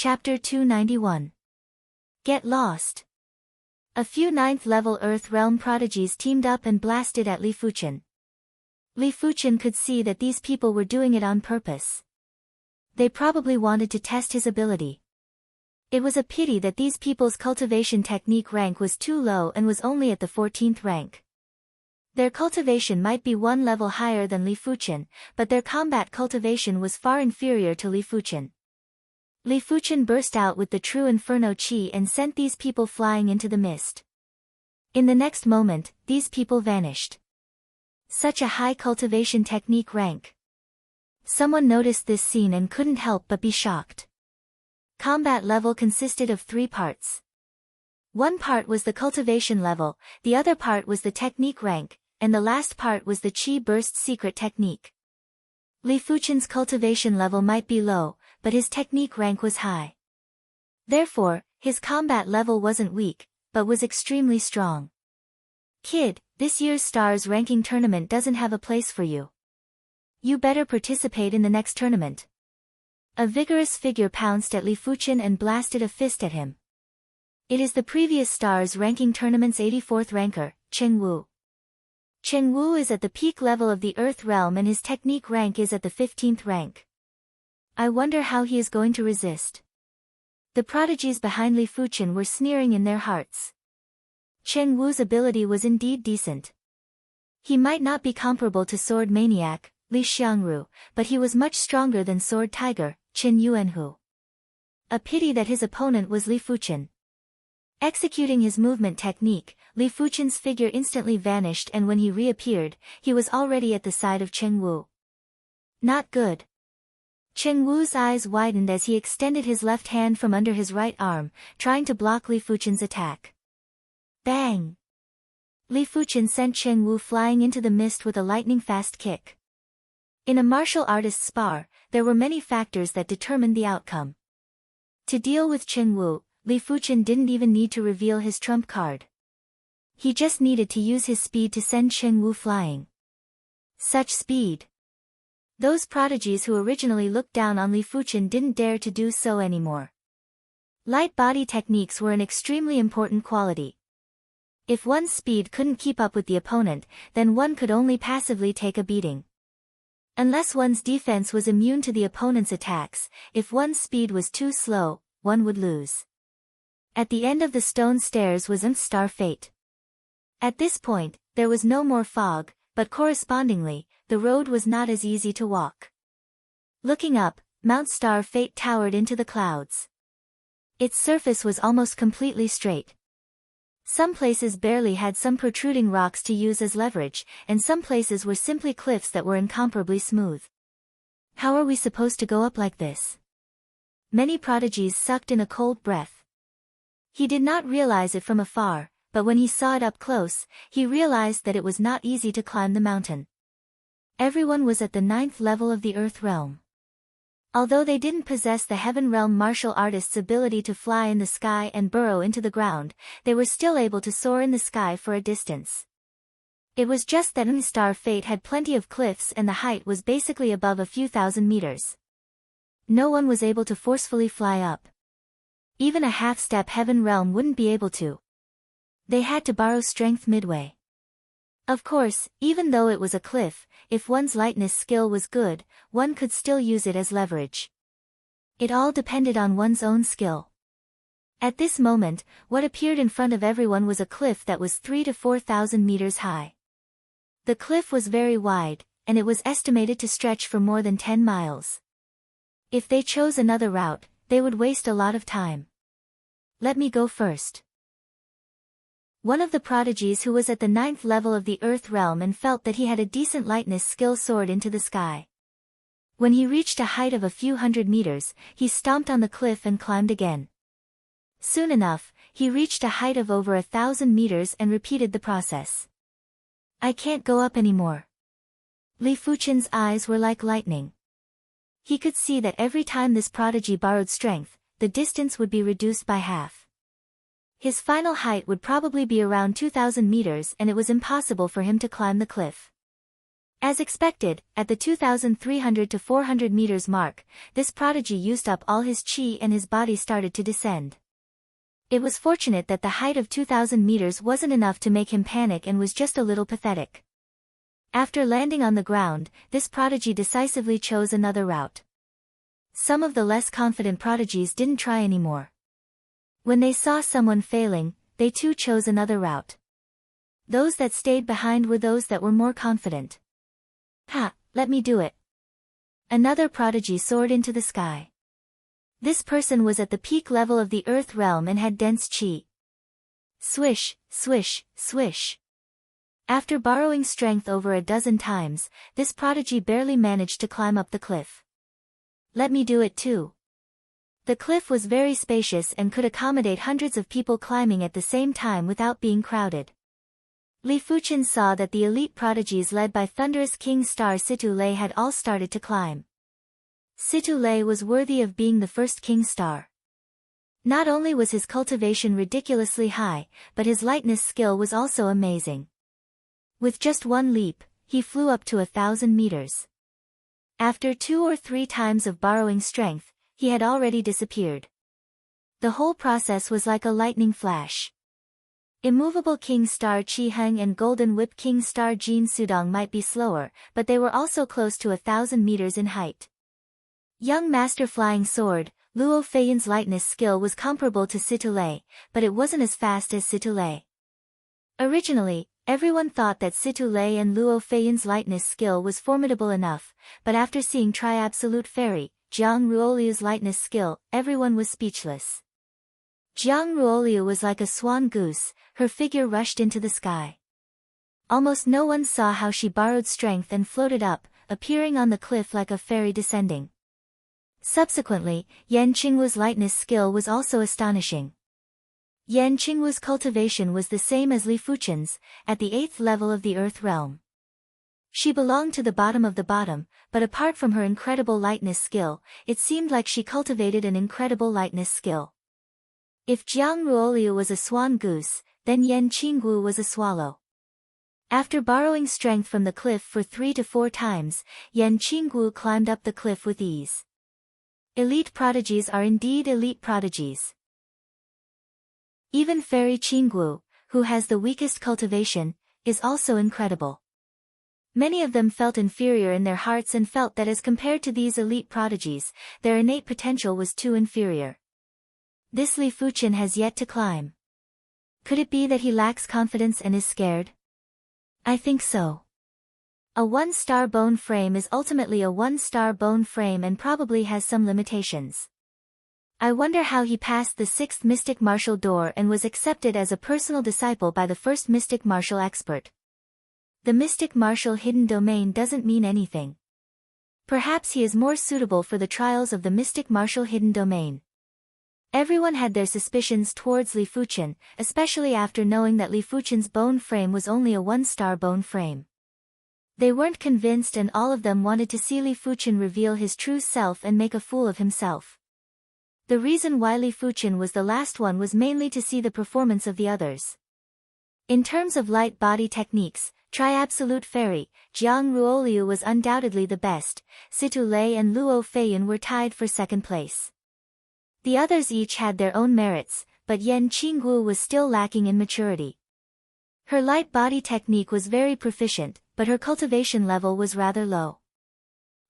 Chapter 291. Get Lost. A few 9th-level Earth Realm prodigies teamed up and blasted at Li Fuchen. Li Fuchen could see that these people were doing it on purpose. They probably wanted to test his ability. It was a pity that these people's cultivation technique rank was too low and was only at the 14th rank. Their cultivation might be one level higher than Li Fuchen, but their combat cultivation was far inferior to Li Fuchen. Li Fuchen burst out with the true Inferno Chi and sent these people flying into the mist. In the next moment, these people vanished. Such a high cultivation technique rank. Someone noticed this scene and couldn't help but be shocked. Combat level consisted of 3 parts. One part was the cultivation level, the other part was the technique rank, and the last part was the Chi Burst secret technique. Li Fuchen's cultivation level might be low, but his technique rank was high. Therefore, his combat level wasn't weak, but was extremely strong. Kid, this year's Stars ranking tournament doesn't have a place for you. You better participate in the next tournament. A vigorous figure pounced at Li Fuchen and blasted a fist at him. It is the previous Stars ranking tournament's 84th ranker, Cheng Wu. Cheng Wu is at the peak level of the Earth Realm and his technique rank is at the 15th rank. I wonder how he is going to resist. The prodigies behind Li Fuchen were sneering in their hearts. Cheng Wu's ability was indeed decent. He might not be comparable to Sword Maniac, Li Xiangru, but he was much stronger than Sword Tiger, Qin Yuanhu. A pity that his opponent was Li Fuchen. Executing his movement technique, Li Fuchen's figure instantly vanished and when he reappeared, he was already at the side of Cheng Wu. Not good. Cheng Wu's eyes widened as he extended his left hand from under his right arm, trying to block Li Fuchen's attack. Bang! Li Fuchen sent Cheng Wu flying into the mist with a lightning-fast kick. In a martial artist's spar, there were many factors that determined the outcome. To deal with Cheng Wu, Li Fuchen didn't even need to reveal his trump card. He just needed to use his speed to send Cheng Wu flying. Such speed! Those prodigies who originally looked down on Li Fuchen didn't dare to do so anymore. Light body techniques were an extremely important quality. If one's speed couldn't keep up with the opponent, then one could only passively take a beating. Unless one's defense was immune to the opponent's attacks, if one's speed was too slow, one would lose. At the end of the stone stairs was Star Fate. At this point, there was no more fog, but correspondingly, the road was not as easy to walk. Looking up, Mount Star Fate towered into the clouds. Its surface was almost completely straight. Some places barely had some protruding rocks to use as leverage, and some places were simply cliffs that were incomparably smooth. How are we supposed to go up like this? Many prodigies sucked in a cold breath. He did not realize it from afar, but when he saw it up close, he realized that it was not easy to climb the mountain. Everyone was at the 9th level of the Earth Realm. Although they didn't possess the Heaven Realm martial artist's ability to fly in the sky and burrow into the ground, they were still able to soar in the sky for a distance. It was just that Star Fate had plenty of cliffs and the height was basically above a few thousand meters. No one was able to forcefully fly up. Even a half-step Heaven Realm wouldn't be able to. They had to borrow strength midway. Of course, even though it was a cliff, if one's lightness skill was good, one could still use it as leverage. It all depended on one's own skill. At this moment, what appeared in front of everyone was a cliff that was 3,000 to 4,000 meters high. The cliff was very wide, and it was estimated to stretch for more than 10 miles. If they chose another route, they would waste a lot of time. Let me go first. One of the prodigies who was at the 9th level of the Earth Realm and felt that he had a decent lightness skill soared into the sky. When he reached a height of a few hundred meters, he stomped on the cliff and climbed again. Soon enough, he reached a height of over 1,000 meters and repeated the process. I can't go up anymore. Li Fuchen's eyes were like lightning. He could see that every time this prodigy borrowed strength, the distance would be reduced by half. His final height would probably be around 2,000 meters and it was impossible for him to climb the cliff. As expected, at the 2,300 to 400 meters mark, this prodigy used up all his chi and his body started to descend. It was fortunate that the height of 2,000 meters wasn't enough to make him panic and was just a little pathetic. After landing on the ground, this prodigy decisively chose another route. Some of the less confident prodigies didn't try anymore. When they saw someone failing, they too chose another route. Those that stayed behind were those that were more confident. Ha, let me do it. Another prodigy soared into the sky. This person was at the peak level of the earth realm and had dense chi. Swish, swish, swish. After borrowing strength over a dozen times, this prodigy barely managed to climb up the cliff. Let me do it too. The cliff was very spacious and could accommodate hundreds of people climbing at the same time without being crowded. Li Fuchen saw that the elite prodigies led by thunderous king star Situ Lei had all started to climb. Situ Lei was worthy of being the first king star. Not only was his cultivation ridiculously high, but his lightness skill was also amazing. With just one leap, he flew up to 1,000 meters. After 2 or 3 times of borrowing strength, he had already disappeared. The whole process was like a lightning flash. Immovable King Star Chi Heng and Golden Whip King Star Jin Sudong might be slower, but they were also close to 1,000 meters in height. Young Master Flying Sword, Luo Feiyan's lightness skill was comparable to Situ Lei, but it wasn't as fast as Situ Lei. Originally, everyone thought that Situ Lei and Luo Feiyan's lightness skill was formidable enough, but after seeing Tri-Absolute Fairy, Jiang Ruoliu's lightness skill, everyone was speechless. Jiang Ruoliu was like a swan goose, her figure rushed into the sky. Almost no one saw how she borrowed strength and floated up, appearing on the cliff like a fairy descending. Subsequently, Yan Qingwu's lightness skill was also astonishing. Yan Qingwu's cultivation was the same as Li Fuchen's, at the 8th level of the earth realm. She belonged to the bottom of the bottom, but apart from her incredible lightness skill, it seemed like she cultivated an incredible lightness skill. If Jiang Ruoliu was a swan goose, then Yan Qingwu was a swallow. After borrowing strength from the cliff for 3 to 4 times, Yan Qingwu climbed up the cliff with ease. Elite prodigies are indeed elite prodigies. Even Fairy Qingwu, who has the weakest cultivation, is also incredible. Many of them felt inferior in their hearts and felt that as compared to these elite prodigies, their innate potential was too inferior. This Li Fuchen has yet to climb. Could it be that he lacks confidence and is scared? I think so. A 1-star bone frame is ultimately a 1-star bone frame and probably has some limitations. I wonder how he passed the 6th mystic martial door and was accepted as a personal disciple by the first mystic martial expert. The mystic martial hidden domain doesn't mean anything. Perhaps he is more suitable for the trials of the mystic martial hidden domain. Everyone had their suspicions towards Li Fuchen, especially after knowing that Li Fuchen's bone frame was only a 1-star bone frame. They weren't convinced and all of them wanted to see Li Fuchen reveal his true self and make a fool of himself. The reason why Li Fuchen was the last one was mainly to see the performance of the others. In terms of light body techniques, Tri-Absolute Fairy, Jiang Ruoliu was undoubtedly the best, Situ Lei and Luo Feiyan were tied for second place. The others each had their own merits, but Yan Qingwu was still lacking in maturity. Her light body technique was very proficient, but her cultivation level was rather low.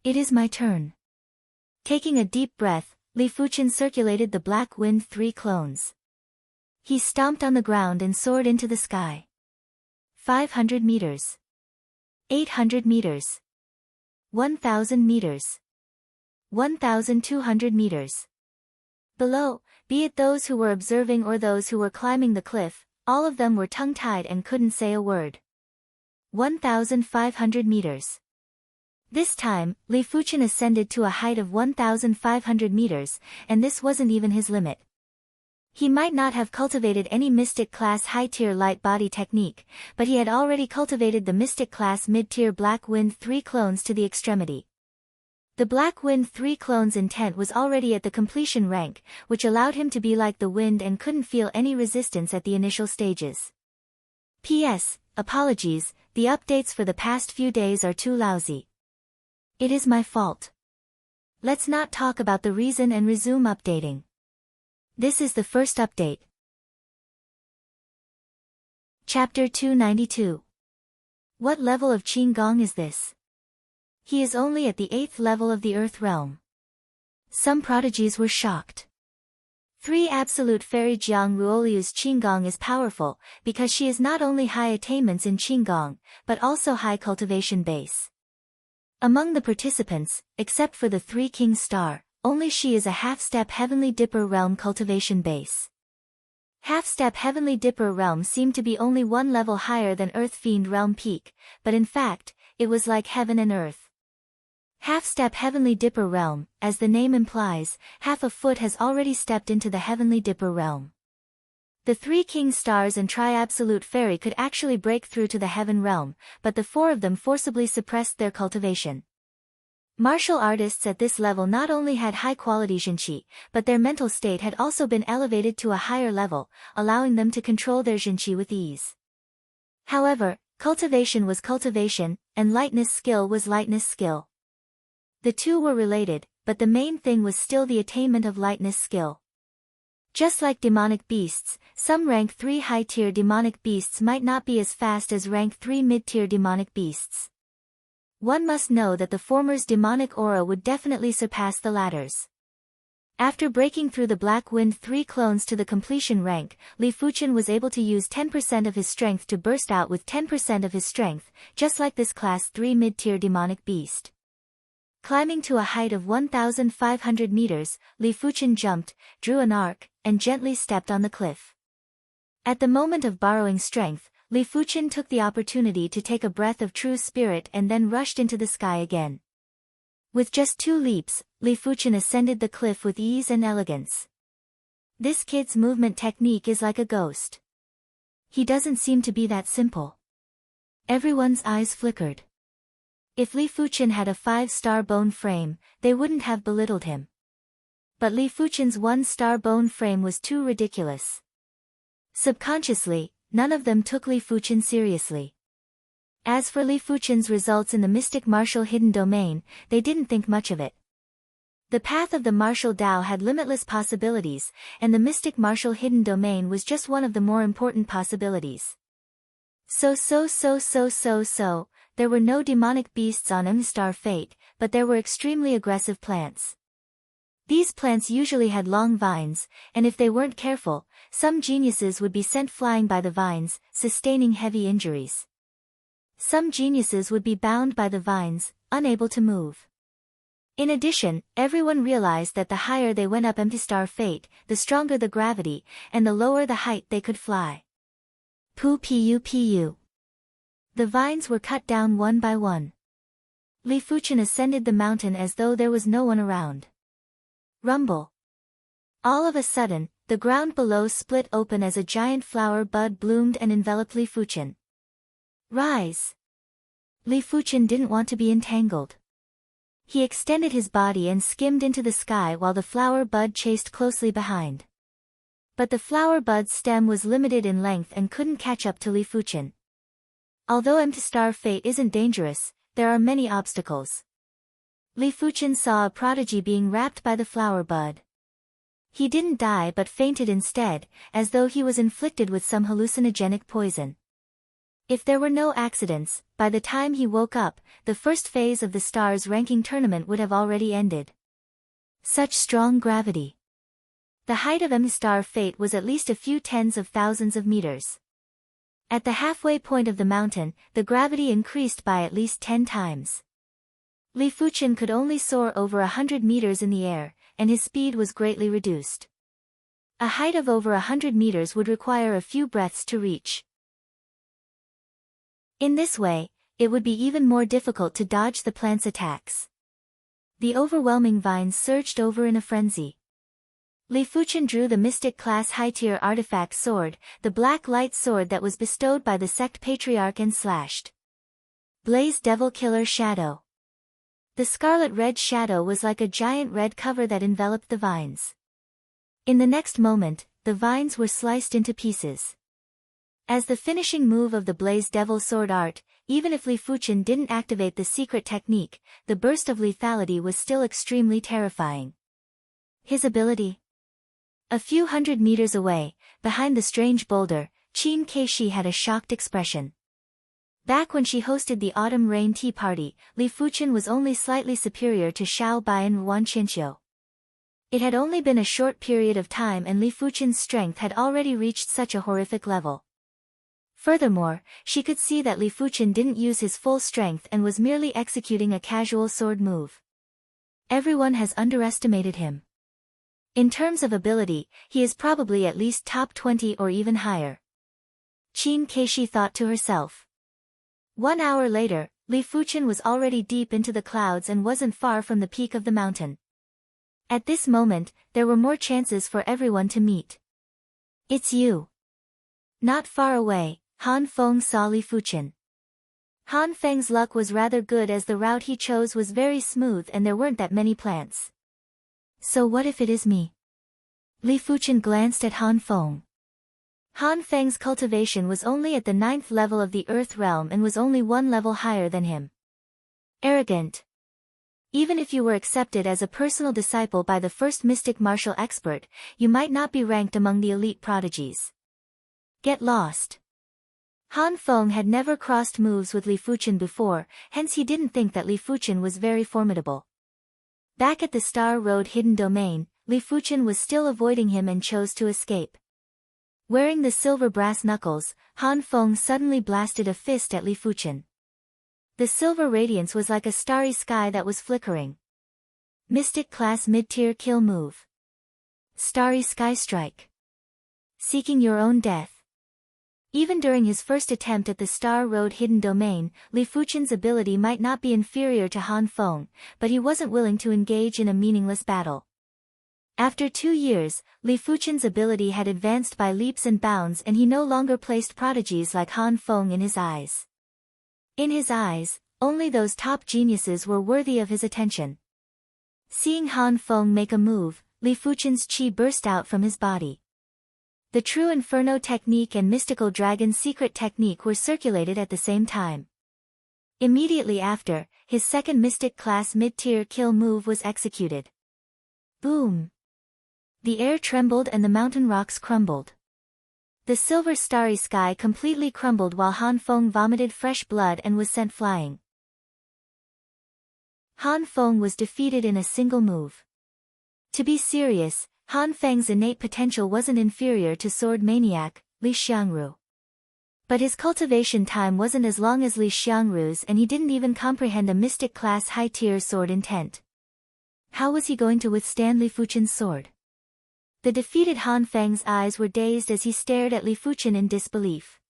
It is my turn. Taking a deep breath, Li Fuchen circulated the Black Wind 3 clones. He stomped on the ground and soared into the sky. 500 meters. 800 meters. 1,000 meters. 1,200 meters. Below, be it those who were observing or those who were climbing the cliff, all of them were tongue-tied and couldn't say a word. 1,500 meters. This time, Li Fuchen ascended to a height of 1,500 meters, and this wasn't even his limit. He might not have cultivated any Mystic Class high-tier light body technique, but he had already cultivated the Mystic Class mid-tier Black Wind 3 clones to the extremity. The Black Wind 3 clone's intent was already at the completion rank, which allowed him to be like the wind and couldn't feel any resistance at the initial stages. P.S. Apologies, the updates for the past few days are too lousy. It is my fault. Let's not talk about the reason and resume updating. This is the first update. Chapter 292. What level of Qinggong is this? He is only at the 8th level of the Earth realm. Some prodigies were shocked. 3 Absolute Fairy Jiang Ruoliu's Qinggong is powerful, because she is not only high attainments in Qinggong, but also high cultivation base. Among the participants, except for the 3 King Star, only she is a half-step Heavenly Dipper realm cultivation base. Half-step Heavenly Dipper realm seemed to be only 1 level higher than Earth Fiend realm peak, but in fact, it was like heaven and earth. Half-step Heavenly Dipper realm, as the name implies, half a foot has already stepped into the Heavenly Dipper realm. The 3 King Stars and Tri-Absolute Fairy could actually break through to the Heaven realm, but the 4 of them forcibly suppressed their cultivation. Martial artists at this level not only had high-quality Zhenqi, but their mental state had also been elevated to a higher level, allowing them to control their Zhenqi with ease. However, cultivation was cultivation, and lightness skill was lightness skill. The two were related, but the main thing was still the attainment of lightness skill. Just like demonic beasts, some rank 3 high-tier demonic beasts might not be as fast as rank 3 mid-tier demonic beasts. One must know that the former's demonic aura would definitely surpass the latter's. After breaking through the Black Wind 3 clones to the completion rank, Li Fuqian was able to use 10% of his strength to burst out with 10% of his strength, just like this class 3 mid-tier demonic beast. Climbing to a height of 1,500 meters, Li Fuqian jumped, drew an arc, and gently stepped on the cliff. At the moment of borrowing strength, Li Fuqian took the opportunity to take a breath of true spirit and then rushed into the sky again. With just 2 leaps, Li Fuqian ascended the cliff with ease and elegance. This kid's movement technique is like a ghost. He doesn't seem to be that simple. Everyone's eyes flickered. If Li Fuqian had a 5-star bone frame, they wouldn't have belittled him. But Li Fuqian's 1-star bone frame was too ridiculous. Subconsciously, none of them took Li Fuqian seriously. As for Li Fuqian's results in the mystic martial hidden domain, they didn't think much of it. The path of the martial Dao had limitless possibilities, and the mystic martial hidden domain was just one of the more important possibilities. There were no demonic beasts on M-Star Fate, but there were extremely aggressive plants. These plants usually had long vines, and if they weren't careful, some geniuses would be sent flying by the vines, sustaining heavy injuries. Some geniuses would be bound by the vines, unable to move. In addition, everyone realized that the higher they went up M-Star Fate, the stronger the gravity, and the lower the height they could fly. Pu. The vines were cut down one by one. Li Fuqian ascended the mountain as though there was no one around. Rumble. All of a sudden, the ground below split open as a giant flower bud bloomed and enveloped Li Fuqian. Rise! Li Fuqian didn't want to be entangled. He extended his body and skimmed into the sky while the flower bud chased closely behind. But the flower bud's stem was limited in length and couldn't catch up to Li Fuqian. Although M-Star Fate isn't dangerous, there are many obstacles. Li Fuqian saw a prodigy being wrapped by the flower bud. He didn't die but fainted instead, as though he was inflicted with some hallucinogenic poison. If there were no accidents, by the time he woke up, the first phase of the stars ranking tournament would have already ended. Such strong gravity. The height of M-Star Fate was at least a few tens of thousands of meters. At the halfway point of the mountain, the gravity increased by at least 10 times. Li Fuqian could only soar over 100 meters in the air, and his speed was greatly reduced. A height of over 100 meters would require a few breaths to reach. In this way, it would be even more difficult to dodge the plant's attacks. The overwhelming vines surged over in a frenzy. Li Fuqian drew the Mystic Class High-Tier Artifact Sword, the Black Light Sword that was bestowed by the Sect Patriarch, and slashed. Blaze Devil Killer Shadow. The scarlet-red shadow was like a giant red cover that enveloped the vines. In the next moment, the vines were sliced into pieces. As the finishing move of the Blaze Devil Sword art, even if Li Fuchen didn't activate the secret technique, the burst of lethality was still extremely terrifying. His ability? A few hundred meters away, behind the strange boulder, Qin Keishi had a shocked expression. Back when she hosted the Autumn Rain Tea Party, Li Fuchen was only slightly superior to Xiao Bai and Wan Qinqiu. It had only been a short period of time and Li Fuchen's strength had already reached such a horrific level. Furthermore, she could see that Li Fuchen didn't use his full strength and was merely executing a casual sword move. Everyone has underestimated him. In terms of ability, he is probably at least top 20 or even higher. Qin Keishi thought to herself. 1 hour later, Li Fuchen was already deep into the clouds and wasn't far from the peak of the mountain. At this moment, there were more chances for everyone to meet. It's you. Not far away, Han Feng saw Li Fuchen. Han Feng's luck was rather good as the route he chose was very smooth and there weren't that many plants. So what if it is me? Li Fuchen glanced at Han Feng. Han Feng's cultivation was only at the 9th level of the Earth Realm and was only 1 level higher than him. Arrogant. Even if you were accepted as a personal disciple by the first mystic martial expert, you might not be ranked among the elite prodigies. Get lost. Han Feng had never crossed moves with Li Fuchen before, hence he didn't think that Li Fuchen was very formidable. Back at the Star Road Hidden Domain, Li Fuchen was still avoiding him and chose to escape. Wearing the silver brass knuckles, Han Feng suddenly blasted a fist at Li Fuchen. The silver radiance was like a starry sky that was flickering. Mystic Class Mid-Tier Kill Move. Starry Sky Strike. Seeking your own death. Even during his first attempt at the Star Road Hidden Domain, Li Fuchen's ability might not be inferior to Han Feng, but he wasn't willing to engage in a meaningless battle. After 2 years, Li Fuchen's ability had advanced by leaps and bounds and he no longer placed prodigies like Han Feng in his eyes. In his eyes, only those top geniuses were worthy of his attention. Seeing Han Feng make a move, Li Fuchen's qi burst out from his body. The True Inferno technique and Mystical Dragon secret technique were circulated at the same time. Immediately after, his second Mystic Class Mid-Tier Kill move was executed. Boom! The air trembled and the mountain rocks crumbled. The silver starry sky completely crumbled while Han Feng vomited fresh blood and was sent flying. Han Feng was defeated in a single move. To be serious, Han Feng's innate potential wasn't inferior to sword maniac, Li Xiangru. But his cultivation time wasn't as long as Li Xiangru's and he didn't even comprehend a mystic class high-tier sword intent. How was he going to withstand Li Fuchen's sword? The defeated Han Feng's eyes were dazed as he stared at Li Fuchen in disbelief.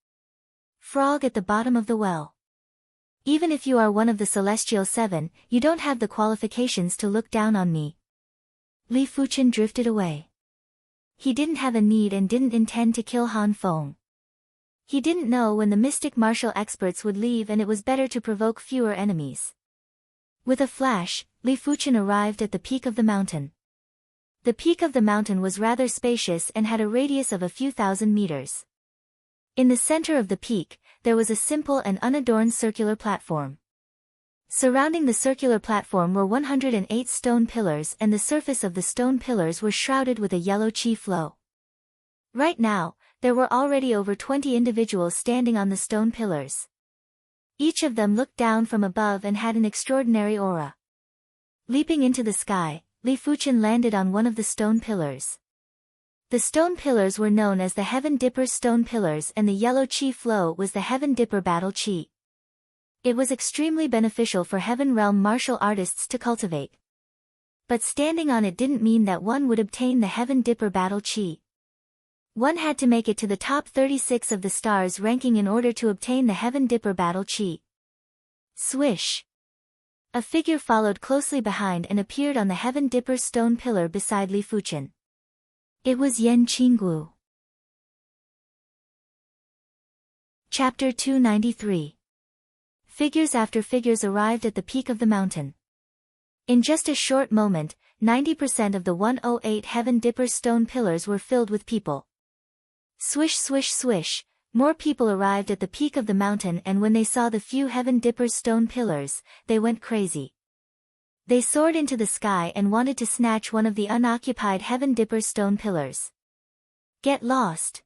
Frog at the bottom of the well. Even if you are one of the Celestial Seven, you don't have the qualifications to look down on me. Li Fuchen drifted away. He didn't have a need and didn't intend to kill Han Feng. He didn't know when the mystic martial experts would leave and it was better to provoke fewer enemies. With a flash, Li Fuchen arrived at the peak of the mountain. The peak of the mountain was rather spacious and had a radius of a few thousand meters. In the center of the peak, there was a simple and unadorned circular platform. Surrounding the circular platform were 108 stone pillars and the surface of the stone pillars were shrouded with a yellow qi flow. Right now, there were already over 20 individuals standing on the stone pillars. Each of them looked down from above and had an extraordinary aura. Leaping into the sky, Li Fuchen landed on one of the stone pillars. The stone pillars were known as the Heaven Dipper Stone Pillars and the yellow qi flow was the Heaven Dipper Battle Qi. It was extremely beneficial for Heaven Realm martial artists to cultivate. But standing on it didn't mean that one would obtain the Heaven Dipper Battle Qi. One had to make it to the top 36 of the stars ranking in order to obtain the Heaven Dipper Battle Qi. Swish! A figure followed closely behind and appeared on the Heaven Dipper stone pillar beside Li Fuchen. It was Yan Qinggu. Chapter 293. Figures after figures arrived at the peak of the mountain. In just a short moment, 90% of the 108 Heaven Dipper stone pillars were filled with people. Swish swish swish, More people arrived at the peak of the mountain, and when they saw the few Heaven Dipper's stone pillars, they went crazy. They soared into the sky and wanted to snatch one of the unoccupied Heaven Dipper's stone pillars. Get lost.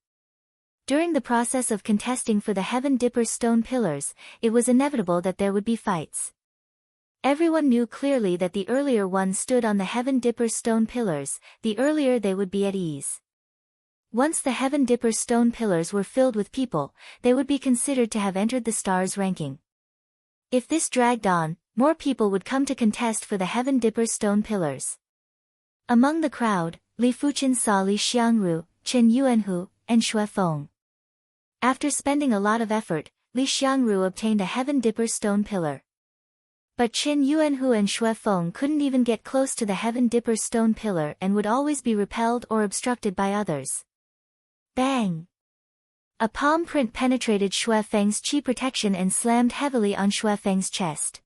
During the process of contesting for the Heaven Dipper's stone pillars, it was inevitable that there would be fights. Everyone knew clearly that the earlier one stood on the Heaven Dipper's stone pillars, the earlier they would be at ease. Once the Heaven Dipper's stone pillars were filled with people, they would be considered to have entered the stars ranking. If this dragged on, more people would come to contest for the Heaven Dipper's stone pillars. Among the crowd, Li Fuchen saw Li Xiangru, Chen Yuanhu, and Xue Feng. After spending a lot of effort, Li Xiangru obtained a Heaven Dipper's stone pillar. But Chen Yuanhu and Xue Feng couldn't even get close to the Heaven Dipper's stone pillar and would always be repelled or obstructed by others. Bang! A palm print penetrated Xue Feng's chi protection and slammed heavily on Xue Feng's chest.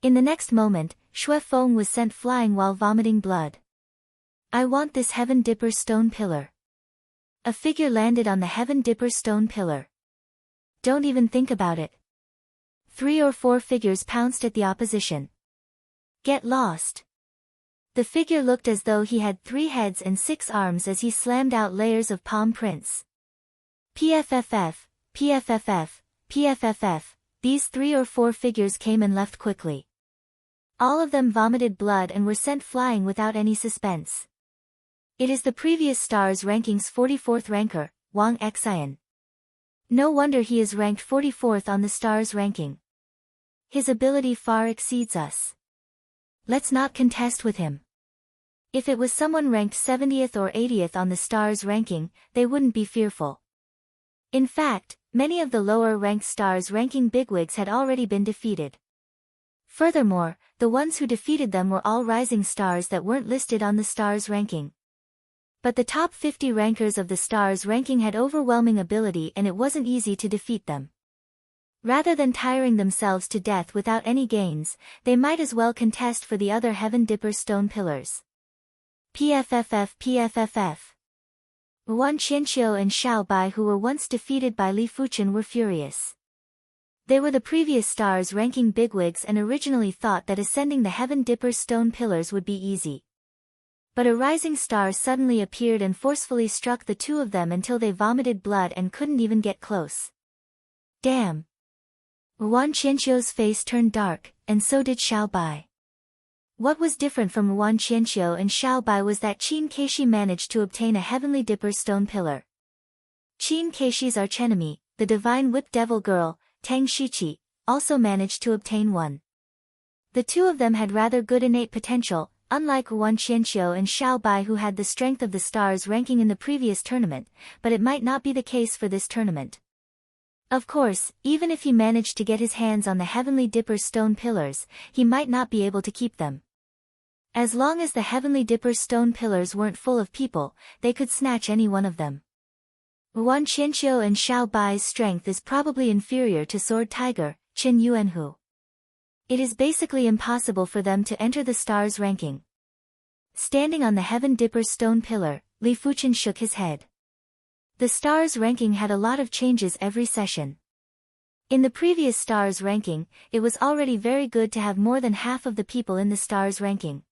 In the next moment, Xue Feng was sent flying while vomiting blood. I want this Heaven Dipper's stone pillar. A figure landed on the Heaven Dipper's stone pillar. Don't even think about it. 3 or 4 figures pounced at the opposition. Get lost. The figure looked as though he had 3 heads and 6 arms as he slammed out layers of palm prints. PFFF, PFFF, PFFF, these 3 or 4 figures came and left quickly. All of them vomited blood and were sent flying without any suspense. It is the previous star's ranking's 44th ranker, Wang Xian. No wonder he is ranked 44th on the star's ranking. His ability far exceeds us. Let's not contest with him. If it was someone ranked 70th or 80th on the star's ranking, they wouldn't be fearful. In fact, many of the lower-ranked stars ranking bigwigs had already been defeated. Furthermore, the ones who defeated them were all rising stars that weren't listed on the star's ranking. But the top 50 rankers of the star's ranking had overwhelming ability and it wasn't easy to defeat them. Rather than tiring themselves to death without any gains, they might as well contest for the other Heaven Dipper stone pillars. PFFF PFFF. Wan Qianqiu and Xiao Bai, who were once defeated by Li Fuchen, were furious. They were the previous stars ranking bigwigs and originally thought that ascending the Heaven Dipper stone pillars would be easy. But a rising star suddenly appeared and forcefully struck the two of them until they vomited blood and couldn't even get close. Damn! Wan Qianqiu's face turned dark, and so did Xiao Bai. What was different from Wan Qianqiu and Xiao Bai was that Qin Keishi managed to obtain a Heavenly Dipper stone pillar. Qin Keishi's archenemy, the divine whip devil girl, Tang Shiqi, also managed to obtain one. The two of them had rather good innate potential, unlike Wan Qianqiu and Xiao Bai, who had the strength of the stars ranking in the previous tournament, but it might not be the case for this tournament. Of course, even if he managed to get his hands on the Heavenly Dipper stone pillars, he might not be able to keep them. As long as the Heavenly Dipper stone pillars weren't full of people, they could snatch any one of them. Wan Qianqiu and Xiao Bai's strength is probably inferior to Sword Tiger, Chen Yuanhu. It is basically impossible for them to enter the stars ranking. Standing on the Heaven Dipper stone pillar, Li Fuchen shook his head. The stars ranking had a lot of changes every session. In the previous stars ranking, it was already very good to have more than half of the people in the stars ranking.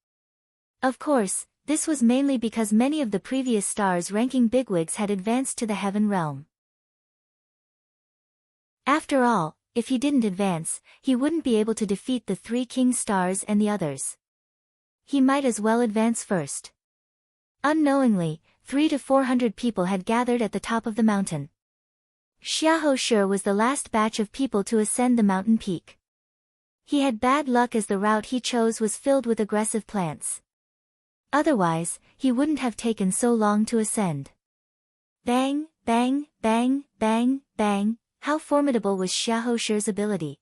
Of course, this was mainly because many of the previous stars ranking bigwigs had advanced to the heaven realm. After all, if he didn't advance, he wouldn't be able to defeat the 3 king stars and the others. He might as well advance first. Unknowingly, 300 to 400 people had gathered at the top of the mountain. Xiahou Shi was the last batch of people to ascend the mountain peak. He had bad luck as the route he chose was filled with aggressive plants. Otherwise, he wouldn't have taken so long to ascend. Bang, bang, bang, bang, bang, how formidable was Xiahou Shi's ability.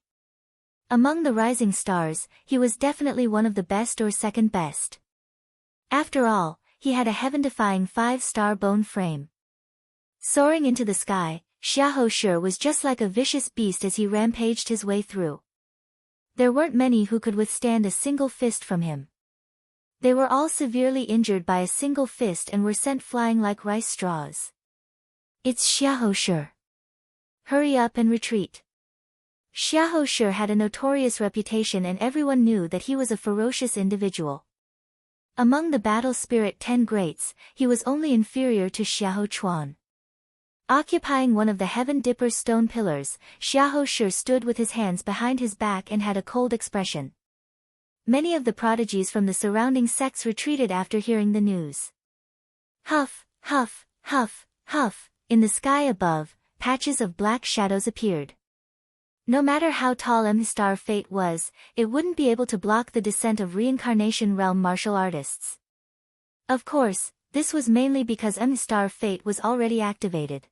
Among the rising stars, he was definitely one of the best or second best. After all, he had a heaven-defying 5-star bone frame. Soaring into the sky, Xiahou Shi was just like a vicious beast as he rampaged his way through. There weren't many who could withstand a single fist from him. They were all severely injured by a single fist and were sent flying like rice straws. It's Xiahou Shi. hurry up and retreat. Xiahou Shi had a notorious reputation and everyone knew that he was a ferocious individual. Among the battle spirit 10 greats, he was only inferior to Xiahou Chuan. Occupying one of the Heaven Dipper stone pillars, Xiahou Shi stood with his hands behind his back and had a cold expression. Many of the prodigies from the surrounding sects retreated after hearing the news. Huff, huff, huff, huff, in the sky above, patches of black shadows appeared. No matter how tall Star Fate was, it wouldn't be able to block the descent of reincarnation realm martial artists. Of course, this was mainly because Star Fate was already activated.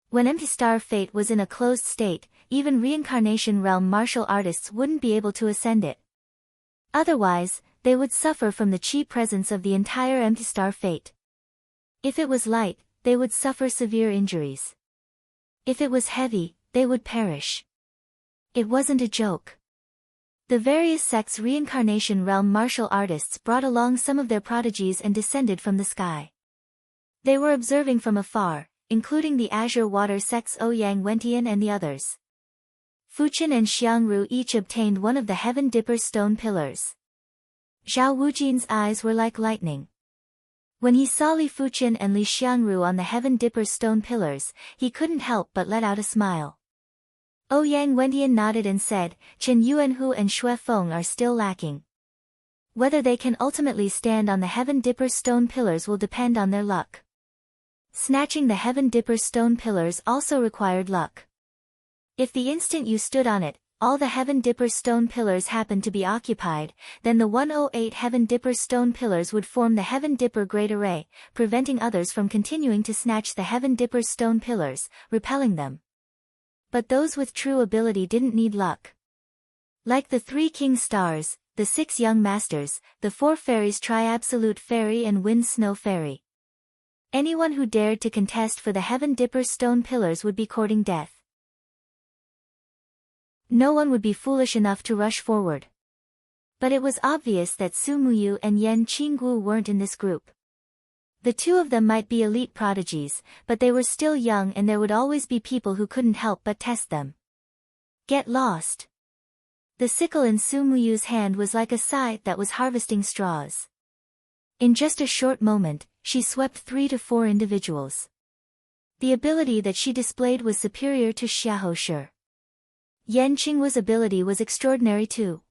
When Star Fate was in a closed state, even reincarnation realm martial artists wouldn't be able to ascend it. Otherwise, they would suffer from the chi presence of the entire Star Fate. If it was light, they would suffer severe injuries. If it was heavy, they would perish. It wasn't a joke. The various sects' reincarnation realm martial artists brought along some of their prodigies and descended from the sky. They were observing from afar, including the Azure Water sects Ouyang Wentian and the others. Fuchen and Xiangru each obtained one of the Heaven Dipper stone pillars. Zhao Wujin's eyes were like lightning. When he saw Li Fuchen and Li Xiangru on the Heaven Dipper stone pillars, he couldn't help but let out a smile. Ouyang Wentian nodded and said, Chen Yuanhu and Xue Feng are still lacking. Whether they can ultimately stand on the Heaven Dipper stone pillars will depend on their luck. Snatching the Heaven Dipper stone pillars also required luck. If the instant you stood on it, all the Heaven Dipper stone pillars happened to be occupied, then the 108 Heaven Dipper stone pillars would form the Heaven Dipper Great Array, preventing others from continuing to snatch the Heaven Dipper stone pillars, repelling them. But those with true ability didn't need luck. Like the 3 king stars, the 6 young masters, the 4 fairies Tri-Absolute Fairy and Wind Snow Fairy. Anyone who dared to contest for the Heaven Dipper stone pillars would be courting death. No one would be foolish enough to rush forward. But it was obvious that Su Muyu and Yan Qinggu weren't in this group. The two of them might be elite prodigies, but they were still young and there would always be people who couldn't help but test them. Get lost. The sickle in Su Muyu's hand was like a scythe that was harvesting straws. In just a short moment, she swept 3 to 4 individuals. The ability that she displayed was superior to Xiahou Shi. Yan Qinggu's ability was extraordinary too.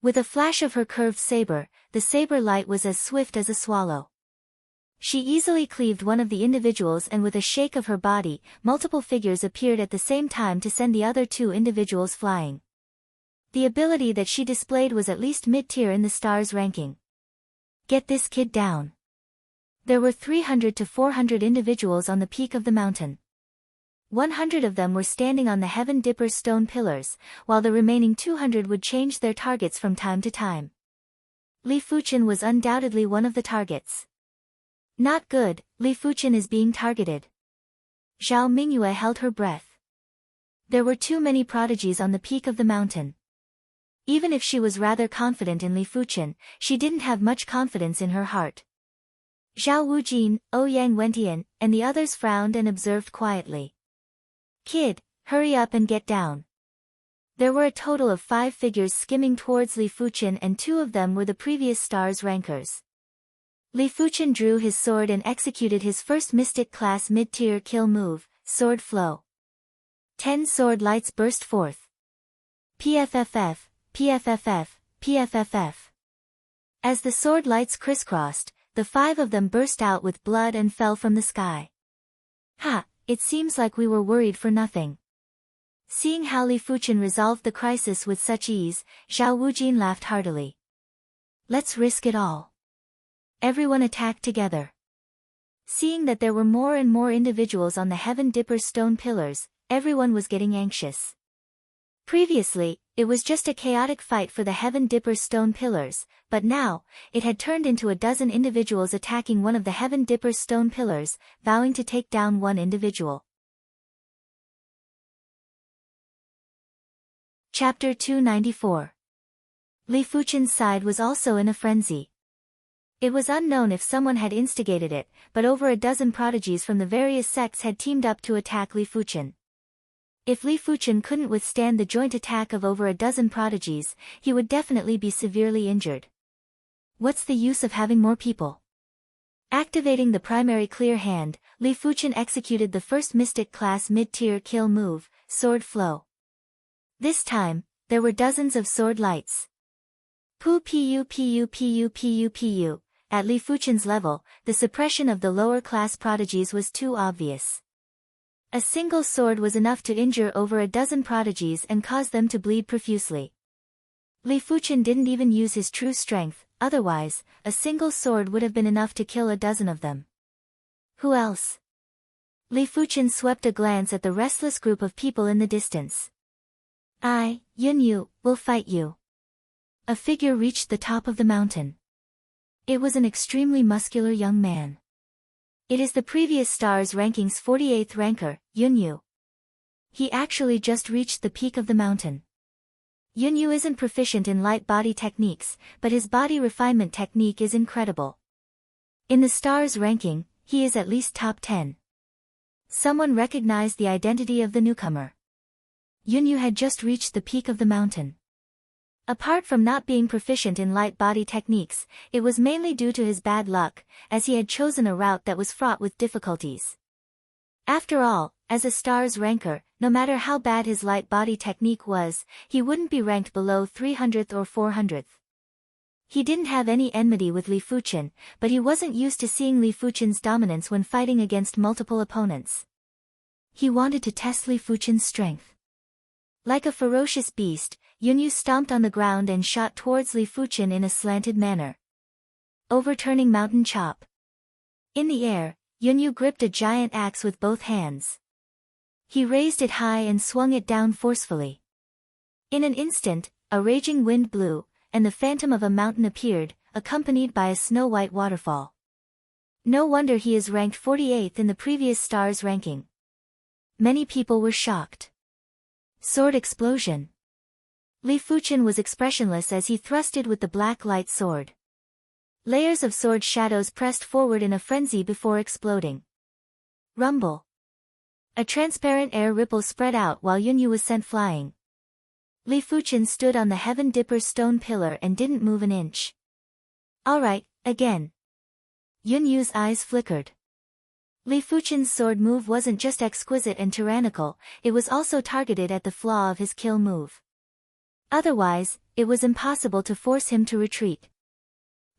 With a flash of her curved saber, the saber light was as swift as a swallow. She easily cleaved one of the individuals and with a shake of her body, multiple figures appeared at the same time to send the other 2 individuals flying. The ability that she displayed was at least mid-tier in the stars ranking. Get this kid down. There were 300 to 400 individuals on the peak of the mountain. 100 of them were standing on the Heaven Dipper stone pillars, while the remaining 200 would change their targets from time to time. Li Fuchen was undoubtedly one of the targets. Not good, Li Fuchen is being targeted. Zhao Mingyue held her breath. There were too many prodigies on the peak of the mountain. Even if she was rather confident in Li Fuchen, she didn't have much confidence in her heart. Zhao Wujin, Ouyang Wentian, and the others frowned and observed quietly. Kid, hurry up and get down. There were a total of 5 figures skimming towards Li Fuchen and 2 of them were the previous stars rankers. Li Fuchen drew his sword and executed his first Mystic class mid-tier kill move, Sword Flow. 10 sword lights burst forth. PFFF, PFFF, PFFF. As the sword lights crisscrossed, the 5 of them burst out with blood and fell from the sky. Ha, it seems like we were worried for nothing. Seeing how Li Fuchen resolved the crisis with such ease, Zhao Wujin laughed heartily. Let's risk it all. Everyone attacked together. Seeing that there were more and more individuals on the Heaven Dipper stone pillars, everyone was getting anxious. Previously, it was just a chaotic fight for the Heaven Dipper stone pillars, but now, it had turned into a dozen individuals attacking one of the Heaven Dipper stone pillars, vowing to take down one individual. Chapter 294. Li Fuchen's side was also in a frenzy. It was unknown if someone had instigated it, but over a dozen prodigies from the various sects had teamed up to attack Li Fuchen. If Li Fuchen couldn't withstand the joint attack of over a dozen prodigies, he would definitely be severely injured. What's the use of having more people? Activating the primary clear hand, Li Fuchen executed the first Mystic class mid-tier kill move, Sword Flow. This time, there were dozens of sword lights. Pu. At Li Fuchen's level, the suppression of the lower class prodigies was too obvious. A single sword was enough to injure over a dozen prodigies and cause them to bleed profusely. Li Fuchen didn't even use his true strength, otherwise, a single sword would have been enough to kill a dozen of them. Who else? Li Fuchen swept a glance at the restless group of people in the distance. Yunyu, will fight you. A figure reached the top of the mountain. It was an extremely muscular young man. It is the previous star's ranking's 48th ranker, Yunyu. He actually just reached the peak of the mountain. Yunyu isn't proficient in light body techniques, but his body refinement technique is incredible. In the star's ranking, he is at least top 10. Someone recognized the identity of the newcomer. Yunyu had just reached the peak of the mountain. Apart from not being proficient in light body techniques, it was mainly due to his bad luck, as he had chosen a route that was fraught with difficulties. After all, as a star's ranker, no matter how bad his light body technique was, he wouldn't be ranked below 300th or 400th. He didn't have any enmity with Li Fuchen, but he wasn't used to seeing Li Fuchen's dominance when fighting against multiple opponents. He wanted to test Li Fuchen's strength. Like a ferocious beast, Yunyu stomped on the ground and shot towards Li Fuchen in a slanted manner. Overturning Mountain Chop. In the air, Yunyu gripped a giant axe with both hands. He raised it high and swung it down forcefully. In an instant, a raging wind blew, and the phantom of a mountain appeared, accompanied by a snow-white waterfall. No wonder he is ranked 48th in the previous star's ranking. Many people were shocked. Sword explosion. Li Fuchen was expressionless as he thrusted with the black light sword. Layers of sword shadows pressed forward in a frenzy before exploding. Rumble. A transparent air ripple spread out while Yunyu was sent flying. Li Fuchen stood on the Heaven Dipper's stone pillar and didn't move an inch. Alright, again. Yunyu's eyes flickered. Li Fuchen's sword move wasn't just exquisite and tyrannical, it was also targeted at the flaw of his kill move. Otherwise, it was impossible to force him to retreat.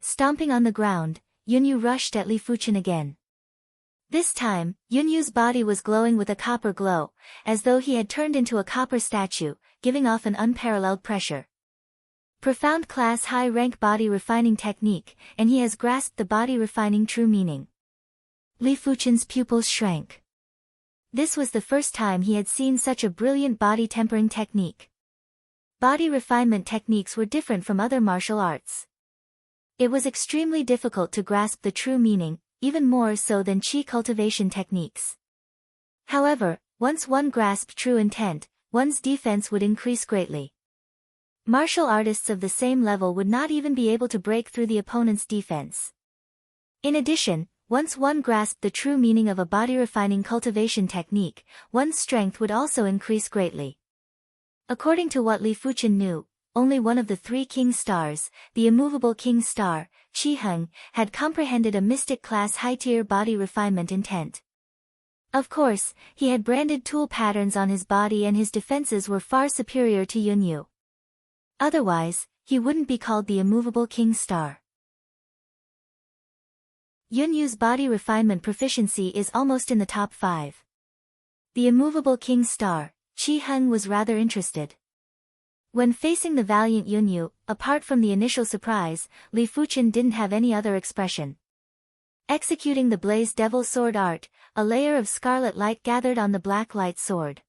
Stomping on the ground, Yunyu rushed at Li Fuchen again. This time, Yunyu's body was glowing with a copper glow, as though he had turned into a copper statue, giving off an unparalleled pressure. Profound class high-rank body refining technique, and he has grasped the body refining true meaning. Li Fuchen's pupils shrank. This was the first time he had seen such a brilliant body tempering technique. Body refinement techniques were different from other martial arts. It was extremely difficult to grasp the true meaning, even more so than chi cultivation techniques. However, once one grasped true intent, one's defense would increase greatly. Martial artists of the same level would not even be able to break through the opponent's defense. In addition, once one grasped the true meaning of a body-refining cultivation technique, one's strength would also increase greatly. According to what Li Fuchen knew, only one of the three king stars, the immovable king star, Qi Heng, had comprehended a mystic class high-tier body refinement intent. Of course, he had branded tool patterns on his body and his defenses were far superior to Yunyu. Otherwise, he wouldn't be called the immovable king star. Yunyu's body refinement proficiency is almost in the top 5. The immovable king star, Qi Heng, was rather interested. When facing the valiant Yunyu, apart from the initial surprise, Li Fuchen didn't have any other expression. Executing the Blaze Devil Sword art, a layer of scarlet light gathered on the black light sword.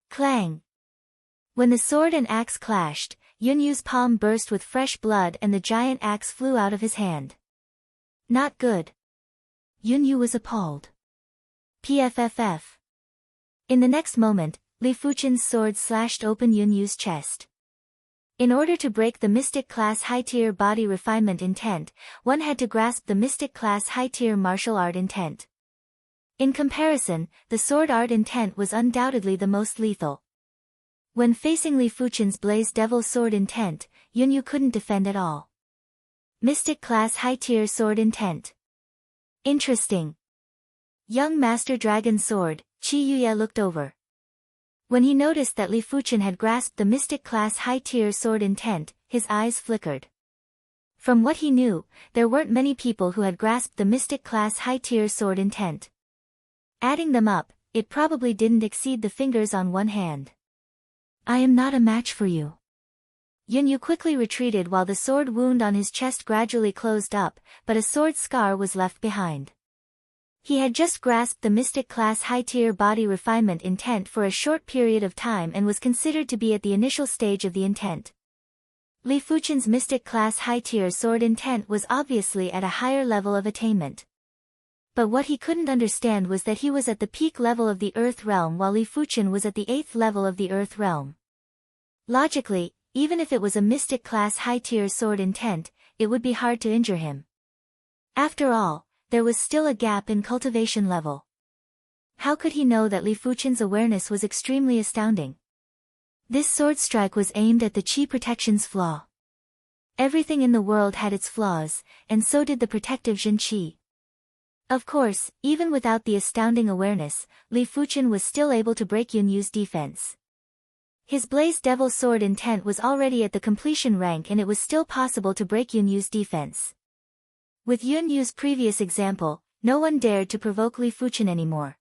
Clang! When the sword and axe clashed, Yunyu's palm burst with fresh blood and the giant axe flew out of his hand. Not good. Yunyu was appalled. PFFF. In the next moment, Li Fuchen's sword slashed open Yunyu's chest. In order to break the Mystic Class high-tier body refinement intent, one had to grasp the Mystic Class high-tier martial art intent. In comparison, the sword art intent was undoubtedly the most lethal. When facing Li Fuchen's Blaze Devil sword intent, Yunyu couldn't defend at all. Mystic class high-tier sword intent. Interesting. Young Master Dragon Sword, Qi Yuye looked over. When he noticed that Li Fuchen had grasped the Mystic class high-tier sword intent, his eyes flickered. From what he knew, there weren't many people who had grasped the Mystic class high-tier sword intent. Adding them up, it probably didn't exceed the fingers on one hand. I am not a match for you. Yunyu quickly retreated while the sword wound on his chest gradually closed up, but a sword scar was left behind. He had just grasped the Mystic class high-tier body refinement intent for a short period of time and was considered to be at the initial stage of the intent. Li Fuchen's Mystic class high-tier sword intent was obviously at a higher level of attainment. But what he couldn't understand was that he was at the peak level of the Earth Realm while Li Fuchen was at the 8th level of the Earth Realm. Logically, even if it was a Mystic class high-tier sword intent, it would be hard to injure him. After all, there was still a gap in cultivation level. How could he know that Li Fuchen's awareness was extremely astounding? This sword strike was aimed at the Qi protection's flaw. Everything in the world had its flaws, and so did the protective Jin Qi. Of course, even without the astounding awareness, Li Fuchen was still able to break Yunyu's defense. His Blaze Devil sword intent was already at the completion rank and it was still possible to break Yunyu's defense. With Yunyu's previous example, no one dared to provoke Li Fuchen anymore.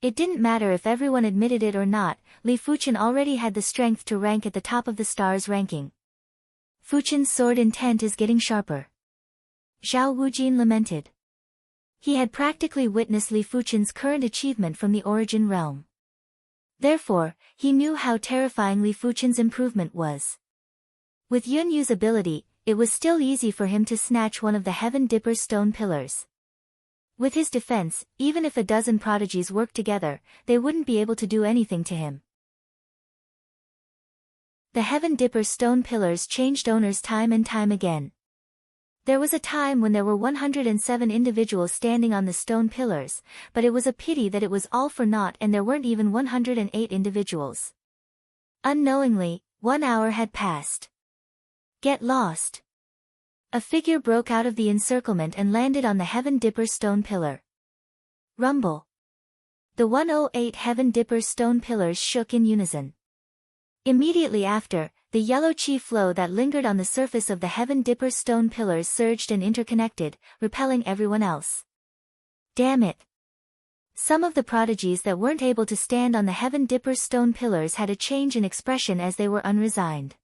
It didn't matter if everyone admitted it or not, Li Fuchen already had the strength to rank at the top of the stars ranking. Fuchen's sword intent is getting sharper. Zhao Wujin lamented. He had practically witnessed Li Fuchen's current achievement from the origin realm. Therefore, he knew how terrifying Li Fuchen's improvement was. With Yunyu's ability, it was still easy for him to snatch one of the Heaven Dipper stone pillars. With his defense, even if a dozen prodigies worked together, they wouldn't be able to do anything to him. The Heaven Dipper stone pillars changed owners time and time again. There was a time when there were 107 individuals standing on the stone pillars, but it was a pity that it was all for naught and there weren't even 108 individuals. Unknowingly, 1 hour had passed. Get lost. A figure broke out of the encirclement and landed on the Heaven Dipper stone pillar. Rumble. The 108 Heaven Dipper stone pillars shook in unison. Immediately after, the yellow Qi flow that lingered on the surface of the Heaven Dipper stone pillars surged and interconnected, repelling everyone else. Damn it. Some of the prodigies that weren't able to stand on the Heaven Dipper stone pillars had a change in expression as they were unresigned.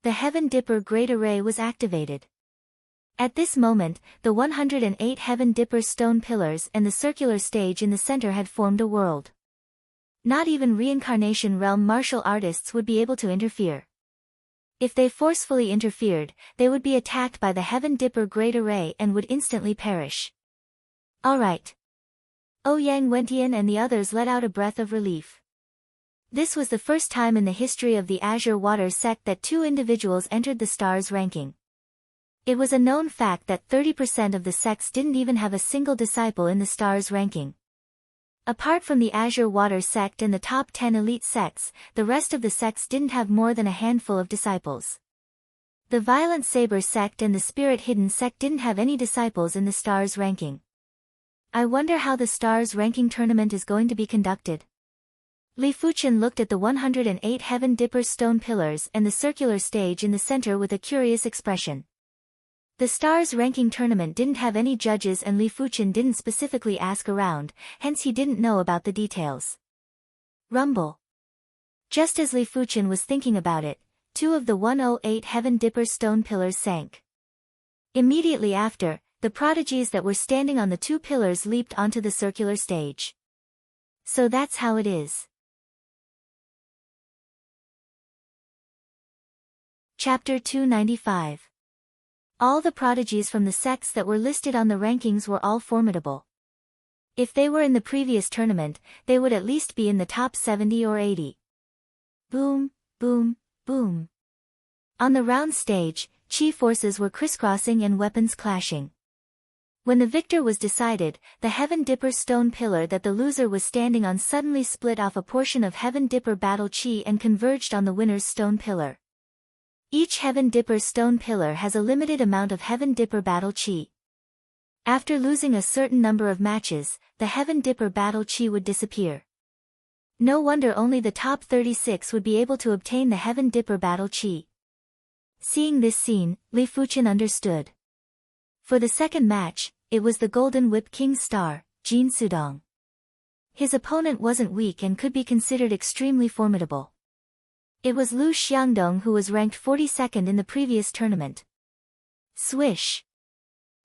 The Heaven Dipper Great Array was activated. At this moment, the 108 Heaven Dipper stone pillars and the circular stage in the center had formed a world. Not even reincarnation realm martial artists would be able to interfere. If they forcefully interfered, they would be attacked by the Heaven Dipper Great Array and would instantly perish. Alright. Ouyang Wentian and the others let out a breath of relief. This was the first time in the history of the Azure Water sect that 2 individuals entered the stars ranking. It was a known fact that 30% of the sects didn't even have a single disciple in the stars ranking. Apart from the Azure Water sect and the top 10 elite sects, the rest of the sects didn't have more than a handful of disciples. The Violent Saber sect and the Spirit Hidden sect didn't have any disciples in the stars ranking. I wonder how the stars ranking tournament is going to be conducted. Li Fuchen looked at the 108 Heaven Dipper stone pillars and the circular stage in the center with a curious expression. The stars ranking tournament didn't have any judges and Li Fuchen didn't specifically ask around, hence he didn't know about the details. Rumble. Just as Li Fuchen was thinking about it, 2 of the 108 Heaven Dipper stone pillars sank. Immediately after, the prodigies that were standing on the 2 pillars leaped onto the circular stage. So that's how it is. Chapter 295. All the prodigies from the sects that were listed on the rankings were all formidable. If they were in the previous tournament, they would at least be in the top 70 or 80. Boom, boom, boom. On the round stage, Qi forces were crisscrossing and weapons clashing. When the victor was decided, the Heaven Dipper stone pillar that the loser was standing on suddenly split off a portion of Heaven Dipper battle chi and converged on the winner's stone pillar. Each Heaven Dipper stone pillar has a limited amount of Heaven Dipper battle chi. After losing a certain number of matches, the Heaven Dipper battle chi would disappear. No wonder only the top 36 would be able to obtain the Heaven Dipper battle chi. Seeing this scene, Li Fuchen understood. For the second match, it was the Golden Whip King star, Jin Sudong. His opponent wasn't weak and could be considered extremely formidable. It was Lu Xiangdong who was ranked 42nd in the previous tournament. Swish!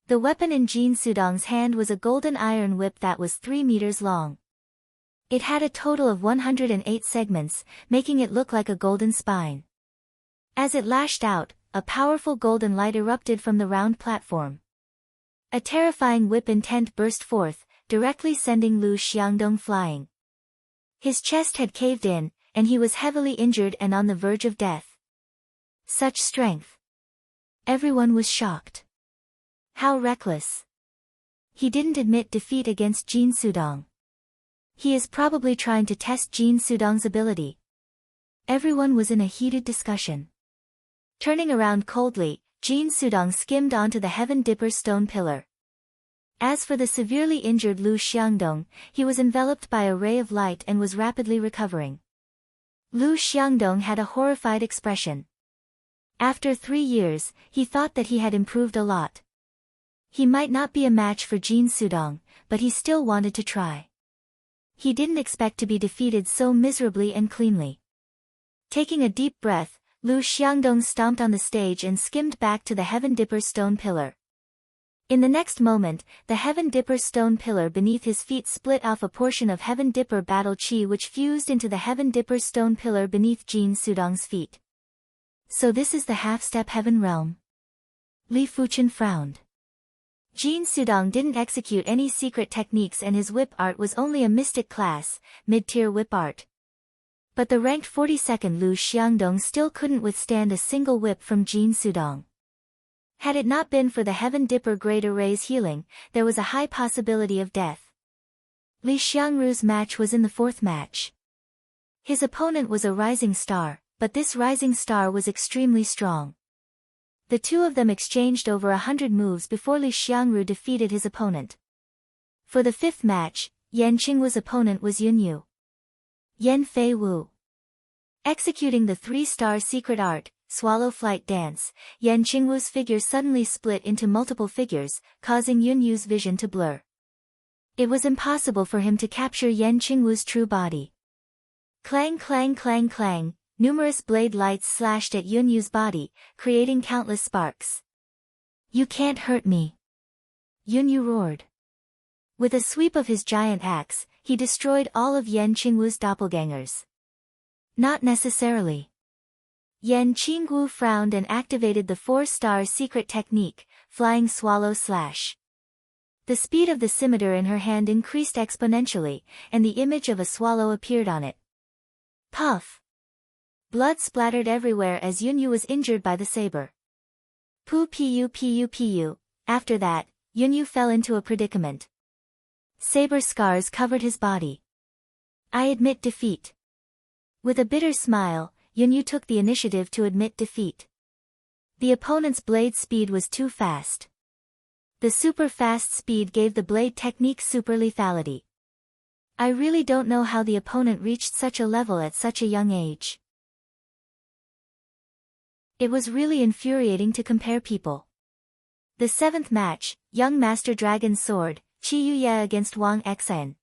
The weapon in Jin Sudong's hand was a golden iron whip that was 3 meters long. It had a total of 108 segments, making it look like a golden spine. As it lashed out, a powerful golden light erupted from the round platform. A terrifying whip intent burst forth, directly sending Lu Xiangdong flying. His chest had caved in, and he was heavily injured and on the verge of death. Such strength! Everyone was shocked. How reckless! He didn't admit defeat against Jin Sudong. He is probably trying to test Jin Sudong's ability. Everyone was in a heated discussion. Turning around coldly, Jin Sudong skimmed onto the Heaven Dipper stone pillar. As for the severely injured Lu Xiangdong, he was enveloped by a ray of light and was rapidly recovering. Lu Xiangdong had a horrified expression. After 3 years, he thought that he had improved a lot. He might not be a match for Jin Sudong, but he still wanted to try. He didn't expect to be defeated so miserably and cleanly. Taking a deep breath, Lu Xiangdong stomped on the stage and skimmed back to the Heaven Dipper stone pillar. In the next moment, the Heaven Dipper stone pillar beneath his feet split off a portion of Heaven Dipper battle chi which fused into the Heaven Dipper stone pillar beneath Jin Sudong's feet. So this is the half-step heaven realm? Li Fuchen frowned. Jin Sudong didn't execute any secret techniques and his whip art was only a mystic class, mid-tier whip art. But the ranked 42nd Lu Xiangdong still couldn't withstand a single whip from Jin Sudong. Had it not been for the Heaven Dipper Great Array's healing, there was a high possibility of death. Li Xiangru's match was in the 4th match. His opponent was a rising star, but this rising star was extremely strong. The two of them exchanged over 100 moves before Li Xiangru defeated his opponent. For the 5th match, Yan Qingwu's opponent was Yunyu. Yan Fei Wu. Executing the 3-star secret art, Swallow Flight Dance, Yan Qingwu's figure suddenly split into multiple figures, causing Yunyu's vision to blur. It was impossible for him to capture Yan Qingwu's true body. Clang clang clang clang, numerous blade lights slashed at Yunyu's body, creating countless sparks. "You can't hurt me!" Yunyu roared. With a sweep of his giant axe, he destroyed all of Yan Qingwu's doppelgangers. Not necessarily. Yan Qingwu frowned and activated the 4-star secret technique, Flying Swallow Slash. The speed of the scimitar in her hand increased exponentially, and the image of a swallow appeared on it. Puff! Blood splattered everywhere as Yunyu was injured by the saber. Pu. After that, Yunyu fell into a predicament. Saber scars covered his body. "I admit defeat." With a bitter smile, Yunyu took the initiative to admit defeat. The opponent's blade speed was too fast. The super fast speed gave the blade technique super lethality. I really don't know how the opponent reached such a level at such a young age. It was really infuriating to compare people. The 7th match, Young Master Dragon's Sword, Qi Yuye against Wang Xen.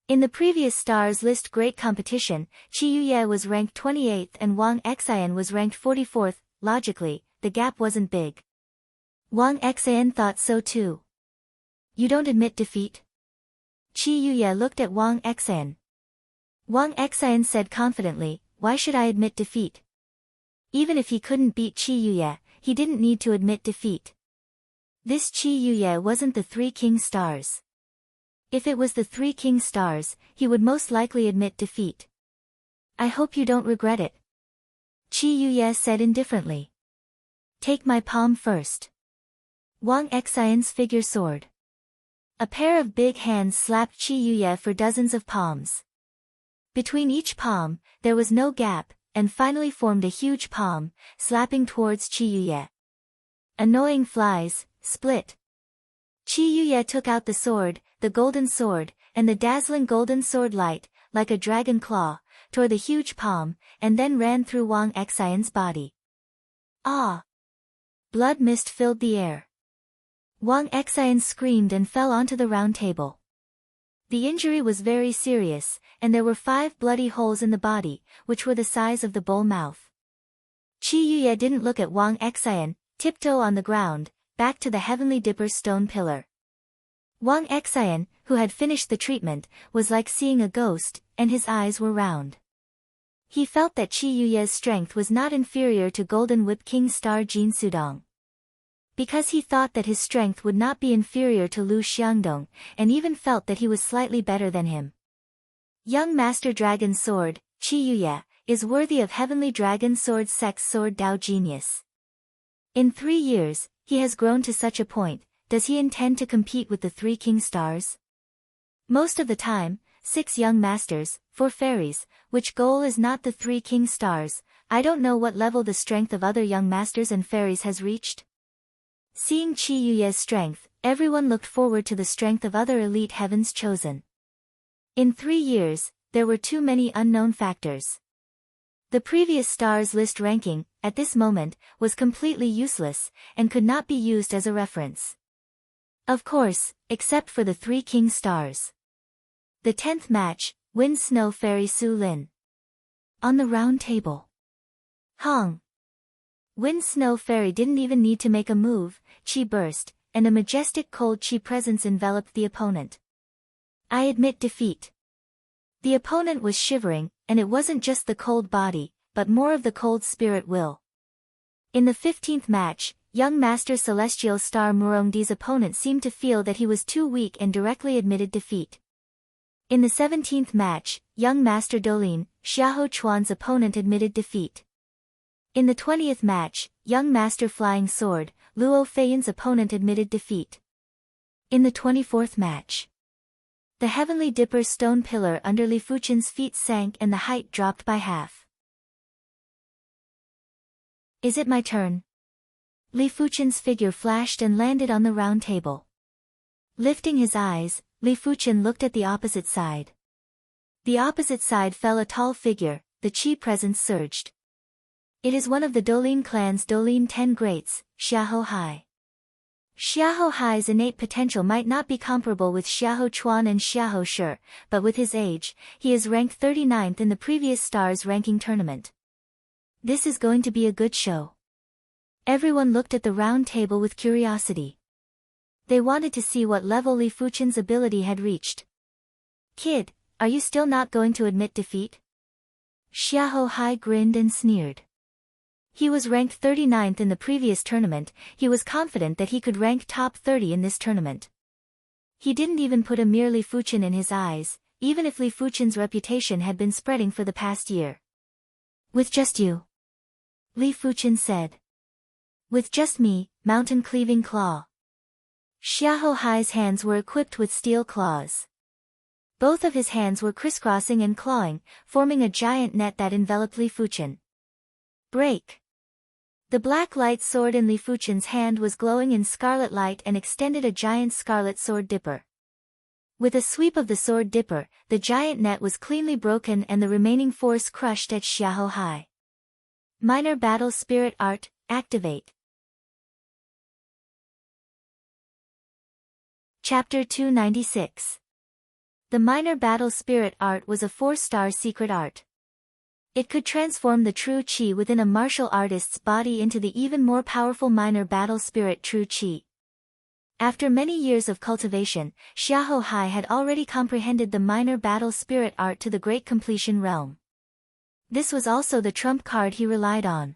In the previous Stars List Great Competition, Qi Yuye was ranked 28th and Wang Xen was ranked 44th. Logically, the gap wasn't big. Wang Xen thought so too. "You don't admit defeat?" Qi Yuye looked at Wang Xen. Wang Xen said confidently, "Why should I admit defeat?" Even if he couldn't beat Qi Yuye, he didn't need to admit defeat. This Qi Yuye wasn't the 3 king stars. If it was the 3 king stars, he would most likely admit defeat. "I hope you don't regret it," Qi Yuye said indifferently. "Take my palm first." Wang Xian's figure soared. A pair of big hands slapped Qi Yuye for dozens of palms. Between each palm, there was no gap, and finally formed a huge palm, slapping towards Qi Yuye. Annoying flies, split. Qi Yuye took out the sword, the golden sword, and the dazzling golden sword light, like a dragon claw, tore the huge palm, and then ran through Wang Xian's body. Ah! Blood mist filled the air. Wang Xian screamed and fell onto the round table. The injury was very serious, and there were 5 bloody holes in the body, which were the size of the bull mouth. Qi Yuye didn't look at Wang Xian, tiptoe on the ground, back to the Heavenly Dipper's stone pillar. Wang Xian, who had finished the treatment, was like seeing a ghost, and his eyes were round. He felt that Qi Yuye's strength was not inferior to Golden Whip King Star Jin Sudong. Because he thought that his strength would not be inferior to Lu Xiangdong, and even felt that he was slightly better than him. Young Master Dragon's Sword, Qi Yuye, is worthy of Heavenly Dragon Sword Sex Sword Dao Genius. In 3 years, he has grown to such a point. Does he intend to compete with the 3 King Stars? Most of the time, 6 young masters, 4 fairies, which goal is not the 3 King Stars. I don't know what level the strength of other young masters and fairies has reached. Seeing Qi Yuye's strength, everyone looked forward to the strength of other elite heavens chosen. In 3 years, there were too many unknown factors. The previous stars list ranking, at this moment, was completely useless, and could not be used as a reference. Of course, except for the 3 King Stars. The 10th match, Wind Snow Fairy Su Lin. On the round table. Hong. Wind Snow Fairy didn't even need to make a move, Qi burst, and a majestic cold Qi presence enveloped the opponent. I admit defeat. The opponent was shivering, and it wasn't just the cold body, but more of the cold spirit will. In the 15th match, young Master Celestial Star Murongdi's opponent seemed to feel that he was too weak and directly admitted defeat. In the 17th match, young Master Dolin, Xiahou Chuan's opponent admitted defeat. In the 20th match, young Master Flying Sword, Luo Feiyan's opponent admitted defeat. In the 24th match, the Heavenly Dipper's stone pillar under Li Fuchen's feet sank and the height dropped by half. Is it my turn? Li Fuchen's figure flashed and landed on the round table. Lifting his eyes, Li Fuchen looked at the opposite side. The opposite side fell a tall figure, the Qi presence surged. It is one of the Dolin clan's Dolin 10 Greats, Xiahou Hai. Xiahou Hai's innate potential might not be comparable with Xiahou Chuan and Xiahou Shi, but with his age, he is ranked 39th in the previous stars ranking tournament. This is going to be a good show. Everyone looked at the round table with curiosity. They wanted to see what level Li Fuchen's ability had reached. Kid, are you still not going to admit defeat? Xiahou Hai grinned and sneered. He was ranked 39th in the previous tournament, he was confident that he could rank top 30 in this tournament. He didn't even put a mere Li Fuchen in his eyes, even if Li Fuchen's reputation had been spreading for the past year. With just you? Li Fuchen said. With just me, Mountain Cleaving Claw. Xiahou Hai's hands were equipped with steel claws. Both of his hands were crisscrossing and clawing, forming a giant net that enveloped Li Fuchen. Break! The black light sword in Li Fuchen's hand was glowing in scarlet light and extended a giant scarlet sword dipper. With a sweep of the sword dipper, the giant net was cleanly broken and the remaining force crushed at Xiahou Hai. Minor Battle Spirit Art, activate. Chapter 296. The Minor Battle Spirit Art was a 4-star secret art. It could transform the true Qi within a martial artist's body into the even more powerful Minor Battle Spirit True Qi. After many years of cultivation, Xiahou Hai had already comprehended the Minor Battle Spirit Art to the great completion realm. This was also the trump card he relied on.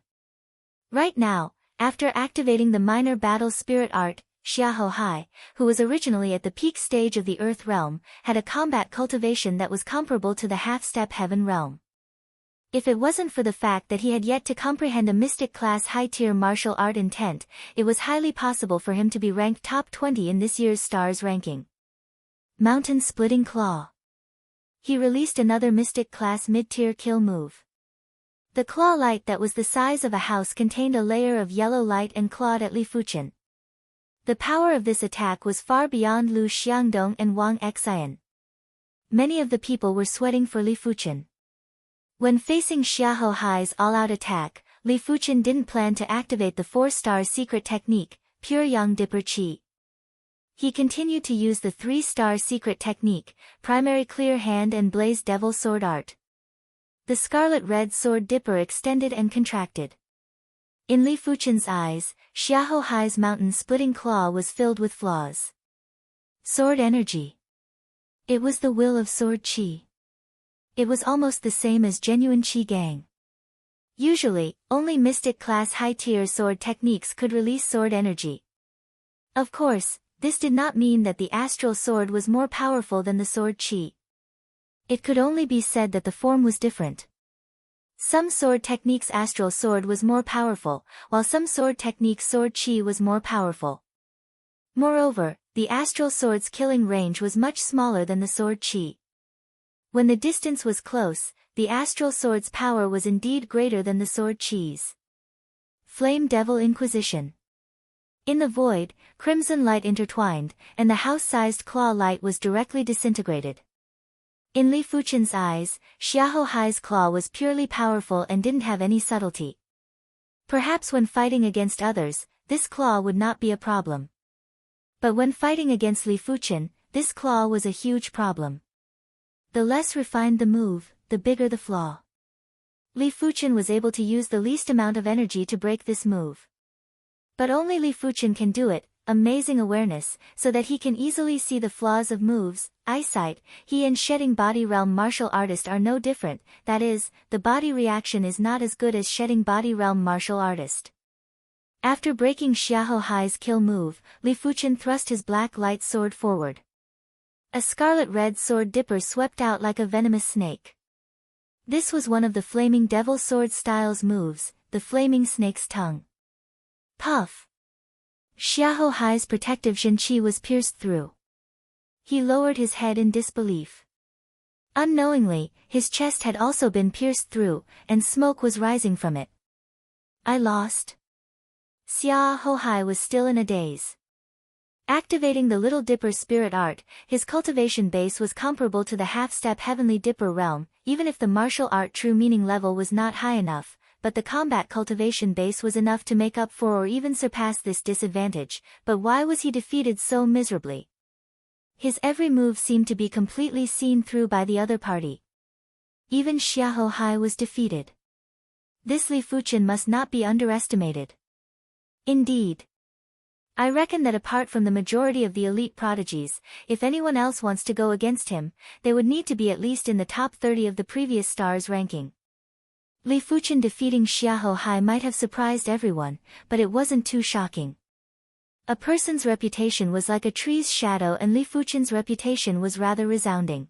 Right now, after activating the Minor Battle Spirit Art, Xiahou Hai, who was originally at the peak stage of the Earth realm, had a combat cultivation that was comparable to the half-step heaven realm. If it wasn't for the fact that he had yet to comprehend a mystic class high-tier martial art intent, it was highly possible for him to be ranked top 20 in this year's stars ranking. Mountain Splitting Claw. He released another mystic class mid-tier kill move. The claw light that was the size of a house contained a layer of yellow light and clawed at Li Fuchen. The power of this attack was far beyond Lu Xiangdong and Wang Xian. Many of the people were sweating for Li Fuchen. When facing Xiahou Hai's all-out attack, Li Fuchen didn't plan to activate the 4-star secret technique, Pure Yang Dipper Qi. He continued to use the 3-star secret technique, Primary Clear Hand and Blaze Devil Sword Art. The scarlet-red sword dipper extended and contracted. In Li Fuchen's eyes, Xiahou Hai's mountain-splitting claw was filled with flaws. Sword energy. It was the will of sword qi. It was almost the same as genuine qi gang. Usually, only mystic class high-tier sword techniques could release sword energy. Of course, this did not mean that the astral sword was more powerful than the sword qi. It could only be said that the form was different. Some sword techniques' astral sword was more powerful, while some sword techniques' sword qi was more powerful. Moreover, the astral sword's killing range was much smaller than the sword qi. When the distance was close, the astral sword's power was indeed greater than the sword qi's. Flame Devil Inquisition. In the void, crimson light intertwined, and the house-sized claw light was directly disintegrated. In Li Fuchen's eyes, Xiahou Hai's claw was purely powerful and didn't have any subtlety. Perhaps when fighting against others, this claw would not be a problem. But when fighting against Li Fuchen, this claw was a huge problem. The less refined the move, the bigger the flaw. Li Fuchen was able to use the least amount of energy to break this move. But only Li Fuchen can do it, amazing awareness, so that he can easily see the flaws of moves, eyesight. He and Shedding Body Realm martial artist are no different, that is, the body reaction is not as good as Shedding Body Realm martial artist. After breaking Xiahou Hai's kill move, Li Fuchen thrust his black light sword forward. A scarlet-red sword dipper swept out like a venomous snake. This was one of the Flaming Devil Sword style's moves, the Flaming Snake's Tongue. Puff! Xiahou Hai's protective Zhenqi was pierced through. He lowered his head in disbelief. Unknowingly, his chest had also been pierced through, and smoke was rising from it. I lost. Xiahou Hai was still in a daze. Activating the Little Dipper spirit art, his cultivation base was comparable to the half-step Heavenly Dipper realm, even if the martial art true meaning level was not high enough, but the combat cultivation base was enough to make up for or even surpass this disadvantage. But why was he defeated so miserably? His every move seemed to be completely seen through by the other party. Even Xiahou Hai was defeated. This Li Fuchen must not be underestimated. Indeed. I reckon that apart from the majority of the elite prodigies, if anyone else wants to go against him, they would need to be at least in the top 30 of the previous stars ranking. Li Fuchen defeating Xiahou Hai might have surprised everyone, but it wasn't too shocking. A person's reputation was like a tree's shadow, and Li Fuchen's reputation was rather resounding.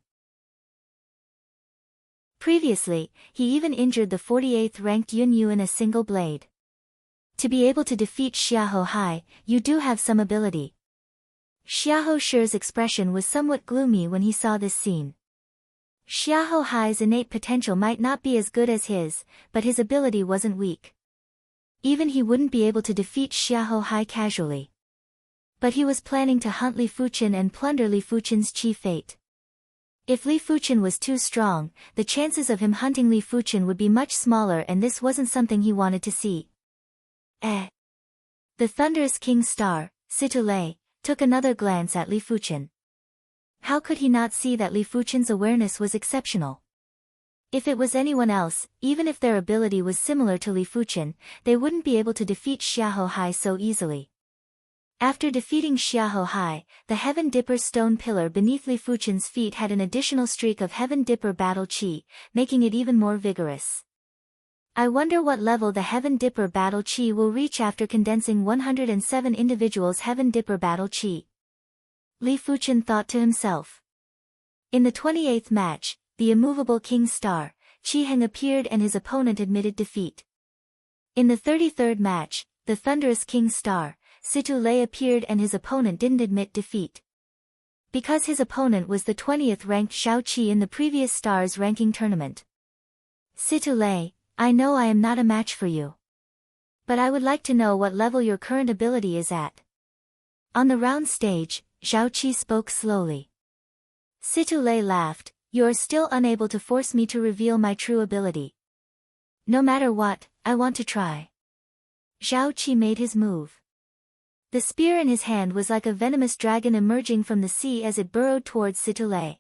Previously, he even injured the 48th ranked Yun Yu in a single blade. To be able to defeat Xiahou Hai, you do have some ability. Xiahou Shi's expression was somewhat gloomy when he saw this scene. Xiahou Hai's innate potential might not be as good as his, but his ability wasn't weak. Even he wouldn't be able to defeat Xiahou Hai casually. But he was planning to hunt Li Fuchen and plunder Li Fuchen's chi fate. If Li Fuchen was too strong, the chances of him hunting Li Fuchen would be much smaller, and this wasn't something he wanted to see. The thunderous King Star, Situlei, took another glance at Li Fuchen. How could he not see that Li Fuchen's awareness was exceptional? If it was anyone else, even if their ability was similar to Li Fuchen, they wouldn't be able to defeat Xiahou Hai so easily. After defeating Xiahou Hai, the Heaven Dipper stone pillar beneath Li Fuchen's feet had an additional streak of Heaven Dipper battle chi, making it even more vigorous. I wonder what level the Heaven Dipper battle chi will reach after condensing 107 individuals' Heaven Dipper battle chi. Li Fuchen thought to himself. In the 28th match, the immovable King Star, Chi Heng appeared and his opponent admitted defeat. In the 33rd match, the thunderous King Star, Situ Lei appeared and his opponent didn't admit defeat. Because his opponent was the 20th ranked Xiao Qi in the previous Stars ranking tournament. Situ Lei, I know I am not a match for you. But I would like to know what level your current ability is at. On the round stage, Xiao Qi spoke slowly. Situ Lei laughed, you are still unable to force me to reveal my true ability. No matter what, I want to try. Xiao Qi made his move. The spear in his hand was like a venomous dragon emerging from the sea as it burrowed towards Situ Lei.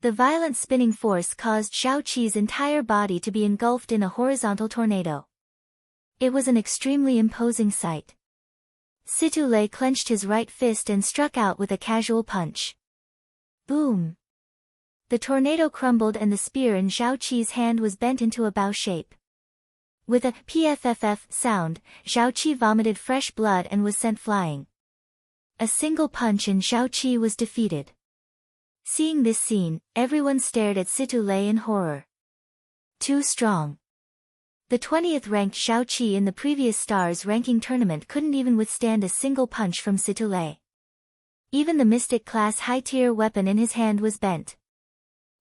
The violent spinning force caused Xiao Qi's entire body to be engulfed in a horizontal tornado. It was an extremely imposing sight. Situ Lei clenched his right fist and struck out with a casual punch. Boom! The tornado crumbled and the spear in Xiao Qi's hand was bent into a bow shape. With a pfff sound, Xiao Qi vomited fresh blood and was sent flying. A single punch and Xiao Qi was defeated. Seeing this scene, everyone stared at Situ Lei in horror. Too strong. The 20th ranked Xiao Qi in the previous Stars ranking tournament couldn't even withstand a single punch from Situ Lei. Even the Mystic class high-tier weapon in his hand was bent.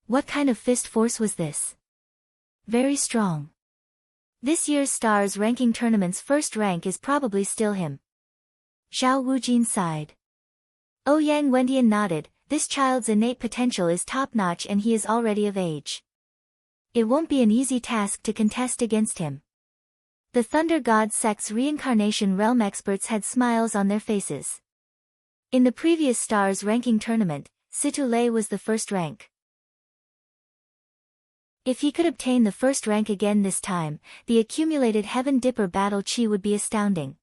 What kind of fist force was this? Very strong. This year's Stars ranking tournament's first rank is probably still him. Zhao Wujin sighed. Ouyang Wendian nodded, this child's innate potential is top-notch and he is already of age. It won't be an easy task to contest against him. The Thunder God Sect's reincarnation realm experts had smiles on their faces. In the previous Stars ranking tournament, Situ Lei was the first rank. If he could obtain the first rank again this time, the accumulated Heaven Dipper battle chi would be astounding.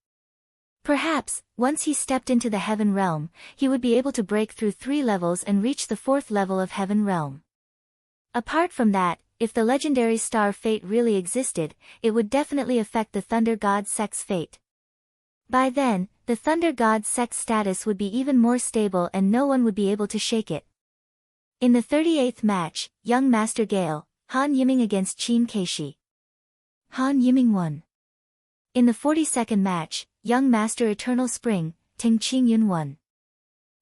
Perhaps, once he stepped into the Heaven Realm, he would be able to break through 3 levels and reach the 4th level of Heaven Realm. Apart from that, if the legendary star fate really existed, it would definitely affect the Thunder God Sect's fate. By then, the Thunder God Sect's status would be even more stable and no one would be able to shake it. In the 38th match, Young Master Gale, Han Yiming against Qin Keishi. Han Yiming won. In the 42nd match, Young Master Eternal Spring, Ting Qingyun won.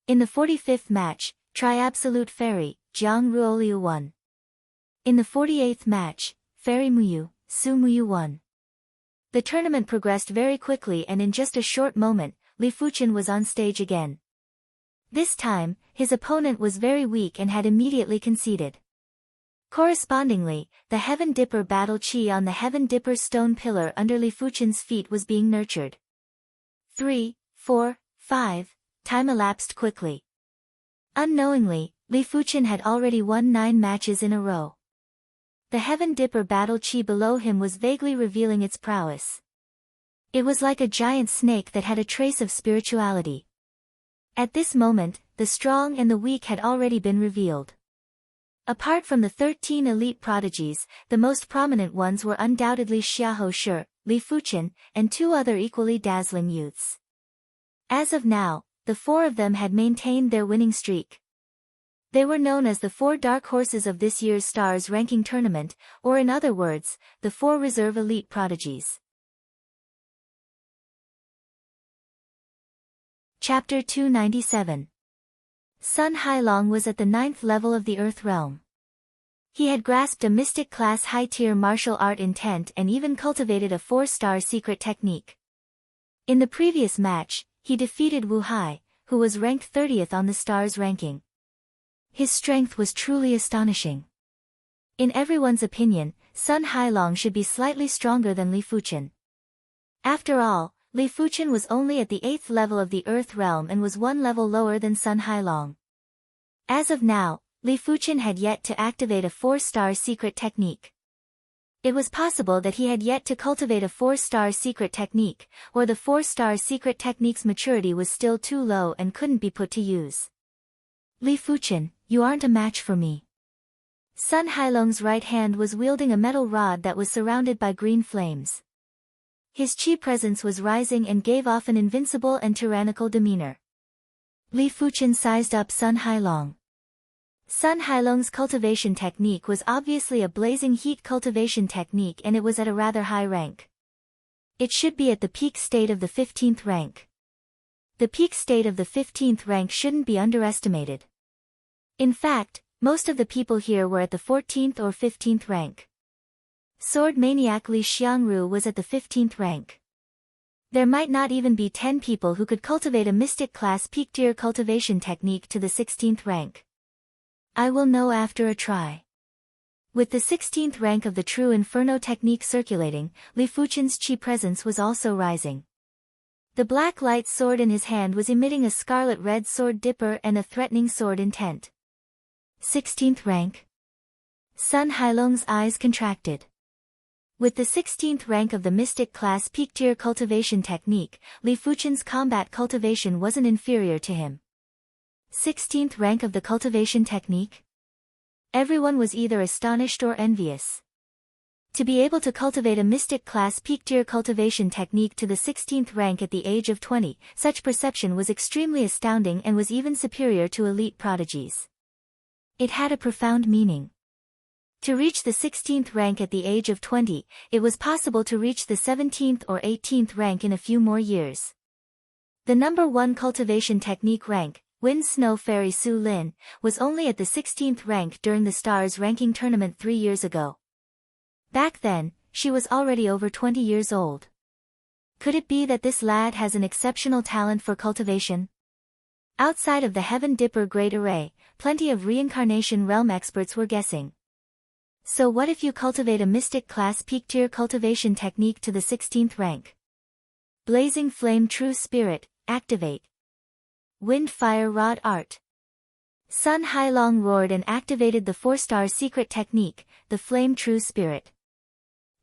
In the 45th match, Tri-Absolute Fairy, Jiang Ruoliu won. In the 48th match, Fairy Muyu, Su Muyu won. The tournament progressed very quickly and in just a short moment, Li Fuchen was on stage again. This time, his opponent was very weak and had immediately conceded. Correspondingly, the Heaven Dipper battle chi on the Heaven Dipper stone pillar under Li Fuchen's feet was being nurtured. 3, 4, 5, time elapsed quickly. Unknowingly, Li Fuchen had already won 9 matches in a row. The Heaven Dipper battle chi below him was vaguely revealing its prowess. It was like a giant snake that had a trace of spirituality. At this moment, the strong and the weak had already been revealed. Apart from the 13 elite prodigies, the most prominent ones were undoubtedly Xiahou Shi, Li Fuchen, and 2 other equally dazzling youths. As of now, the 4 of them had maintained their winning streak. They were known as the 4 dark horses of this year's Stars ranking tournament, or in other words, the 4 reserve elite prodigies. Chapter 297. Sun Hailong was at the 9th level of the Earth Realm. He had grasped a mystic class high-tier martial art intent and even cultivated a 4-star secret technique. In the previous match, he defeated Wu Hai, who was ranked 30th on the Stars ranking. His strength was truly astonishing. In everyone's opinion, Sun Hailong should be slightly stronger than Li Fuchen. After all, Li Fuchen was only at the 8th level of the Earth Realm and was 1 level lower than Sun Hailong. As of now, Li Fuchen had yet to activate a 4-star secret technique. It was possible that he had yet to cultivate a 4-star secret technique, or the 4-star secret technique's maturity was still too low and couldn't be put to use. Li Fuchen, you aren't a match for me. Sun Hailong's right hand was wielding a metal rod that was surrounded by green flames. His chi presence was rising and gave off an invincible and tyrannical demeanor. Li Fuchen sized up Sun Hailong. Sun Hailong's cultivation technique was obviously a blazing heat cultivation technique, and it was at a rather high rank. It should be at the peak state of the 15th rank. The peak state of the 15th rank shouldn't be underestimated. In fact, most of the people here were at the 14th or 15th rank. Sword maniac Li Xiangru was at the 15th rank. There might not even be 10 people who could cultivate a mystic class peak tier cultivation technique to the 16th rank. I will know after a try. With the 16th rank of the true Inferno technique circulating, Li Fuchen's chi presence was also rising. The black light sword in his hand was emitting a scarlet-red sword dipper and a threatening sword intent. 16th rank. Sun Hailong's eyes contracted. With the 16th rank of the mystic class peak tier cultivation technique, Li Fuchen's combat cultivation wasn't inferior to him. 16th rank of the cultivation technique? Everyone was either astonished or envious. To be able to cultivate a mystic class peak tier cultivation technique to the 16th rank at the age of 20, such perception was extremely astounding and was even superior to elite prodigies. It had a profound meaning. To reach the 16th rank at the age of 20, it was possible to reach the 17th or 18th rank in a few more years. The number 1 cultivation technique rank, Wind Snow Fairy Su Lin, was only at the 16th rank during the Stars ranking tournament 3 years ago. Back then, she was already over 20 years old. Could it be that this lad has an exceptional talent for cultivation? Outside of the Heaven Dipper Great Array, plenty of reincarnation realm experts were guessing. So what if you cultivate a mystic class peak tier cultivation technique to the 16th rank? Blazing Flame True Spirit, activate. Wind Fire Rod Art. Sun Hailong roared and activated the 4-star secret technique, the Flame True Spirit.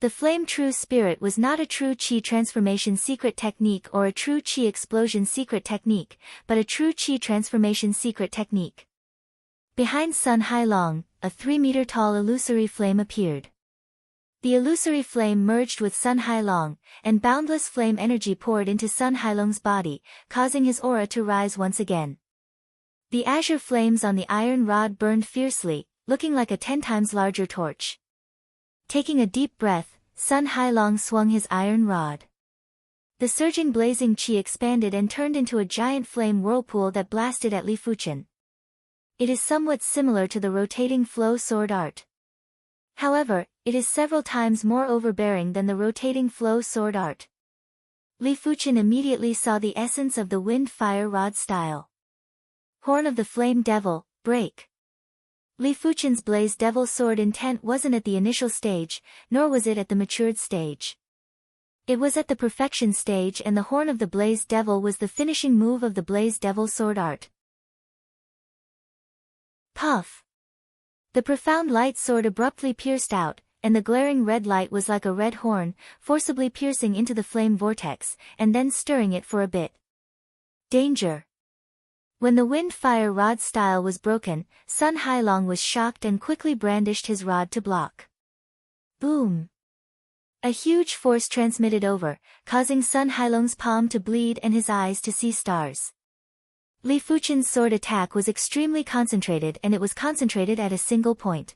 The Flame True Spirit was not a true Qi transformation secret technique or a true Qi explosion secret technique, but a true Qi transformation secret technique. Behind Sun Hailong, a 3-meter-tall illusory flame appeared. The illusory flame merged with Sun Hailong, and boundless flame energy poured into Sun Hailong's body, causing his aura to rise once again. The azure flames on the iron rod burned fiercely, looking like a 10 times larger torch. Taking a deep breath, Sun Hailong swung his iron rod. The surging blazing qi expanded and turned into a giant flame whirlpool that blasted at Li Fuchen. It is somewhat similar to the rotating flow sword art. However, it is several times more overbearing than the rotating flow sword art. Li Fuchen immediately saw the essence of the wind fire rod style. Horn of the Flame Devil, break. Li Fuchen's Blaze Devil sword intent wasn't at the initial stage, nor was it at the matured stage. It was at the perfection stage, and the Horn of the Blaze Devil was the finishing move of the Blaze Devil sword art. Puff. The profound light sword abruptly pierced out, and the glaring red light was like a red horn, forcibly piercing into the flame vortex, and then stirring it for a bit. Danger. When the wind fire rod style was broken, Sun Hailong was shocked and quickly brandished his rod to block. Boom. A huge force transmitted over, causing Sun Hailong's palm to bleed and his eyes to see stars. Li Fuchen's sword attack was extremely concentrated, and it was concentrated at a single point.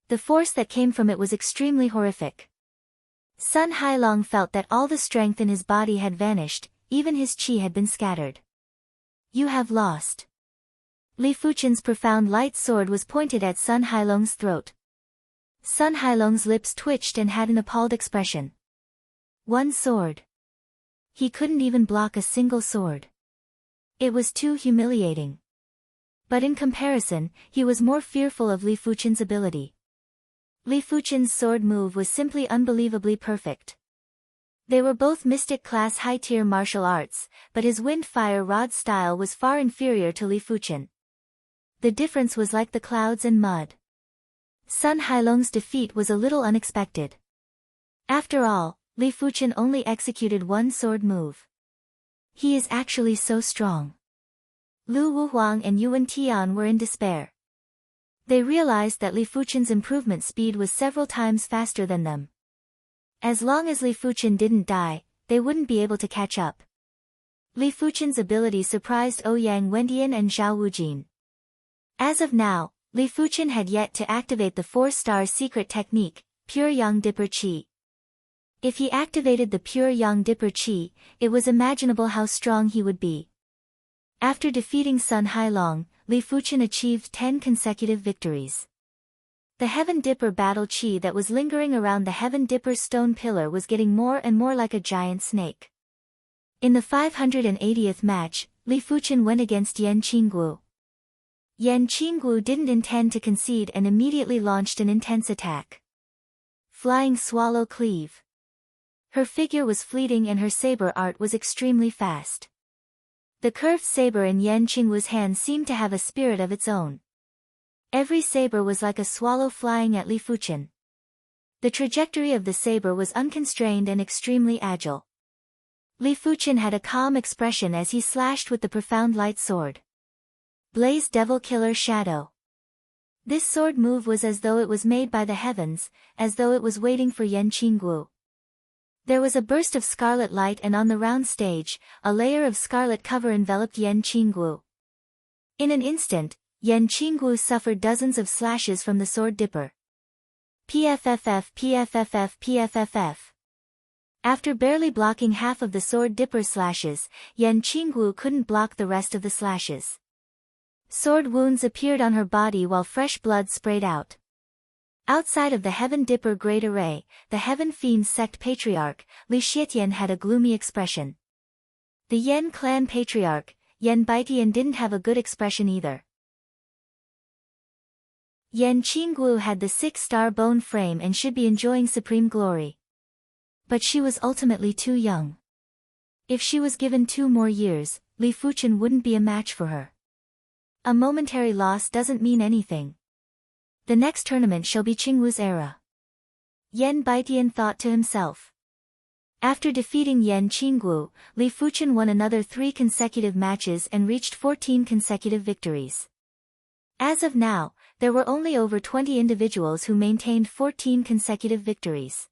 The force that came from it was extremely horrific. Sun Hailong felt that all the strength in his body had vanished, even his qi had been scattered. You have lost. Li Fuchen's profound light sword was pointed at Sun Hailong's throat. Sun Hailong's lips twitched and had an appalled expression. One sword. He couldn't even block a single sword. It was too humiliating. But in comparison, he was more fearful of Li Fuchen's ability. Li Fuchen's sword move was simply unbelievably perfect. They were both mystic class high-tier martial arts, but his wind-fire rod style was far inferior to Li Fuchen. The difference was like the clouds and mud. Sun Hailong's defeat was a little unexpected. After all, Li Fuchen only executed one sword move. He is actually so strong. Lu Wuhuang and Yuan Tian were in despair. They realized that Li Fuchen's improvement speed was several times faster than them. As long as Li Fuchen didn't die, they wouldn't be able to catch up. Li Fuchen's ability surprised Ouyang Wendian and Zhao Wujin. As of now, Li Fuchen had yet to activate the 4-star secret technique, Pure Young Dipper Chi. If he activated the Pure Young Dipper Chi, it was imaginable how strong he would be. After defeating Sun Hailong, Li Fuchen achieved 10 consecutive victories. The Heaven Dipper battle chi that was lingering around the Heaven Dipper stone pillar was getting more and more like a giant snake. In the 580th match, Li Fuchen went against Yan Qinggu. Yan Qinggu didn't intend to concede and immediately launched an intense attack. Flying Swallow Cleave. Her figure was fleeting and her saber art was extremely fast. The curved saber in Yan Qinggu's hand seemed to have a spirit of its own. Every saber was like a swallow flying at Li Fuchen. The trajectory of the saber was unconstrained and extremely agile. Li Fuchen had a calm expression as he slashed with the profound light sword. Blaze Devil Killer Shadow. This sword move was as though it was made by the heavens, as though it was waiting for Yan Qinggu. There was a burst of scarlet light and on the round stage, a layer of scarlet cover enveloped Yan Qinggu. In an instant, Yan Qinggu suffered dozens of slashes from the sword dipper. PFFF PFFF PFFF. After barely blocking half of the sword dipper slashes, Yan Qinggu couldn't block the rest of the slashes. Sword wounds appeared on her body while fresh blood sprayed out. Outside of the Heaven Dipper Great Array, the Heaven Fiend Sect Patriarch, Li Xietian had a gloomy expression. The Yan Clan Patriarch, Yan Baitian didn't have a good expression either. Yan Qinggu had the 6-star bone frame and should be enjoying supreme glory. But she was ultimately too young. If she was given 2 more years, Li Fuchen wouldn't be a match for her. A momentary loss doesn't mean anything. The next tournament shall be Qingwu's era. Yan Baitian thought to himself. After defeating Yan Qinggu, Li Fuchen won another 3 consecutive matches and reached 14 consecutive victories. As of now, there were only over 20 individuals who maintained 14 consecutive victories.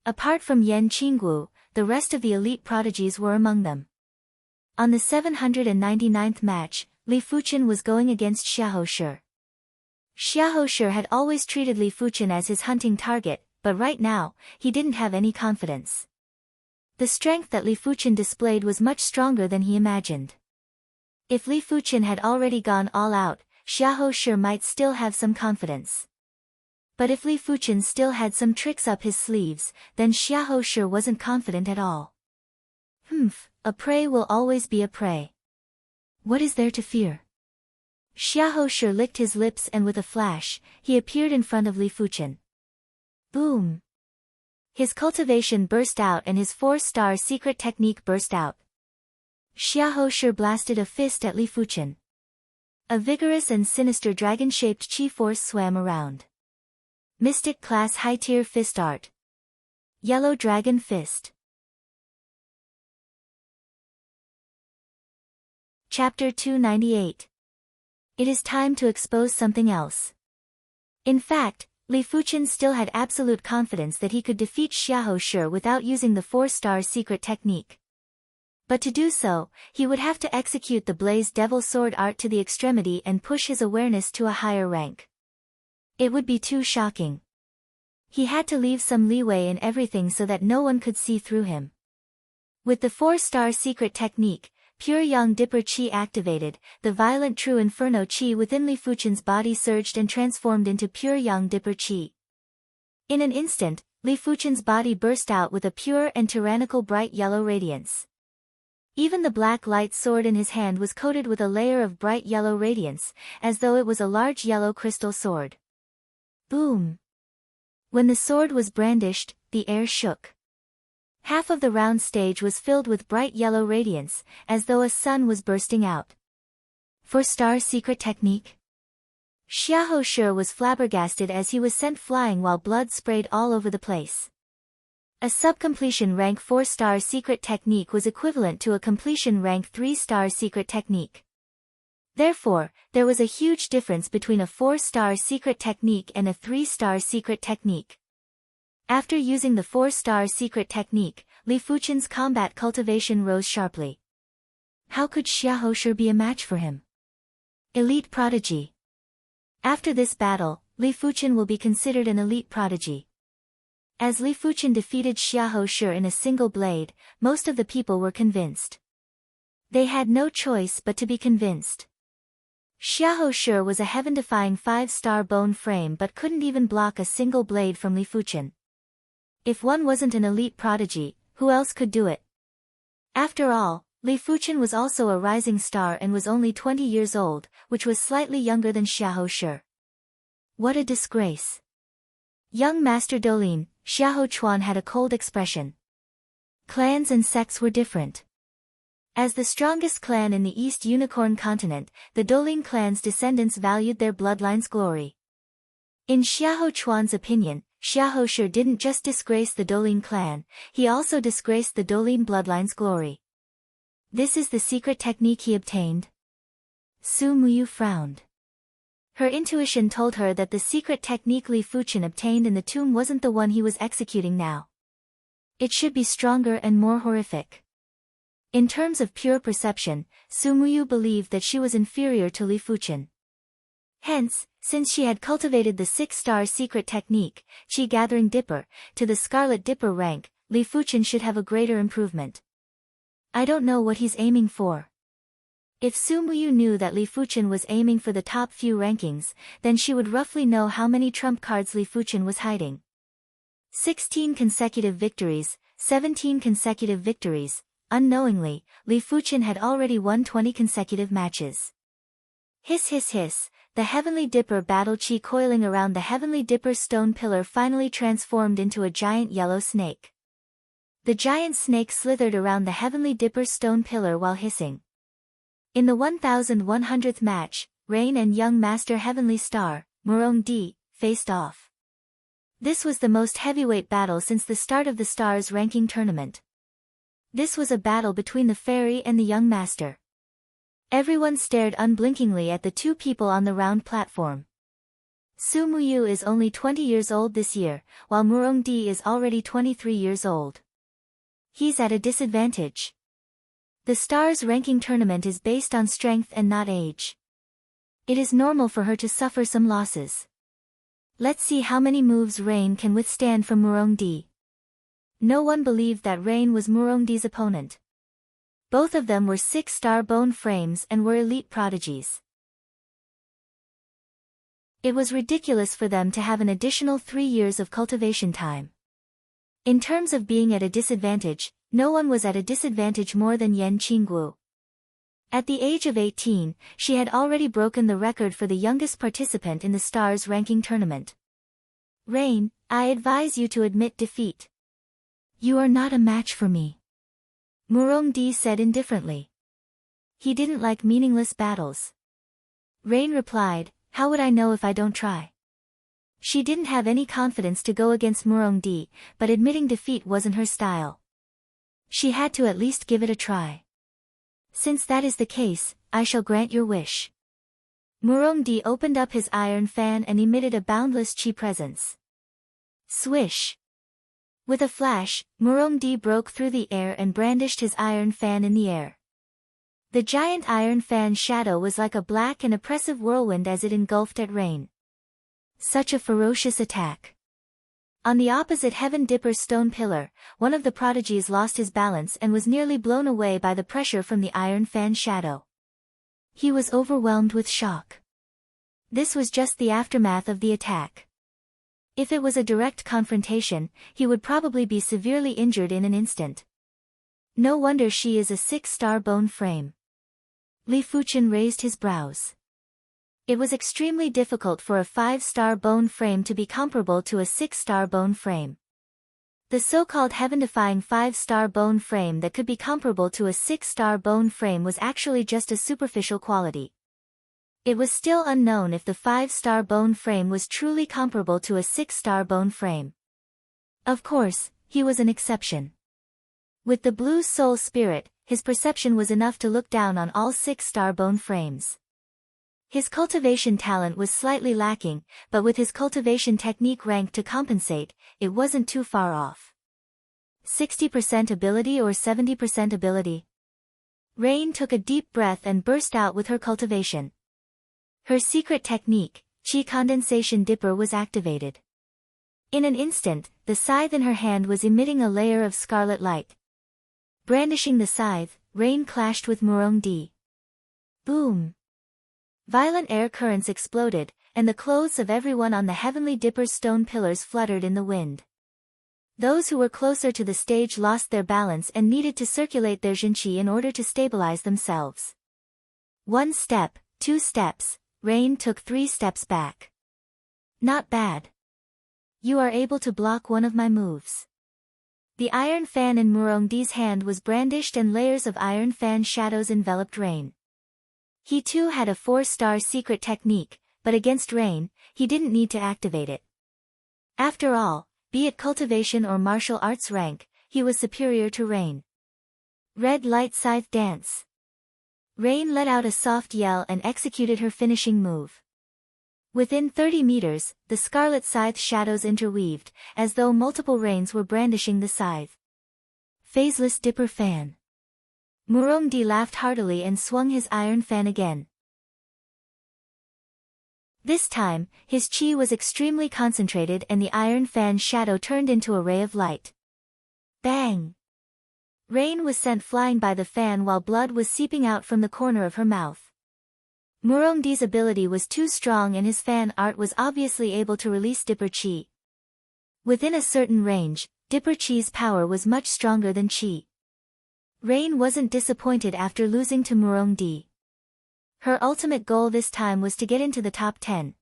Apart from Yan Qinggu, the rest of the elite prodigies were among them. On the 799th match, Li Fuchen was going against Xiahou Shi. Xiahou Shi had always treated Li Fuchen as his hunting target, but right now, he didn't have any confidence. The strength that Li Fuchen displayed was much stronger than he imagined. If Li Fuchen had already gone all out, Xiahou Shi might still have some confidence. But if Li Fuchen still had some tricks up his sleeves, then Xiahou Shi wasn't confident at all. A prey will always be a prey. What is there to fear? Xiahou Shi licked his lips and with a flash, he appeared in front of Li Fuchen. Boom! His cultivation burst out and his 4-star secret technique burst out. Xiahou Shi blasted a fist at Li Fuchen. A vigorous and sinister dragon-shaped chi force swam around. Mystic Class High-Tier Fist Art. Yellow Dragon Fist. Chapter 298. It is time to expose something else. In fact, Li Fuchen still had absolute confidence that he could defeat Xiahou Shi without using the 4-star secret technique. But to do so, he would have to execute the Blaze Devil Sword art to the extremity and push his awareness to a higher rank. It would be too shocking. He had to leave some leeway in everything so that no one could see through him. With the 4-star secret technique, Pure Young Dipper Chi activated, the violent true Inferno Chi within Li Fuchen's body surged and transformed into Pure Young Dipper Chi. In an instant, Li Fuchen's body burst out with a pure and tyrannical bright yellow radiance. Even the black light sword in his hand was coated with a layer of bright yellow radiance, as though it was a large yellow crystal sword. Boom! When the sword was brandished, the air shook. Half of the round stage was filled with bright yellow radiance, as though a sun was bursting out. 4-star secret technique? Xiahou Shi was flabbergasted as he was sent flying while blood sprayed all over the place. A sub-completion rank 4-star secret technique was equivalent to a completion rank 3-star secret technique. Therefore, there was a huge difference between a 4-star secret technique and a 3-star secret technique. After using the 4-star secret technique, Li Fuchen's combat cultivation rose sharply. How could Xiahou Shi be a match for him? Elite prodigy. After this battle, Li Fuchen will be considered an elite prodigy. As Li Fuchen defeated Xiahou Shi in a single blade, most of the people were convinced. They had no choice but to be convinced. Xiahou Shi was a heaven-defying 5-star bone frame but couldn't even block a single blade from Li Fuchen. If one wasn't an elite prodigy, who else could do it? After all, Li Fuchen was also a rising star and was only 20 years old, which was slightly younger than Xiahou Shi. What a disgrace. Young Master Dolin, Xiahou Chuan had a cold expression. Clans and sects were different. As the strongest clan in the East Unicorn continent, the Dolin clan's descendants valued their bloodline's glory. In Xiahou Chuan's opinion, Xiahou Shi didn't just disgrace the Dolin clan, he also disgraced the Dolin bloodline's glory. This is the secret technique he obtained? Su Muyu frowned. Her intuition told her that the secret technique Li Fuchen obtained in the tomb wasn't the one he was executing now. It should be stronger and more horrific. In terms of pure perception, Su Muyu believed that she was inferior to Li Fuchen. Hence, since she had cultivated the 6-star secret technique, Qi Gathering Dipper, to the Scarlet Dipper rank, Li Fuchen should have a greater improvement. I don't know what he's aiming for. If Su Muyu knew that Li Fuchen was aiming for the top few rankings, then she would roughly know how many trump cards Li Fuchen was hiding. 16 consecutive victories, 17 consecutive victories. Unknowingly, Li Fuchen had already won 20 consecutive matches. Hiss hiss hiss, the Heavenly Dipper battle Qi coiling around the Heavenly Dipper stone pillar finally transformed into a giant yellow snake. The giant snake slithered around the Heavenly Dipper stone pillar while hissing. In the 1100th match, Rain and young Master Heavenly Star, Murong Di, faced off. This was the most heavyweight battle since the start of the Stars ranking tournament. This was a battle between the fairy and the young master. Everyone stared unblinkingly at the two people on the round platform. Su Muyu is only 20 years old this year, while Murong Di is already 23 years old. He's at a disadvantage. The Stars ranking tournament is based on strength and not age. It is normal for her to suffer some losses. Let's see how many moves Rain can withstand from Murong Di. No one believed that Rain was Murong Di's opponent. Both of them were 6-star bone frames and were elite prodigies. It was ridiculous for them to have an additional 3 years of cultivation time. In terms of being at a disadvantage, no one was at a disadvantage more than Yan Qingguo. At the age of 18, she had already broken the record for the youngest participant in the Stars ranking tournament. Rain, I advise you to admit defeat. You are not a match for me. Murong Di said indifferently. He didn't like meaningless battles. Rain replied, how would I know if I don't try? She didn't have any confidence to go against Murong Di, but admitting defeat wasn't her style. She had to at least give it a try. Since that is the case, I shall grant your wish. Murong Di opened up his iron fan and emitted a boundless Qi presence. Swish! With a flash, Murong Di broke through the air and brandished his iron fan in the air. The giant iron fan shadow was like a black and oppressive whirlwind as it engulfed at Rain. Such a ferocious attack. On the opposite Heaven Dipper stone pillar, one of the prodigies lost his balance and was nearly blown away by the pressure from the iron fan shadow. He was overwhelmed with shock. This was just the aftermath of the attack. If it was a direct confrontation, he would probably be severely injured in an instant. No wonder she is a 6-star bone frame. Li Fuchen raised his brows. It was extremely difficult for a 5-star bone frame to be comparable to a 6-star bone frame. The so-called heaven-defying 5-star bone frame that could be comparable to a 6-star bone frame was actually just a superficial quality. It was still unknown if the 5-star bone frame was truly comparable to a 6-star bone frame. Of course, he was an exception. With the blue soul spirit, his perception was enough to look down on all 6-star bone frames. His cultivation talent was slightly lacking, but with his cultivation technique rank to compensate, it wasn't too far off. 60% ability or 70% ability? Rain took a deep breath and burst out with her cultivation. Her secret technique, Qi condensation dipper was activated. In an instant, the scythe in her hand was emitting a layer of scarlet light. Brandishing the scythe, Rain clashed with Murong-di. Boom! Violent air currents exploded, and the clothes of everyone on the Heavenly Dipper's stone pillars fluttered in the wind. Those who were closer to the stage lost their balance and needed to circulate their Jinqi in order to stabilize themselves. 1 step, 2 steps, Rain took 3 steps back. Not bad. You are able to block one of my moves. The iron fan in Murong-di's hand was brandished and layers of iron fan shadows enveloped Rain. He too had a 4-star secret technique, but against Rain, he didn't need to activate it. After all, be it cultivation or martial arts rank, he was superior to Rain. Red light scythe dance. Rain let out a soft yell and executed her finishing move. Within 30 meters, the scarlet scythe shadows interweaved, as though multiple rains were brandishing the scythe. Phaseless dipper fan. Murong-di laughed heartily and swung his iron fan again. This time, his chi was extremely concentrated and the iron fan's shadow turned into a ray of light. Bang! Rain was sent flying by the fan while blood was seeping out from the corner of her mouth. Murong-di's ability was too strong and his fan art was obviously able to release Dipper Chi. Within a certain range, Dipper Chi's power was much stronger than Chi. Rain wasn't disappointed after losing to Murong-di. Her ultimate goal this time was to get into the top 10.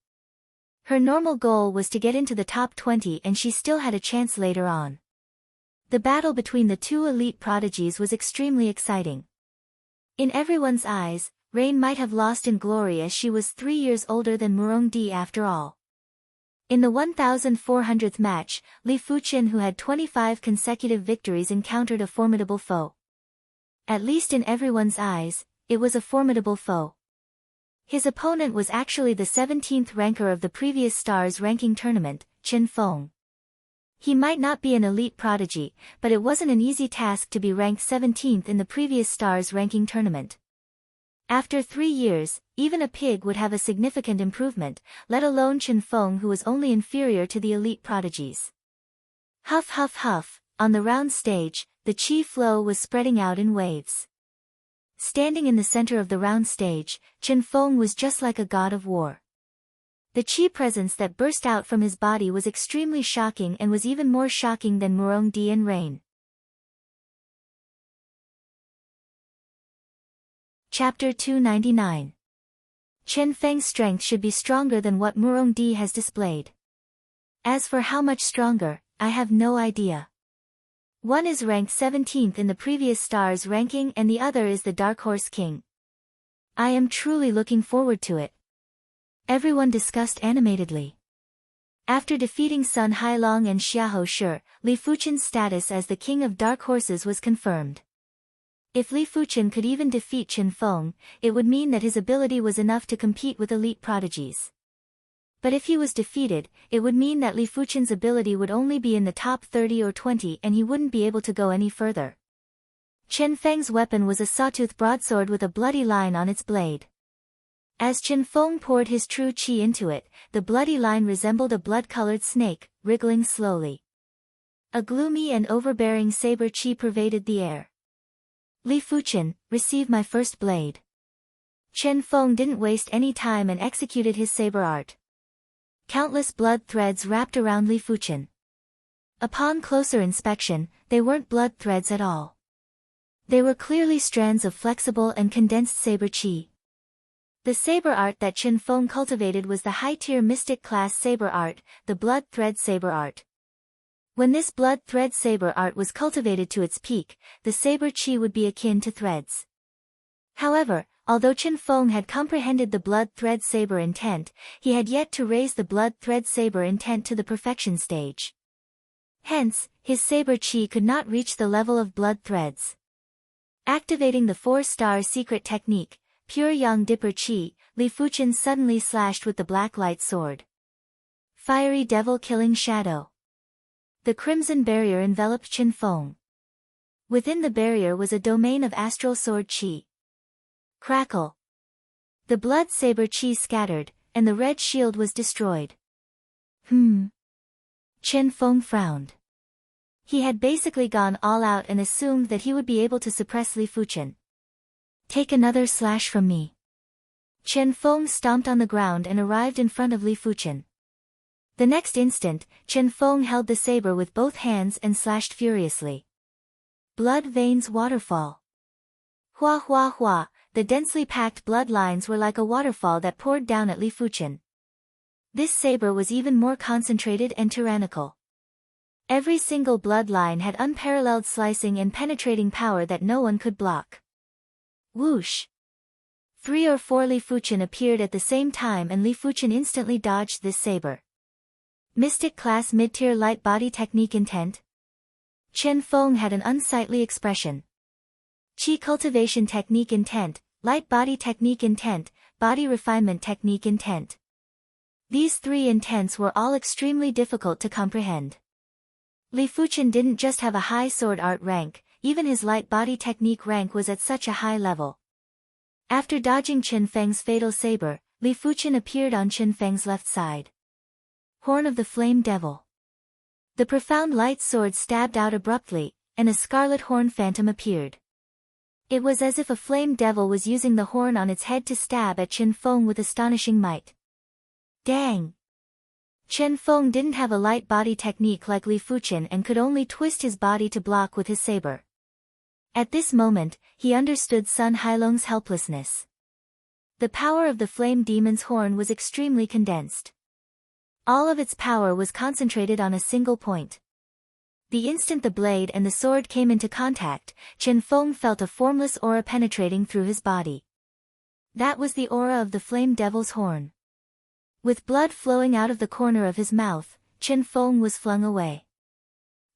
Her normal goal was to get into the top 20 and she still had a chance later on. The battle between the two elite prodigies was extremely exciting. In everyone's eyes, Rain might have lost in glory as she was 3 years older than Murong-di after all. In the 1400th match, Li Fuqin, who had 25 consecutive victories, encountered a formidable foe. At least in everyone's eyes, it was a formidable foe. His opponent was actually the 17th ranker of the previous stars ranking tournament, Chen Feng. He might not be an elite prodigy, but it wasn't an easy task to be ranked 17th in the previous stars ranking tournament. After 3 years, even a pig would have a significant improvement, let alone Chen Feng, who was only inferior to the elite prodigies. Huff huff huff, on the round stage, the chi flow was spreading out in waves. Standing in the center of the round stage, Chen Feng was just like a god of war. The chi presence that burst out from his body was extremely shocking and was even more shocking than Murong-di and Rain. Chapter 299. Chen Feng's strength should be stronger than what Murong-di has displayed. As for how much stronger, I have no idea. One is ranked 17th in the previous stars ranking and the other is the Dark Horse King. I am truly looking forward to it. Everyone discussed animatedly. After defeating Sun Hailong and Xiahou Shi, Li Fuqin's status as the King of Dark Horses was confirmed. If Li Fuqin could even defeat Chen Feng, it would mean that his ability was enough to compete with elite prodigies. But if he was defeated, it would mean that Li Fuqin's ability would only be in the top 30 or 20 and he wouldn't be able to go any further. Chen Feng's weapon was a sawtooth broadsword with a bloody line on its blade. As Chen Feng poured his true qi into it, the bloody line resembled a blood-colored snake, wriggling slowly. A gloomy and overbearing saber qi pervaded the air. Li Fuqin, receive my first blade. Chen Feng didn't waste any time and executed his saber art. Countless blood threads wrapped around Li Fuqin. Upon closer inspection, they weren't blood threads at all. They were clearly strands of flexible and condensed saber qi. The saber art that Chen Feng cultivated was the high-tier mystic class saber art, the blood thread saber art. When this blood thread saber art was cultivated to its peak, the saber qi would be akin to threads. However, although Chen Feng had comprehended the blood thread saber intent, he had yet to raise the blood thread saber intent to the perfection stage. Hence, his saber qi could not reach the level of blood threads. Activating the 4-star secret technique, Pure Yang Dipper Qi, Li Fuqin suddenly slashed with the black light sword. Fiery devil killing shadow. The crimson barrier enveloped Chen Feng. Within the barrier was a domain of astral sword qi. Crackle. The blood saber qi scattered, and the red shield was destroyed. Chen Feng frowned. He had basically gone all out and assumed that he would be able to suppress Li Fuchen. Take another slash from me. Chen Feng stomped on the ground and arrived in front of Li Fuchen. The next instant, Chen Feng held the saber with both hands and slashed furiously. Blood veins waterfall. Hua hua hua, the densely packed blood lines were like a waterfall that poured down at Li Fuchen. This saber was even more concentrated and tyrannical. Every single blood line had unparalleled slicing and penetrating power that no one could block. Whoosh! 3 or 4 Li Fuchen appeared at the same time and Li Fuchen instantly dodged this saber. Mystic Class Mid-Tier Light Body Technique Intent. Chen Feng had an unsightly expression. Qi Cultivation Technique Intent, Light Body Technique Intent, Body Refinement Technique Intent. These 3 intents were all extremely difficult to comprehend. Li Fuchen didn't just have a high sword art rank, even his light body technique rank was at such a high level. After dodging Chen Feng's fatal saber, Li Fuchen appeared on Chen Feng's left side. Horn of the Flame Devil. The profound light sword stabbed out abruptly, and a scarlet horn phantom appeared. It was as if a flame devil was using the horn on its head to stab at Chen Feng with astonishing might. Dang! Chen Feng didn't have a light body technique like Li Fuchen and could only twist his body to block with his saber. At this moment, he understood Sun Hailong's helplessness. The power of the flame demon's horn was extremely condensed. All of its power was concentrated on a single point. The instant the blade and the sword came into contact, Chen Feng felt a formless aura penetrating through his body. That was the aura of the flame devil's horn. With blood flowing out of the corner of his mouth, Chen Feng was flung away.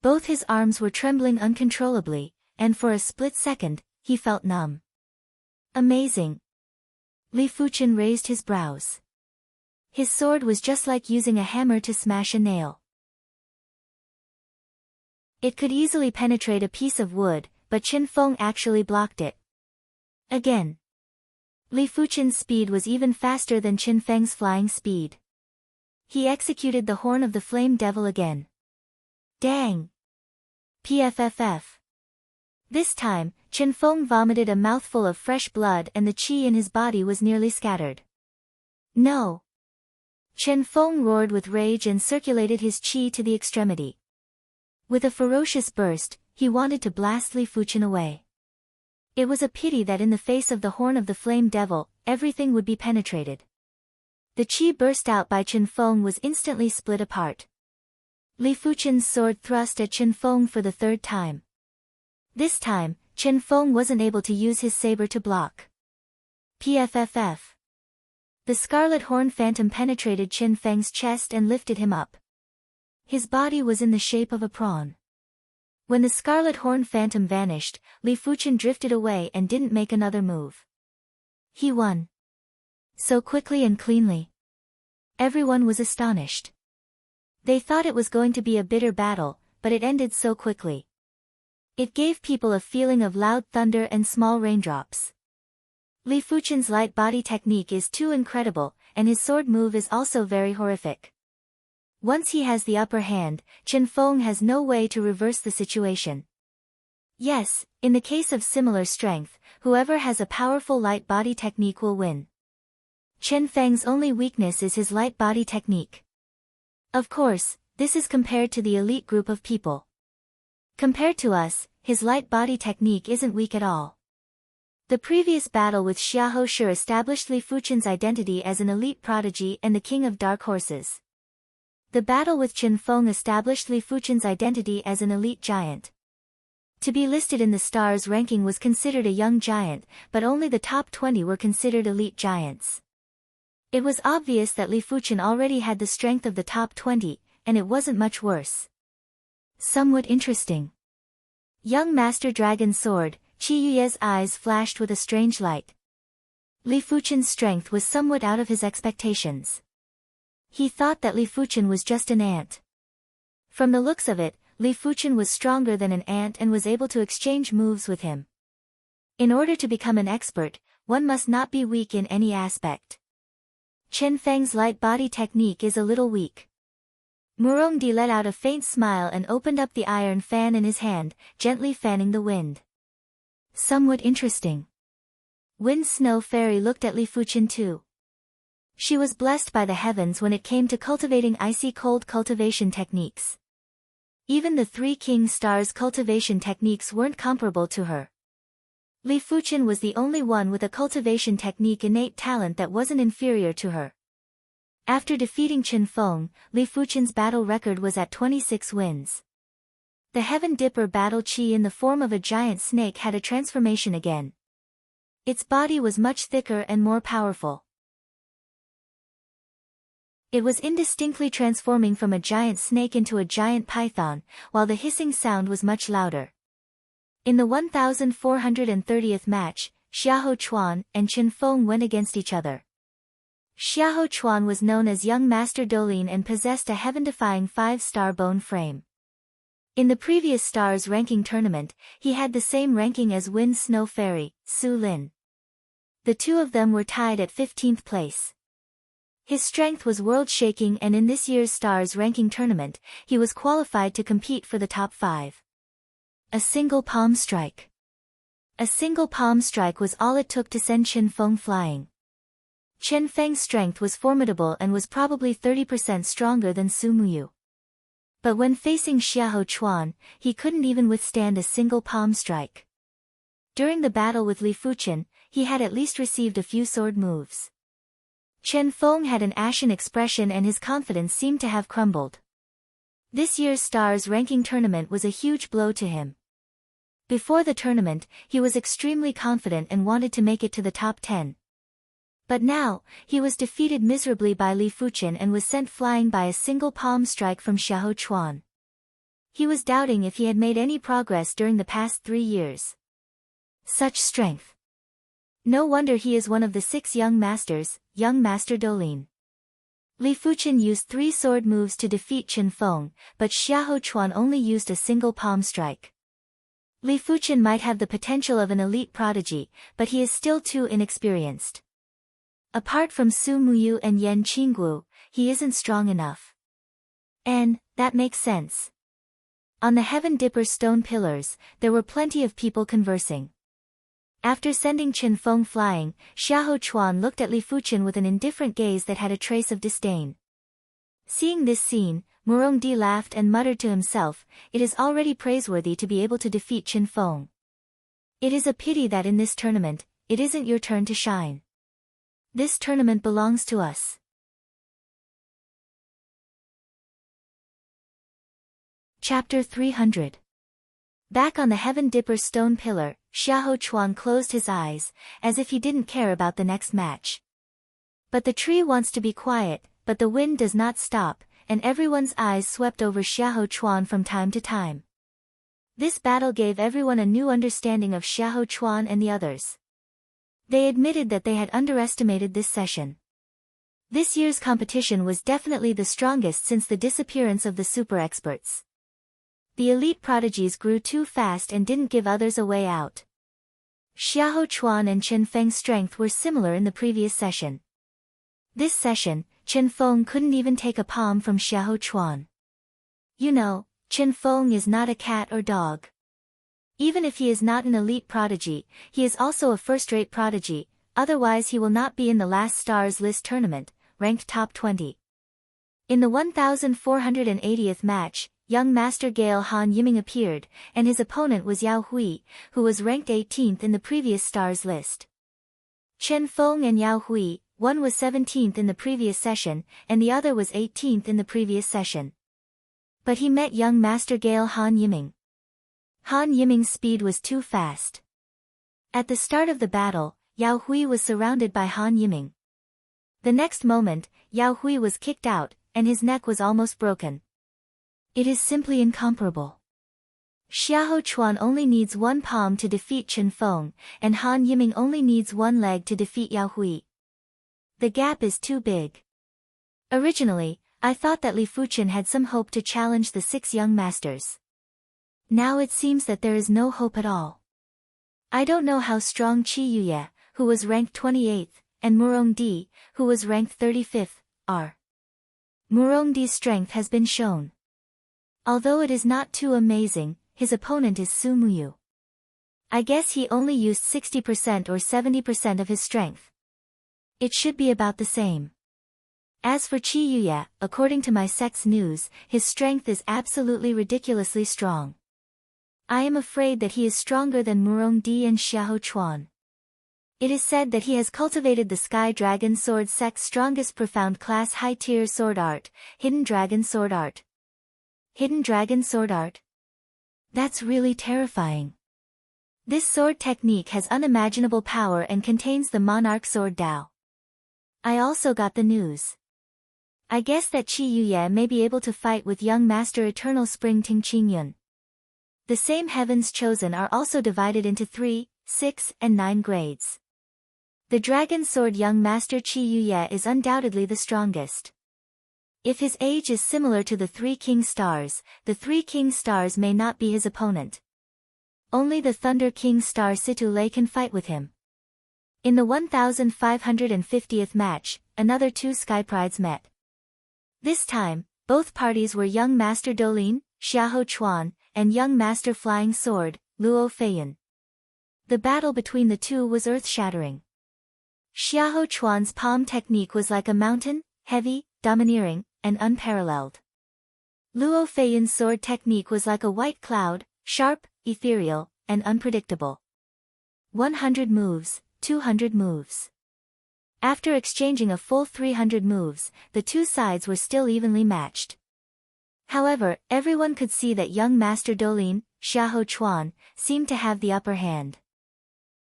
Both his arms were trembling uncontrollably, and for a split second, he felt numb. Amazing. Li Fuchen raised his brows. His sword was just like using a hammer to smash a nail. It could easily penetrate a piece of wood, but Chen Feng actually blocked it. Again. Li Fuchen's speed was even faster than Chen Feng's flying speed. He executed the horn of the flame devil again. Dang! Pfff. This time, Chen Feng vomited a mouthful of fresh blood and the qi in his body was nearly scattered. No! Chen Feng roared with rage and circulated his qi to the extremity. With a ferocious burst, he wanted to blast Li Fuchen away. It was a pity that in the face of the horn of the flame devil, everything would be penetrated. The qi burst out by Chen Feng was instantly split apart. Li Fuchen's sword thrust at Chen Feng for the 3rd time. This time, Chen Feng wasn't able to use his saber to block. Pfff. The scarlet horn phantom penetrated Chen Feng's chest and lifted him up. His body was in the shape of a prawn. When the scarlet horn phantom vanished, Li Fuchen drifted away and didn't make another move. He won. So quickly and cleanly. Everyone was astonished. They thought it was going to be a bitter battle, but it ended so quickly. It gave people a feeling of loud thunder and small raindrops. Li Fuchen's light body technique is too incredible, and his sword move is also very horrific. Once he has the upper hand, Chen Feng has no way to reverse the situation. Yes, in the case of similar strength, whoever has a powerful light body technique will win. Chen Feng's only weakness is his light body technique. Of course, this is compared to the elite group of people. Compared to us, his light body technique isn't weak at all. The previous battle with Xiahou Shi established Li Fuchen's identity as an elite prodigy and the king of dark horses. The battle with Chen Feng established Li Fuchen's identity as an elite giant. To be listed in the stars ranking was considered a young giant, but only the top 20 were considered elite giants. It was obvious that Li Fuchen already had the strength of the top 20, and it wasn't much worse. Somewhat interesting. Young Master Dragon Sword, Qi Yuye's eyes flashed with a strange light. Li Fuchen's strength was somewhat out of his expectations. He thought that Li Fuchen was just an ant. From the looks of it, Li Fuchen was stronger than an ant and was able to exchange moves with him. In order to become an expert, one must not be weak in any aspect. Chen Feng's light body technique is a little weak. Murongdi let out a faint smile and opened up the iron fan in his hand, gently fanning the wind. Somewhat interesting. Wind Snow Fairy looked at Li Fuchen too. She was blessed by the heavens when it came to cultivating icy cold cultivation techniques. Even the three king stars cultivation techniques weren't comparable to her. Li Fuchen was the only one with a cultivation technique innate talent that wasn't inferior to her. After defeating Chen Feng, Li Fuchen's battle record was at 26 wins. The Heaven Dipper battle chi in the form of a giant snake had a transformation again. Its body was much thicker and more powerful. It was indistinctly transforming from a giant snake into a giant python, while the hissing sound was much louder. In the 1430th match, Xiahou Chuan and Chen Feng went against each other. Xiahou Chuan was known as Young Master Dolin and possessed a heaven-defying 5-star bone frame. In the previous stars ranking tournament, he had the same ranking as Wind Snow Fairy, Su Lin. The two of them were tied at 15th place. His strength was world-shaking, and in this year's stars ranking tournament, he was qualified to compete for the top 5. A single palm strike. A single palm strike was all it took to send Chen Feng flying. Chen Feng's strength was formidable and was probably 30% stronger than Su Muyu. But when facing Xiahou Chuan, he couldn't even withstand a single palm strike. During the battle with Li Fuchen, he had at least received a few sword moves. Chen Feng had an ashen expression and his confidence seemed to have crumbled. This year's stars ranking tournament was a huge blow to him. Before the tournament, he was extremely confident and wanted to make it to the top 10. But now, he was defeated miserably by Li Fuchen and was sent flying by a single palm strike from Xiahou Chuan. He was doubting if he had made any progress during the past 3 years. Such strength. No wonder he is one of the 6 young masters, Young Master Dolin. Li Fuchen used 3 sword moves to defeat Chen Feng, but Xiahou Chuan only used a single palm strike. Li Fuchen might have the potential of an elite prodigy, but he is still too inexperienced. Apart from Su Muyu and Yan Qinggu, he isn't strong enough. And that makes sense. On the Heaven Dipper stone pillars, there were plenty of people conversing. After sending Chen Feng flying, Xiahou Chuan looked at Li Fuchen with an indifferent gaze that had a trace of disdain. Seeing this scene, Murongdi laughed and muttered to himself, "It is already praiseworthy to be able to defeat Chen Feng. It is a pity that in this tournament, it isn't your turn to shine. This tournament belongs to us." Chapter 300. Back on the Heaven Dipper stone pillar, Xiahou Chuan closed his eyes, as if he didn't care about the next match. But the tree wants to be quiet, but the wind does not stop, and everyone's eyes swept over Xiahou Chuan from time to time. This battle gave everyone a new understanding of Xiahou Chuan and the others. They admitted that they had underestimated this session. This year's competition was definitely the strongest since the disappearance of the super experts. The elite prodigies grew too fast and didn't give others a way out. Xiahou Chuan and Chen Feng's strength were similar in the previous session. This session, Chen Feng couldn't even take a palm from Xiahou Chuan. You know, Chen Feng is not a cat or dog. Even if he is not an elite prodigy, he is also a first-rate prodigy, otherwise he will not be in the last stars list tournament, ranked top 20. In the 1480th match, young Master Gale Han Yiming appeared, and his opponent was Yao Hui, who was ranked 18th in the previous stars list. Chen Feng and Yao Hui, one was 17th in the previous session, and the other was 18th in the previous session. But he met young Master Gale Han Yiming. Han Yiming's speed was too fast. At the start of the battle, Yao Hui was surrounded by Han Yiming. The next moment, Yao Hui was kicked out, and his neck was almost broken. It is simply incomparable. Xiahou Chuan only needs 1 palm to defeat Chen Feng, and Han Yiming only needs 1 leg to defeat Yao Hui. The gap is too big. Originally, I thought that Li Fuchen had some hope to challenge the 6 young masters. Now it seems that there is no hope at all. I don't know how strong Qi Yuye, who was ranked 28th, and Murongdi, who was ranked 35th, are. Murongdi's strength has been shown. Although it is not too amazing, his opponent is Su Muyu. I guess he only used 60% or 70% of his strength. It should be about the same. As for Qi Yuya, according to my sex news, his strength is absolutely ridiculously strong. I am afraid that he is stronger than Murongdi and Xiahou Chuan. It is said that he has cultivated the Sky Dragon Sword Sect's strongest profound class high-tier sword art, Hidden Dragon Sword Art. Hidden Dragon Sword Art? That's really terrifying. This sword technique has unimaginable power and contains the Monarch Sword Dao. I also got the news. I guess that Qi Yuya may be able to fight with young Master Eternal Spring Ting Qingyun. The same Heavens Chosen are also divided into 3, 6, and 9 grades. The Dragon Sword young Master Qi Yuya is undoubtedly the strongest. If his age is similar to the 3 King Stars, the 3 King Stars may not be his opponent. Only the Thunder King Star Situ Lei can fight with him. In the 1550th match, another 2 Sky Prides met. This time, both parties were young Master Dolin, Xiahou Chuan, and young Master Flying Sword, Luo Feiyan. The battle between the two was earth-shattering. Xiahou Chuan's palm technique was like a mountain, heavy, domineering, and unparalleled. Luo Feiyan's sword technique was like a white cloud, sharp, ethereal, and unpredictable. 100 moves, 200 moves. After exchanging a full 300 moves, the two sides were still evenly matched. However, everyone could see that young Master Dolin, Xiahou Chuan, seemed to have the upper hand.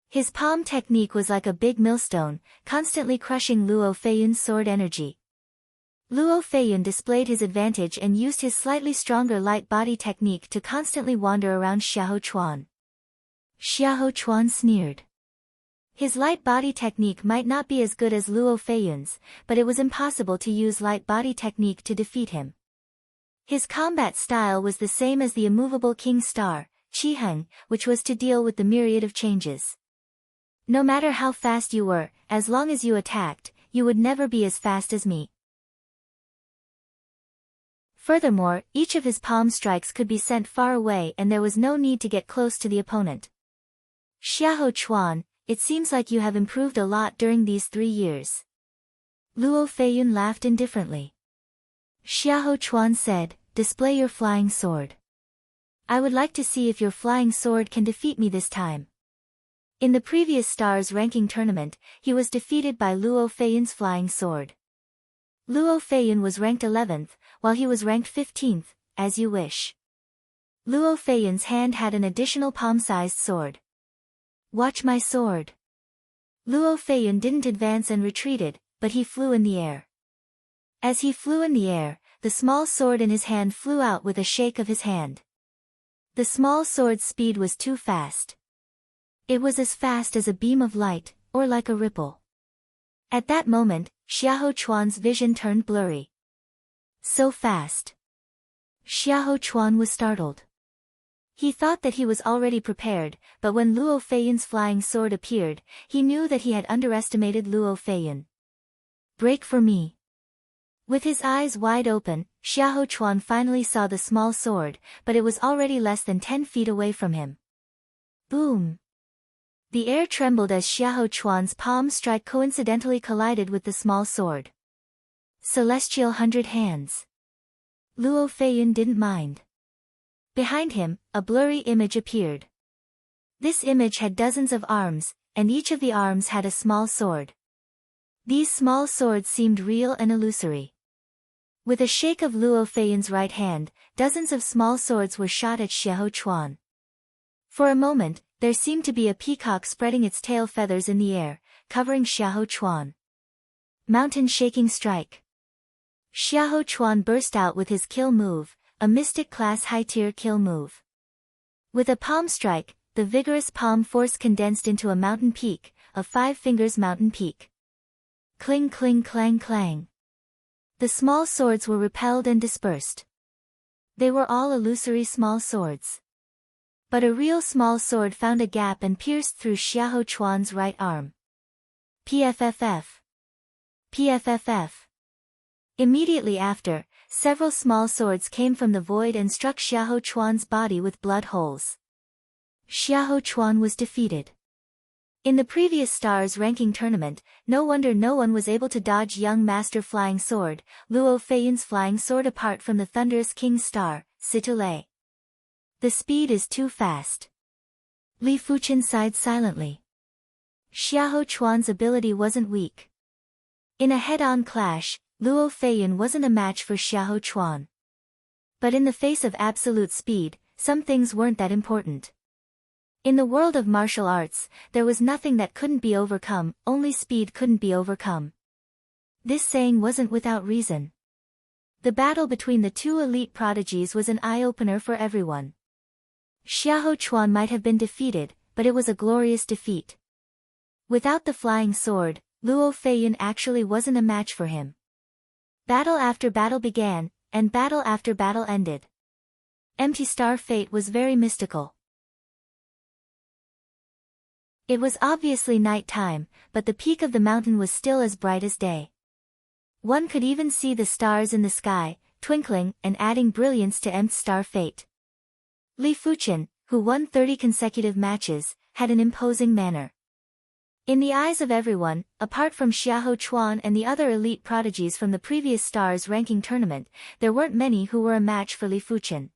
His palm technique was like a big millstone, constantly crushing Luo Feiyan's sword energy. Luo Feiyan displayed his advantage and used his slightly stronger light body technique to constantly wander around Xiahou Chuan. Xiahou Chuan sneered. His light body technique might not be as good as Luo Feiyan's, but it was impossible to use light body technique to defeat him. His combat style was the same as the immovable King Star, Qi Heng, which was to deal with the myriad of changes. No matter how fast you were, as long as you attacked, you would never be as fast as me. Furthermore, each of his palm strikes could be sent far away and there was no need to get close to the opponent. Xiahou Chuan, it seems like you have improved a lot during these 3 years. Luo Feiyan laughed indifferently. Xiahou Chuan said, display your flying sword. I would like to see if your flying sword can defeat me this time. In the previous Stars ranking tournament, he was defeated by Luo Feiyan's flying sword. Luo Feiyan was ranked 11th, while he was ranked 15th, as you wish. Luo Feiyan's hand had an additional palm-sized sword. Watch my sword. Luo Feiyan didn't advance and retreated, but he flew in the air. As he flew in the air, the small sword in his hand flew out with a shake of his hand. The small sword's speed was too fast. It was as fast as a beam of light, or like a ripple. At that moment, Xiahou Chuan's vision turned blurry. So fast. Xiahou Chuan was startled. He thought that he was already prepared, but when Luo Feiyan's flying sword appeared, he knew that he had underestimated Luo Feiyan. Break for me. With his eyes wide open, Xiahou Chuan finally saw the small sword, but it was already less than 10 feet away from him. Boom! The air trembled as Xiahou Chuan's palm strike coincidentally collided with the small sword. Celestial 100 hands. Luo Feiyan didn't mind. Behind him, a blurry image appeared. This image had dozens of arms, and each of the arms had a small sword. These small swords seemed real and illusory. With a shake of Luo Feiyan's right hand, dozens of small swords were shot at Xiahou Chuan. For a moment, there seemed to be a peacock spreading its tail feathers in the air, covering Xiahou Chuan. Mountain shaking strike. Xiahou Chuan burst out with his kill move, a mystic class high-tier kill move. With a palm strike, the vigorous palm force condensed into a mountain peak, a 5 fingers mountain peak. Cling cling clang clang. The small swords were repelled and dispersed. They were all illusory small swords. But a real small sword found a gap and pierced through Xiahou Chuan's right arm. PFFF. PFFF. Immediately after, several small swords came from the void and struck Xiahou Chuan's body with blood holes. Xiahou Chuan was defeated. In the previous stars ranking tournament, no wonder no one was able to dodge young master flying sword, Luo Feiyun's flying sword apart from the thunderous king's star, Situlei. The speed is too fast. Li Fuchen sighed silently. Xiahou Chuan's ability wasn't weak. In a head-on clash, Luo Feiyun wasn't a match for Xiahou Chuan. But in the face of absolute speed, some things weren't that important. In the world of martial arts, there was nothing that couldn't be overcome, only speed couldn't be overcome. This saying wasn't without reason. The battle between the two elite prodigies was an eye-opener for everyone. Xiahou Chuan might have been defeated, but it was a glorious defeat. Without the flying sword, Luo Feiyun actually wasn't a match for him. Battle after battle began, and battle after battle ended. Empty Star fate was very mystical. It was obviously night time, but the peak of the mountain was still as bright as day. One could even see the stars in the sky, twinkling and adding brilliance to Empty Star fate. Li Fuchen, who won 30 consecutive matches, had an imposing manner. In the eyes of everyone, apart from Xiahou Chuan and the other elite prodigies from the previous stars ranking tournament, there weren't many who were a match for Li Fuchen.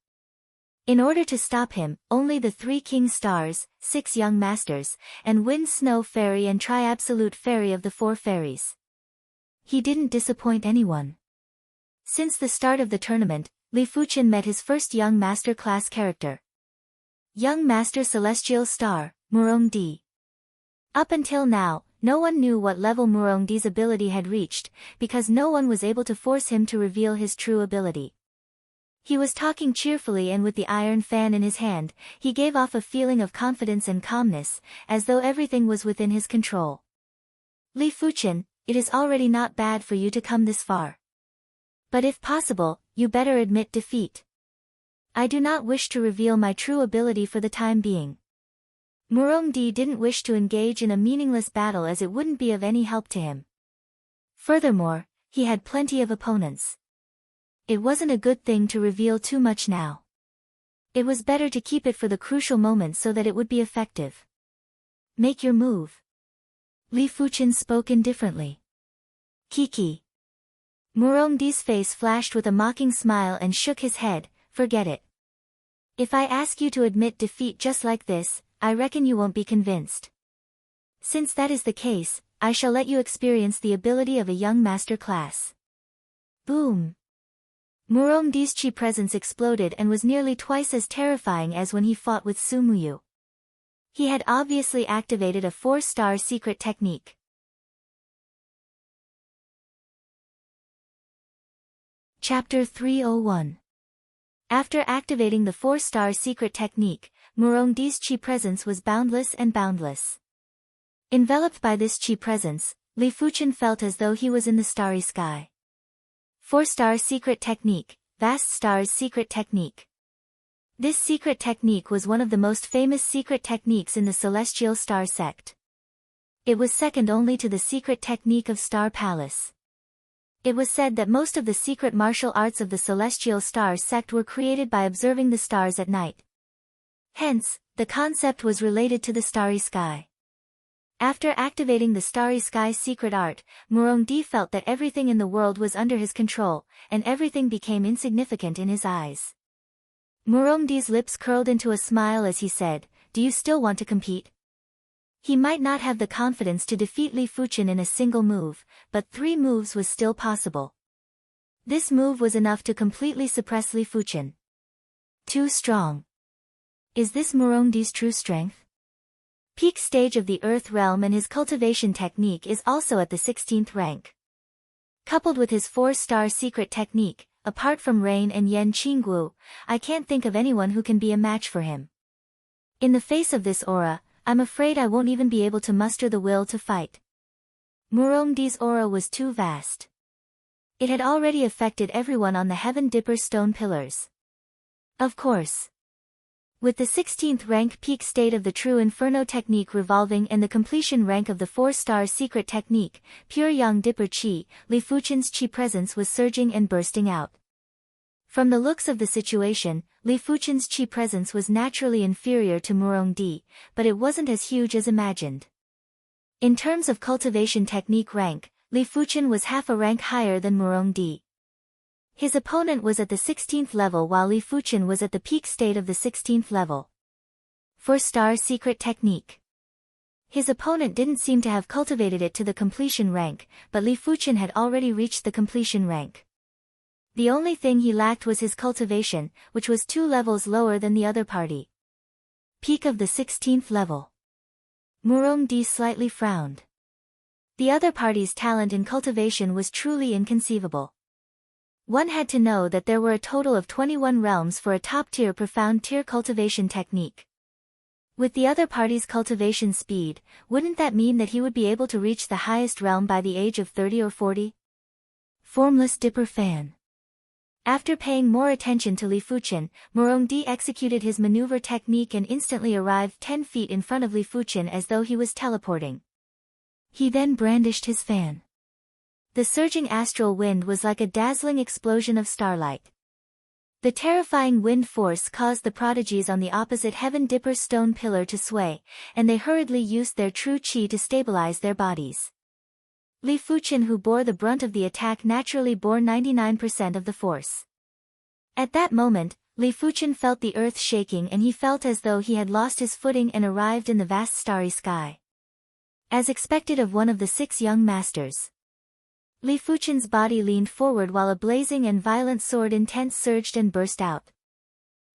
In order to stop him, only the 3 king stars, 6 young masters, and Wind Snow Fairy and Tri-Absolute Fairy of the 4 fairies. He didn't disappoint anyone. Since the start of the tournament, Li Fuchen met his first young master class character. Young Master Celestial Star, Murong-Di. Up until now, no one knew what level Murong-Di's ability had reached, because no one was able to force him to reveal his true ability. He was talking cheerfully, and with the iron fan in his hand, he gave off a feeling of confidence and calmness, as though everything was within his control. Li Fuchen, it is already not bad for you to come this far. But if possible, you better admit defeat. I do not wish to reveal my true ability for the time being. Murong-Di didn't wish to engage in a meaningless battle as it wouldn't be of any help to him. Furthermore, he had plenty of opponents. It wasn't a good thing to reveal too much now. It was better to keep it for the crucial moment so that it would be effective. Make your move. Li Fuchen spoke indifferently. Kiki. Murong-Di's face flashed with a mocking smile and shook his head. Forget it. If I ask you to admit defeat just like this, I reckon you won't be convinced. Since that is the case, I shall let you experience the ability of a young master class. Boom. Murong-Di's chi presence exploded and was nearly twice as terrifying as when he fought with Su Muyu. He had obviously activated a 4-star secret technique. Chapter 301. After activating the 4-star secret technique, Murong-Di's chi presence was boundless and boundless. Enveloped by this chi presence, Li Fuchen felt as though he was in the starry sky. 4-star secret technique, vast stars secret technique. This secret technique was one of the most famous secret techniques in the Celestial Star sect. It was second only to the secret technique of Star Palace. It was said that most of the secret martial arts of the Celestial Star sect were created by observing the stars at night. Hence, the concept was related to the starry sky. After activating the starry sky secret art, Murong-Di felt that everything in the world was under his control, and everything became insignificant in his eyes. Murong-Di's lips curled into a smile as he said, "Do you still want to compete?" He might not have the confidence to defeat Li Fuchen in a single move, but 3 moves was still possible. This move was enough to completely suppress Li Fuchen. Too strong. Is this Murong-Di's true strength? Peak stage of the Earth realm, and his cultivation technique is also at the 16th rank. Coupled with his 4-star secret technique, apart from Rain and Yan Qinggu, I can't think of anyone who can be a match for him. In the face of this aura, I'm afraid I won't even be able to muster the will to fight. Murong-Di's aura was too vast. It had already affected everyone on the Heaven Dipper stone pillars. Of course. With the 16th rank peak state of the True Inferno technique revolving and the completion rank of the 4-star secret technique, Pure Yang Dipper Chi, Li Fuchen's Chi presence was surging and bursting out. From the looks of the situation, Li Fuchen's Chi presence was naturally inferior to Murong Di, but it wasn't as huge as imagined. In terms of cultivation technique rank, Li Fuchen was half a rank higher than Murong Di. His opponent was at the 16th level while Li Fuchen was at the peak state of the 16th level. 4-star secret technique. His opponent didn't seem to have cultivated it to the completion rank, but Li Fuchen had already reached the completion rank. The only thing he lacked was his cultivation, which was 2 levels lower than the other party. Peak of the 16th level. Murong Di slightly frowned. The other party's talent in cultivation was truly inconceivable. One had to know that there were a total of 21 realms for a top-tier profound-tier cultivation technique. With the other party's cultivation speed, wouldn't that mean that he would be able to reach the highest realm by the age of 30 or 40? Formless Dipper Fan. After paying more attention to Li Fuchen, Murong Di executed his maneuver technique and instantly arrived 10 feet in front of Li Fuchen as though he was teleporting. He then brandished his fan. The surging astral wind was like a dazzling explosion of starlight. The terrifying wind force caused the prodigies on the opposite Heaven Dipper stone pillar to sway, and they hurriedly used their true chi to stabilize their bodies. Li Fuchen, who bore the brunt of the attack, naturally bore 99% of the force. At that moment, Li Fuchen felt the earth shaking and he felt as though he had lost his footing and arrived in the vast starry sky. As expected of one of the 6 young masters, Li Fuchen's body leaned forward while a blazing and violent sword intent surged and burst out.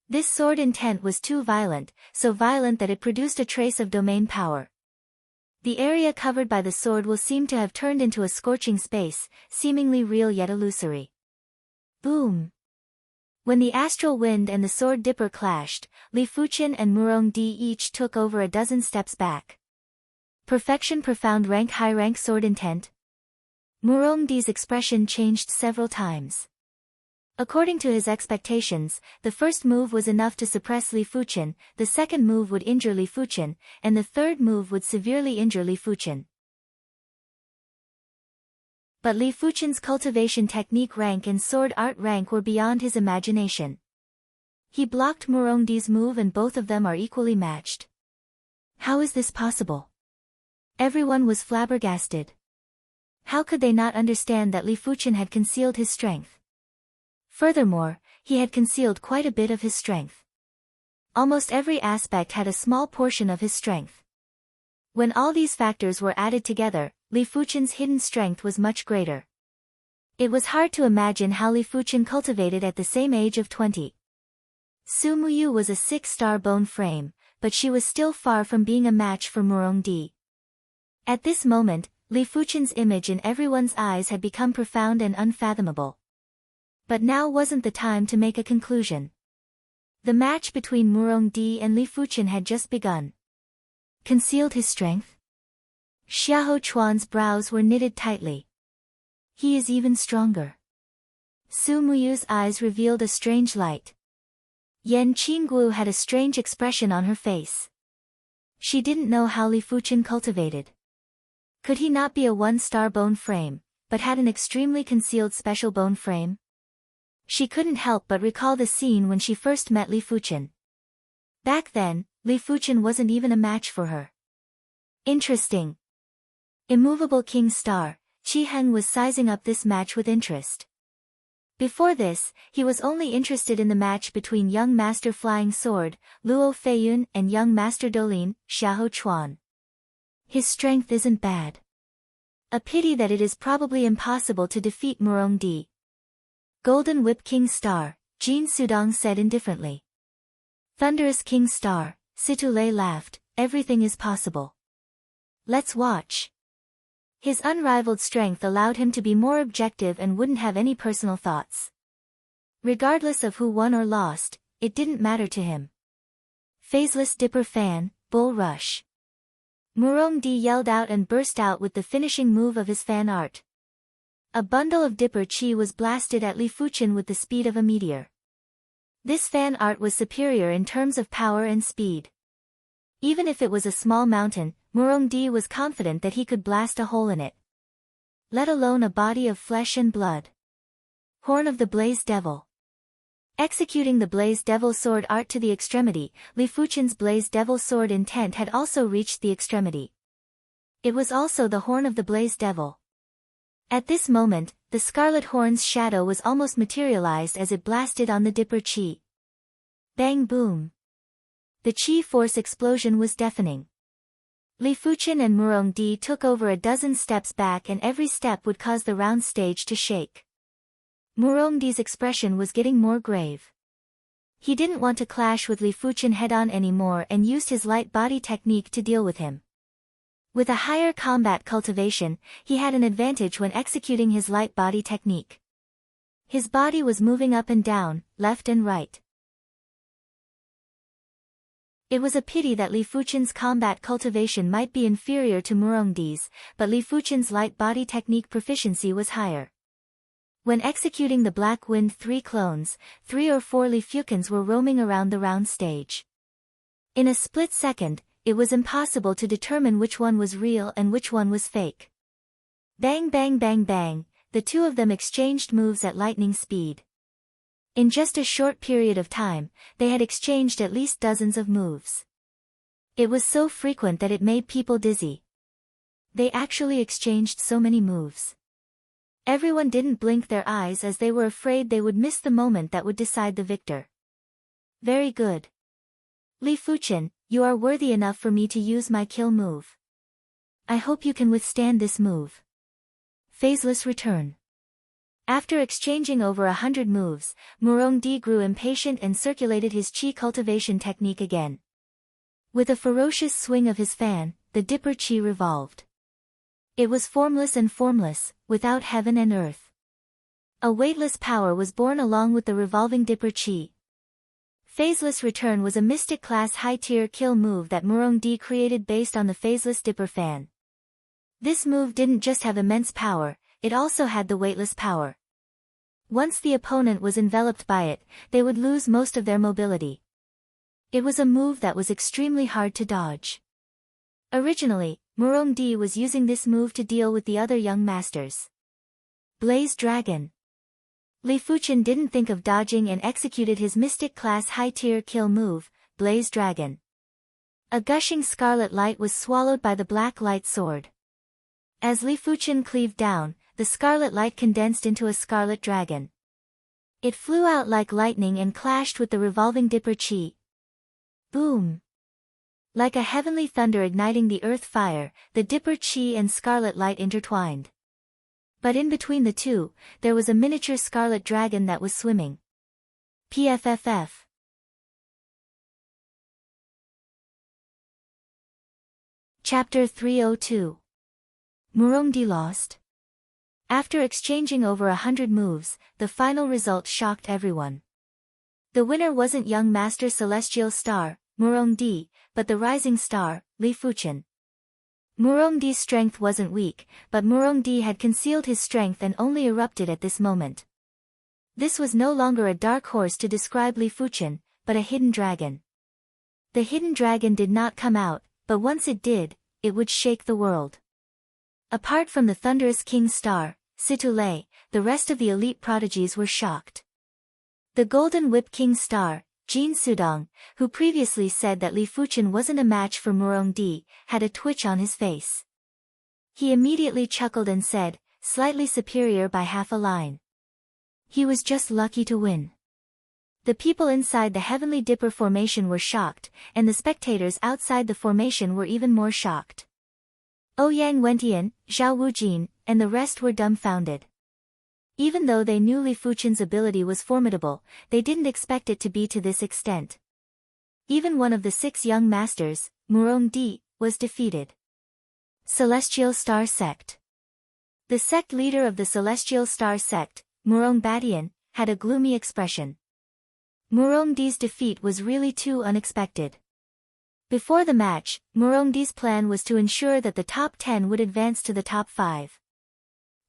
This sword intent was too violent, so violent that it produced a trace of domain power. The area covered by the sword will seem to have turned into a scorching space, seemingly real yet illusory. Boom! When the astral wind and the sword dipper clashed, Li Fuchen and Murong Di each took over a dozen steps back. Perfection profound rank high rank sword intent. Murong Di's expression changed several times. According to his expectations, the first move was enough to suppress Li Fuchen, the second move would injure Li Fuchen, and the third move would severely injure Li Fuchen. But Li Fuchen's cultivation technique rank and sword art rank were beyond his imagination. He blocked Murong Di's move and both of them are equally matched. How is this possible? Everyone was flabbergasted. How could they not understand that Li Fuchen had concealed his strength? Furthermore, he had concealed quite a bit of his strength. Almost every aspect had a small portion of his strength. When all these factors were added together, Li Fuchen's hidden strength was much greater. It was hard to imagine how Li Fuchen cultivated at the same age of 20. Su Muyu was a 6-star bone frame, but she was still far from being a match for Murong Di. At this moment, Li Fuchen's image in everyone's eyes had become profound and unfathomable. But now wasn't the time to make a conclusion. The match between Murong Di and Li Fuchen had just begun. Concealed his strength? Xiahou Chuan's brows were knitted tightly. He is even stronger. Su Muyu's eyes revealed a strange light. Yan Qingguo had a strange expression on her face. She didn't know how Li Fuchen cultivated. Could he not be a 1-star bone frame, but had an extremely concealed special bone frame? She couldn't help but recall the scene when she first met Li Fuchen. Back then, Li Fuchen wasn't even a match for her. Interesting. Immovable King Star, Qi Heng was sizing up this match with interest. Before this, he was only interested in the match between young Master Flying Sword, Luo Feiyun, and young Master Dolin, Xiahou Chuan. His strength isn't bad. A pity that it is probably impossible to defeat Murong Di. Golden Whip King Star, Jin Sudong said indifferently. Thunderous King Star, Situ Lei laughed, everything is possible. Let's watch. His unrivaled strength allowed him to be more objective and wouldn't have any personal thoughts. Regardless of who won or lost, it didn't matter to him. Phaseless Dipper Fan, Bull Rush. Murong Di yelled out and burst out with the finishing move of his fan art. A bundle of Dipper Chi was blasted at Li Fuchen with the speed of a meteor. This fan art was superior in terms of power and speed. Even if it was a small mountain, Murongdi was confident that he could blast a hole in it. Let alone a body of flesh and blood. Horn of the Blaze Devil. Executing the Blaze Devil sword art to the extremity, Li Fuchen's Blaze Devil sword intent had also reached the extremity. It was also the Horn of the Blaze Devil. At this moment, the Scarlet Horn's shadow was almost materialized as it blasted on the Dipper Chi. Bang boom. The Chi force explosion was deafening. Li Fuchen and Murongdi took over a dozen steps back, and every step would cause the round stage to shake. Murongdi's expression was getting more grave. He didn't want to clash with Li Fuchen head-on anymore and used his light body technique to deal with him. With a higher combat cultivation, he had an advantage when executing his light body technique. His body was moving up and down, left and right. It was a pity that Li Fuchen's combat cultivation might be inferior to Murongdi's, but Li Fuchen's light body technique proficiency was higher. When executing the Black Wind 3 clones, 3 or 4 Li Fuchens were roaming around the round stage. In a split second, it was impossible to determine which one was real and which one was fake. Bang bang bang bang, the two of them exchanged moves at lightning speed. In just a short period of time, they had exchanged at least dozens of moves. It was so frequent that it made people dizzy. They actually exchanged so many moves. Everyone didn't blink their eyes as they were afraid they would miss the moment that would decide the victor. Very good. Li Fuchen, you are worthy enough for me to use my kill move. I hope you can withstand this move. Phaseless return. After exchanging over 100 moves, Murongdi grew impatient and circulated his chi cultivation technique again. With a ferocious swing of his fan, the Dipper Chi revolved. It was formless and formless, without heaven and earth. A weightless power was born along with the revolving Dipper Chi. Phaseless Return was a Mystic Class high-tier kill move that Murongdi created based on the Phaseless Dipper Fan. This move didn't just have immense power, it also had the weightless power. Once the opponent was enveloped by it, they would lose most of their mobility. It was a move that was extremely hard to dodge. Originally, Murongdi was using this move to deal with the other young masters. Blaze Dragon. Li Fuchen didn't think of dodging and executed his Mystic Class high-tier kill move, Blaze Dragon. A gushing scarlet light was swallowed by the black light sword. As Li Fuchen cleaved down, the scarlet light condensed into a scarlet dragon. It flew out like lightning and clashed with the revolving Dipper Chi. Boom! Like a heavenly thunder igniting the earth fire, the Dipper Chi and scarlet light intertwined. But in between the two, there was a miniature scarlet dragon that was swimming. PFFF. Chapter 302. Murongdi lost. After exchanging over 100 moves, the final result shocked everyone. The winner wasn't young Master Celestial Star, Murongdi, but the rising star, Li Fuchen. Murongdi's strength wasn't weak, but Murongdi had concealed his strength and only erupted at this moment. This was no longer a dark horse to describe Li Fuchen, but a hidden dragon. The hidden dragon did not come out, but once it did, it would shake the world. Apart from the thunderous King Star, Situlei, the rest of the elite prodigies were shocked. The Golden Whip King Star, Jin Sudong, who previously said that Li Fuchen wasn't a match for Murongdi, had a twitch on his face. He immediately chuckled and said, slightly superior by half a line. He was just lucky to win. The people inside the Heavenly Dipper formation were shocked, and the spectators outside the formation were even more shocked. Ouyang Wentian, Zhao Wujin, and the rest were dumbfounded. Even though they knew Li Fuchen's ability was formidable, they didn't expect it to be to this extent. Even one of the 6 young masters, Murongdi, was defeated. Celestial Star Sect. The sect leader of the Celestial Star Sect, Murongbadian, had a gloomy expression. Murongdi's defeat was really too unexpected. Before the match, Murongdi's plan was to ensure that the top 10 would advance to the top 5.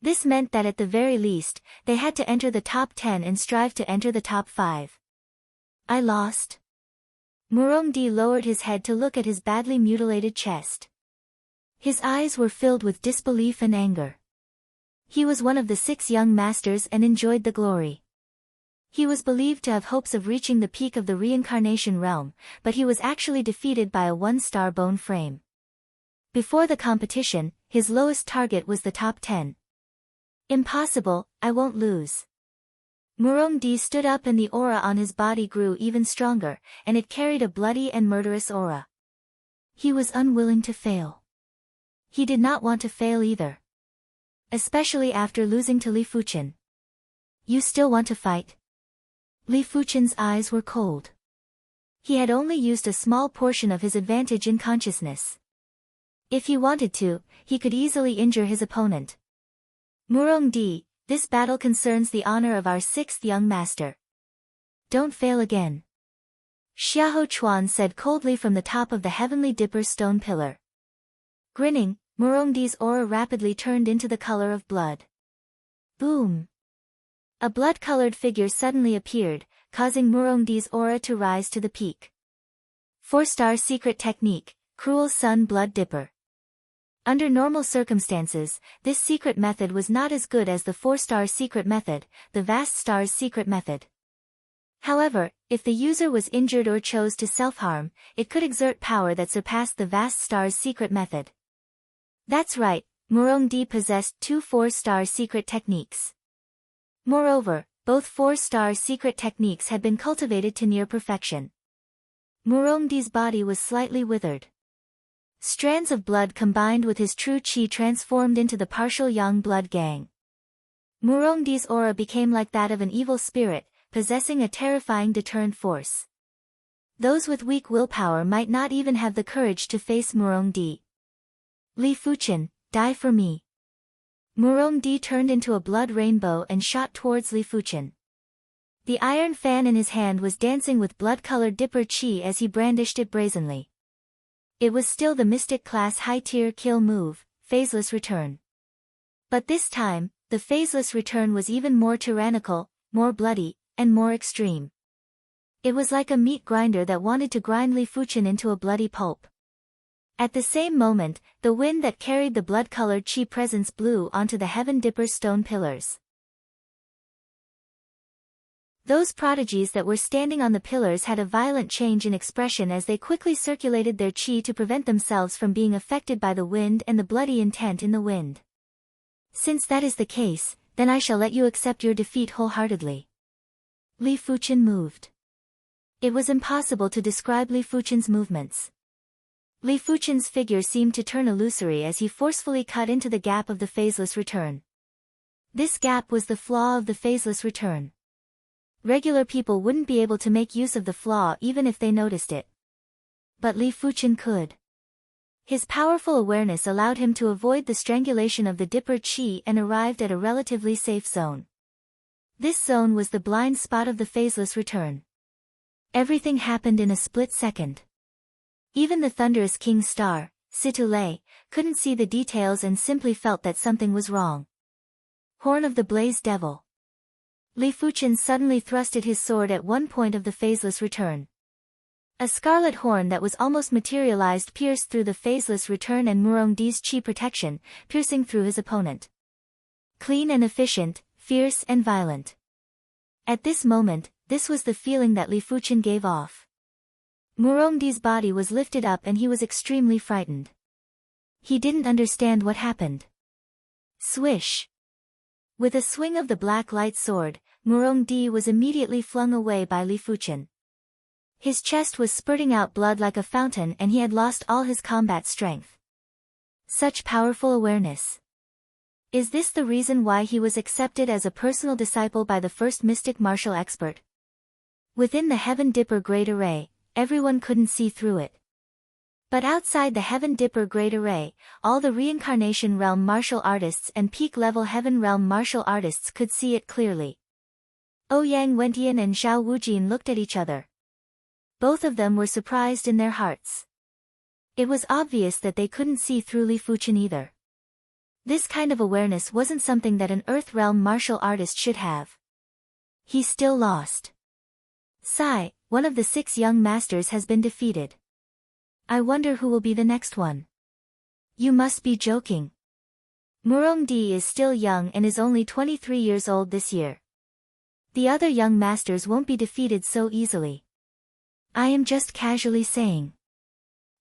This meant that at the very least, they had to enter the top 10 and strive to enter the top 5. I lost. Murongdi lowered his head to look at his badly mutilated chest. His eyes were filled with disbelief and anger. He was one of the 6 young masters and enjoyed the glory. He was believed to have hopes of reaching the peak of the reincarnation realm, but he was actually defeated by a 1-star bone frame. Before the competition, his lowest target was the top 10. Impossible, I won't lose. Murongdi stood up and the aura on his body grew even stronger, and it carried a bloody and murderous aura. He was unwilling to fail. He did not want to fail either. Especially after losing to Li Fuchen. You still want to fight? Li Fuchen's eyes were cold. He had only used a small portion of his advantage in consciousness. If he wanted to, he could easily injure his opponent. Murongdi, this battle concerns the honor of our 6th young master. Don't fail again. Xiahou Chuan said coldly from the top of the Heavenly Dipper stone pillar. Grinning, Murongdi's aura rapidly turned into the color of blood. Boom! A blood-colored figure suddenly appeared, causing Murongdi's aura to rise to the peak. 4-star secret technique, Cruel Sun Blood Dipper. Under normal circumstances, this secret method was not as good as the 4-star secret method, the Vast Star's secret method. However, if the user was injured or chose to self-harm, it could exert power that surpassed the Vast Star's secret method. That's right, Murongdi possessed 2 4-star secret techniques. Moreover, both 4-star secret techniques had been cultivated to near perfection. Murongdi's body was slightly withered. Strands of blood combined with his true qi transformed into the partial yang blood gang. Murongdi's aura became like that of an evil spirit, possessing a terrifying deterrent force. Those with weak willpower might not even have the courage to face Murongdi. Li Fuchen, die for me. Murongdi turned into a blood rainbow and shot towards Li Fuchen. The iron fan in his hand was dancing with blood-colored dipper qi as he brandished it brazenly. It was still the Mystic Class high-tier kill move, Phaseless Return. But this time, the Phaseless Return was even more tyrannical, more bloody, and more extreme. It was like a meat grinder that wanted to grind Li Fuchen into a bloody pulp. At the same moment, the wind that carried the blood-colored qi presence blew onto the Heaven Dipper stone pillars. Those prodigies that were standing on the pillars had a violent change in expression as they quickly circulated their qi to prevent themselves from being affected by the wind and the bloody intent in the wind. Since that is the case, then I shall let you accept your defeat wholeheartedly. Li Fuchen moved. It was impossible to describe Li Fuchen's movements. Li Fuchen's figure seemed to turn illusory as he forcefully cut into the gap of the Phaseless Return. This gap was the flaw of the Phaseless Return. Regular people wouldn't be able to make use of the flaw even if they noticed it. But Li Fuchen could. His powerful awareness allowed him to avoid the strangulation of the Dipper qi and arrived at a relatively safe zone. This zone was the blind spot of the Phaseless Return. Everything happened in a split second. Even the thunderous King Star, Situlei, couldn't see the details and simply felt that something was wrong. Horn of the Blaze Devil. Li Fuchen suddenly thrusted his sword at one point of the Phaseless Return. A scarlet horn that was almost materialized pierced through the Phaseless Return and Murongdi's qi protection, piercing through his opponent. Clean and efficient, fierce and violent. At this moment, this was the feeling that Li Fuchen gave off. Murongdi's body was lifted up and he was extremely frightened. He didn't understand what happened. Swish! With a swing of the black light sword, Murongdi was immediately flung away by Li Fuchen. His chest was spurting out blood like a fountain and he had lost all his combat strength. Such powerful awareness. Is this the reason why he was accepted as a personal disciple by the first mystic martial expert? Within the Heaven Dipper Great Array, everyone couldn't see through it. But outside the Heaven Dipper Great Array, all the Reincarnation Realm martial artists and peak-level Heaven Realm martial artists could see it clearly. Ouyang Wentian and Zhao Wujin looked at each other. Both of them were surprised in their hearts. It was obvious that they couldn't see through Li Fuchen either. This kind of awareness wasn't something that an Earth Realm martial artist should have. He still lost. Sigh, one of the 6 young masters has been defeated. I wonder who will be the next one. You must be joking. Murongdi is still young and is only 23 years old this year. The other young masters won't be defeated so easily. I am just casually saying.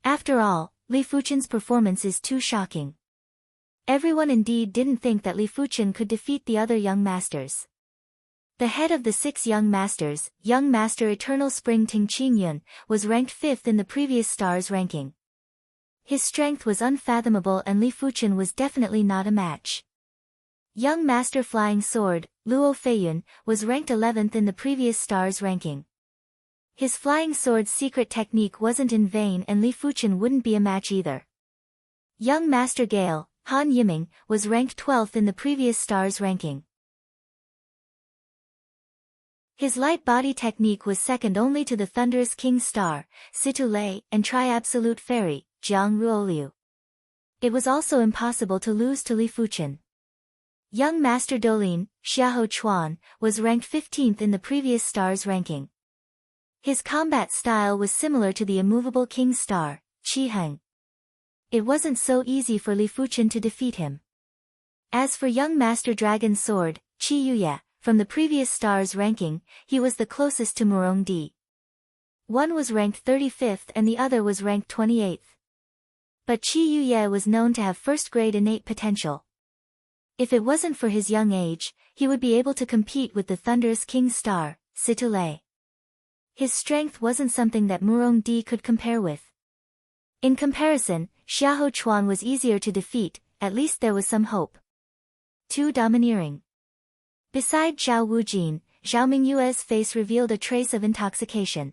After all, Li Fuchen's performance is too shocking. Everyone indeed didn't think that Li Fuchen could defeat the other young masters. The head of the 6 young masters, young master Eternal Spring Ting Qingyun, was ranked 5th in the previous stars ranking. His strength was unfathomable and Li Fuchen was definitely not a match. Young master Flying Sword, Luo Feiyun, was ranked 11th in the previous stars ranking. His Flying Sword's secret technique wasn't in vain and Li Fuchen wouldn't be a match either. Young master Gale, Han Yiming, was ranked 12th in the previous stars ranking. His light body technique was second only to the Thunderous King Star, Situ Lei, and Tri-Absolute Fairy, Jiang Ruoliu. It was also impossible to lose to Li Fuchen. Young master Dolin, Xiahou Chuan, was ranked 15th in the previous stars ranking. His combat style was similar to the immovable King Star, Qi Heng. It wasn't so easy for Li Fuchen to defeat him. As for young master Dragon Sword, Qi Yuye, from the previous stars ranking, he was the closest to Murongdi. One was ranked 35th and the other was ranked 28th. But Qi Yuye was known to have first-grade innate potential. If it wasn't for his young age, he would be able to compete with the Thunderous King Star, Situ Lei. His strength wasn't something that Murongdi could compare with. In comparison, Xiahou Chuan was easier to defeat, at least there was some hope. Too domineering. Beside Zhao Wujin, Zhao Mingyue's face revealed a trace of intoxication.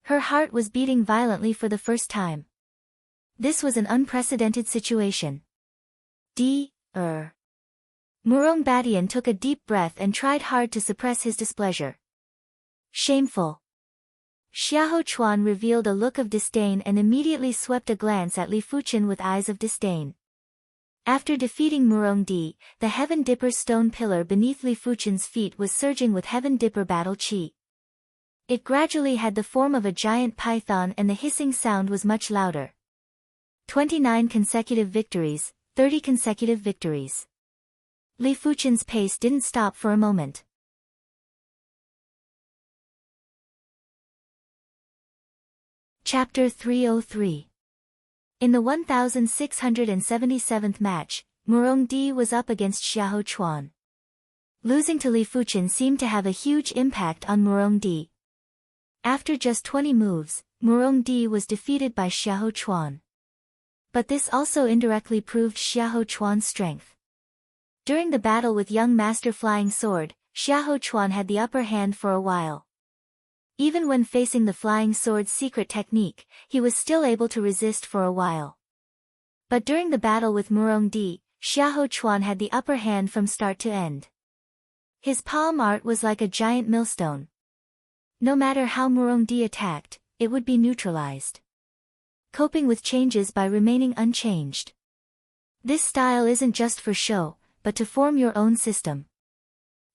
Her heart was beating violently for the first time. This was an unprecedented situation. Murong Batian took a deep breath and tried hard to suppress his displeasure. Shameful. Xiahou Chuan revealed a look of disdain and immediately swept a glance at Li Fuchen with eyes of disdain. After defeating Murongdi, the Heaven Dipper stone pillar beneath Li Fuchen's feet was surging with Heaven Dipper battle chi. It gradually had the form of a giant python and the hissing sound was much louder. 29 consecutive victories, 30 consecutive victories. Li Fuchen's pace didn't stop for a moment. Chapter 303. In the 1677th match, Murongdi was up against Xiahou Chuan. Losing to Li Fuchen seemed to have a huge impact on Murongdi. After just 20 moves, Murongdi was defeated by Xiahou Chuan. But this also indirectly proved Xiahou Chuan's strength. During the battle with young Master Flying Sword, Xiahou Chuan had the upper hand for a while. Even when facing the Flying Sword's secret technique, he was still able to resist for a while. But during the battle with Murongdi, Xiahou Chuan had the upper hand from start to end. His palm art was like a giant millstone. No matter how Murongdi attacked, it would be neutralized. Coping with changes by remaining unchanged. This style isn't just for show, but to form your own system.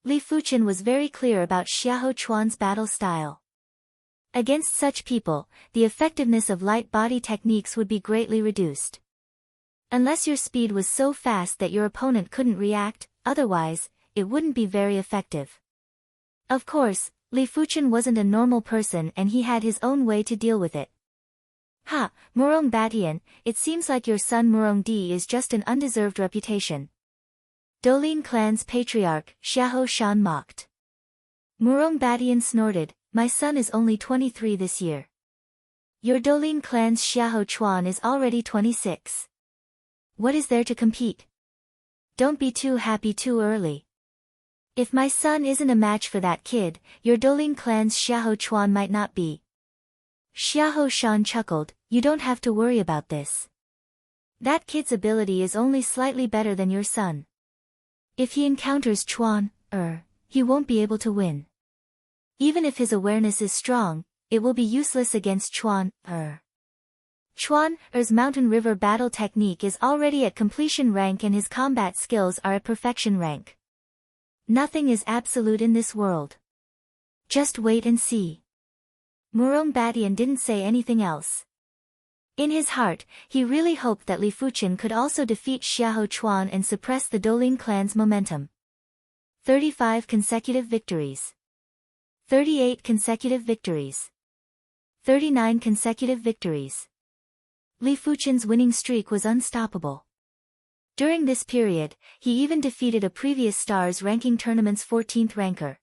Li Fuchen was very clear about Xiahou Chuan's battle style. Against such people, the effectiveness of light body techniques would be greatly reduced. Unless your speed was so fast that your opponent couldn't react, otherwise, it wouldn't be very effective. Of course, Li Fuchen wasn't a normal person and he had his own way to deal with it. Ha, Murong Batian, it seems like your son Murongdi is just an undeserved reputation. Dolin clan's patriarch, Xiahou Shan mocked. Murong Batian snorted, my son is only 23 this year. Your Dolin clan's Xiahou Chuan is already 26. What is there to compete? Don't be too happy too early. If my son isn't a match for that kid, your Dolin clan's Xiahou Chuan might not be. Xiahou Shan chuckled, you don't have to worry about this. That kid's ability is only slightly better than your son. If he encounters Chuan, he won't be able to win. Even if his awareness is strong, it will be useless against Chuan, Chuan-er's Mountain River battle technique is already at completion rank and his combat skills are at perfection rank. Nothing is absolute in this world. Just wait and see. Murong Batian didn't say anything else. In his heart, he really hoped that Li Fuchen could also defeat Xiahou Chuan and suppress the Doling clan's momentum. 35 consecutive victories. 38 consecutive victories. 39 consecutive victories. Li Fuchen's winning streak was unstoppable. During this period, he even defeated a previous Stars ranking tournament's 14th ranker.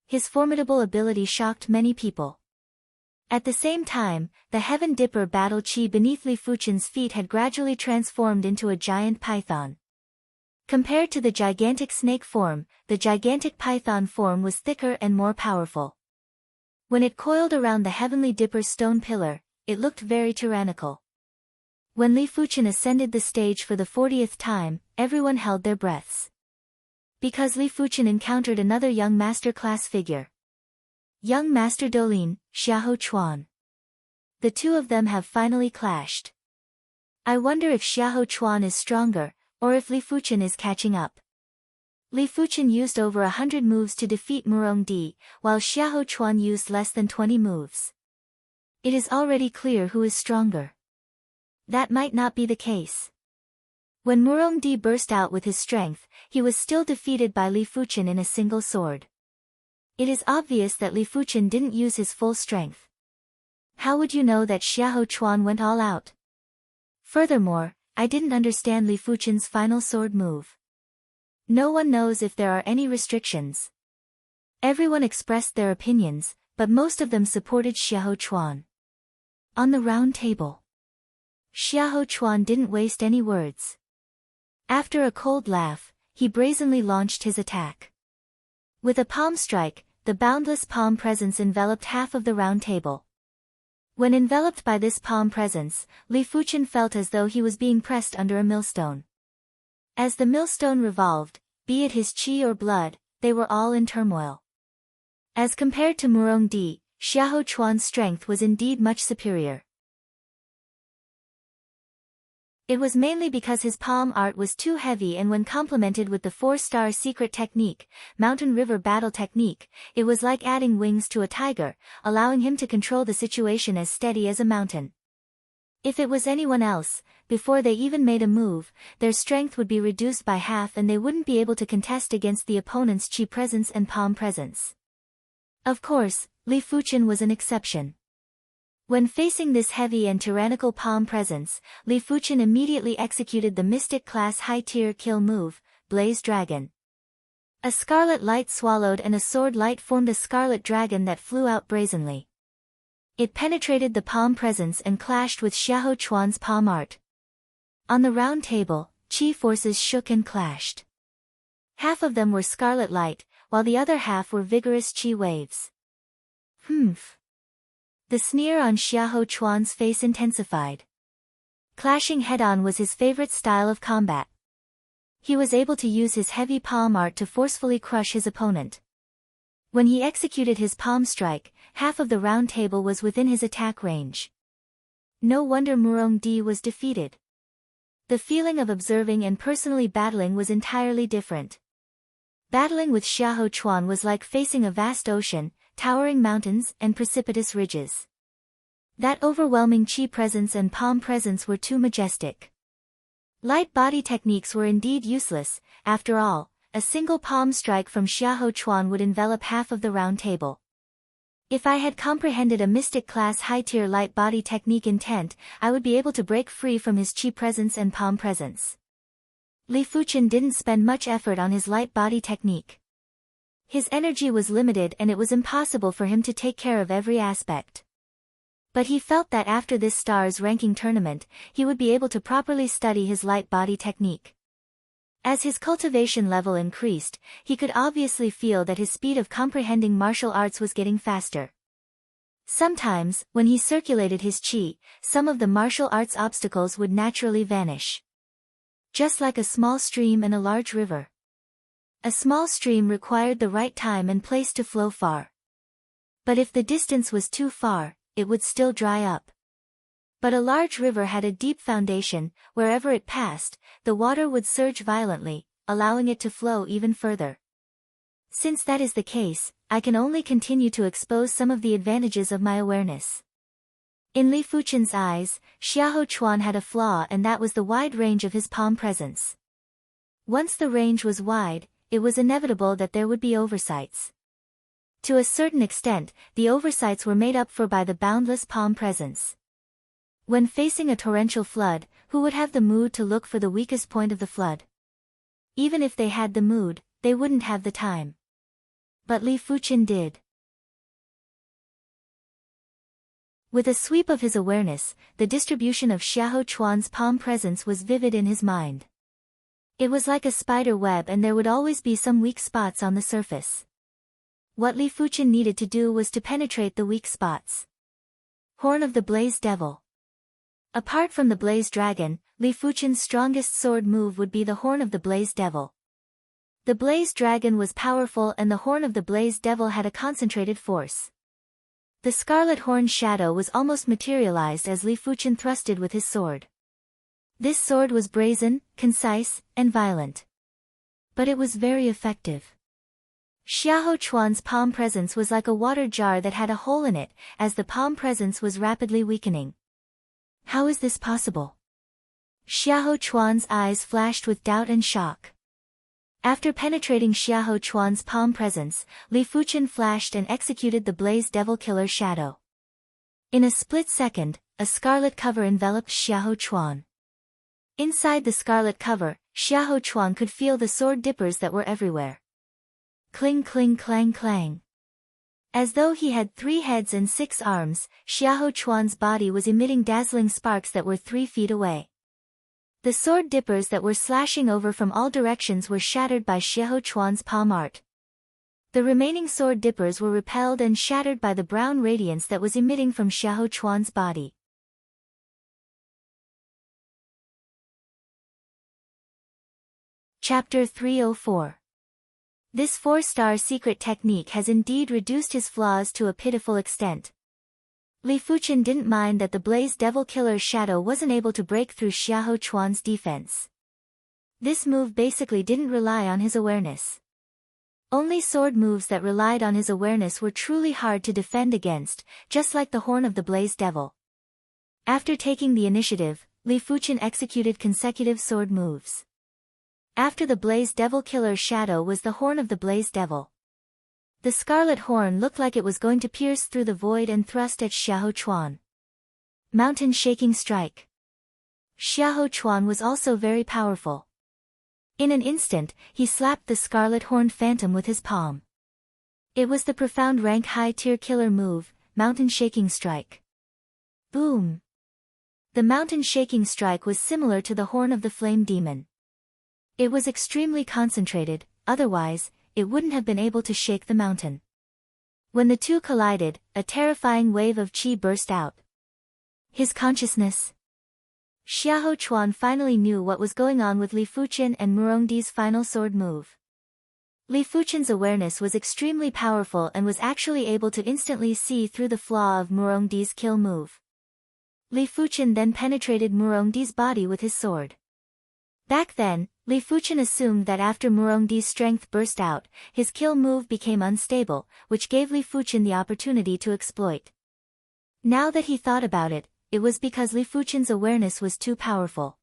His formidable ability shocked many people. At the same time, the Heaven Dipper battle chi beneath Li Fuchen's feet had gradually transformed into a giant python. Compared to the gigantic snake form, the gigantic python form was thicker and more powerful. When it coiled around the Heavenly Dipper's stone pillar, it looked very tyrannical. When Li Fuchen ascended the stage for the 40th time, everyone held their breaths. Because Li Fuchen encountered another young master class figure. Young Master Dolin, Xiahou Chuan. The two of them have finally clashed. I wonder if Xiahou Chuan is stronger, or if Li Fuchen is catching up. Li Fuchen used over 100 moves to defeat Murong Di, while Xiahou Chuan used less than 20 moves. It is already clear who is stronger. That might not be the case. When Murong Di burst out with his strength, he was still defeated by Li Fuchen in a single sword. It is obvious that Li Fuchen didn't use his full strength. How would you know that Xiahou Chuan went all out? Furthermore, I didn't understand Li Fuchen's final sword move. No one knows if there are any restrictions. Everyone expressed their opinions, but most of them supported Xiahou Chuan. On the round table, Xiahou Chuan didn't waste any words. After a cold laugh, he brazenly launched his attack. With a palm strike, the boundless palm presence enveloped half of the round table. When enveloped by this palm presence, Li Fuchen felt as though he was being pressed under a millstone. As the millstone revolved, be it his chi or blood, they were all in turmoil. As compared to Murong Di, Xiahou Chuan's strength was indeed much superior. It was mainly because his palm art was too heavy, and when complemented with the 4-star secret technique, Mountain River Battle Technique, it was like adding wings to a tiger, allowing him to control the situation as steady as a mountain. If it was anyone else, before they even made a move, their strength would be reduced by half and they wouldn't be able to contest against the opponent's chi presence and palm presence. Of course, Li Fuchen was an exception. When facing this heavy and tyrannical palm presence, Li Fuchen immediately executed the Mystic Class high-tier kill move, Blaze Dragon. A scarlet light swallowed and a sword light formed a scarlet dragon that flew out brazenly. It penetrated the palm presence and clashed with Xiahou Chuan's palm art. On the round table, chi forces shook and clashed. Half of them were scarlet light, while the other half were vigorous chi waves. Humph. The sneer on Xiahou Chuan's face intensified. Clashing head-on was his favorite style of combat. He was able to use his heavy palm art to forcefully crush his opponent. When he executed his palm strike, half of the round table was within his attack range. No wonder Murong Di was defeated. The feeling of observing and personally battling was entirely different. Battling with Xiahou Chuan was like facing a vast ocean, towering mountains and precipitous ridges. That overwhelming chi presence and palm presence were too majestic. Light body techniques were indeed useless. After all, a single palm strike from Xiahou Chuan would envelop half of the round table. If I had comprehended a Mystic Class high-tier light body technique intent, I would be able to break free from his chi presence and palm presence. Li Fuchen didn't spend much effort on his light body technique. His energy was limited and it was impossible for him to take care of every aspect. But he felt that after this Stars ranking tournament, he would be able to properly study his light body technique. As his cultivation level increased, he could obviously feel that his speed of comprehending martial arts was getting faster. Sometimes, when he circulated his chi, some of the martial arts obstacles would naturally vanish. Just like a small stream and a large river. A small stream required the right time and place to flow far. But if the distance was too far, it would still dry up. But a large river had a deep foundation. Wherever it passed, the water would surge violently, allowing it to flow even further. Since that is the case, I can only continue to expose some of the advantages of my awareness. In Li Fuchen's eyes, Xiahou Chuan had a flaw, and that was the wide range of his palm presence. Once the range was wide, it was inevitable that there would be oversights. To a certain extent, the oversights were made up for by the boundless palm presence. When facing a torrential flood, who would have the mood to look for the weakest point of the flood? Even if they had the mood, they wouldn't have the time. But Li Fuchen did. With a sweep of his awareness, the distribution of Xiahou Chuan's palm presence was vivid in his mind. It was like a spider web, and there would always be some weak spots on the surface. What Li Fuchen needed to do was to penetrate the weak spots. Horn of the Blaze Devil. Apart from the Blaze Dragon, Li Fuchen's strongest sword move would be the Horn of the Blaze Devil. The Blaze Dragon was powerful, and the Horn of the Blaze Devil had a concentrated force. The Scarlet Horn shadow was almost materialized as Li Fuchen thrusted with his sword. This sword was brazen, concise, and violent. But it was very effective. Xiahou Chuan's palm presence was like a water jar that had a hole in it, as the palm presence was rapidly weakening. How is this possible? Xiahou Chuan's eyes flashed with doubt and shock. After penetrating Xiahou Chuan's palm presence, Li Fuchen flashed and executed the Blaze Devil Killer shadow. In a split second, a scarlet cover enveloped Xiahou Chuan. Inside the scarlet cover, Xiahou Chuan could feel the sword dippers that were everywhere. Cling cling clang clang. As though he had 3 heads and 6 arms, Xiahou Chuan's body was emitting dazzling sparks that were 3 feet away. The sword dippers that were slashing over from all directions were shattered by Xiahou Chuan's palm art. The remaining sword dippers were repelled and shattered by the brown radiance that was emitting from Xiahou Chuan's body. Chapter 304. This 4-star secret technique has indeed reduced his flaws to a pitiful extent. Li Fuchen didn't mind that the Blaze Devil Killer's shadow wasn't able to break through Xiahou Chuan's defense. This move basically didn't rely on his awareness. Only sword moves that relied on his awareness were truly hard to defend against, just like the Horn of the Blaze Devil. After taking the initiative, Li Fuchen executed consecutive sword moves. After the Blaze Devil Killer's shadow was the Horn of the Blaze Devil. The Scarlet Horn looked like it was going to pierce through the void and thrust at Xiahou Chuan. Mountain Shaking Strike. Xiahou Chuan was also very powerful. In an instant, he slapped the Scarlet Horned Phantom with his palm. It was the profound rank high-tier killer move, Mountain Shaking Strike. Boom! The Mountain Shaking Strike was similar to the Horn of the Flame Demon. It was extremely concentrated, otherwise, it wouldn't have been able to shake the mountain. When the two collided, a terrifying wave of qi burst out. His consciousness. Xiahou Chuan finally knew what was going on with Li Fuchen and Murongdi's final sword move. Li Fuchen's awareness was extremely powerful and was actually able to instantly see through the flaw of Murongdi's kill move. Li Fuchen then penetrated Murongdi's body with his sword. Back then, Li Fuchen assumed that after Murongdi's strength burst out, his kill move became unstable, which gave Li Fuchen the opportunity to exploit. Now that he thought about it, it was because Li Fuchen's awareness was too powerful.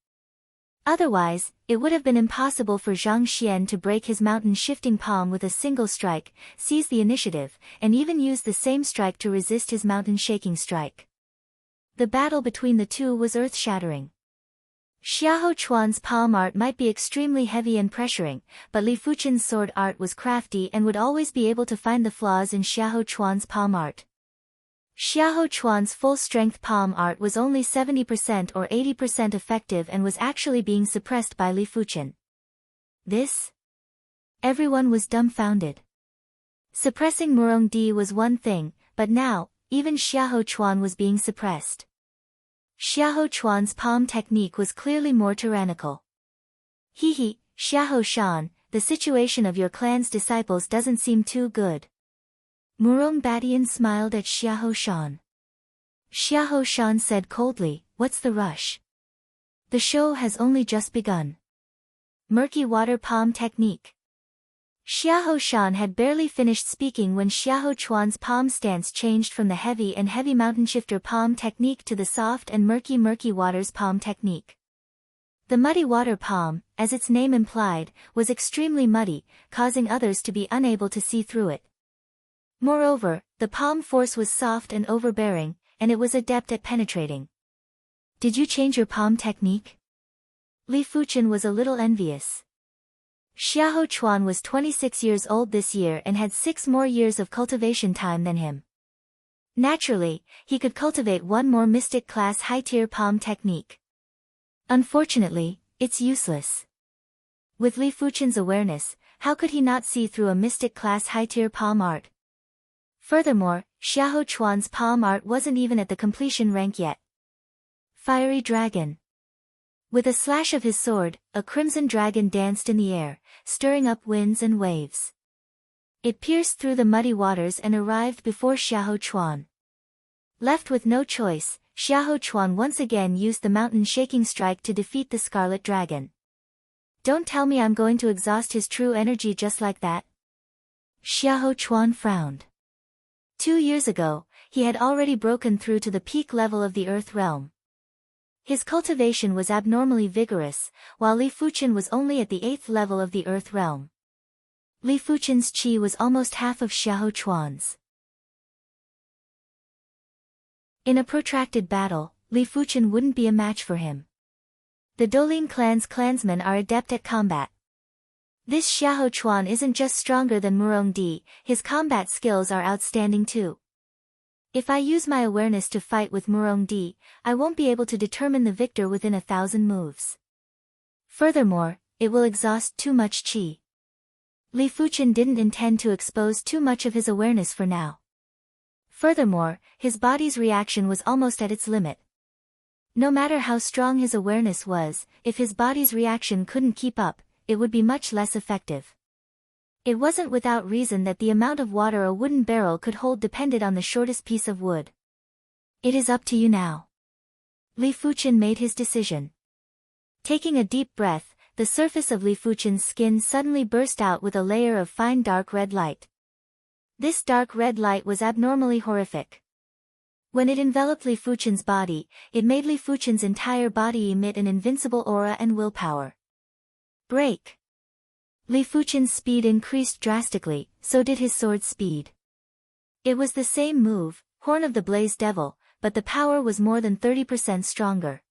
Otherwise, it would have been impossible for Zhang Xian to break his mountain-shifting palm with a single strike, seize the initiative, and even use the same strike to resist his mountain-shaking strike. The battle between the two was earth-shattering. Xiahou Chuan's palm art might be extremely heavy and pressuring, but Li Fuchen's sword art was crafty and would always be able to find the flaws in Xiahou Chuan's palm art. Xiahou Chuan's full-strength palm art was only 70% or 80% effective and was actually being suppressed by Li Fuchen. This? Everyone was dumbfounded. Suppressing Murongdi was one thing, but now, even Xiahou Chuan was being suppressed. Xiahou Chuan's palm technique was clearly more tyrannical. Hehe, Xiahou Shan, the situation of your clan's disciples doesn't seem too good. Murong Badian smiled at Xiahou Shan. Xiahou Shan said coldly, "What's the rush? The show has only just begun." Murky Water Palm Technique. Xiahou Shan had barely finished speaking when Xiahou Chuan's palm stance changed from the heavy mountain shifter palm technique to the soft and murky waters palm technique. The muddy water palm, as its name implied, was extremely muddy, causing others to be unable to see through it. Moreover, the palm force was soft and overbearing, and it was adept at penetrating. Did you change your palm technique? Li Fuchen was a little envious. Xiahou Chuan was 26 years old this year and had 6 more years of cultivation time than him. Naturally, he could cultivate one more mystic class high-tier palm technique. Unfortunately, it's useless. With Li Fuchen's awareness, how could he not see through a mystic class high-tier palm art? Furthermore, Xiahou Chuan's palm art wasn't even at the completion rank yet. Fiery Dragon. With a slash of his sword, a crimson dragon danced in the air, stirring up winds and waves. It pierced through the muddy waters and arrived before Xiahou Chuan. Left with no choice, Xiahou Chuan once again used the mountain-shaking strike to defeat the scarlet dragon. Don't tell me I'm going to exhaust his true energy just like that. Xiahou Chuan frowned. 2 years ago, he had already broken through to the peak level of the Earth realm. His cultivation was abnormally vigorous, while Li Fuchen was only at the 8th level of the Earth realm. Li Fuchen's qi was almost half of Xiahou Chuan's. In a protracted battle, Li Fuchen wouldn't be a match for him. The Dolin clan's clansmen are adept at combat. This Xiahou Chuan isn't just stronger than Murong Di, his combat skills are outstanding too. If I use my awareness to fight with Murong Di, I won't be able to determine the victor within 1,000 moves. Furthermore, it will exhaust too much qi. Li Fuchen didn't intend to expose too much of his awareness for now. Furthermore, his body's reaction was almost at its limit. No matter how strong his awareness was, if his body's reaction couldn't keep up, it would be much less effective. It wasn't without reason that the amount of water a wooden barrel could hold depended on the shortest piece of wood. It is up to you now. Li Fuchen made his decision. Taking a deep breath, the surface of Li Fuchen's skin suddenly burst out with a layer of fine dark red light. This dark red light was abnormally horrific. When it enveloped Li Fuchen's body, it made Li Fuchen's entire body emit an invincible aura and willpower. Break! Li Fuchen's speed increased drastically, so did his sword's speed. It was the same move, Horn of the Blaze Devil, but the power was more than 30% stronger.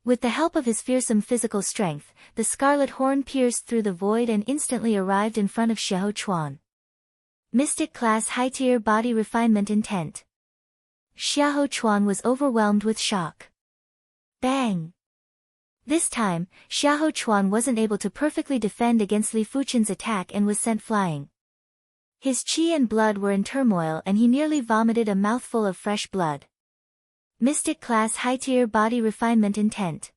With the help of his fearsome physical strength, the scarlet horn pierced through the void and instantly arrived in front of Xiahou Chuan. Mystic Class High-Tier Body Refinement Intent. Xiahou Chuan was overwhelmed with shock. Bang! This time, Xiahou Chuan wasn't able to perfectly defend against Li Fuchen's attack and was sent flying. His qi and blood were in turmoil and he nearly vomited a mouthful of fresh blood. Mystic Class High-Tier Body Refinement Intent.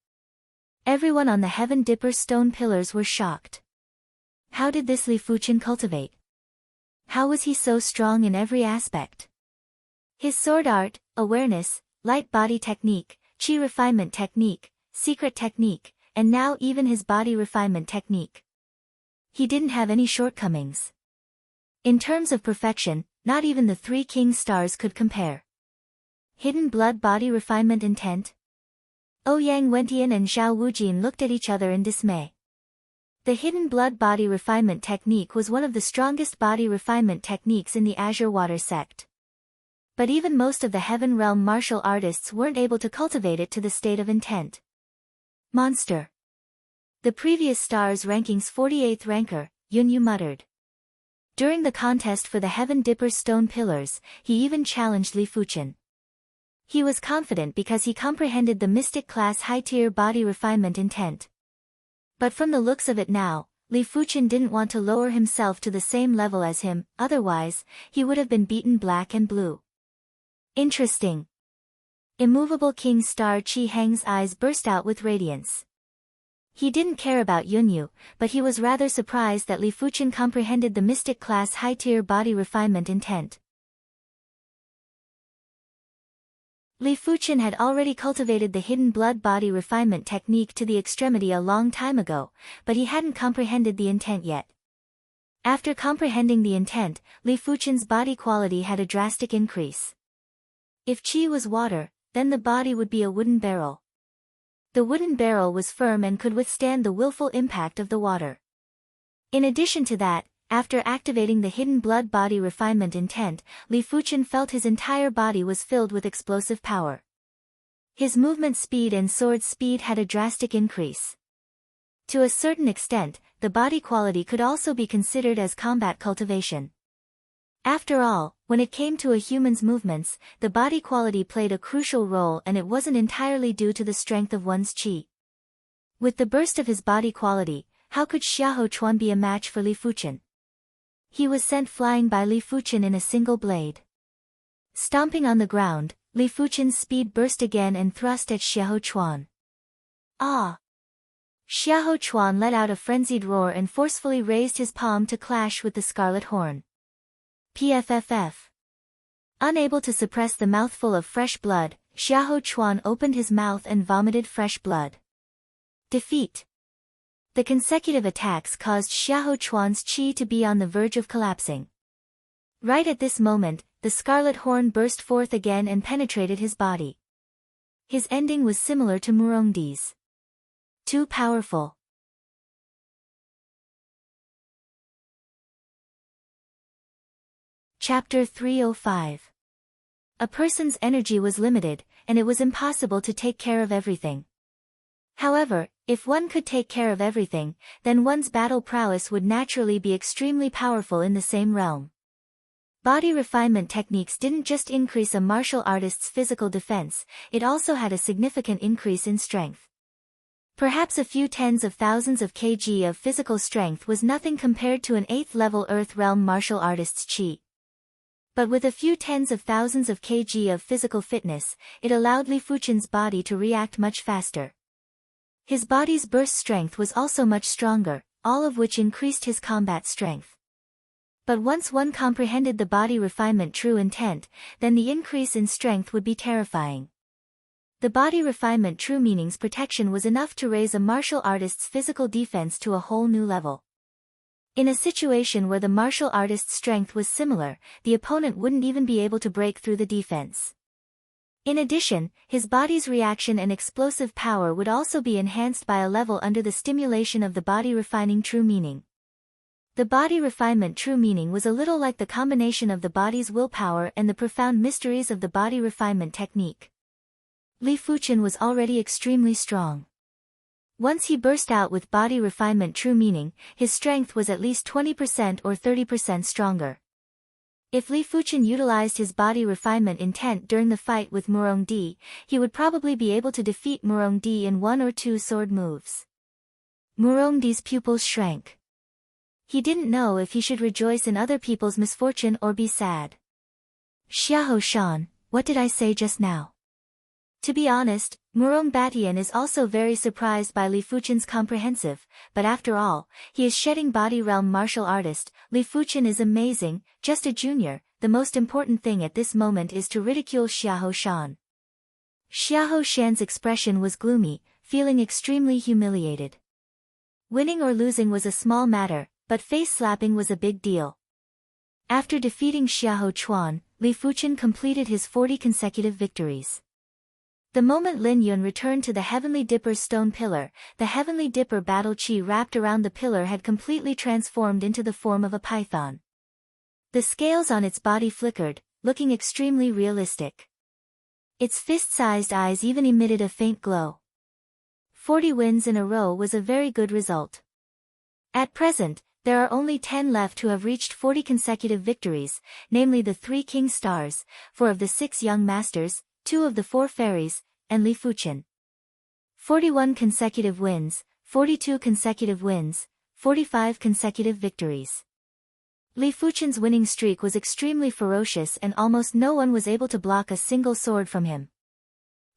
Everyone on the Heaven Dipper stone pillars were shocked. How did this Li Fuchen cultivate? How was he so strong in every aspect? His sword art, awareness, light body technique, qi refinement technique, secret technique, and now even his body refinement technique. He didn't have any shortcomings. In terms of perfection, not even the 3 king stars could compare. Hidden blood body refinement intent? Ouyang Wentian and Zhao Wujin looked at each other in dismay. The hidden blood body refinement technique was one of the strongest body refinement techniques in the Azure Water sect. But even most of the Heaven Realm martial artists weren't able to cultivate it to the state of intent. Monster. The previous star's ranking's 48th ranker, Yunyu muttered. During the contest for the Heaven Dipper stone pillars, he even challenged Li Fuchen. He was confident because he comprehended the mystic class high-tier body refinement intent. But from the looks of it now, Li Fuchen didn't want to lower himself to the same level as him, otherwise, he would have been beaten black and blue. Interesting. Immovable King Star Chi Heng's eyes burst out with radiance. He didn't care about Yunyu, but he was rather surprised that Li Fuchen comprehended the mystic class high-tier body refinement intent. Li Fuchen had already cultivated the hidden blood body refinement technique to the extremity a long time ago, but he hadn't comprehended the intent yet. After comprehending the intent, Li Fuchen's body quality had a drastic increase. If qi was water, then the body would be a wooden barrel. The wooden barrel was firm and could withstand the willful impact of the water. In addition to that, after activating the hidden blood body refinement intent, Li Fuchen felt his entire body was filled with explosive power. His movement speed and sword speed had a drastic increase. To a certain extent, the body quality could also be considered as combat cultivation. After all, when it came to a human's movements, the body quality played a crucial role, and it wasn't entirely due to the strength of one's qi. With the burst of his body quality, how could Xiahou Chuan be a match for Li Fuchen? He was sent flying by Li Fuchen in a single blade. Stomping on the ground, Li Fuchen's speed burst again and thrust at Xiahou Chuan. Ah! Xiahou Chuan let out a frenzied roar and forcefully raised his palm to clash with the scarlet horn. PFFF. Unable to suppress the mouthful of fresh blood, Xiahou Chuan opened his mouth and vomited fresh blood. Defeat. The consecutive attacks caused Xiahou Chuan's qi to be on the verge of collapsing. Right at this moment, the scarlet horn burst forth again and penetrated his body. His ending was similar to Murongdi's. Too powerful. Chapter 305. A person's energy was limited, and it was impossible to take care of everything. However, if one could take care of everything, then one's battle prowess would naturally be extremely powerful in the same realm. Body refinement techniques didn't just increase a martial artist's physical defense, it also had a significant increase in strength. Perhaps a few tens of thousands of kg of physical strength was nothing compared to an 8th level Earth realm martial artist's qi. But with a few tens of thousands of kg of physical fitness, it allowed Li Fuchen's body to react much faster. His body's burst strength was also much stronger, all of which increased his combat strength. But once one comprehended the body refinement true intent, then the increase in strength would be terrifying. The body refinement true meaning's protection was enough to raise a martial artist's physical defense to a whole new level. In a situation where the martial artist's strength was similar, the opponent wouldn't even be able to break through the defense. In addition, his body's reaction and explosive power would also be enhanced by a level under the stimulation of the body refining true meaning. The body refinement true meaning was a little like the combination of the body's willpower and the profound mysteries of the body refinement technique. Li Fuchen was already extremely strong. Once he burst out with body refinement true meaning, his strength was at least 20% or 30% stronger. If Li Fuchen utilized his body refinement intent during the fight with Murongdi, he would probably be able to defeat Murongdi in 1 or 2 sword moves. Murongdi's pupils shrank. He didn't know if he should rejoice in other people's misfortune or be sad. Xiahou Shan, what did I say just now? To be honest, Murong Batian is also very surprised by Li Fuchen's comprehensive, but after all, he is shedding body realm martial artist. Li Fuchen is amazing, just a junior. The most important thing at this moment is to ridicule Xiahou Shan. Xiahou Shan's expression was gloomy, feeling extremely humiliated. Winning or losing was a small matter, but face slapping was a big deal. After defeating Xiahou Chuan, Li Fuchen completed his 40 consecutive victories. The moment Lin Yun returned to the Heavenly Dipper's stone pillar, the Heavenly Dipper battle chi wrapped around the pillar had completely transformed into the form of a python. The scales on its body flickered, looking extremely realistic. Its fist-sized eyes even emitted a faint glow. 40 wins in a row was a very good result. At present, there are only 10 left who have reached 40 consecutive victories, namely the 3 King Stars, 4 of the 6 Young Masters, 2 of the 4 Fairies, and Li Fuchen. 41 consecutive wins, 42 consecutive wins, 45 consecutive victories. Li Fuchen's winning streak was extremely ferocious and almost no one was able to block a single sword from him.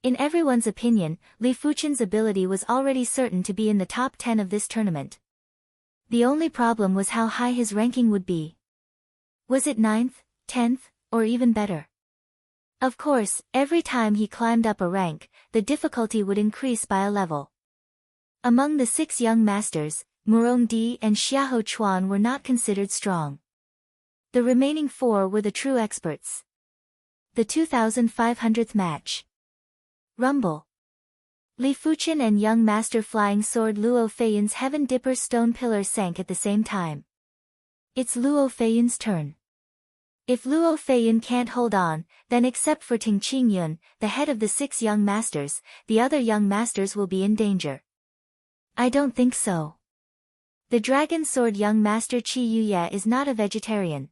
In everyone's opinion, Li Fuchen's ability was already certain to be in the top 10 of this tournament. The only problem was how high his ranking would be. Was it 9th, 10th, or even better? Of course, every time he climbed up a rank, the difficulty would increase by a level. Among the 6 young masters, Murongdi and Xiahou Chuan were not considered strong. The remaining 4 were the true experts. The 2500th match. Rumble. Li Fuchen and young master flying sword Luo Feiyun's Heaven Dipper stone pillar sank at the same time. It's Luo Feiyun's turn. If Luo Feiyun can't hold on, then except for Ting Qingyun, the head of the 6 young masters, the other young masters will be in danger. I don't think so. The dragon sword young master Qi Yuye is not a vegetarian.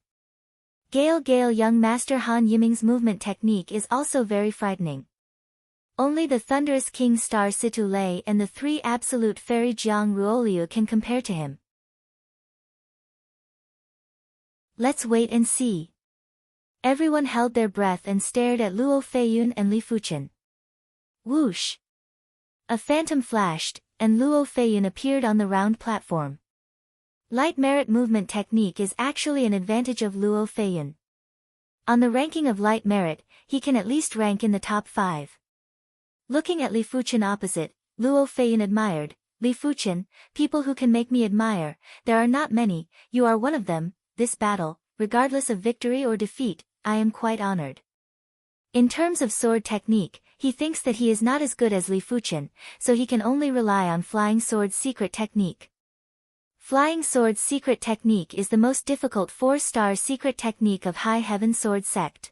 Gale young master Han Yiming's movement technique is also very frightening. Only the thunderous king star Situ Lei and the 3 absolute fairy Jiang Ruoliu can compare to him. Let's wait and see. Everyone held their breath and stared at Luo Feiyun and Li Fuchen. Whoosh! A phantom flashed, and Luo Feiyun appeared on the round platform. Light merit movement technique is actually an advantage of Luo Feiyun. On the ranking of light merit, he can at least rank in the top 5. Looking at Li Fuchen opposite, Luo Feiyun admired, Li Fuchen, people who can make me admire, there are not many, you are one of them. This battle, regardless of victory or defeat, I am quite honored. In terms of sword technique, he thinks that he is not as good as Li Fuchen, so he can only rely on Flying Sword's secret technique. Flying Sword's secret technique is the most difficult 4-star secret technique of High Heaven Sword sect.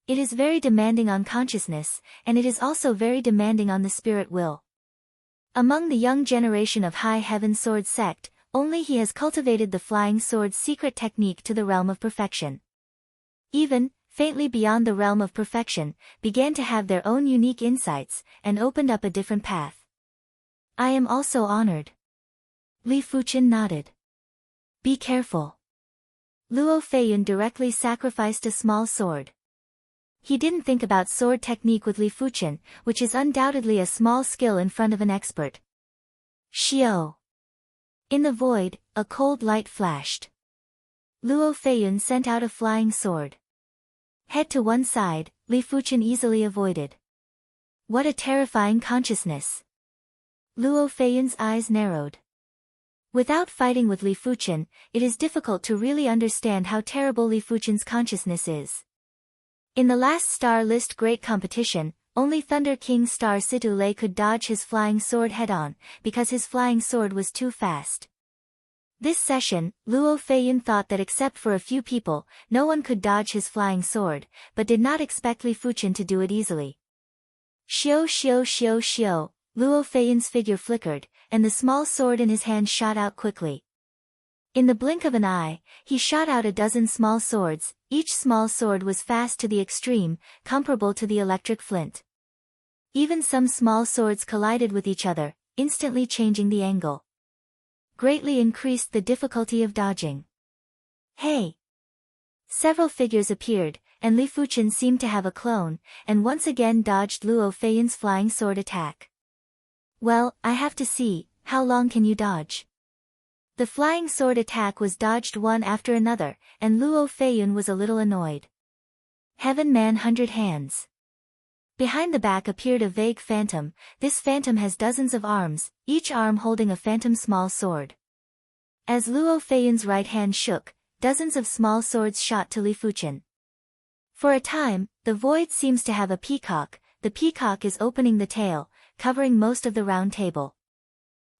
It is very demanding on consciousness, and it is also very demanding on the spirit will. Among the young generation of High Heaven Sword sect, only he has cultivated the Flying Sword's secret technique to the realm of perfection. Even, faintly beyond the realm of perfection, began to have their own unique insights, and opened up a different path. I am also honored. Li Fuchen nodded. Be careful. Luo Feiyun directly sacrificed a small sword. He didn't think about sword technique with Li Fuchen, which is undoubtedly a small skill in front of an expert. Xiao. In the void, a cold light flashed. Luo Feiyun sent out a flying sword. Head to one side, Li Fuchen easily avoided. What a terrifying consciousness. Luo Feiyun's eyes narrowed. Without fighting with Li Fuchen, it is difficult to really understand how terrible Li Fuchen's consciousness is. In the last star list great competition, only Thunder King star Situ Lei could dodge his flying sword head-on, because his flying sword was too fast. This session, Luo Feiyun thought that except for a few people, no one could dodge his flying sword, but did not expect Li Fuchen to do it easily. Xiao, Luo Feiyun's figure flickered, and the small sword in his hand shot out quickly. In the blink of an eye, he shot out a dozen small swords. Each small sword was fast to the extreme, comparable to the electric flint. Even some small swords collided with each other, instantly changing the angle. Greatly increased the difficulty of dodging. Hey! Several figures appeared, and Li Fuchen seemed to have a clone, and once again dodged Luo Feiyun's flying sword attack. Well, I have to see, how long can you dodge? The flying sword attack was dodged one after another, and Luo Feiyun was a little annoyed. Heaven Man 100 Hands. Behind the back appeared a vague phantom. This phantom has dozens of arms, each arm holding a phantom small sword. As Luo Feiyun's right hand shook, dozens of small swords shot to Li Fuchen. For a time, the void seems to have a peacock. The peacock is opening the tail, covering most of the round table.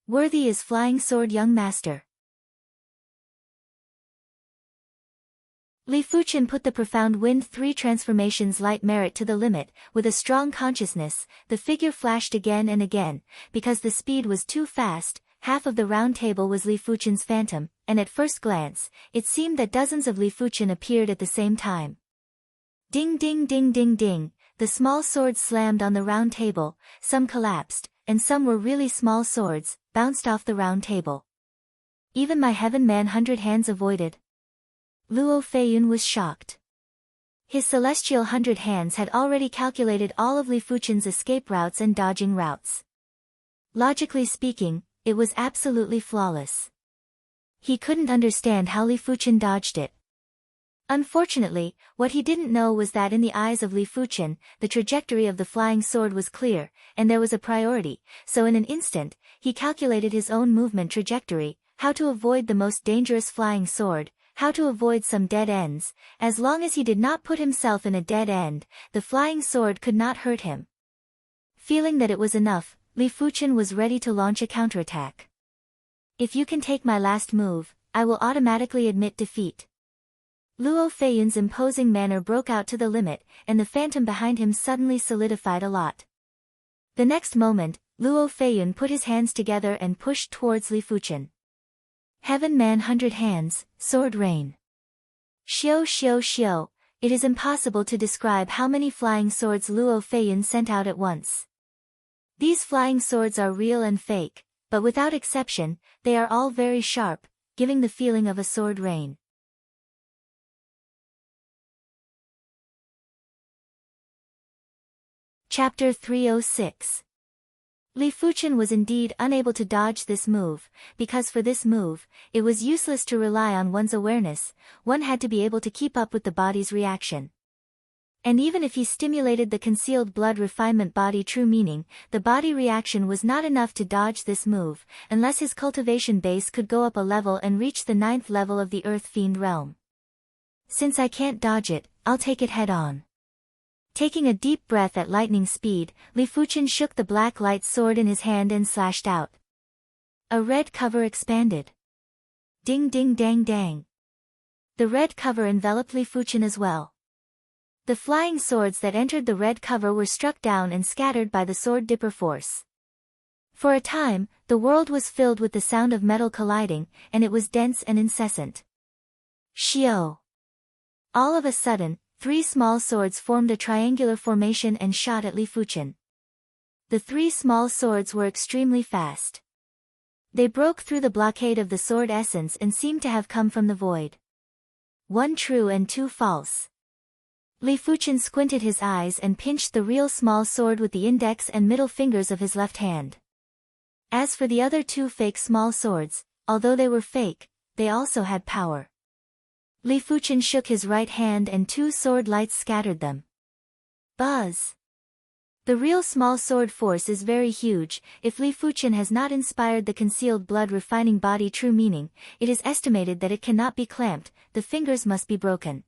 Worthy is Flying Sword young master. Li Fuchen put the profound wind 3 transformations light merit to the limit. With a strong consciousness, the figure flashed again and again. Because the speed was too fast, half of the round table was Li Fuchen's phantom, and at first glance, it seemed that dozens of Li Fuchen appeared at the same time. Ding ding ding ding ding, the small swords slammed on the round table, some collapsed, and some were really small swords, bounced off the round table. Even my Heaven Man 100 Hands avoided. Luo Feiyun was shocked. His celestial 100 Hands had already calculated all of Li Fuchen's escape routes and dodging routes. Logically speaking, it was absolutely flawless. He couldn't understand how Li Fuchen dodged it. Unfortunately, what he didn't know was that in the eyes of Li Fuchen, the trajectory of the flying sword was clear, and there was a priority, so in an instant, he calculated his own movement trajectory, how to avoid the most dangerous flying sword, how to avoid some dead ends. As long as he did not put himself in a dead end, the flying sword could not hurt him. Feeling that it was enough, Li Fuchen was ready to launch a counterattack. If you can take my last move, I will automatically admit defeat. Luo Feiyun's imposing manner broke out to the limit, and the phantom behind him suddenly solidified a lot. The next moment, Luo Feiyun put his hands together and pushed towards Li Fuchen. Heaven Man 100 Hands, Sword Rain. Xiao xiao xiao, it is impossible to describe how many flying swords Luo Feiyun sent out at once. These flying swords are real and fake, but without exception, they are all very sharp, giving the feeling of a sword rain. Chapter 306. Li Fuchen was indeed unable to dodge this move, because for this move, it was useless to rely on one's awareness, one had to be able to keep up with the body's reaction. And even if he stimulated the concealed blood refinement body true meaning, the body reaction was not enough to dodge this move, unless his cultivation base could go up a level and reach the 9th level of the Earth Fiend realm. Since I can't dodge it, I'll take it head on. Taking a deep breath at lightning speed, Li Fuchen shook the black light sword in his hand and slashed out. A red cover expanded. Ding ding dang dang. The red cover enveloped Li Fuchen as well. The flying swords that entered the red cover were struck down and scattered by the sword dipper force. For a time, the world was filled with the sound of metal colliding, and it was dense and incessant. Xiao. All of a sudden, 3 small swords formed a triangular formation and shot at Li Fuchen. The 3 small swords were extremely fast. They broke through the blockade of the sword essence and seemed to have come from the void. 1 true and 2 false. Li Fuchen squinted his eyes and pinched the real small sword with the index and middle fingers of his left hand. As for the other 2 fake small swords, although they were fake, they also had power. Li Fuchen shook his right hand and 2 sword lights scattered them. Buzz! The real small sword force is very huge. If Li Fuchen has not inspired the concealed blood refining body true meaning, it is estimated that it cannot be clamped, the fingers must be broken.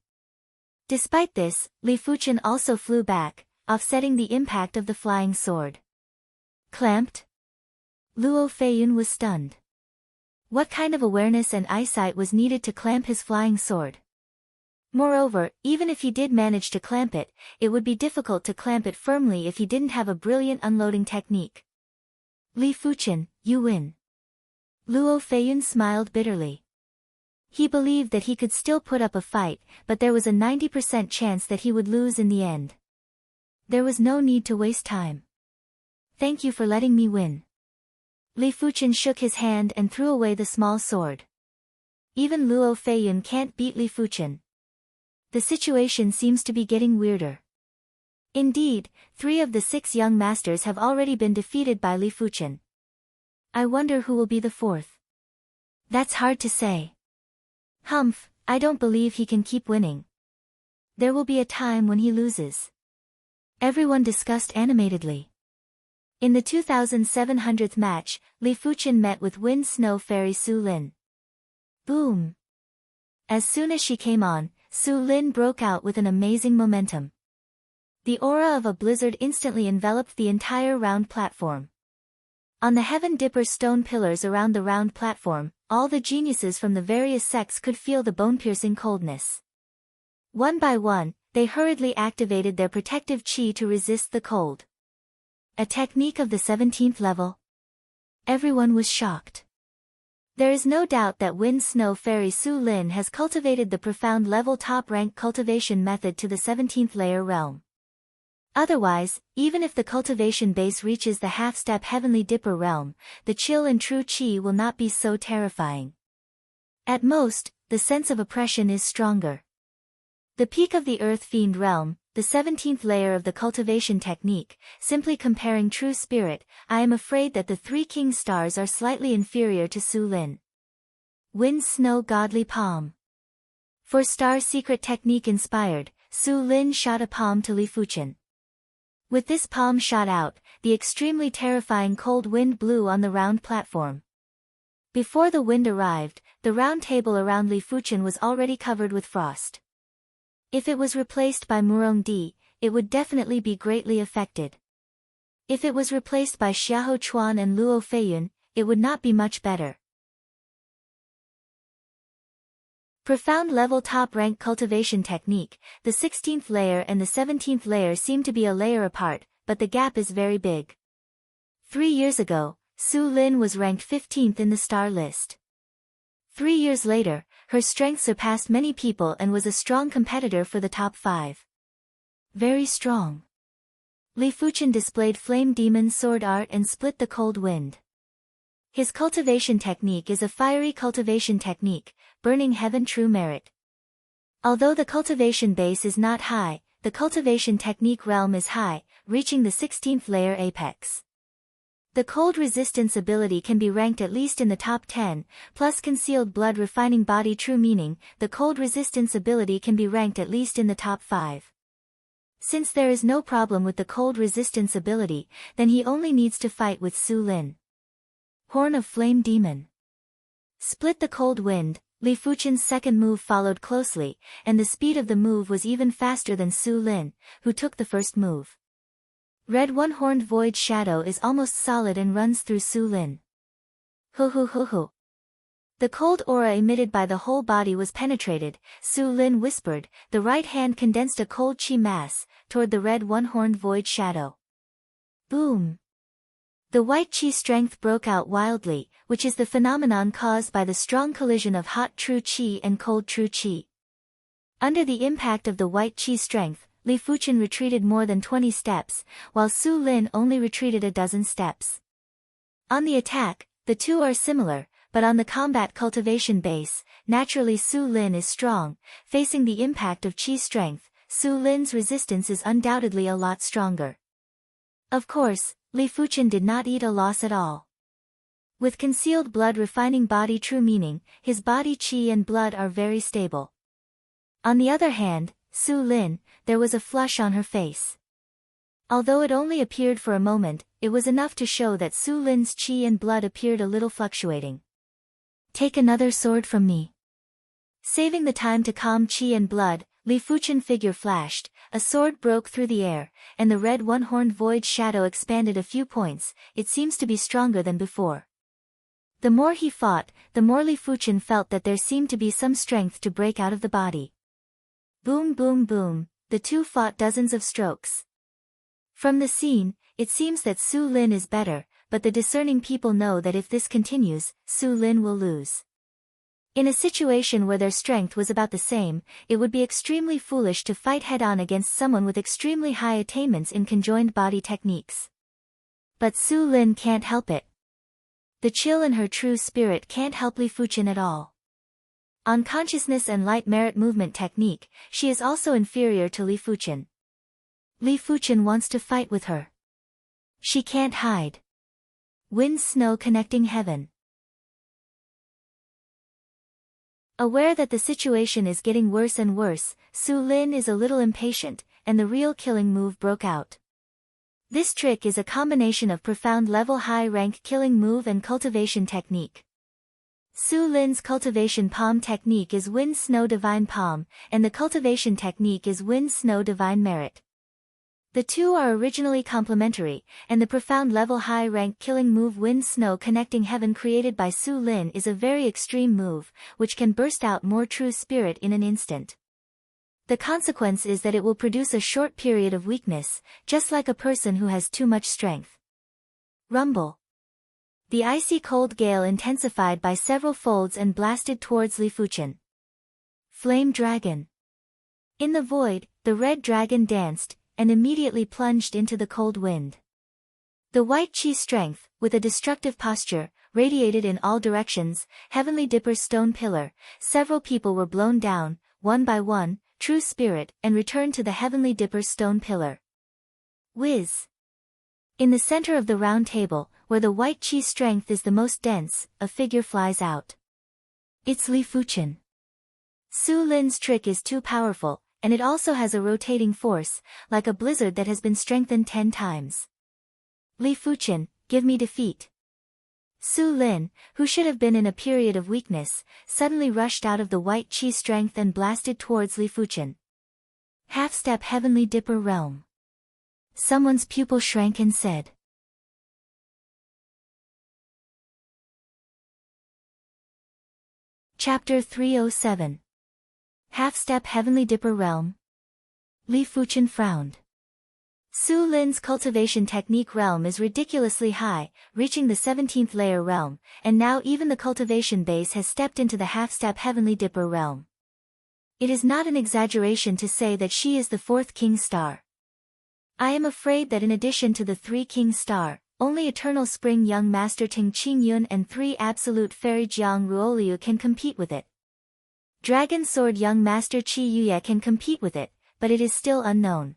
Despite this, Li Fuchen also flew back, offsetting the impact of the flying sword. Clamped? Luo Feiyun was stunned. What kind of awareness and eyesight was needed to clamp his flying sword? Moreover, even if he did manage to clamp it, it would be difficult to clamp it firmly if he didn't have a brilliant unloading technique. Li Fuchen, you win. Luo Feiyun smiled bitterly. He believed that he could still put up a fight, but there was a 90% chance that he would lose in the end. There was no need to waste time. Thank you for letting me win. Li Fuchen shook his hand and threw away the small sword. Even Luo Feiyun can't beat Li Fuchen. The situation seems to be getting weirder. Indeed, 3 of the 6 young masters have already been defeated by Li Fuchen. I wonder who will be the 4th. That's hard to say. Humph, I don't believe he can keep winning. There will be a time when he loses. Everyone discussed animatedly. In the 2700th match, Li Fuchen met with Wind Snow Fairy Su Lin. Boom! As soon as she came on, Su Lin broke out with an amazing momentum. The aura of a blizzard instantly enveloped the entire round platform. On the Heaven Dipper stone pillars around the round platform, all the geniuses from the various sects could feel the bone-piercing coldness. One by one, they hurriedly activated their protective chi to resist the cold. A technique of the 17th level? Everyone was shocked. There is no doubt that Wind Snow Fairy Su Lin has cultivated the profound level top-rank cultivation method to the 17th layer realm. Otherwise, even if the cultivation base reaches the half-step Heavenly Dipper realm, the chill and true chi will not be so terrifying. At most, the sense of oppression is stronger. The peak of the Earth Fiend realm, the 17th layer of the cultivation technique, simply comparing true spirit, I am afraid that the 3 king stars are slightly inferior to Su Lin. Wind Snow Godly Palm. For star secret technique inspired, Su Lin shot a palm to Li Fuchen. With this palm shot out, the extremely terrifying cold wind blew on the round platform. Before the wind arrived, the round table around Li Fuchen was already covered with frost. If it was replaced by Murong Di, it would definitely be greatly affected. If it was replaced by Xiahou Chuan and Luo Feiyun, it would not be much better. Profound level top rank cultivation technique. The 16th layer and the 17th layer seem to be a layer apart, but the gap is very big. 3 years ago, Su Lin was ranked 15th in the star list. 3 years later, her strength surpassed many people and was a strong competitor for the top 5. Very strong. Li Fuchen displayed Flame Demon sword art and split the cold wind. His cultivation technique is a fiery cultivation technique, burning heaven true merit. Although the cultivation base is not high, the cultivation technique realm is high, reaching the 16th layer apex. The cold resistance ability can be ranked at least in the top 10, plus concealed blood refining body true meaning, the cold resistance ability can be ranked at least in the top 5. Since there is no problem with the cold resistance ability, then he only needs to fight with Su Lin. Horn of Flame Demon. Split the cold wind. Li Fuchen's second move followed closely, and the speed of the move was even faster than Su Lin, who took the first move. Red One-Horned Void Shadow is almost solid and runs through Su Lin. Hu hu hu hu. The cold aura emitted by the whole body was penetrated, Su Lin whispered, the right hand condensed a cold chi mass, toward the red One-Horned Void Shadow. Boom! The white chi strength broke out wildly, which is the phenomenon caused by the strong collision of hot true chi and cold true chi. Under the impact of the white chi strength, Li Fuchen retreated more than 20 steps, while Su Lin only retreated a dozen steps. On the attack, the two are similar, but on the combat cultivation base, naturally Su Lin is strong. Facing the impact of chi strength, Su Lin's resistance is undoubtedly a lot stronger. Of course, Li Fuchen did not eat a loss at all. With concealed blood refining body true meaning, his body chi and blood are very stable. On the other hand, Su Lin, there was a flush on her face. Although it only appeared for a moment, it was enough to show that Su Lin's chi and blood appeared a little fluctuating. Take another sword from me. Saving the time to calm chi and blood, Li Fuchen figure flashed, a sword broke through the air, and the red One-Horned Void Shadow expanded a few points. It seems to be stronger than before. The more he fought, the more Li Fuchen felt that there seemed to be some strength to break out of the body. Boom boom boom, the two fought dozens of strokes. From the scene, it seems that Su Lin is better, but the discerning people know that if this continues, Su Lin will lose. In a situation where their strength was about the same, it would be extremely foolish to fight head-on against someone with extremely high attainments in conjoined body techniques. But Su Lin can't help it. The chill in her true spirit can't help Li Fuchen at all. On consciousness and light merit movement technique, she is also inferior to Li Fuchen. Li Fuchen wants to fight with her. She can't hide. Wind snow connecting heaven. Aware that the situation is getting worse and worse, Su Lin is a little impatient, and the real killing move broke out. This trick is a combination of profound level high rank killing move and cultivation technique. Su Lin's cultivation palm technique is Wind Snow Divine Palm, and the cultivation technique is Wind Snow Divine Merit. The two are originally complementary, and the profound level high rank killing move Wind Snow Connecting Heaven created by Su Lin is a very extreme move, which can burst out more true spirit in an instant. The consequence is that it will produce a short period of weakness, just like a person who has too much strength. Rumble. The icy cold gale intensified by several folds and blasted towards Li Fuchen. Flame Dragon. In the void, the red dragon danced, and immediately plunged into the cold wind. The white chi strength, with a destructive posture, radiated in all directions. Heavenly Dipper's stone pillar, several people were blown down, one by one, true spirit, and returned to the Heavenly Dipper's stone pillar. Whiz. In the center of the round table, where the white chi strength is the most dense, a figure flies out. It's Li Fuchen. Su Lin's trick is too powerful, and it also has a rotating force, like a blizzard that has been strengthened 10 times. Li Fuchen, give me defeat. Su Lin, who should have been in a period of weakness, suddenly rushed out of the white chi strength and blasted towards Li Fuchen. Half-step Heavenly Dipper Realm. Someone's pupil shrank and said. Chapter 307. Half-step Heavenly Dipper Realm. Li Fuchen frowned. Su Lin's cultivation technique realm is ridiculously high, reaching the 17th layer realm, and now even the cultivation base has stepped into the half-step Heavenly Dipper realm. It is not an exaggeration to say that she is the 4th King Star. I am afraid that in addition to the 3 King Star, only Eternal Spring Young Master Ting Qingyun and 3 Absolute Fairy Jiang Ruoliu can compete with it. Dragon Sword Young Master Qi Yuye can compete with it, but it is still unknown.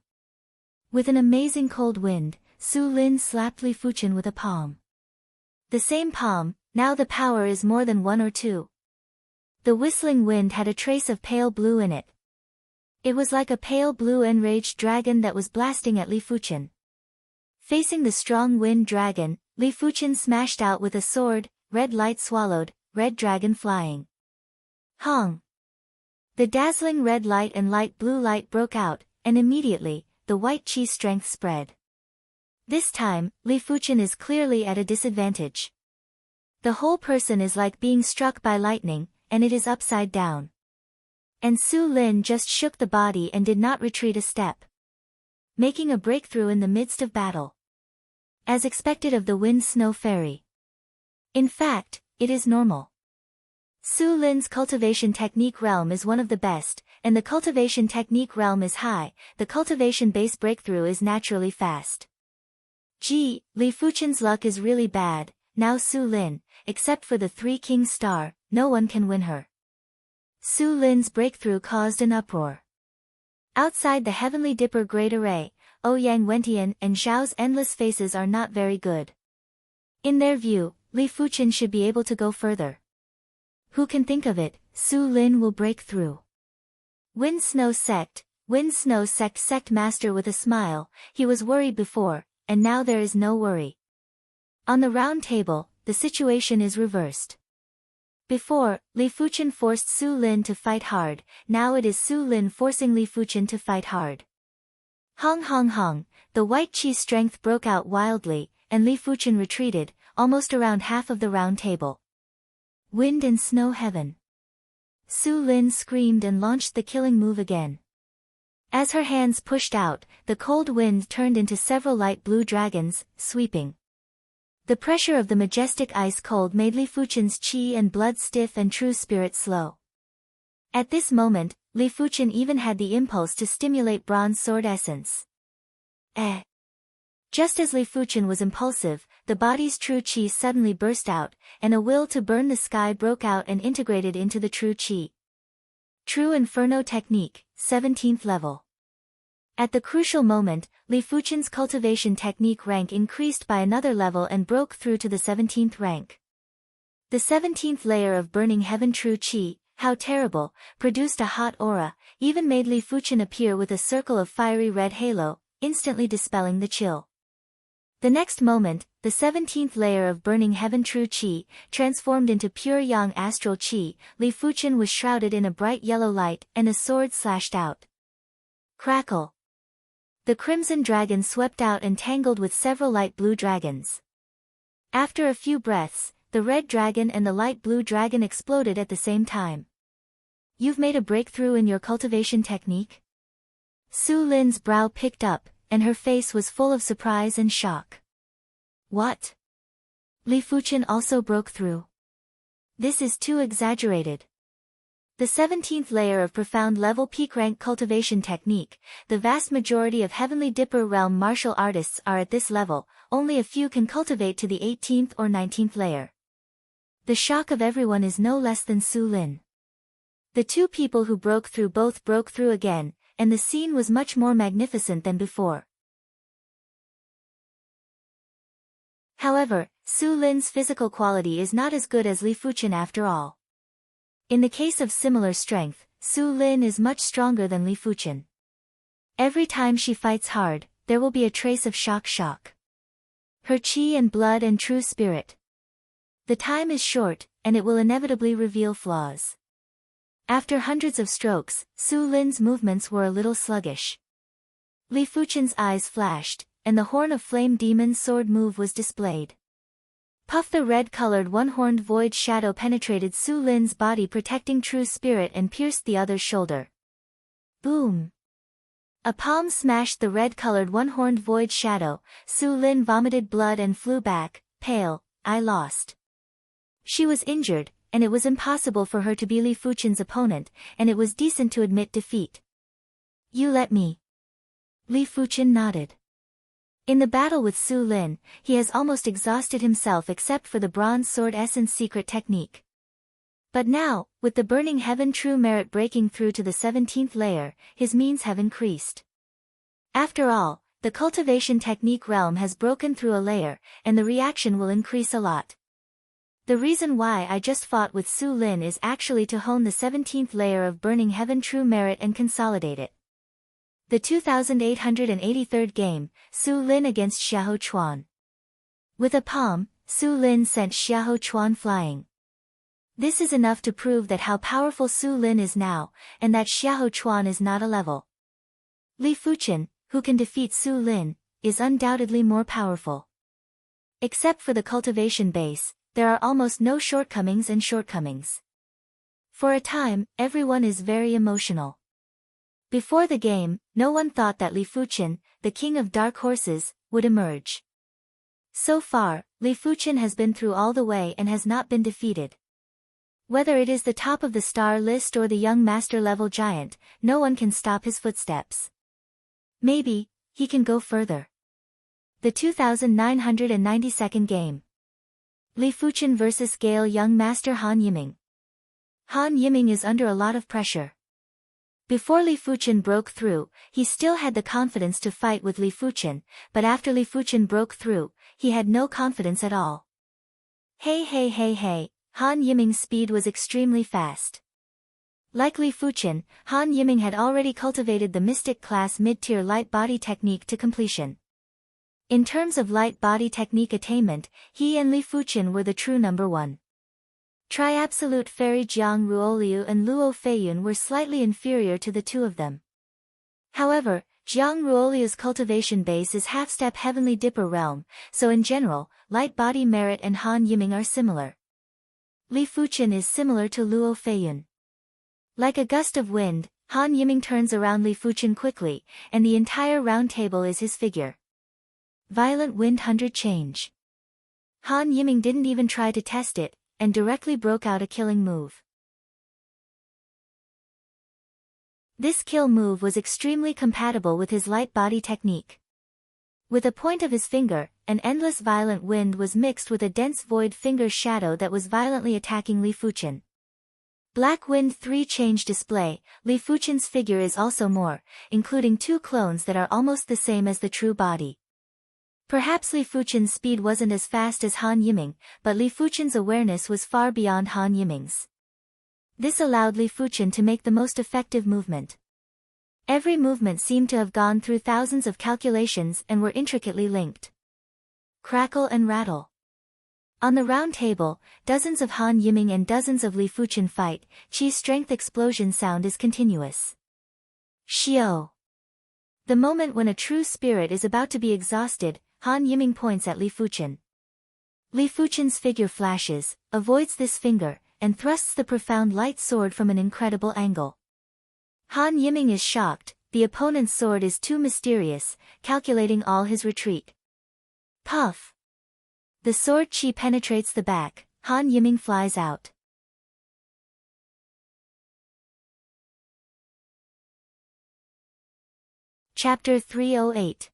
With an amazing cold wind, Su Lin slapped Li Fuchen with a palm. The same palm, now the power is more than 1 or 2. The whistling wind had a trace of pale blue in it. It was like a pale blue enraged dragon that was blasting at Li Fuchen. Facing the strong wind dragon, Li Fuchen smashed out with a sword, red light swallowed, red dragon flying. Hong! The dazzling red light and light blue light broke out, and immediately, the white chi strength spread. This time, Li Fuchen is clearly at a disadvantage. The whole person is like being struck by lightning, and it is upside down. And Su Lin just shook the body and did not retreat a step, making a breakthrough in the midst of battle. As expected of the Wind Snow Fairy. In fact, it is normal. Su Lin's cultivation technique realm is one of the best, and the cultivation technique realm is high, the cultivation base breakthrough is naturally fast. Gee, Li Fuchen's luck is really bad, now Su Lin, except for the 3 King Star, no one can win her. Su Lin's breakthrough caused an uproar. Outside the Heavenly Dipper Great Array, Ouyang Wentian and Zhao's endless faces are not very good. In their view, Li Fuchen should be able to go further. Who can think of it, Su Lin will break through. Wind Snow Sect Sect Master with a smile, he was worried before, and now there is no worry. On the round table, the situation is reversed. Before, Li Fuchen forced Su Lin to fight hard, now it is Su Lin forcing Li Fuchen to fight hard. Hong hong hong, the white chi strength broke out wildly, and Li Fuchen retreated, almost around half of the round table. Wind and Snow Heaven. Su Lin screamed and launched the killing move again. As her hands pushed out, the cold wind turned into several light blue dragons, sweeping. The pressure of the majestic ice cold made Li Fuchen's chi and blood stiff and true spirit slow. At this moment, Li Fuchen even had the impulse to stimulate bronze sword essence. Just as Li Fuchen was impulsive, the body's true chi suddenly burst out, and a will to burn the sky broke out and integrated into the true chi. True Inferno Technique, 17th level. At the crucial moment, Li Fuchen's cultivation technique rank increased by another level and broke through to the 17th rank. The 17th layer of Burning Heaven True Chi, how terrible, produced a hot aura, even made Li Fuchen appear with a circle of fiery red halo, instantly dispelling the chill. The next moment, the 17th layer of Burning Heaven True Chi, transformed into pure Yang Astral Chi, Li Fuchen was shrouded in a bright yellow light and a sword slashed out. Crackle! The crimson dragon swept out and tangled with several light blue dragons. After a few breaths, the red dragon and the light blue dragon exploded at the same time. You've made a breakthrough in your cultivation technique? Su Lin's brow picked up, and her face was full of surprise and shock. What? Li Fuchen also broke through? This is too exaggerated. The 17th layer of profound level peak rank cultivation technique, the vast majority of Heavenly Dipper realm martial artists are at this level, only a few can cultivate to the 18th or 19th layer. The shock of everyone is no less than Su Lin. The 2 people who broke through both broke through again, and the scene was much more magnificent than before. However, Su Lin's physical quality is not as good as Li Fuchen after all. In the case of similar strength, Su Lin is much stronger than Li Fuchen. Every time she fights hard, there will be a trace of shock. Her chi and blood and true spirit. The time is short, and it will inevitably reveal flaws. After hundreds of strokes, Su Lin's movements were a little sluggish. Li Fuchen's eyes flashed, and the Horn of Flame Demon's sword move was displayed. Puff, the red-colored one-horned void shadow penetrated Su Lin's body, protecting true spirit, and pierced the other's shoulder. Boom! A palm smashed the red-colored one-horned void shadow. Su Lin vomited blood and flew back, pale. I lost. She was injured, and it was impossible for her to be Li Fuchen's opponent, and it was decent to admit defeat. You let me. Li Fuchen nodded. In the battle with Su Lin, he has almost exhausted himself except for the Bronze Sword Essence secret technique. But now, with the Burning Heaven True Merit breaking through to the 17th layer, his means have increased. After all, the cultivation technique realm has broken through a layer, and the reaction will increase a lot. The reason why I just fought with Su Lin is actually to hone the 17th layer of Burning Heaven True Merit and consolidate it. The 2883rd game, Su Lin against Xiahou Chuan. With a palm, Su Lin sent Xiahou Chuan flying. This is enough to prove that how powerful Su Lin is now, and that Xiahou Chuan is not a level. Li Fuchen, who can defeat Su Lin, is undoubtedly more powerful. Except for the cultivation base, there are almost no shortcomings. For a time, everyone is very emotional. Before the game, no one thought that Li Fuchen, the king of dark horses, would emerge. So far, Li Fuchen has been through all the way and has not been defeated. Whether it is the top of the star list or the young master-level giant, no one can stop his footsteps. Maybe, he can go further. The 2992nd game. Li Fuchen vs Gale Young Master Han Yiming. Han Yiming is under a lot of pressure. Before Li Fuchen broke through, he still had the confidence to fight with Li Fuchen, but after Li Fuchen broke through, he had no confidence at all. Hey, Han Yiming's speed was extremely fast. Like Li Fuchen, Han Yiming had already cultivated the Mystic class mid-tier light body technique to completion. In terms of light body technique attainment, he and Li Fuchen were the true number one. Tri-Absolute Fairy Jiang Ruoliu and Luo Feiyun were slightly inferior to the two of them. However, Jiang Ruoliu's cultivation base is half-step Heavenly Dipper realm, so in general, light body merit and Han Yiming are similar. Li Fuchen is similar to Luo Feiyun. Like a gust of wind, Han Yiming turns around Li Fuchen quickly, and the entire round table is his figure. Violent Wind 100 change. Han Yiming didn't even try to test it, and directly broke out a killing move. This kill move was extremely compatible with his light body technique. With a point of his finger, an endless violent wind was mixed with a dense void finger shadow that was violently attacking Li Fuchen. Black Wind 3 change display. Li Fuchen's figure is also more, including two clones that are almost the same as the true body. Perhaps Li Fuchen's speed wasn't as fast as Han Yiming, but Li Fuchen's awareness was far beyond Han Yiming's. This allowed Li Fuchen to make the most effective movement. Every movement seemed to have gone through thousands of calculations and were intricately linked. Crackle and rattle. On the round table, dozens of Han Yiming and dozens of Li Fuchen fight. Chi's strength explosion sound is continuous. Xiao. The moment when a true spirit is about to be exhausted, Han Yiming points at Li Fuchen. Li Fuchen's figure flashes, avoids this finger, and thrusts the profound light sword from an incredible angle. Han Yiming is shocked, the opponent's sword is too mysterious, calculating all his retreat. Puff! The sword chi penetrates the back, Han Yiming flies out. Chapter 308.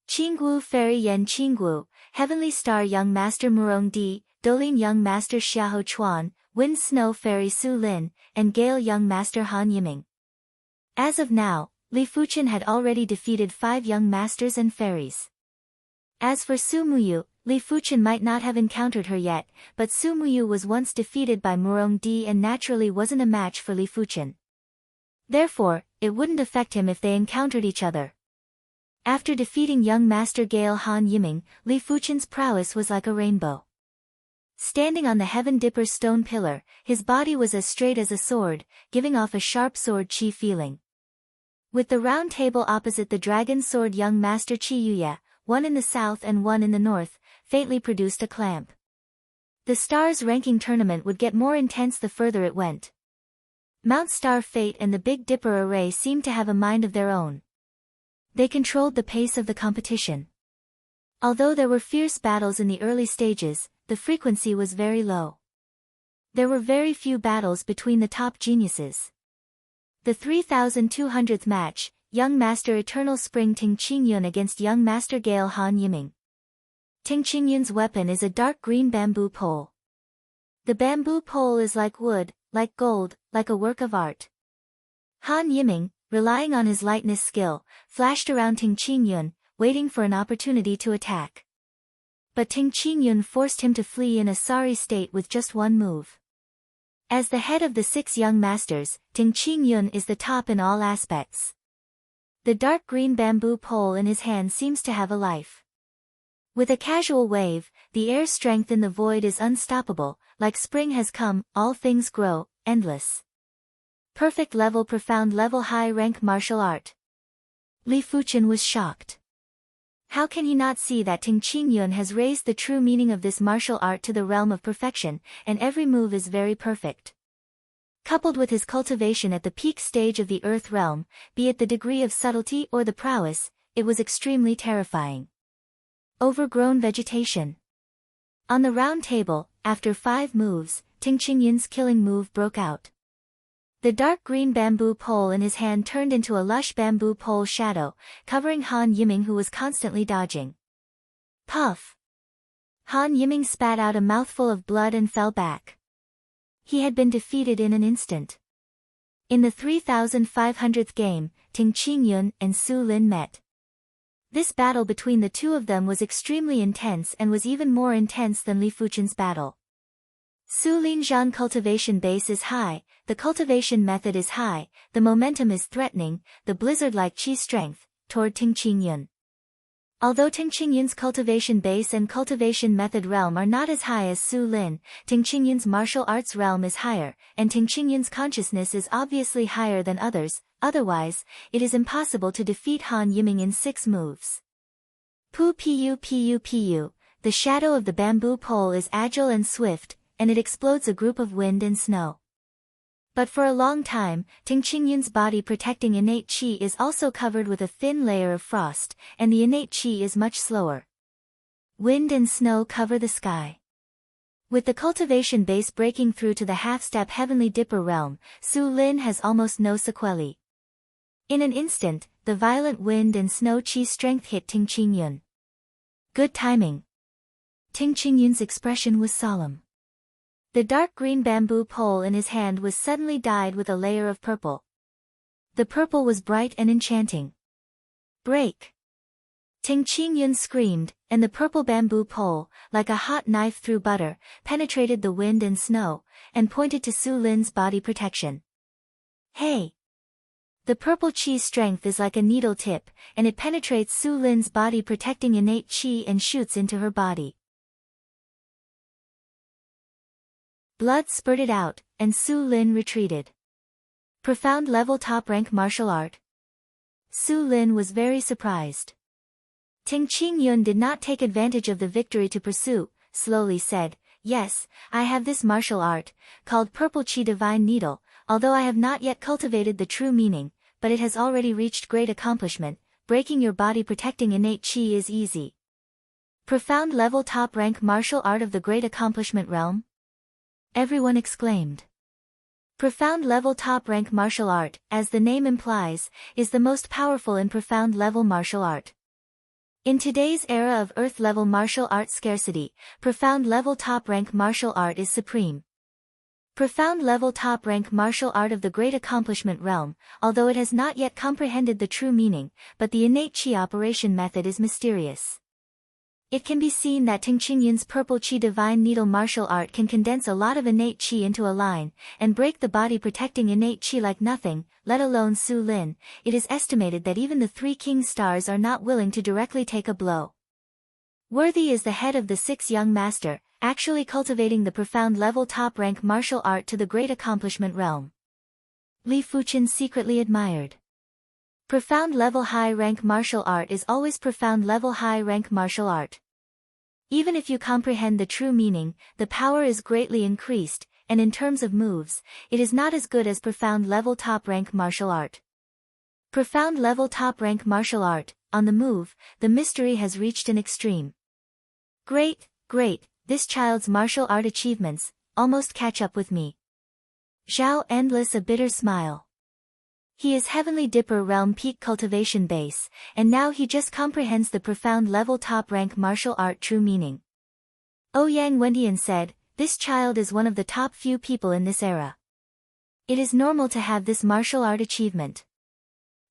Qingguo Fairy Yan Qingguo, Heavenly Star Young Master Murong Di, Dolin Young Master Xiahou Chuan, Wind Snow Fairy Su Lin, and Gale Young Master Han Yiming. As of now, Li Fuchen had already defeated 5 young masters and fairies. As for Su Muyu, Li Fuchen might not have encountered her yet, but Su Muyu was once defeated by Murong Di and naturally wasn't a match for Li Fuchen. Therefore, it wouldn't affect him if they encountered each other. After defeating young Master Gale Han Yiming, Li Fuchen's prowess was like a rainbow. Standing on the Heaven Dipper's stone pillar, his body was as straight as a sword, giving off a sharp sword chi feeling. With the round table opposite the dragon sword young Master Chi Yuya, one in the south and one in the north, faintly produced a clamp. The stars ranking tournament would get more intense the further it went. Mount Star Fate and the Big Dipper array seemed to have a mind of their own. They controlled the pace of the competition. Although there were fierce battles in the early stages, the frequency was very low. There were very few battles between the top geniuses. The 3200th match, young Master Eternal Spring Ting Qingyun against young Master Gale Han Yiming. Ting Qingyun's weapon is a dark green bamboo pole. The bamboo pole is like wood, like gold, like a work of art. Han Yiming, relying on his lightness skill, flashed around Ting Qingyun, waiting for an opportunity to attack. But Ting Qingyun forced him to flee in a sorry state with just one move. As the head of the 6 young masters, Ting Qingyun is the top in all aspects. The dark green bamboo pole in his hand seems to have a life. With a casual wave, the air strength in the void is unstoppable, like spring has come, all things grow, endless. Perfect level profound level high rank martial art. Li Fuchen was shocked. How can he not see that Ting Qingyun has raised the true meaning of this martial art to the realm of perfection, and every move is very perfect. Coupled with his cultivation at the peak stage of the earth realm, be it the degree of subtlety or the prowess, it was extremely terrifying. Overgrown vegetation. On the round table, after 5 moves, Ting Qingyun's killing move broke out. The dark green bamboo pole in his hand turned into a lush bamboo pole shadow, covering Han Yiming who was constantly dodging. Puff! Han Yiming spat out a mouthful of blood and fell back. He had been defeated in an instant. In the 3500th game, Ting Qingyun and Su Lin met. This battle between the two of them was extremely intense and was even more intense than Li Fuchen's battle. Su Lin Zhan cultivation base is high, the cultivation method is high, the momentum is threatening, the blizzard-like chi strength, toward Ting Qingyun. Although Ting Qingyun's cultivation base and cultivation method realm are not as high as Su Lin, Ting Qingyun's martial arts realm is higher, and Ting Qingyun's consciousness is obviously higher than others, otherwise, it is impossible to defeat Han Yiming in 6 moves. Pu pu pu pu, the shadow of the bamboo pole is agile and swift, and it explodes a group of wind and snow. But for a long time, Ting Qingyun's body protecting innate qi is also covered with a thin layer of frost, and the innate qi is much slower. Wind and snow cover the sky. With the cultivation base breaking through to the half-step Heavenly Dipper realm, Su Lin has almost no sequelae. In an instant, the violent wind and snow qi strength hit Ting Qingyun. Good timing. Ting Qingyun's expression was solemn. The dark green bamboo pole in his hand was suddenly dyed with a layer of purple. The purple was bright and enchanting. Break! Ting Qingyun screamed, and the purple bamboo pole, like a hot knife through butter, penetrated the wind and snow, and pointed to Su Lin's body protection. Hey! The purple qi strength is like a needle tip, and it penetrates Su Lin's body protecting innate qi and shoots into her body. Blood spurted out, and Su Lin retreated. Profound level top rank martial art. Su Lin was very surprised. Ting Qingyun did not take advantage of the victory to pursue, slowly said, "Yes, I have this martial art, called Purple Qi Divine Needle, although I have not yet cultivated the true meaning, but it has already reached great accomplishment, breaking your body protecting innate qi is easy." Profound level top rank martial art of the great accomplishment realm? Everyone exclaimed. Profound level top rank martial art, as the name implies, is the most powerful in profound level martial art. In today's era of earth level martial art scarcity, profound level top rank martial art is supreme. Profound level top rank martial art of the great accomplishment realm, although it has not yet comprehended the true meaning, but the innate qi operation method is mysterious. It can be seen that Ting Qingyun's purple qi divine needle martial art can condense a lot of innate qi into a line, and break the body protecting innate qi like nothing, let alone Su Lin. It is estimated that even the 3 king stars are not willing to directly take a blow. Worthy is the head of the 6 young master, actually cultivating the profound level top rank martial art to the great accomplishment realm. Li Fuqian secretly admired. Profound level high rank martial art is always profound level high rank martial art. Even if you comprehend the true meaning, the power is greatly increased, and in terms of moves, it is not as good as profound level top rank martial art. Profound level top rank martial art, on the move, the mystery has reached an extreme. Great, this child's martial art achievements, almost catch up with me. Zhao endless a bitter smile. He is Heavenly Dipper realm peak cultivation base, and now he just comprehends the profound level top rank martial art true meaning. Ouyang Wendian said, this child is one of the top few people in this era. It is normal to have this martial art achievement.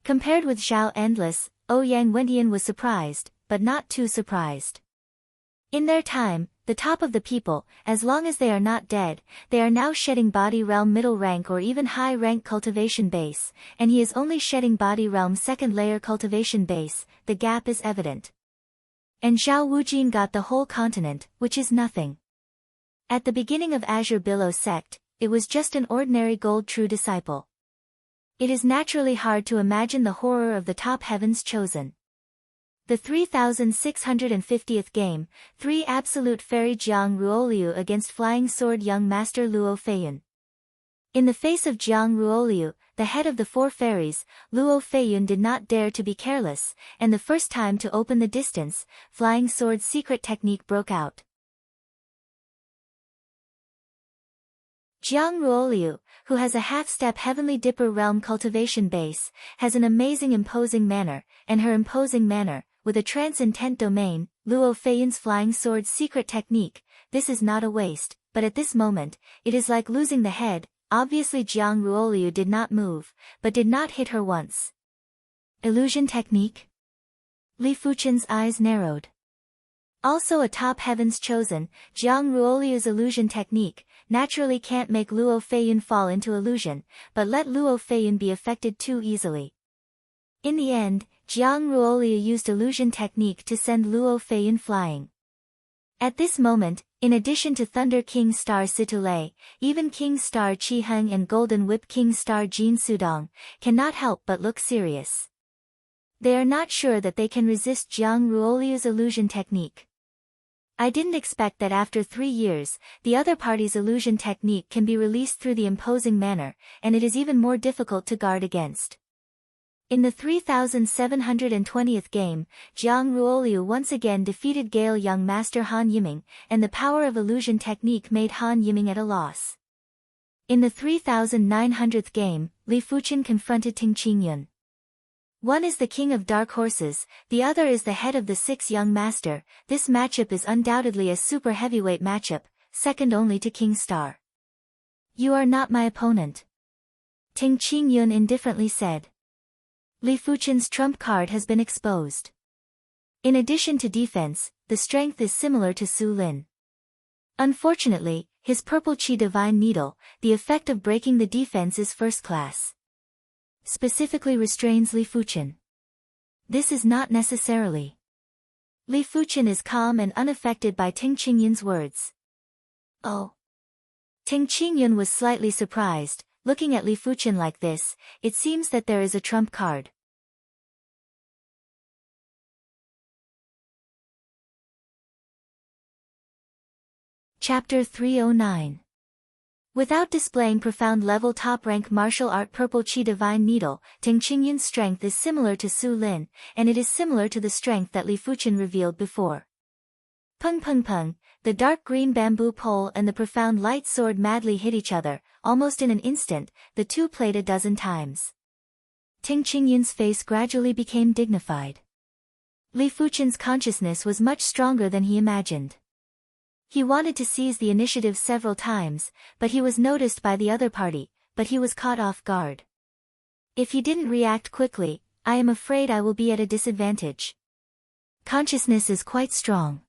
Compared with Zhao Endless, Ouyang Wendian was surprised, but not too surprised. In their time, the top of the people, as long as they are not dead, they are now shedding body realm middle rank or even high rank cultivation base, and he is only shedding body realm second layer cultivation base, the gap is evident. And Zhao Wujin got the whole continent, which is nothing. At the beginning of Azure Billow sect, it was just an ordinary gold true disciple. It is naturally hard to imagine the horror of the top heavens chosen. The 3650th game, 3 Absolute Fairy Jiang Ruoliu against Flying Sword Young Master Luo Feiyun. In the face of Jiang Ruoliu, the head of the 4 fairies, Luo Feiyun did not dare to be careless, and the first time to open the distance, Flying Sword's secret technique broke out. Jiang Ruoliu, who has a half-step Heavenly Dipper realm cultivation base, has an amazing imposing manner, and her imposing manner, with a trance intent domain, Luo Feiyun's Flying Sword's secret technique, this is not a waste, but at this moment, it is like losing the head. Obviously Jiang Ruoliu did not move, but did not hit her once. Illusion technique? Li Fuqian's eyes narrowed. Also a top heavens chosen, Jiang Ruoliu's illusion technique, naturally can't make Luo Feiyun fall into illusion, but let Luo Feiyun be affected too easily. In the end, Jiang Ruoliu used illusion technique to send Luo Feiyun flying. At this moment, in addition to Thunder King Star Situlei, even King Star Qi Heng and Golden Whip King Star Jin Sudong, cannot help but look serious. They are not sure that they can resist Jiang Ruoliu's illusion technique. I didn't expect that after 3 years, the other party's illusion technique can be released through the imposing manner, and it is even more difficult to guard against. In the 3720th game, Jiang Ruoliu once again defeated Gale Young Master Han Yiming, and the power of illusion technique made Han Yiming at a loss. In the 3900th game, Li Fuqian confronted Ting Qingyun. One is the king of dark horses, the other is the head of the 6 young master. This matchup is undoubtedly a super heavyweight matchup, second only to King Star. You are not my opponent, Ting Qingyun indifferently said. Li Fuqian's trump card has been exposed. In addition to defense, the strength is similar to Su Lin. Unfortunately, his purple qi divine needle, the effect of breaking the defense is first class. Specifically restrains Li Fuqian. This is not necessarily. Li Fuqian is calm and unaffected by Ting Qingyun's words. Oh. Ting Qingyun was slightly surprised. Looking at Li Fuqian like this, it seems that there is a trump card. Chapter 309. Without displaying profound level top-rank martial art purple qi divine needle, Ting Qingyun's strength is similar to Su Lin, and it is similar to the strength that Li Fuqian revealed before. Pung pung pung, the dark green bamboo pole and the profound light sword madly hit each other, almost in an instant, the two played a dozen times. Ting Qingyun's face gradually became dignified. Li Fuqian's consciousness was much stronger than he imagined. He wanted to seize the initiative several times, but he was noticed by the other party, but he was caught off guard. If he didn't react quickly, I am afraid I will be at a disadvantage. Consciousness is quite strong.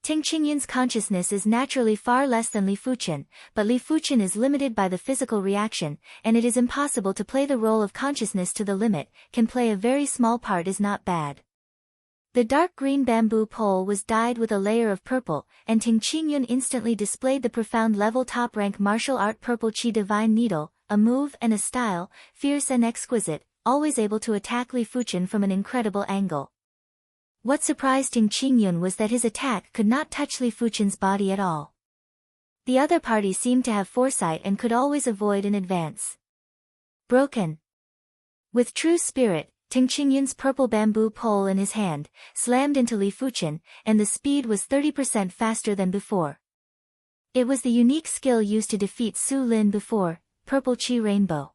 Ting Qingyun's consciousness is naturally far less than Li Fuchen, but Li Fuchen is limited by the physical reaction, and it is impossible to play the role of consciousness to the limit. Can play a very small part is not bad. The dark green bamboo pole was dyed with a layer of purple, and Ting Qingyun instantly displayed the profound level top-rank martial art purple chi divine needle, a move and a style, fierce and exquisite, always able to attack Li Fuchen from an incredible angle. What surprised Ting Qingyun was that his attack could not touch Li Fuchen's body at all. The other party seemed to have foresight and could always avoid in advance. Broken. With true spirit, Ting Qingyun's purple bamboo pole in his hand, slammed into Li Fuchen, and the speed was 30% faster than before. It was the unique skill used to defeat Su Lin before, Purple Chi Rainbow.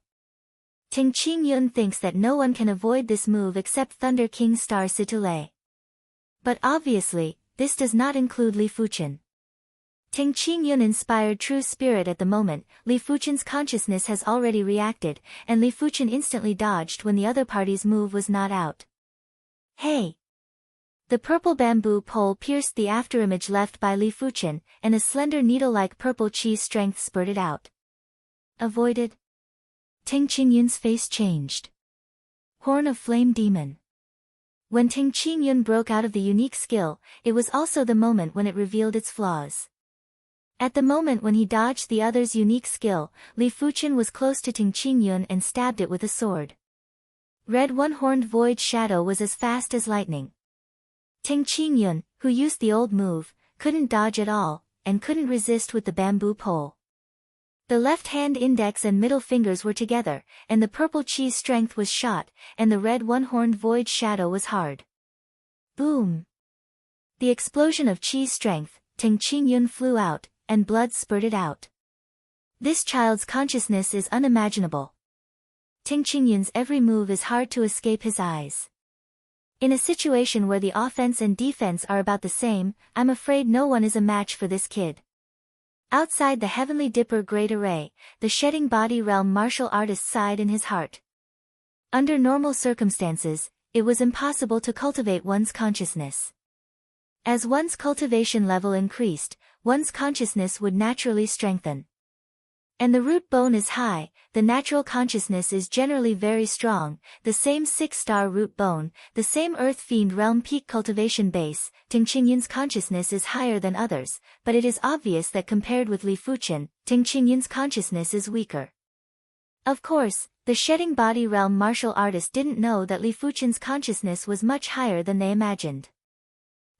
Ting Qingyun thinks that no one can avoid this move except Thunder King Star Situlei. But obviously, this does not include Li Fuchen. Ting Qingyun inspired true spirit at the moment. Li Fuchen's consciousness has already reacted, and Li Fuchen instantly dodged when the other party's move was not out. Hey! The purple bamboo pole pierced the afterimage left by Li Fuchen, and a slender needle-like purple chi strength spurted out. Avoided. Ting Qingyun's face changed. Horn of Flame Demon. When Ting Qingyun broke out of the unique skill, it was also the moment when it revealed its flaws. At the moment when he dodged the other's unique skill, Li Fuchen was close to Ting Qingyun and stabbed it with a sword. Red One-Horned Void Shadow was as fast as lightning. Ting Qingyun, who used the old move, couldn't dodge at all, and couldn't resist with the bamboo pole. The left hand index and middle fingers were together, and the purple chi's strength was shot, and the red one-horned void shadow was hard. Boom! The explosion of chi's strength, Ting Qingyun flew out, and blood spurted out. This child's consciousness is unimaginable. Ting Qingyun's every move is hard to escape his eyes. In a situation where the offense and defense are about the same, I'm afraid no one is a match for this kid. Outside the Heavenly Dipper Great Array, the Shedding Body Realm martial artist sighed in his heart. Under normal circumstances, it was impossible to cultivate one's consciousness. As one's cultivation level increased, one's consciousness would naturally strengthen. And the root bone is high, the natural consciousness is generally very strong, the same 6-star root bone, the same Earth Fiend Realm peak cultivation base. Ting Qingyun's consciousness is higher than others, but it is obvious that compared with Li Fuchen, Ting Qingyun's consciousness is weaker. Of course, the Shedding Body Realm martial artist didn't know that Li Fuchen's consciousness was much higher than they imagined.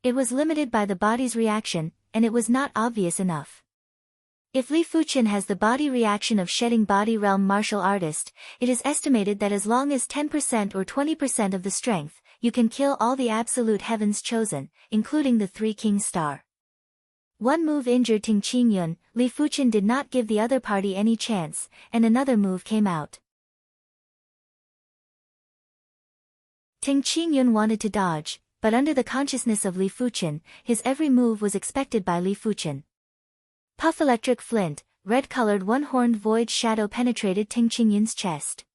It was limited by the body's reaction, and it was not obvious enough. If Li Fuchen has the body reaction of Shedding Body Realm martial artist, it is estimated that as long as 10% or 20% of the strength, you can kill all the absolute heavens chosen, including the 3 King Star. One move injured Ting Qingyun. Li Fuchen did not give the other party any chance, and another move came out. Ting Qingyun wanted to dodge, but under the consciousness of Li Fuchen, his every move was expected by Li Fuchen. Puff Electric Flint, red-colored one-horned void shadow penetrated Ting Qingyun's chest.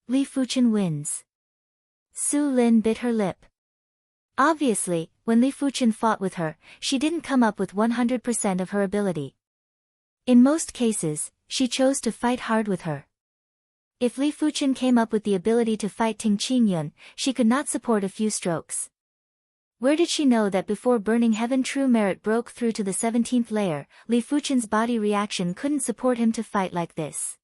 Li Fuchen wins. Su Lin bit her lip. Obviously, when Li Fuchen fought with her, she didn't come up with 100% of her ability. In most cases, she chose to fight hard with her. If Li Fuchen came up with the ability to fight Ting Qingyun, she could not support a few strokes. Where did she know that before Burning Heaven True Merit broke through to the 17th layer, Li Fuchen's body reaction couldn't support him to fight like this?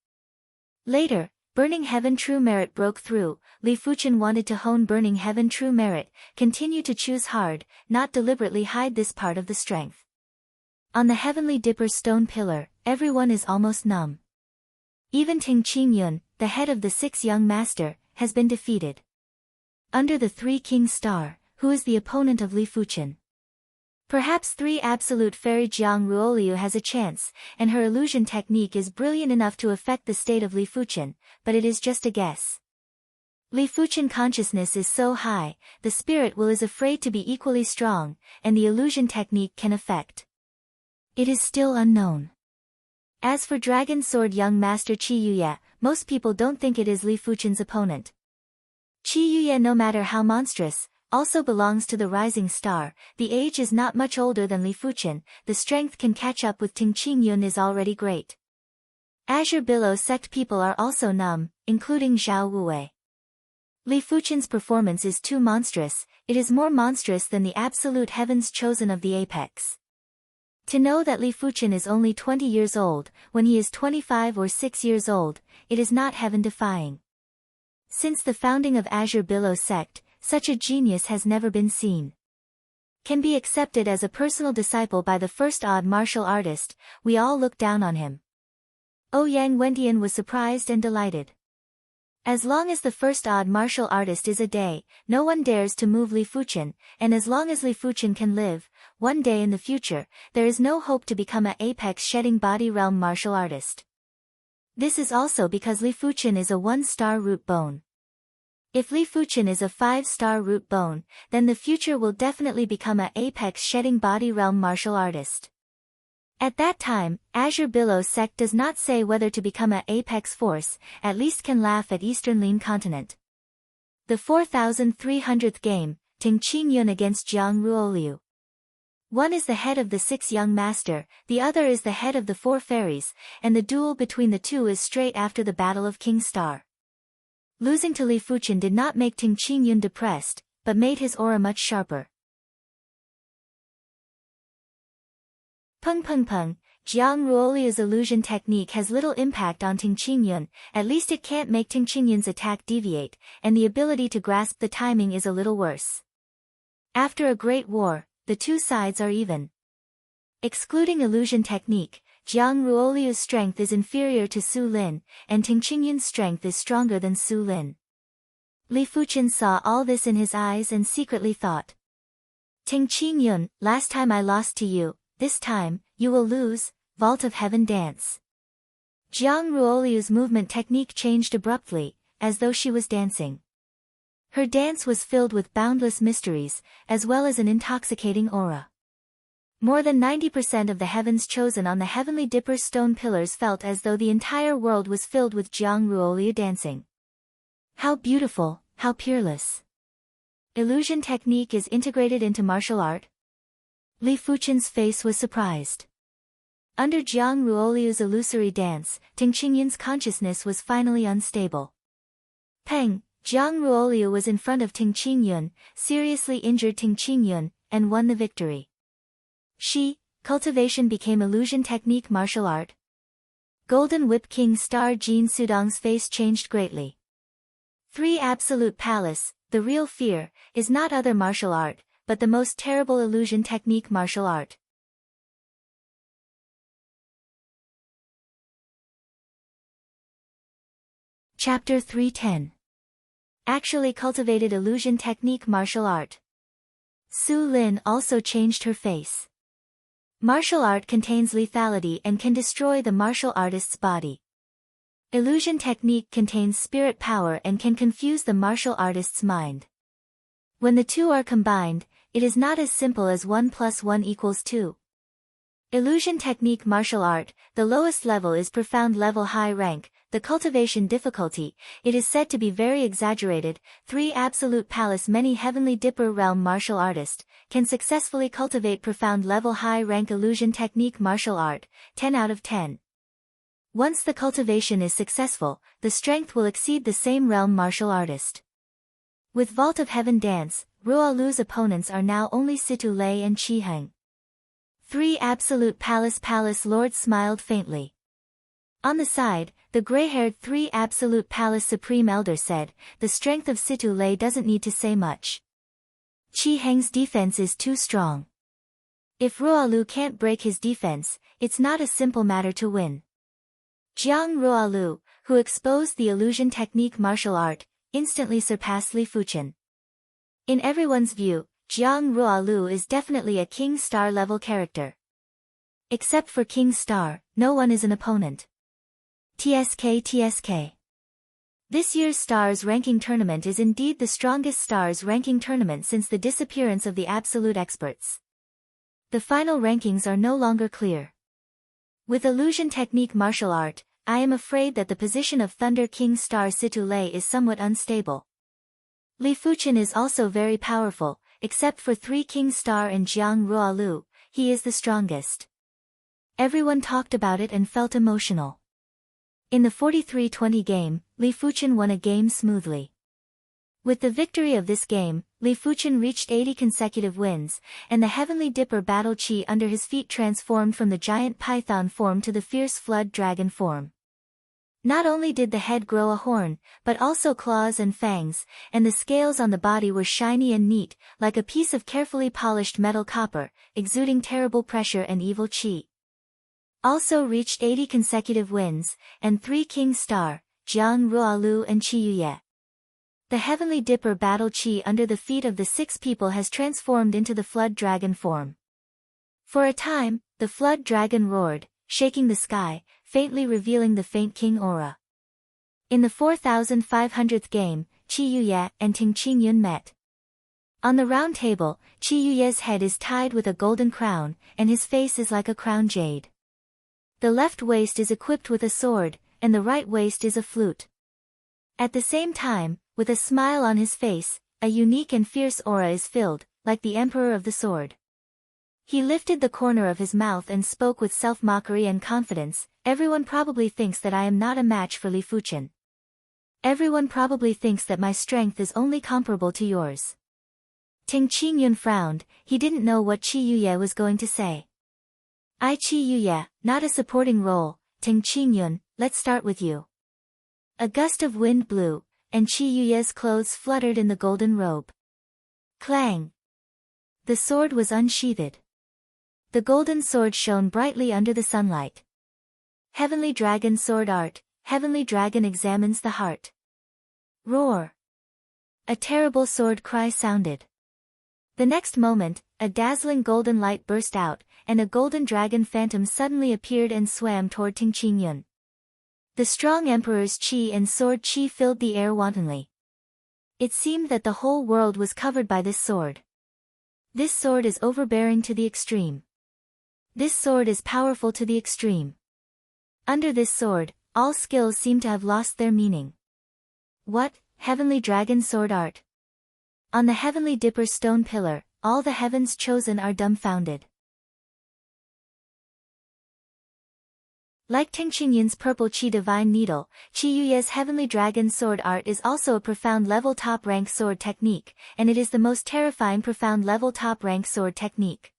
Later, Burning Heaven True Merit broke through. Li Fuchen wanted to hone Burning Heaven True Merit, continue to choose hard, not deliberately hide this part of the strength. On the Heavenly Dipper stone pillar, everyone is almost numb. Even Ting Qingyun, the head of the 6 young master, has been defeated. Under the 3 King Star, who is the opponent of Li Fuchen? Perhaps 3 Absolute Fairy Jiang Ruoliu has a chance, and her illusion technique is brilliant enough to affect the state of Li Fuchen, but it is just a guess. Li Fuchen consciousness is so high, the spirit will is afraid to be equally strong, and the illusion technique can affect. It is still unknown. As for Dragon Sword Young Master Qi Yuye, most people don't think it is Li Fuchen's opponent. Qi Yuye, no matter how monstrous, also belongs to the rising star. The age is not much older than Li Fuchen, the strength can catch up with Ting Qingyun is already great. Azure Billow sect people are also numb, including Zhao Wuwei. Li Fuchen's performance is too monstrous, it is more monstrous than the absolute heavens chosen of the apex. To know that Li Fuchen is only 20 years old, when he is 25 or 6 years old, it is not heaven-defying. Since the founding of Azure Billow sect, such a genius has never been seen. Can be accepted as a personal disciple by the first odd martial artist, we all look down on him. Ouyang Wentian was surprised and delighted. As long as the first odd martial artist is a day, no one dares to move Li Fuchen, and as long as Li Fuchen can live, one day in the future, there is no hope to become a apex shedding body realm martial artist. This is also because Li Fuchen is a 1-star root bone. If Li Fuchen is a 5-star root bone, then the future will definitely become a apex shedding body realm martial artist. At that time, Azure Billow sect does not say whether to become a apex force, at least can laugh at Eastern Lin continent. The 4300th game, Ting Qingyun against Jiang Ruoliu. One is the head of the 6 young master, the other is the head of the 4 fairies, and the duel between the two is straight after the Battle of King Star. Losing to Li Fuchen did not make Ting Qingyun depressed, but made his aura much sharper. Peng Peng Peng, Jiang Ruoliu's illusion technique has little impact on Ting Qingyun, at least it can't make Ting Qingyun's attack deviate, and the ability to grasp the timing is a little worse. After a great war, the two sides are even. Excluding illusion technique, Jiang Ruoliu's strength is inferior to Su Lin, and Ting Qingyun's strength is stronger than Su Lin. Li Fuchen saw all this in his eyes and secretly thought. Ting Qingyun, last time I lost to you, this time, you will lose. Vault of Heaven dance. Jiang Ruoliu's movement technique changed abruptly, as though she was dancing. Her dance was filled with boundless mysteries, as well as an intoxicating aura. More than 90% of the heavens chosen on the heavenly dipper stone pillars felt as though the entire world was filled with Jiang Ruoliu dancing. How beautiful, how peerless. Illusion technique is integrated into martial art. Li Fuchen's face was surprised. Under Jiang Ruoliu's illusory dance, Ting Qingyun's consciousness was finally unstable. Peng, Jiang Ruoliu was in front of Ting Qingyun, seriously injured Ting Qingyun, and won the victory. Cultivation became illusion technique martial art. Golden Whip King Star Jin Sudong's face changed greatly. 3 Absolute Palace, the real fear, is not other martial art, but the most terrible illusion technique martial art. Chapter 310. Actually cultivated illusion technique martial art. Su Lin also changed her face. Martial art contains lethality and can destroy the martial artist's body. Illusion technique contains spirit power and can confuse the martial artist's mind. When the two are combined, it is not as simple as 1 + 1 = 2. Illusion technique martial art, the lowest level is profound level high rank, the cultivation difficulty, it is said to be very exaggerated. 3 Absolute Palace many heavenly dipper realm martial artists can successfully cultivate profound level high rank illusion technique martial art, 10 out of 10. Once the cultivation is successful, the strength will exceed the same realm martial artist. With Vault of Heaven dance, Ruolu's opponents are now only Situ Lei and Qi Heng. 3 Absolute Palace Lord smiled faintly. On the side, the gray-haired 3 Absolute Palace Supreme Elder said, the strength of Situ Lei doesn't need to say much. Qi Heng's defense is too strong. If Ruolu can't break his defense, it's not a simple matter to win. Jiang Ruolu, who exposed the illusion technique martial art, instantly surpassed Li Fuchen. In everyone's view, Jiang Ruolu is definitely a King Star level character. Except for King Star, no one is an opponent. TSK. This year's Stars ranking tournament is indeed the strongest Stars ranking tournament since the disappearance of the absolute experts. The final rankings are no longer clear. With illusion technique martial art, I am afraid that the position of Thunder King Star Situ Lei is somewhat unstable. Li Fuchen is also very powerful, except for 3 King Star and Jiang Rualu, he is the strongest. Everyone talked about it and felt emotional. In the 43-20 game, Li Fuchen won a game smoothly. With the victory of this game, Li Fuchen reached 80 consecutive wins, and the Heavenly Dipper battle chi under his feet transformed from the giant python form to the fierce flood dragon form. Not only did the head grow a horn, but also claws and fangs, and the scales on the body were shiny and neat, like a piece of carefully polished metal copper, exuding terrible pressure and evil chi. Also reached 80 consecutive wins, and 3 King Star, Jiang Rualu and Qi Yuye. The Heavenly Dipper battle chi under the feet of the 6 people has transformed into the flood dragon form. For a time, the flood dragon roared, shaking the sky, faintly revealing the faint king aura. In the 4500th game, Qi Yuye and Ting Qingyun met. On the round table, Qi Yuye's head is tied with a golden crown, and his face is like a crown jade. The left waist is equipped with a sword, and the right waist is a flute. At the same time, with a smile on his face, a unique and fierce aura is filled, like the Emperor of the Sword. He lifted the corner of his mouth and spoke with self-mockery and confidence. Everyone probably thinks that I am not a match for Li Fuchen. Everyone probably thinks that my strength is only comparable to yours. Ting Qingyun frowned, he didn't know what Qi Yuye was going to say. I Qi Yuye, not a supporting role, Ting Qingyun, let's start with you. A gust of wind blew, and Qi Yuye's clothes fluttered in the golden robe. Clang! The sword was unsheathed. The golden sword shone brightly under the sunlight. Heavenly Dragon Sword Art, Heavenly Dragon examines the heart. Roar! A terrible sword cry sounded. The next moment, a dazzling golden light burst out, and a golden dragon phantom suddenly appeared and swam toward Ting Qingyun. The strong emperor's chi and sword chi filled the air wantonly. It seemed that the whole world was covered by this sword. This sword is overbearing to the extreme. This sword is powerful to the extreme. Under this sword, all skills seem to have lost their meaning. What, Heavenly Dragon Sword Art? On the Heavenly Dipper stone pillar, all the heavens chosen are dumbfounded. Like Ting Qingyun's purple chi divine needle, Qi Yuye's Heavenly Dragon Sword Art is also a profound level top rank sword technique, and it is the most terrifying profound level top rank sword technique.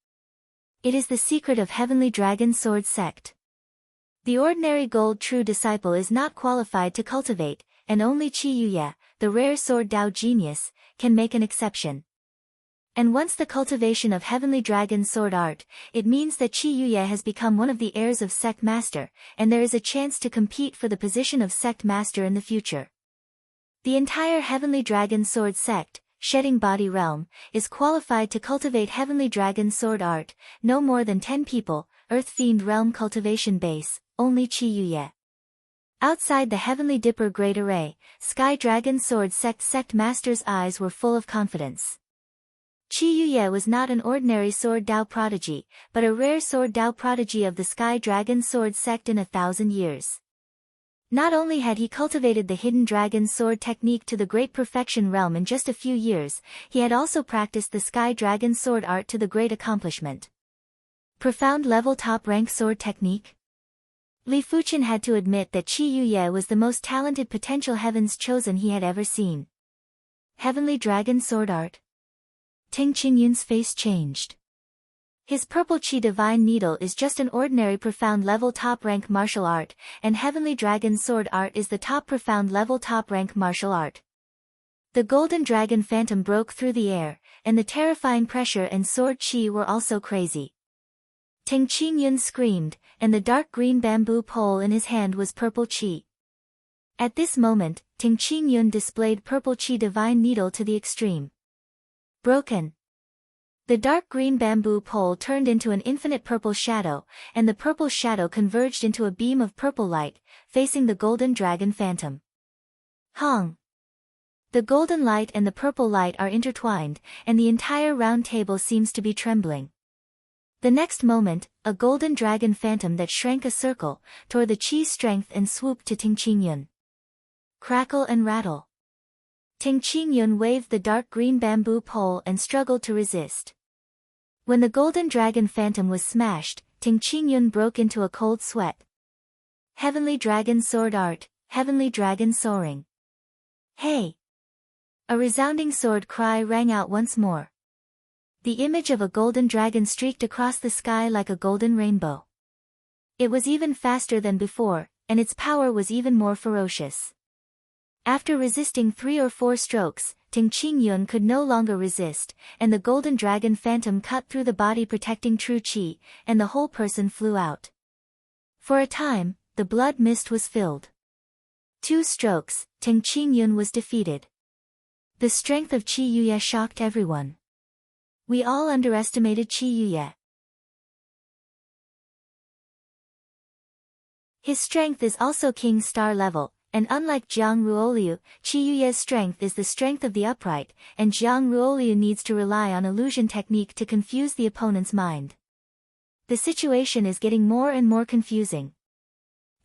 It is the secret of Heavenly Dragon Sword Sect. The ordinary gold true disciple is not qualified to cultivate, and only Qi Yuye, the rare sword Dao genius, can make an exception. And once the cultivation of Heavenly Dragon Sword Art, it means that Qi Yuye has become one of the heirs of Sect Master, and there is a chance to compete for the position of Sect Master in the future. The entire Heavenly Dragon Sword Sect, Shedding Body Realm, is qualified to cultivate Heavenly Dragon Sword Art, no more than 10 people, Earth Fiend Realm Cultivation Base, only Qi Yuye. Outside the Heavenly Dipper Great Array, Sky Dragon Sword Sect Master's eyes were full of confidence. Qi Yuye was not an ordinary sword Dao prodigy, but a rare sword Dao prodigy of the Sky Dragon Sword Sect in 1,000 years. Not only had he cultivated the Hidden Dragon Sword technique to the great perfection realm in just a few years, he had also practiced the Sky Dragon Sword Art to the great accomplishment. Profound level top rank sword technique? Li Fuchen had to admit that Qi Yuye was the most talented potential heavens chosen he had ever seen. Heavenly Dragon Sword Art? Ting Qingyun's face changed. His purple chi divine needle is just an ordinary profound level top rank martial art, and Heavenly Dragon Sword Art is the top profound level top rank martial art. The golden dragon phantom broke through the air, and the terrifying pressure and sword chi were also crazy. Ting Qingyun screamed, and the dark green bamboo pole in his hand was purple chi. At this moment, Ting Qingyun displayed purple chi divine needle to the extreme. Broken. The dark green bamboo pole turned into an infinite purple shadow, and the purple shadow converged into a beam of purple light, facing the golden dragon phantom. Hong! The golden light and the purple light are intertwined, and the entire round table seems to be trembling. The next moment, a golden dragon phantom that shrank a circle, tore the chi strength and swooped to Ting Qingyun. Crackle and rattle. Ting Qingyun waved the dark green bamboo pole and struggled to resist. When the golden dragon phantom was smashed, Ting Qingyun broke into a cold sweat. Heavenly Dragon Sword Art, Heavenly Dragon Soaring. Hey! A resounding sword cry rang out once more. The image of a golden dragon streaked across the sky like a golden rainbow. It was even faster than before, and its power was even more ferocious. After resisting 3 or 4 strokes, Ting Qingyun could no longer resist, and the golden dragon phantom cut through the body protecting true qi, and the whole person flew out. For a time, the blood mist was filled. 2 strokes, Ting Qingyun was defeated. The strength of Qi Yuye shocked everyone. We all underestimated Qi Yuye. His strength is also King Star level, and unlike Jiang Ruoliu, Qi Yuye's strength is the strength of the upright, and Jiang Ruoliu needs to rely on illusion technique to confuse the opponent's mind. The situation is getting more and more confusing.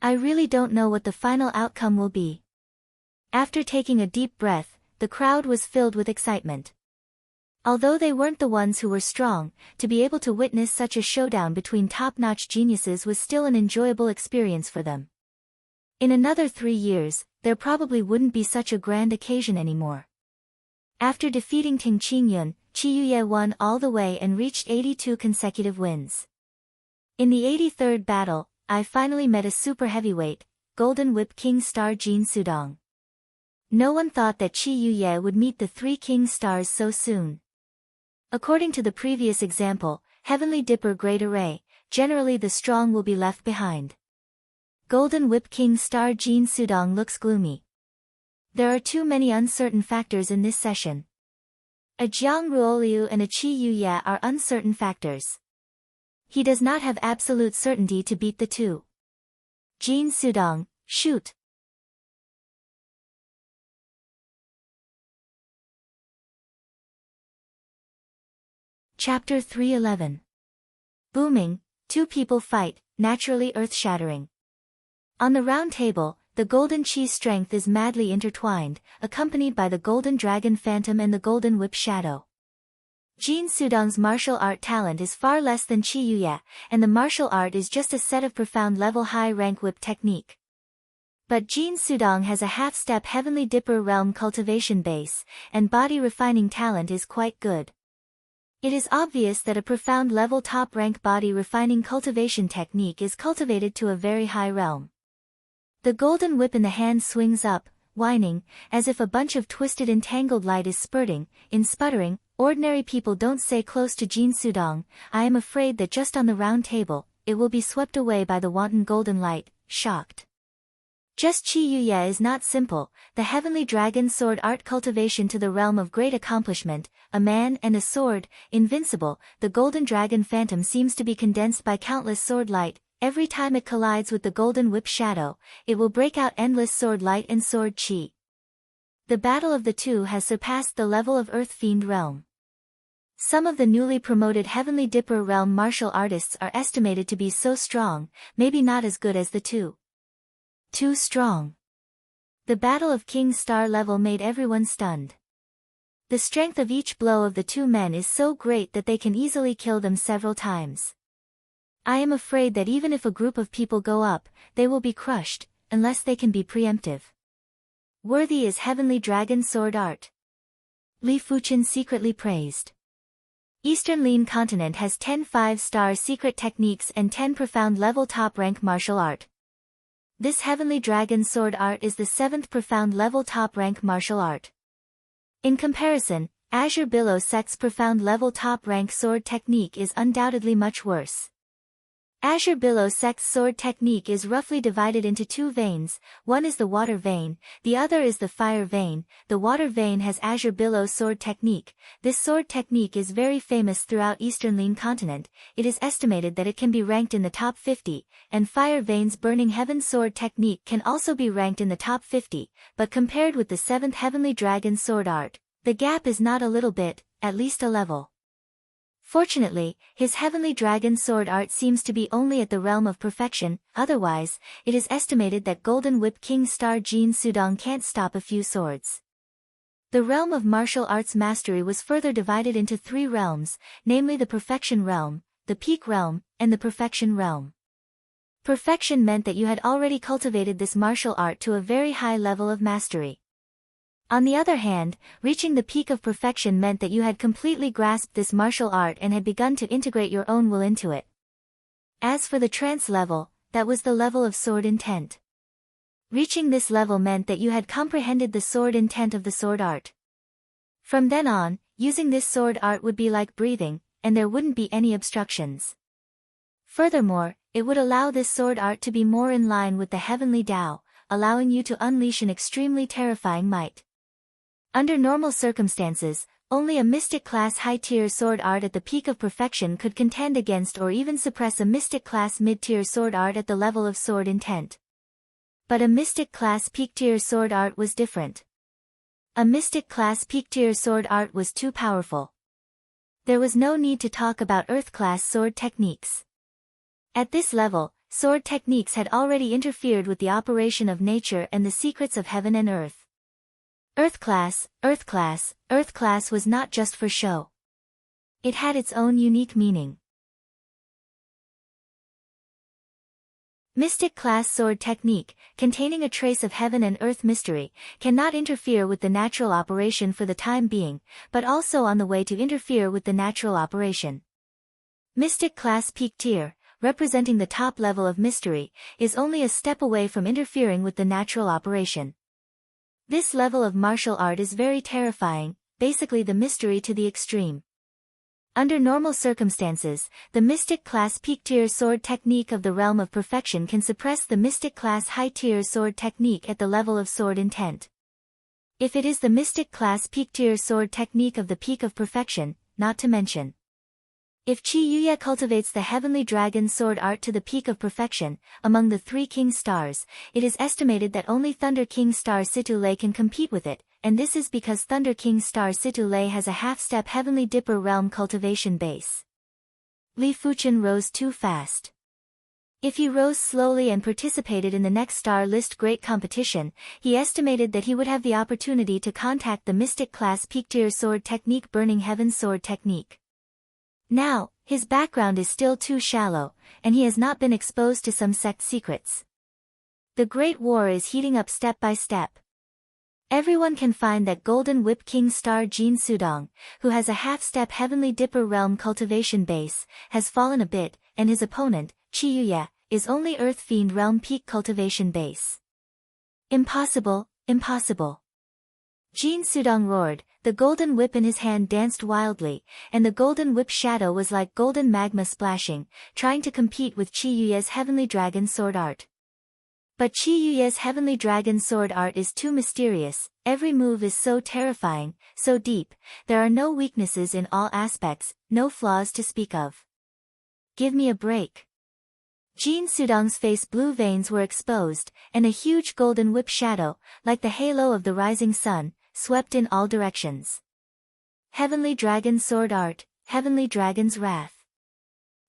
I really don't know what the final outcome will be. After taking a deep breath, the crowd was filled with excitement. Although they weren't the ones who were strong, to be able to witness such a showdown between top-notch geniuses was still an enjoyable experience for them. In another 3 years, there probably wouldn't be such a grand occasion anymore. After defeating Ting Qingyun, Qi Yuye won all the way and reached 82 consecutive wins. In the 83rd battle, I finally met a super heavyweight, Golden Whip King Star Jin Sudong. No one thought that Qi Yuye would meet the 3 King Stars so soon. According to the previous example, Heavenly Dipper Great Array, generally the strong will be left behind. Golden Whip King Star Jin Sudong looks gloomy. There are too many uncertain factors in this session. A Jiang Ruoliu and a Qi Yuye are uncertain factors. He does not have absolute certainty to beat the 2. Jin Sudong, shoot! Chapter 311. Booming, 2 people fight, naturally earth-shattering. On the round table, the golden qi strength is madly intertwined, accompanied by the golden dragon phantom and the golden whip shadow. Jin Sudong's martial art talent is far less than Qi Yuye, and the martial art is just a set of profound level high-rank whip technique. But Jin Sudong has a half-step Heavenly Dipper realm cultivation base, and body refining talent is quite good. It is obvious that a profound level top-rank body refining cultivation technique is cultivated to a very high realm. The golden whip in the hand swings up, whining, as if a bunch of twisted entangled light is spurting, in sputtering. Ordinary people don't say close to Jin Sudong. I am afraid that just on the round table, it will be swept away by the wanton golden light, shocked. Just Qi Yuye is not simple, the Heavenly Dragon Sword art cultivation to the realm of great accomplishment, a man and a sword, invincible. The golden dragon phantom seems to be condensed by countless sword light. Every time it collides with the golden whip shadow, it will break out endless sword light and sword qi. The battle of the 2 has surpassed the level of Earth Fiend realm. Some of the newly promoted Heavenly Dipper realm martial artists are estimated to be so strong, maybe not as good as the 2. Too strong. The battle of King Star level made everyone stunned. The strength of each blow of the 2 men is so great that they can easily kill them several times. I am afraid that even if a group of people go up, they will be crushed, unless they can be preemptive. Worthy is Heavenly Dragon Sword art. Li Fuqian secretly praised. Eastern Lin continent has 10 5-star secret techniques and 10 profound level top-rank martial art. This Heavenly Dragon Sword art is the 7th profound level top-rank martial art. In comparison, Azure Billow Sect's profound level top-rank sword technique is undoubtedly much worse. Azure Billow Sect's sword technique is roughly divided into 2 veins, one is the water vein, the other is the fire vein. The water vein has Azure Billow sword technique. This sword technique is very famous throughout Eastern Lin continent. It is estimated that it can be ranked in the top 50, and fire vein's Burning Heaven sword technique can also be ranked in the top 50, but compared with the 7th Heavenly Dragon sword art, the gap is not a little bit, at least a level. Fortunately, his Heavenly Dragon Sword art seems to be only at the realm of perfection. Otherwise, it is estimated that Golden Whip King Star Jin Sudong can't stop a few swords. The realm of martial arts mastery was further divided into 3 realms, namely the Perfection Realm, the Peak Realm, and the Perfection Realm. Perfection meant that you had already cultivated this martial art to a very high level of mastery. On the other hand, reaching the peak of perfection meant that you had completely grasped this martial art and had begun to integrate your own will into it. As for the trance level, that was the level of sword intent. Reaching this level meant that you had comprehended the sword intent of the sword art. From then on, using this sword art would be like breathing, and there wouldn't be any obstructions. Furthermore, it would allow this sword art to be more in line with the heavenly Tao, allowing you to unleash an extremely terrifying might. Under normal circumstances, only a mystic class high-tier sword art at the peak of perfection could contend against or even suppress a mystic class mid-tier sword art at the level of sword intent. But a mystic class peak-tier sword art was different. A mystic class peak-tier sword art was too powerful. There was no need to talk about Earth-class sword techniques. At this level, sword techniques had already interfered with the operation of nature and the secrets of heaven and earth. Earth class was not just for show. It had its own unique meaning. Mystic class sword technique, containing a trace of heaven and earth mystery, cannot interfere with the natural operation for the time being, but also on the way to interfere with the natural operation. Mystic class peak tier, representing the top level of mystery, is only a step away from interfering with the natural operation. This level of martial art is very terrifying, basically the mystery to the extreme. Under normal circumstances, the mystic class peak-tier sword technique of the realm of perfection can suppress the mystic class high-tier sword technique at the level of sword intent. If it is the mystic class peak-tier sword technique of the peak of perfection, not to mention. If Chi Yuya cultivates the heavenly dragon sword art to the peak of perfection, among the 3 king stars, it is estimated that only Thunder King star Situ Lei can compete with it, and this is because Thunder King star Situ Lei has a half-step heavenly dipper realm cultivation base. Li Fuchen rose too fast. If he rose slowly and participated in the next star list great competition, he estimated that he would have the opportunity to contact the mystic class peak-tier sword technique Burning Heaven sword technique. Now, his background is still too shallow, and he has not been exposed to some sect secrets. The Great War is heating up step by step. Everyone can find that Golden Whip King star Jin Sudong, who has a half-step Heavenly Dipper realm cultivation base, has fallen a bit, and his opponent, Chi Yuya, is only Earth Fiend realm peak cultivation base. Impossible, impossible. Jin Sudong roared, the golden whip in his hand danced wildly, and the golden whip shadow was like golden magma splashing, trying to compete with Chi Yuya's heavenly dragon sword art. But Chi Yuya's heavenly dragon sword art is too mysterious, every move is so terrifying, so deep, there are no weaknesses in all aspects, no flaws to speak of. Give me a break. Jin Sudong's face blue veins were exposed, and a huge golden whip shadow, like the halo of the rising sun, swept in all directions. Heavenly Dragon Sword Art, Heavenly Dragon's Wrath.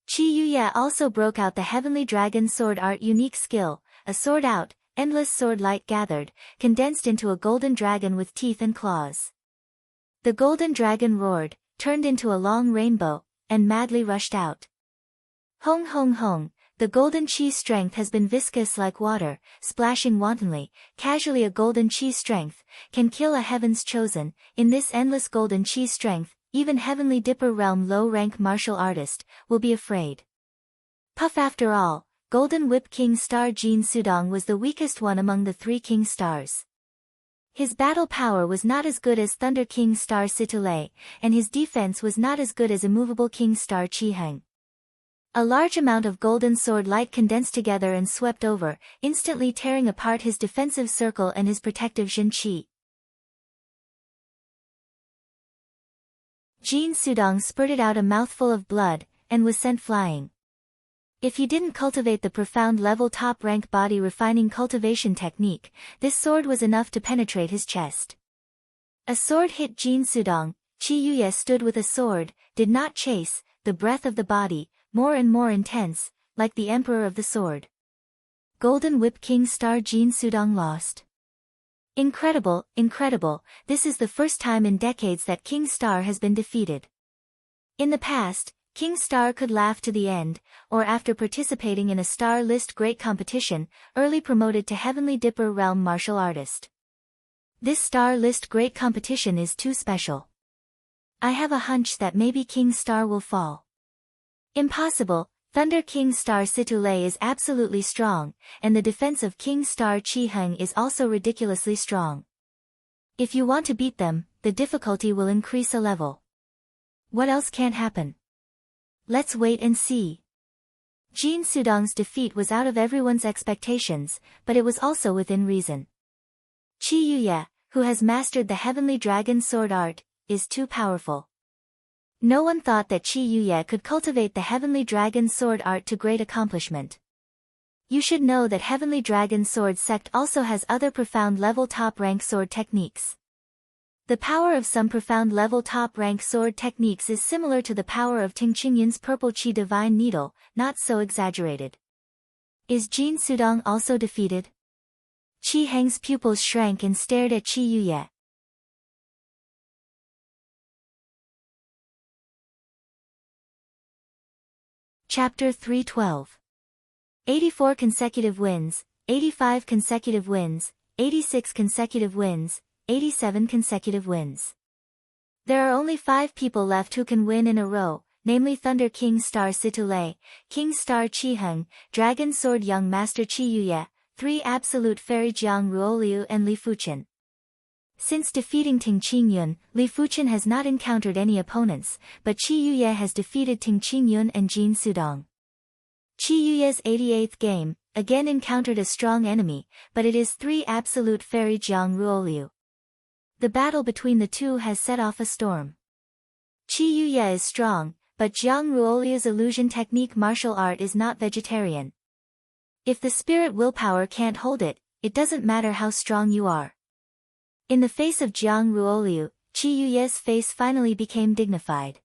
Chi Yuya also broke out the Heavenly Dragon Sword Art unique skill, a sword out, endless sword light gathered, condensed into a golden dragon with teeth and claws. The golden dragon roared, turned into a long rainbow, and madly rushed out. Hong hong hong. The golden chi strength has been viscous like water, splashing wantonly, casually a golden chi strength, can kill a heaven's chosen, in this endless golden chi strength, even heavenly dipper realm low-rank martial artist, will be afraid. Puff after all, Golden Whip King star Jin Sudong was the weakest one among the 3 king stars. His battle power was not as good as Thunder King star Situlei, and his defense was not as good as immovable King star Chiheng. A large amount of golden sword light condensed together and swept over, instantly tearing apart his defensive circle and his protective Jin Qi. Jin Sudong spurted out a mouthful of blood, and was sent flying. If he didn't cultivate the profound level top-rank body refining cultivation technique, this sword was enough to penetrate his chest. A sword hit Jin Sudong. Chi Yuya stood with a sword, did not chase, the breath of the body, more and more intense, like the Emperor of the Sword. Golden Whip King star Jin Sudong lost. Incredible, incredible, this is the first time in decades that King Star has been defeated. In the past, King Star could laugh to the end, or after participating in a Star List Great competition, early promoted to Heavenly Dipper Realm martial artist. This Star List Great competition is too special. I have a hunch that maybe King Star will fall. Impossible, Thunder King Star Situlei is absolutely strong, and the defense of King Star Chi Heng is also ridiculously strong. If you want to beat them, the difficulty will increase a level. What else can happen? Let's wait and see. Jin Sudong's defeat was out of everyone's expectations, but it was also within reason. Qi Yuye, who has mastered the Heavenly Dragon Sword art, is too powerful. No one thought that Qi Yuye could cultivate the Heavenly Dragon Sword art to great accomplishment. You should know that Heavenly Dragon Sword sect also has other profound level top-rank sword techniques. The power of some profound level top-rank sword techniques is similar to the power of Ting Qingyun's Purple Qi Divine Needle, not so exaggerated. Is Jin Sudong also defeated? Qi Heng's pupils shrank and stared at Qi Yuye. Chapter 312. 84 consecutive wins, 85 consecutive wins, 86 consecutive wins, 87 consecutive wins. There are only 5 people left who can win in a row, namely Thunder King Star Situlei, King Star Chi Heng, Dragon Sword Young Master Qi Yuye, 3 Absolute Fairy Jiang Ruoliu and Li Fuqian. Since defeating Ting Qingyun, Li Fuqian has not encountered any opponents, but Qi Yuye has defeated Ting Qingyun and Jin Sudong. Qi Yuye's 88th game, again encountered a strong enemy, but it is 3 Absolute Fairy Jiang Ruoliu. The battle between the two has set off a storm. Qi Yuye is strong, but Jiang Ruoliu's illusion technique martial art is not vegetarian. If the spirit willpower can't hold it, it doesn't matter how strong you are. In the face of Jiang Ruoliu, Qi Yuye's face finally became dignified.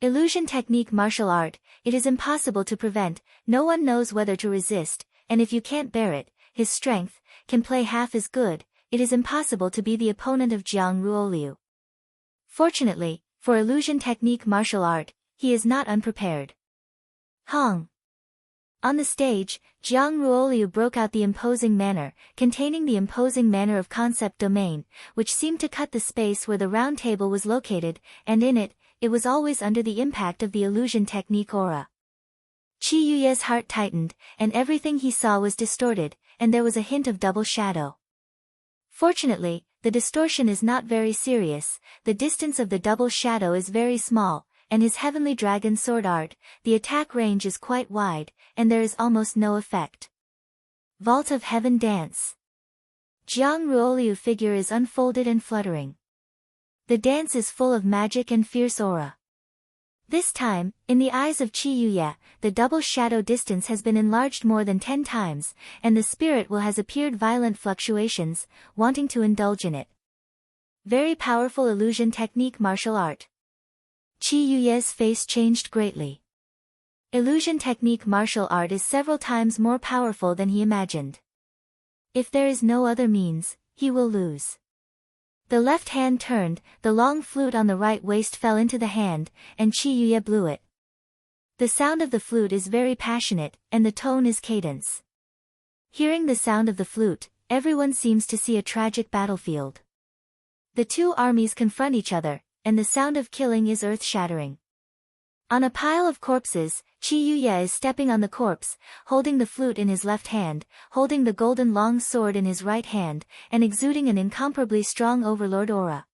Illusion technique martial art, it is impossible to prevent, no one knows whether to resist, and if you can't bear it, his strength, can play half as good, it is impossible to be the opponent of Jiang Ruoliu. Fortunately, for illusion technique martial art, he is not unprepared. Hong. On the stage, Jiang Ruoliu broke out the imposing manner, containing the imposing manner of concept domain, which seemed to cut the space where the round table was located, and in it, it was always under the impact of the illusion technique aura. Qi Yuye's heart tightened, and everything he saw was distorted, and there was a hint of double shadow. Fortunately, the distortion is not very serious, the distance of the double shadow is very small, and his Heavenly Dragon Sword art, the attack range is quite wide, and there is almost no effect. Vault of Heaven Dance. Jiang Ruoliu figure is unfolded and fluttering. The dance is full of magic and fierce aura. This time, in the eyes of Qi Yuye, the double shadow distance has been enlarged more than 10 times, and the spirit will has appeared violent fluctuations, wanting to indulge in it. Very powerful illusion technique martial art. Qi Yuye's face changed greatly. Illusion technique martial art is several times more powerful than he imagined. If there is no other means, he will lose. The left hand turned, the long flute on the right waist fell into the hand, and Qi Yuye blew it. The sound of the flute is very passionate, and the tone is cadence. Hearing the sound of the flute, everyone seems to see a tragic battlefield. The two armies confront each other, and the sound of killing is earth-shattering. On a pile of corpses, Qi Yuye is stepping on the corpse, holding the flute in his left hand, holding the golden long sword in his right hand, and exuding an incomparably strong overlord aura.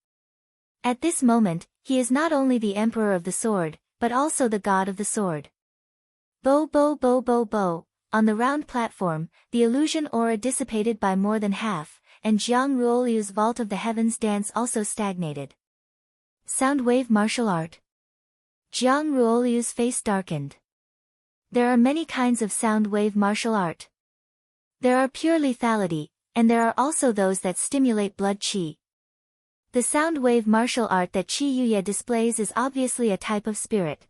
At this moment, he is not only the emperor of the sword, but also the god of the sword. Bo bo bo bo bo, on the round platform, the illusion aura dissipated by more than half, and Jiang Ruoliu's Vault of the Heavens dance also stagnated. Sound wave martial art. Jiang Ruoliu's face darkened. There are many kinds of sound wave martial art. There are pure lethality, and there are also those that stimulate blood qi. The sound wave martial art that Qi Yuye displays is obviously a type of spirit.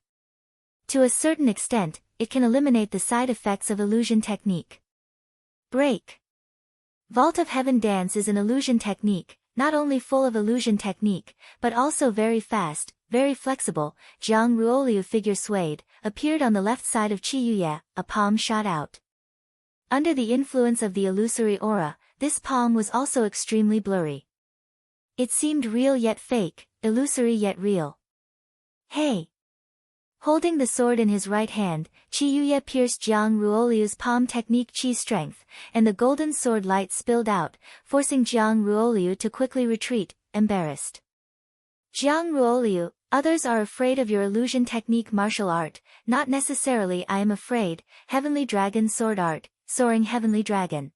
To a certain extent, it can eliminate the side effects of illusion technique. Break. Vault of Heaven dance is an illusion technique, not only full of illusion technique, but also very fast, very flexible. Jiang Ruoliu figure swayed, appeared on the left side of Qi Yuye, a palm shot out. Under the influence of the illusory aura, this palm was also extremely blurry. It seemed real yet fake, illusory yet real. Hey! Holding the sword in his right hand, Qi Yuye pierced Jiang Ruoliu's palm technique Qi strength, and the golden sword light spilled out, forcing Jiang Ruoliu to quickly retreat, embarrassed. Jiang Ruoliu, others are afraid of your illusion technique martial art, not necessarily I am afraid, heavenly dragon sword art, soaring heavenly dragon.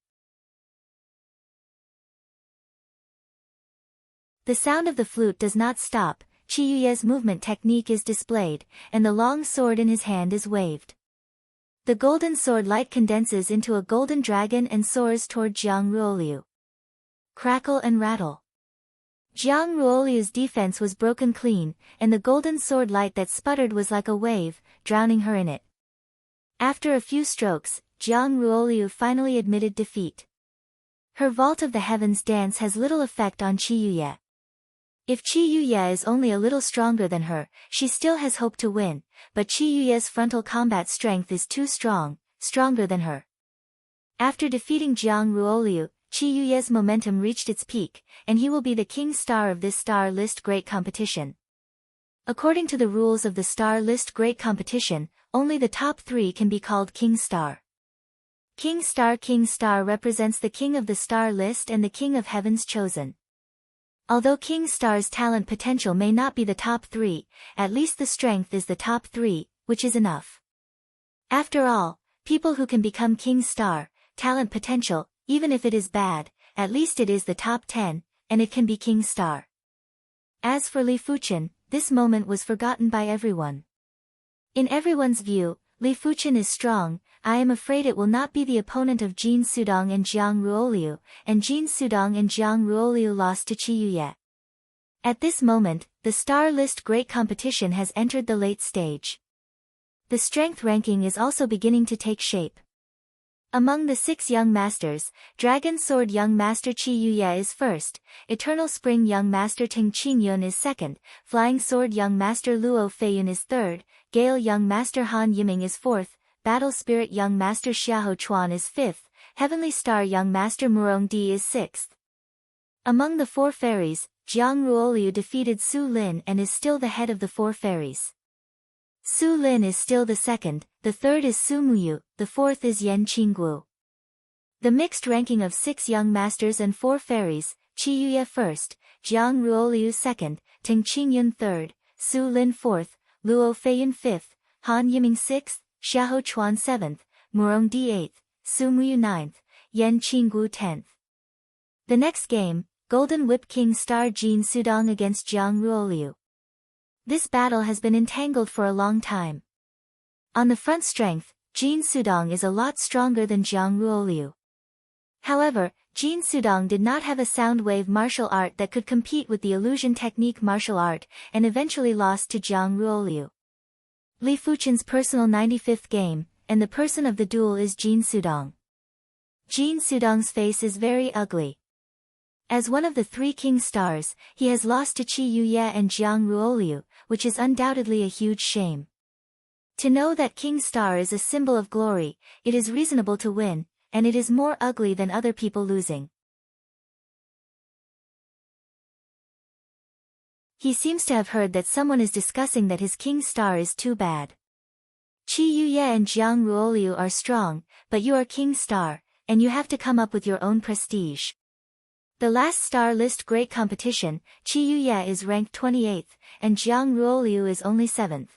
The sound of the flute does not stop, Qi Yuye's movement technique is displayed, and the long sword in his hand is waved. The golden sword light condenses into a golden dragon and soars toward Jiang Ruoliu. Crackle and rattle. Jiang Ruoliu's defense was broken clean, and the golden sword light that sputtered was like a wave, drowning her in it. After a few strokes, Jiang Ruoliu finally admitted defeat. Her Vault of the Heavens dance has little effect on Qi Yuye. If Qi Yuye is only a little stronger than her, she still has hope to win, but Qi Yuye's frontal combat strength is too strong, stronger than her. After defeating Jiang Ruoliu, Qi Yuye's momentum reached its peak, and he will be the king star of this star list great competition. According to the rules of the star list great competition, only the top 3 can be called king star. King star represents the king of the star list and the king of heaven's chosen. Although King Star's talent potential may not be the top 3, at least the strength is the top 3, which is enough. After all, people who can become King Star, talent potential, even if it is bad, at least it is the top 10, and it can be King Star. As for Li Fuchen, this moment was forgotten by everyone. In everyone's view, Li Fuchen is strong. I am afraid it will not be the opponent of Jin Sudong and Jiang Ruoliu, and Jin Sudong and Jiang Ruoliu lost to Qi Yuye. At this moment, the star list great competition has entered the late stage. The strength ranking is also beginning to take shape. Among the 6 young masters, Dragon Sword young master Qi Yuye is first, Eternal Spring young master Ting Qingyun is second, Flying Sword young master Luo Feiyun is third, Gale young master Han Yiming is fourth, Battle Spirit young master Xiahou Chuan is 5th, Heavenly Star young master Murong Di is 6th. Among the 4 fairies, Jiang Ruoliu defeated Su Lin and is still the head of the 4 fairies. Su Lin is still the second, the third is Su Muyu, the fourth is Yan Qinggu. The mixed ranking of 6 young masters and 4 fairies, Qi Yuye first, Jiang Ruoliu second, Ting Qingyun third, Su Lin fourth, Luo Feiyun 5th, Han Yiming 6th, Xiahou Chuan 7th, Murong Di 8th, Su Muyu 9th, Yan Qinggu 10th. The next game, Golden Whip King Star Jin Sudong against Jiang Ruoliu. This battle has been entangled for a long time. On the front strength, Jin Sudong is a lot stronger than Jiang Ruoliu. However, Jin Sudong did not have a sound wave martial art that could compete with the illusion technique martial art, and eventually lost to Jiang Ruoliu. Li Fuchen's personal 95th game, and the person of the duel is Jin Sudong. Jin Sudong's face is very ugly. As one of the 3 king stars, he has lost to Qi Yuye and Jiang Ruoliu, which is undoubtedly a huge shame. To know that King Star is a symbol of glory, it is reasonable to win, and it is more ugly than other people losing. He seems to have heard that someone is discussing that his King Star is too bad. Qi Yuye and Jiang Ruoliu are strong, but you are King Star, and you have to come up with your own prestige. The last star list great competition, Qi Yuye is ranked 28th, and Jiang Ruoliu is only 7th.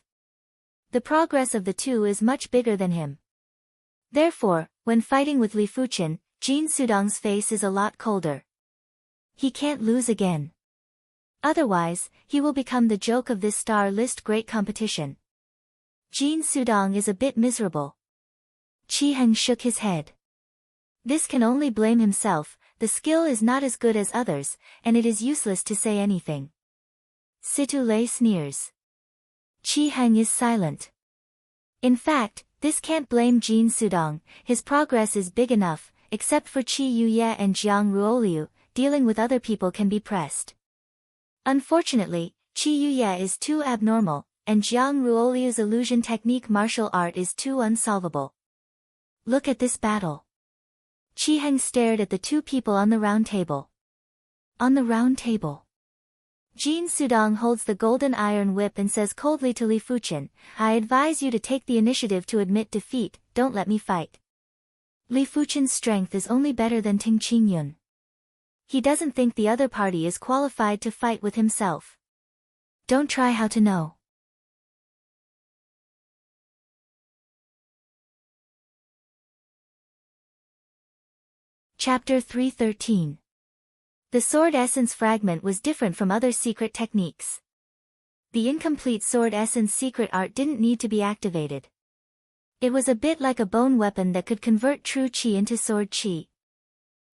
The progress of the 2 is much bigger than him. Therefore, when fighting with Li Fuchen, Jin Sudong's face is a lot colder. He can't lose again. Otherwise, he will become the joke of this star list great competition. Jin Sudong is a bit miserable. Qi Heng shook his head. This can only blame himself, the skill is not as good as others, and it is useless to say anything. Situ Lei sneers. Qi Heng is silent. In fact, this can't blame Jin Sudong, his progress is big enough, except for Qi Yuye and Jiang Ruoliu, dealing with other people can be pressed. Unfortunately, Qi Yuye is too abnormal, and Jiang Ruoliu's illusion technique martial art is too unsolvable. Look at this battle. Qi Heng stared at the two people on the round table. On the round table. Jin Sudong holds the golden iron whip and says coldly to Li Fuchen, I advise you to take the initiative to admit defeat, don't let me fight. Li Fuchen's strength is only better than Ting Qingyun. He doesn't think the other party is qualified to fight with himself. Don't try how to know. Chapter 313. The sword essence fragment was different from other secret techniques. The incomplete sword essence secret art didn't need to be activated. It was a bit like a bone weapon that could convert true qi into sword qi.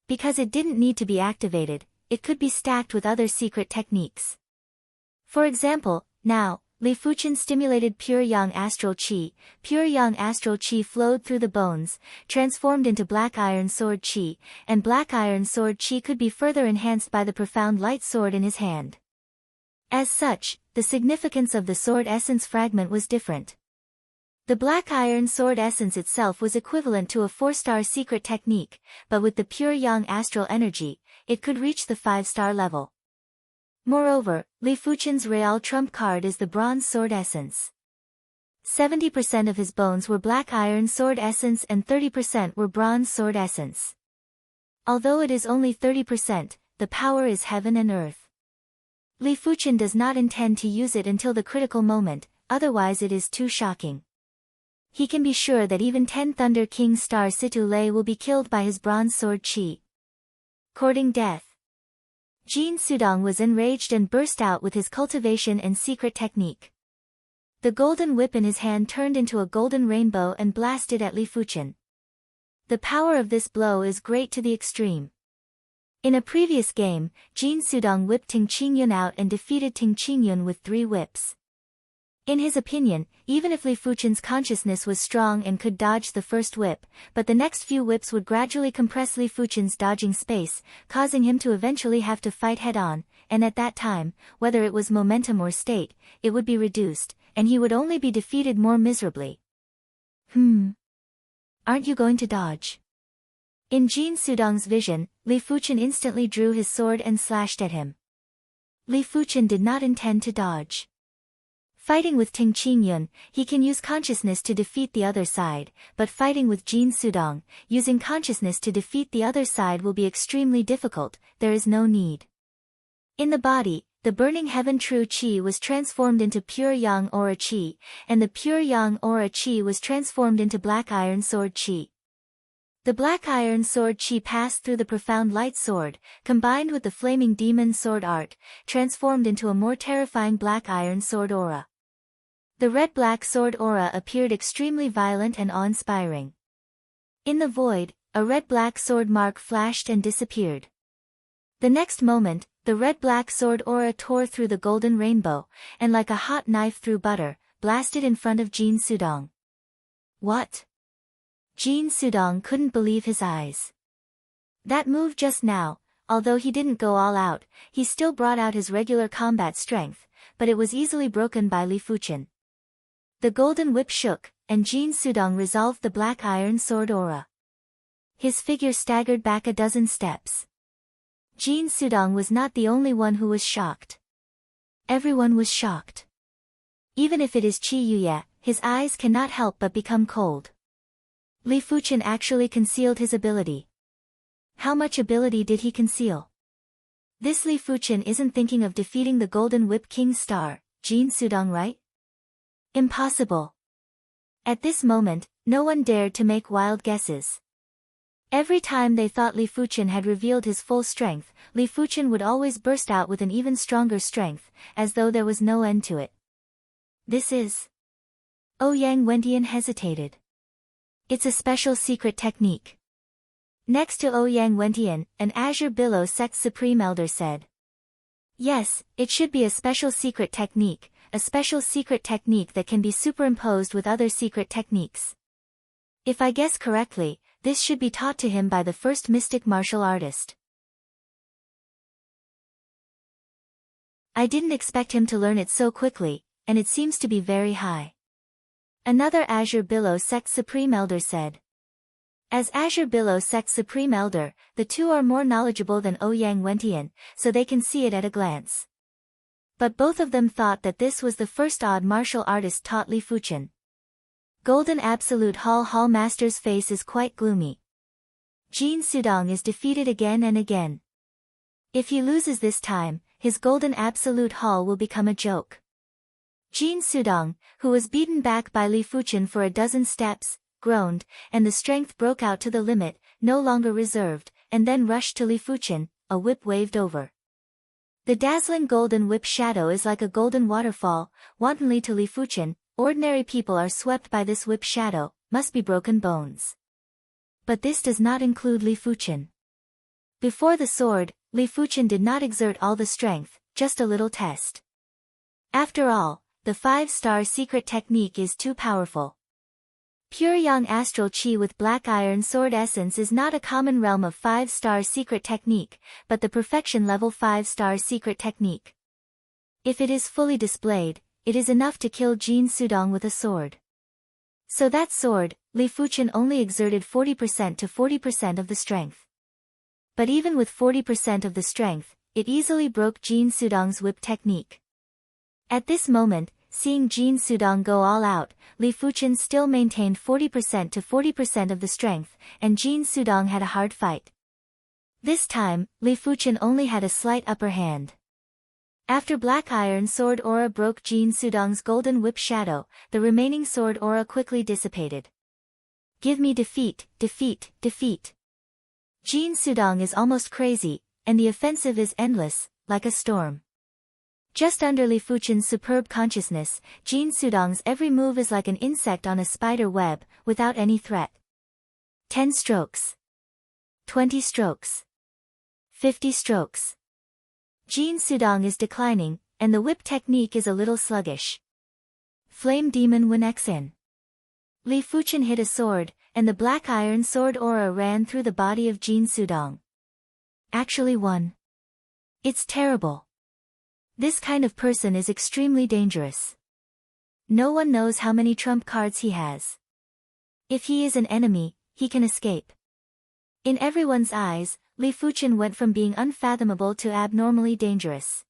Because it didn't need to be activated, it could be stacked with other secret techniques. For example, now, Li Fuchen stimulated pure yang astral qi. Pure yang astral qi flowed through the bones, transformed into black iron sword qi, and black iron sword qi could be further enhanced by the profound light sword in his hand. As such, the significance of the sword essence fragment was different. The black iron sword essence itself was equivalent to a 4-star secret technique, but with the pure yang astral energy, it could reach the 5-star level. Moreover, Li Fuchen's real trump card is the bronze sword essence. 70% of his bones were black iron sword essence and 30% were bronze sword essence. Although it is only 30%, the power is heaven and earth. Li Fuchen does not intend to use it until the critical moment, otherwise it is too shocking. He can be sure that even 10 Thunder King Star Situ Lei will be killed by his bronze sword qi. Courting death. Jin Sudong was enraged and burst out with his cultivation and secret technique. The golden whip in his hand turned into a golden rainbow and blasted at Li Fuchen. The power of this blow is great to the extreme. In a previous game, Jin Sudong whipped Ting Qingyun out and defeated Ting Qingyun with 3 whips. In his opinion, even if Li Fuchen's consciousness was strong and could dodge the first whip, but the next few whips would gradually compress Li Fuchen's dodging space, causing him to eventually have to fight head-on, and at that time, whether it was momentum or state, it would be reduced, and he would only be defeated more miserably. Aren't you going to dodge? In Jin Sudong's vision, Li Fuchen instantly drew his sword and slashed at him. Li Fuchen did not intend to dodge. Fighting with Ting Qingyun, he can use consciousness to defeat the other side, but fighting with Jin Sudong, using consciousness to defeat the other side will be extremely difficult, there is no need. In the body, the burning heaven true qi was transformed into pure yang aura qi, and the pure yang aura qi was transformed into black iron sword qi. The black iron sword qi passed through the profound light sword, combined with the flaming demon sword art, transformed into a more terrifying black iron sword aura. The red-black sword aura appeared extremely violent and awe-inspiring. In the void, a red-black sword mark flashed and disappeared. The next moment, the red-black sword aura tore through the golden rainbow, and like a hot knife through butter, blasted in front of Jin Sudong. What? Jin Sudong couldn't believe his eyes. That move just now, although he didn't go all out, he still brought out his regular combat strength, but it was easily broken by Li Fuchen. The golden whip shook, and Jin Sudong resolved the black iron sword aura. His figure staggered back a dozen steps. Jin Sudong was not the only one who was shocked. Everyone was shocked. Even if it is Qi Yuye, his eyes cannot help but become cold. Li Fuchen actually concealed his ability. How much ability did he conceal? This Li Fuchen isn't thinking of defeating the Golden Whip King Star, Jin Sudong, right? Impossible. At this moment, no one dared to make wild guesses. Every time they thought Li Fuchen had revealed his full strength, Li Fuchen would always burst out with an even stronger strength, as though there was no end to it. This is... Ouyang Wentian hesitated. It's a special secret technique. Next to Ouyang Wentian, an Azure Billow Sect Supreme Elder said. Yes, it should be a special secret technique, a special secret technique that can be superimposed with other secret techniques. If I guess correctly, this should be taught to him by the first mystic martial artist. I didn't expect him to learn it so quickly, and it seems to be very high. Another Azure Billow Sect Supreme Elder said. As Azure Billow Sect Supreme Elder, the two are more knowledgeable than Ouyang Wentian, so they can see it at a glance. But both of them thought that this was the first odd martial artist taught Li Fuchen. Golden Absolute Hall Master's face is quite gloomy. Jin Sudong is defeated again and again. If he loses this time, his Golden Absolute Hall will become a joke. Jin Sudong, who was beaten back by Li Fuchen for a dozen steps, groaned, and the strength broke out to the limit, no longer reserved, and then rushed to Li Fuchen, a whip waved over. The dazzling golden whip shadow is like a golden waterfall, wantonly to Li Fuchen. Ordinary people are swept by this whip shadow, must be broken bones. But this does not include Li Fuchen. Before the sword, Li Fuchen did not exert all the strength, just a little test. After all, the 5-star secret technique is too powerful. Pure Yang Astral Chi with Black Iron Sword Essence is not a common realm of 5-star secret technique, but the perfection level 5-star secret technique. If it is fully displayed, it is enough to kill Jin Sudong with a sword. So that sword, Li Fuchen only exerted 40% to 40% of the strength. But even with 40% of the strength, it easily broke Jin Sudong's whip technique. At this moment, seeing Jin Sudong go all out, Li Fuchen still maintained 40% to 40% of the strength, and Jin Sudong had a hard fight. This time, Li Fuchen only had a slight upper hand. After Black Iron Sword Aura broke Jin Sudong's golden whip shadow, the remaining sword aura quickly dissipated. Give me defeat, defeat, defeat. Jin Sudong is almost crazy, and the offensive is endless, like a storm. Just under Li Fuchen's superb consciousness, Jin Sudong's every move is like an insect on a spider web, without any threat. 10 strokes. 20 strokes. 50 strokes. Jin Sudong is declining, and the whip technique is a little sluggish. Flame Demon Wen Xin. Li Fuchen hit a sword, and the Black Iron Sword aura ran through the body of Jin Sudong. Actually won. It's terrible. This kind of person is extremely dangerous. No one knows how many trump cards he has. If he is an enemy, he can escape. In everyone's eyes, Li Fuchen went from being unfathomable to abnormally dangerous.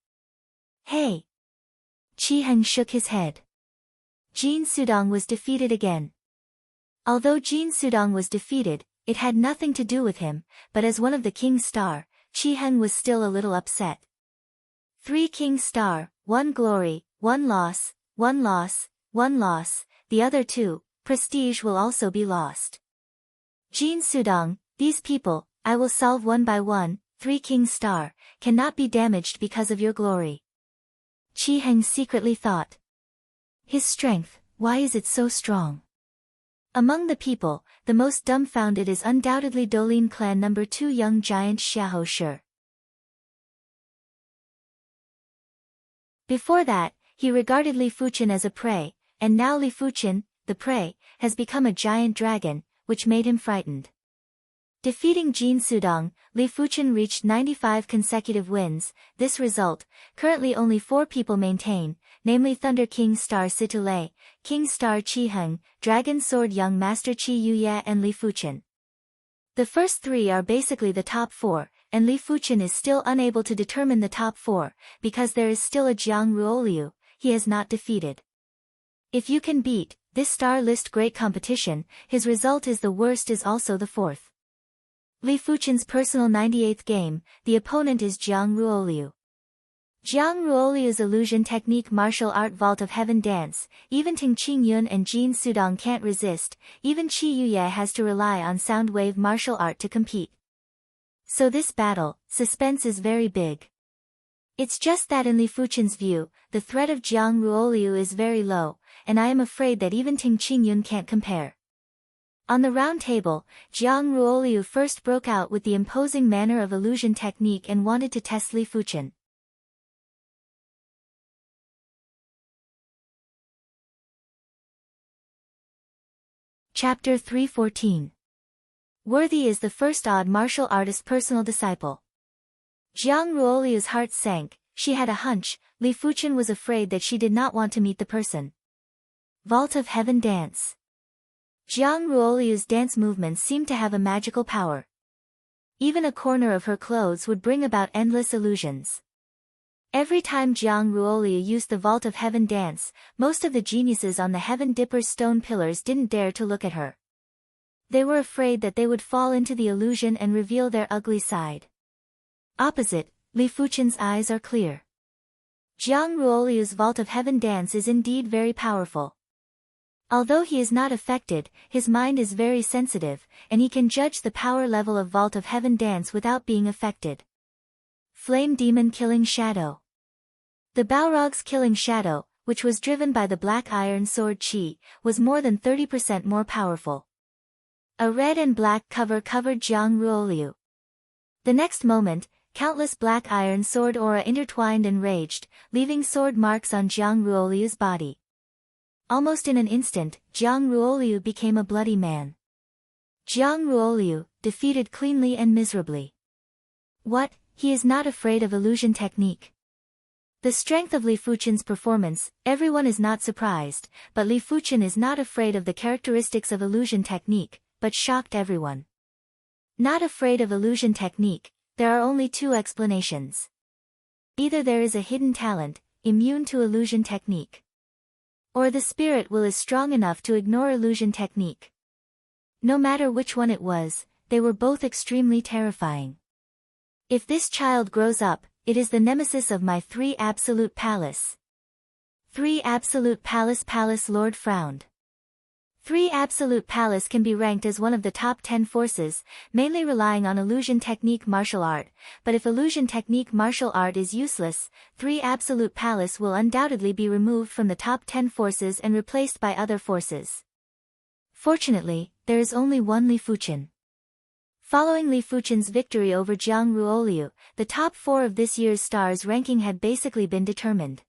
Hey! Qi Heng shook his head. Jin Sudong was defeated again. Although Jin Sudong was defeated, it had nothing to do with him, but as one of the King's Star, Qi Heng was still a little upset. 3 King's Star, 1 glory, 1 loss, 1 loss, 1 loss, the other 2, prestige will also be lost. Jin Sudong, these people, I will solve one by one, 3 King's Star, cannot be damaged because of your glory. Qi Heng secretly thought. His strength, why is it so strong? Among the people, the most dumbfounded is undoubtedly Dolin Clan No. 2 young giant Xiahou Shi. Before that, he regarded Li Fuchen as a prey, and now Li Fuchen, the prey, has become a giant dragon, which made him frightened. Defeating Jin Sudong, Li Fuchen reached 95 consecutive wins. This result, currently only 4 people maintain, namely Thunder King Star Situlei, King Star Qi Heng, Dragon Sword Young Master Qi Yuye and Li Fuchen. The first 3 are basically the top 4, and Li Fuchen is still unable to determine the top 4, because there is still a Jiang Ruoliu, he has not defeated. If you can beat this star list great competition, his result is the worst is also the 4th. Li Fuchen's personal 98th game, the opponent is Jiang Ruoliu. Jiang Ruoliu's illusion technique martial art Vault of Heaven dance, even Ting Qingyun and Jin Sudong can't resist, even Qi Yuye has to rely on sound wave martial art to compete. So this battle, suspense is very big. It's just that in Li Fuchen's view, the threat of Jiang Ruoliu is very low, and I am afraid that even Ting Qingyun can't compare. On the round table, Jiang Ruoliu first broke out with the imposing manner of illusion technique and wanted to test Li Fuchen. Chapter 314. Worthy is the first odd martial artist's personal disciple. Jiang Ruoliu's heart sank. She had a hunch. Li Fuchen was afraid that she did not want to meet the person. Vault of Heaven Dance. Jiang Ruoliu's dance movements seemed to have a magical power. Even a corner of her clothes would bring about endless illusions. Every time Jiang Ruoliu used the Vault of Heaven dance, most of the geniuses on the Heaven Dipper's stone pillars didn't dare to look at her. They were afraid that they would fall into the illusion and reveal their ugly side. Opposite, Li Fuchen's eyes are clear. Jiang Ruoliu's Vault of Heaven dance is indeed very powerful. Although he is not affected, his mind is very sensitive, and he can judge the power level of Vault of Heaven dance without being affected. Flame Demon Killing Shadow. The Balrog's Killing Shadow, which was driven by the Black Iron Sword Chi, was more than 30% more powerful. A red and black cover covered Jiang Ruoliu. The next moment, countless Black Iron Sword aura intertwined and raged, leaving sword marks on Jiang Ruoliu's body. Almost in an instant, Jiang Ruoliu became a bloody man. Jiang Ruoliu, defeated cleanly and miserably. What? He is not afraid of illusion technique. The strength of Li Fuchen's performance, everyone is not surprised, but Li Fuchen is not afraid of the characteristics of illusion technique, but shocked everyone. Not afraid of illusion technique, there are only two explanations. Either there is a hidden talent, immune to illusion technique. Or the spirit will is strong enough to ignore illusion technique. No matter which one it was, they were both extremely terrifying. If this child grows up, it is the nemesis of my 3 absolute palace. 3 absolute palace Lord frowned. 3 absolute palace can be ranked as one of the top 10 forces, mainly relying on illusion technique martial art, but if illusion technique martial art is useless, 3 absolute palace will undoubtedly be removed from the top 10 forces and replaced by other forces. Fortunately, there is only one Li Fuchen. Following Li Fuchen's victory over Jiang Ruoliu, the top 4 of this year's stars ranking had basically been determined.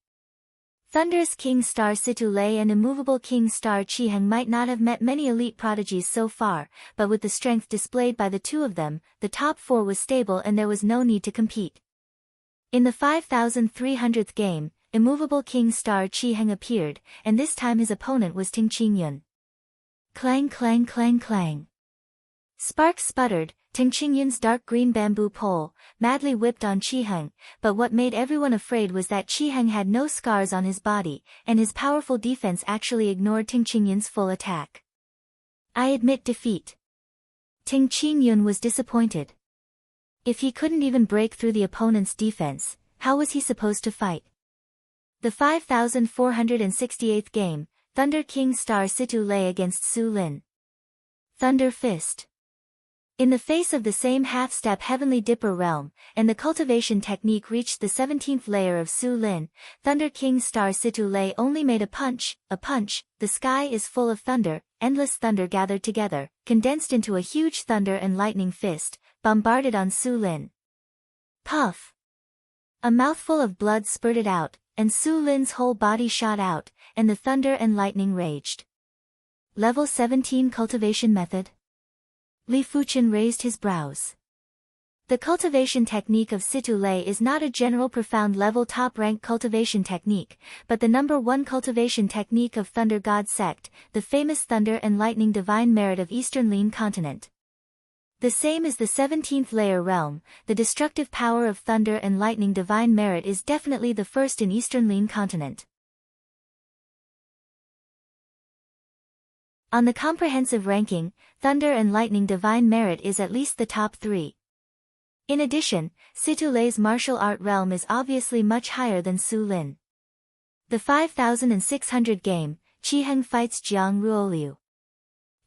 Thunderous King Star Situ Lei and Immovable King Star Chi Heng might not have met many elite prodigies so far, but with the strength displayed by the two of them, the top 4 was stable and there was no need to compete. In the 5,300th game, Immovable King Star Chi Heng appeared, and this time his opponent was Ting Qingyun. Clang clang clang clang. Sparks sputtered. Ting Qingyun's dark green bamboo pole, madly whipped on Chi Heng, but what made everyone afraid was that Chi Heng had no scars on his body, and his powerful defense actually ignored Ting Qingyun's full attack. I admit defeat. Ting Qingyun was disappointed. If he couldn't even break through the opponent's defense, how was he supposed to fight? The 5,468th game, Thunder King Star Situ Lei against Su Lin. Thunder Fist. In the face of the same half-step Heavenly Dipper realm, and the cultivation technique reached the 17th layer of Su Lin, Thunder King Star Situ Lei only made a punch, the sky is full of thunder, endless thunder gathered together, condensed into a huge thunder and lightning fist, bombarded on Su Lin. Puff! A mouthful of blood spurted out, and Su Lin's whole body shot out, and the thunder and lightning raged. Level 17 Cultivation Method. Li Fuchen raised his brows. The cultivation technique of Situ Lei is not a general profound level top-rank cultivation technique, but the number 1 cultivation technique of Thunder God Sect, the famous Thunder and Lightning Divine Merit of Eastern Lin Continent. The same as the 17th layer realm, the destructive power of Thunder and Lightning Divine Merit is definitely the first in Eastern Lin Continent. On the comprehensive ranking, Thunder and Lightning Divine Merit is at least the top 3. In addition, Situ Lei's martial art realm is obviously much higher than Su Lin. The 5,600 game, Chi Heng fights Jiang Ruoliu.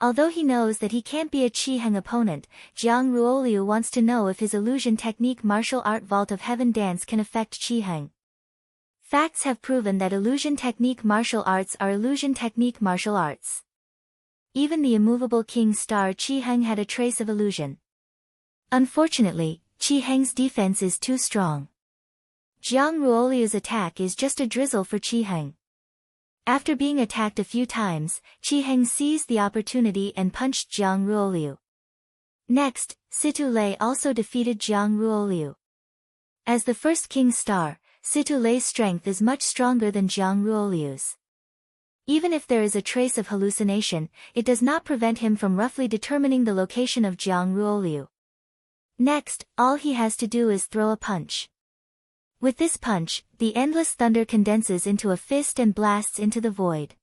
Although he knows that he can't be a Chi Heng opponent, Jiang Ruoliu wants to know if his illusion technique martial art Vault of Heaven dance can affect Chi Heng. Facts have proven that illusion technique martial arts are illusion technique martial arts. Even the immovable King Star Chi Heng had a trace of illusion. Unfortunately, Chi Heng's defense is too strong. Jiang Ruoliu's attack is just a drizzle for Chi Heng. After being attacked a few times, Chi Heng seized the opportunity and punched Jiang Ruoliu. Next, Situ Lei also defeated Jiang Ruoliu. As the first king star, Situ Lei's strength is much stronger than Jiang Ruoliu's. Even if there is a trace of hallucination, it does not prevent him from roughly determining the location of Jiang Ruoliu. Next, all he has to do is throw a punch. With this punch, the endless thunder condenses into a fist and blasts into the void.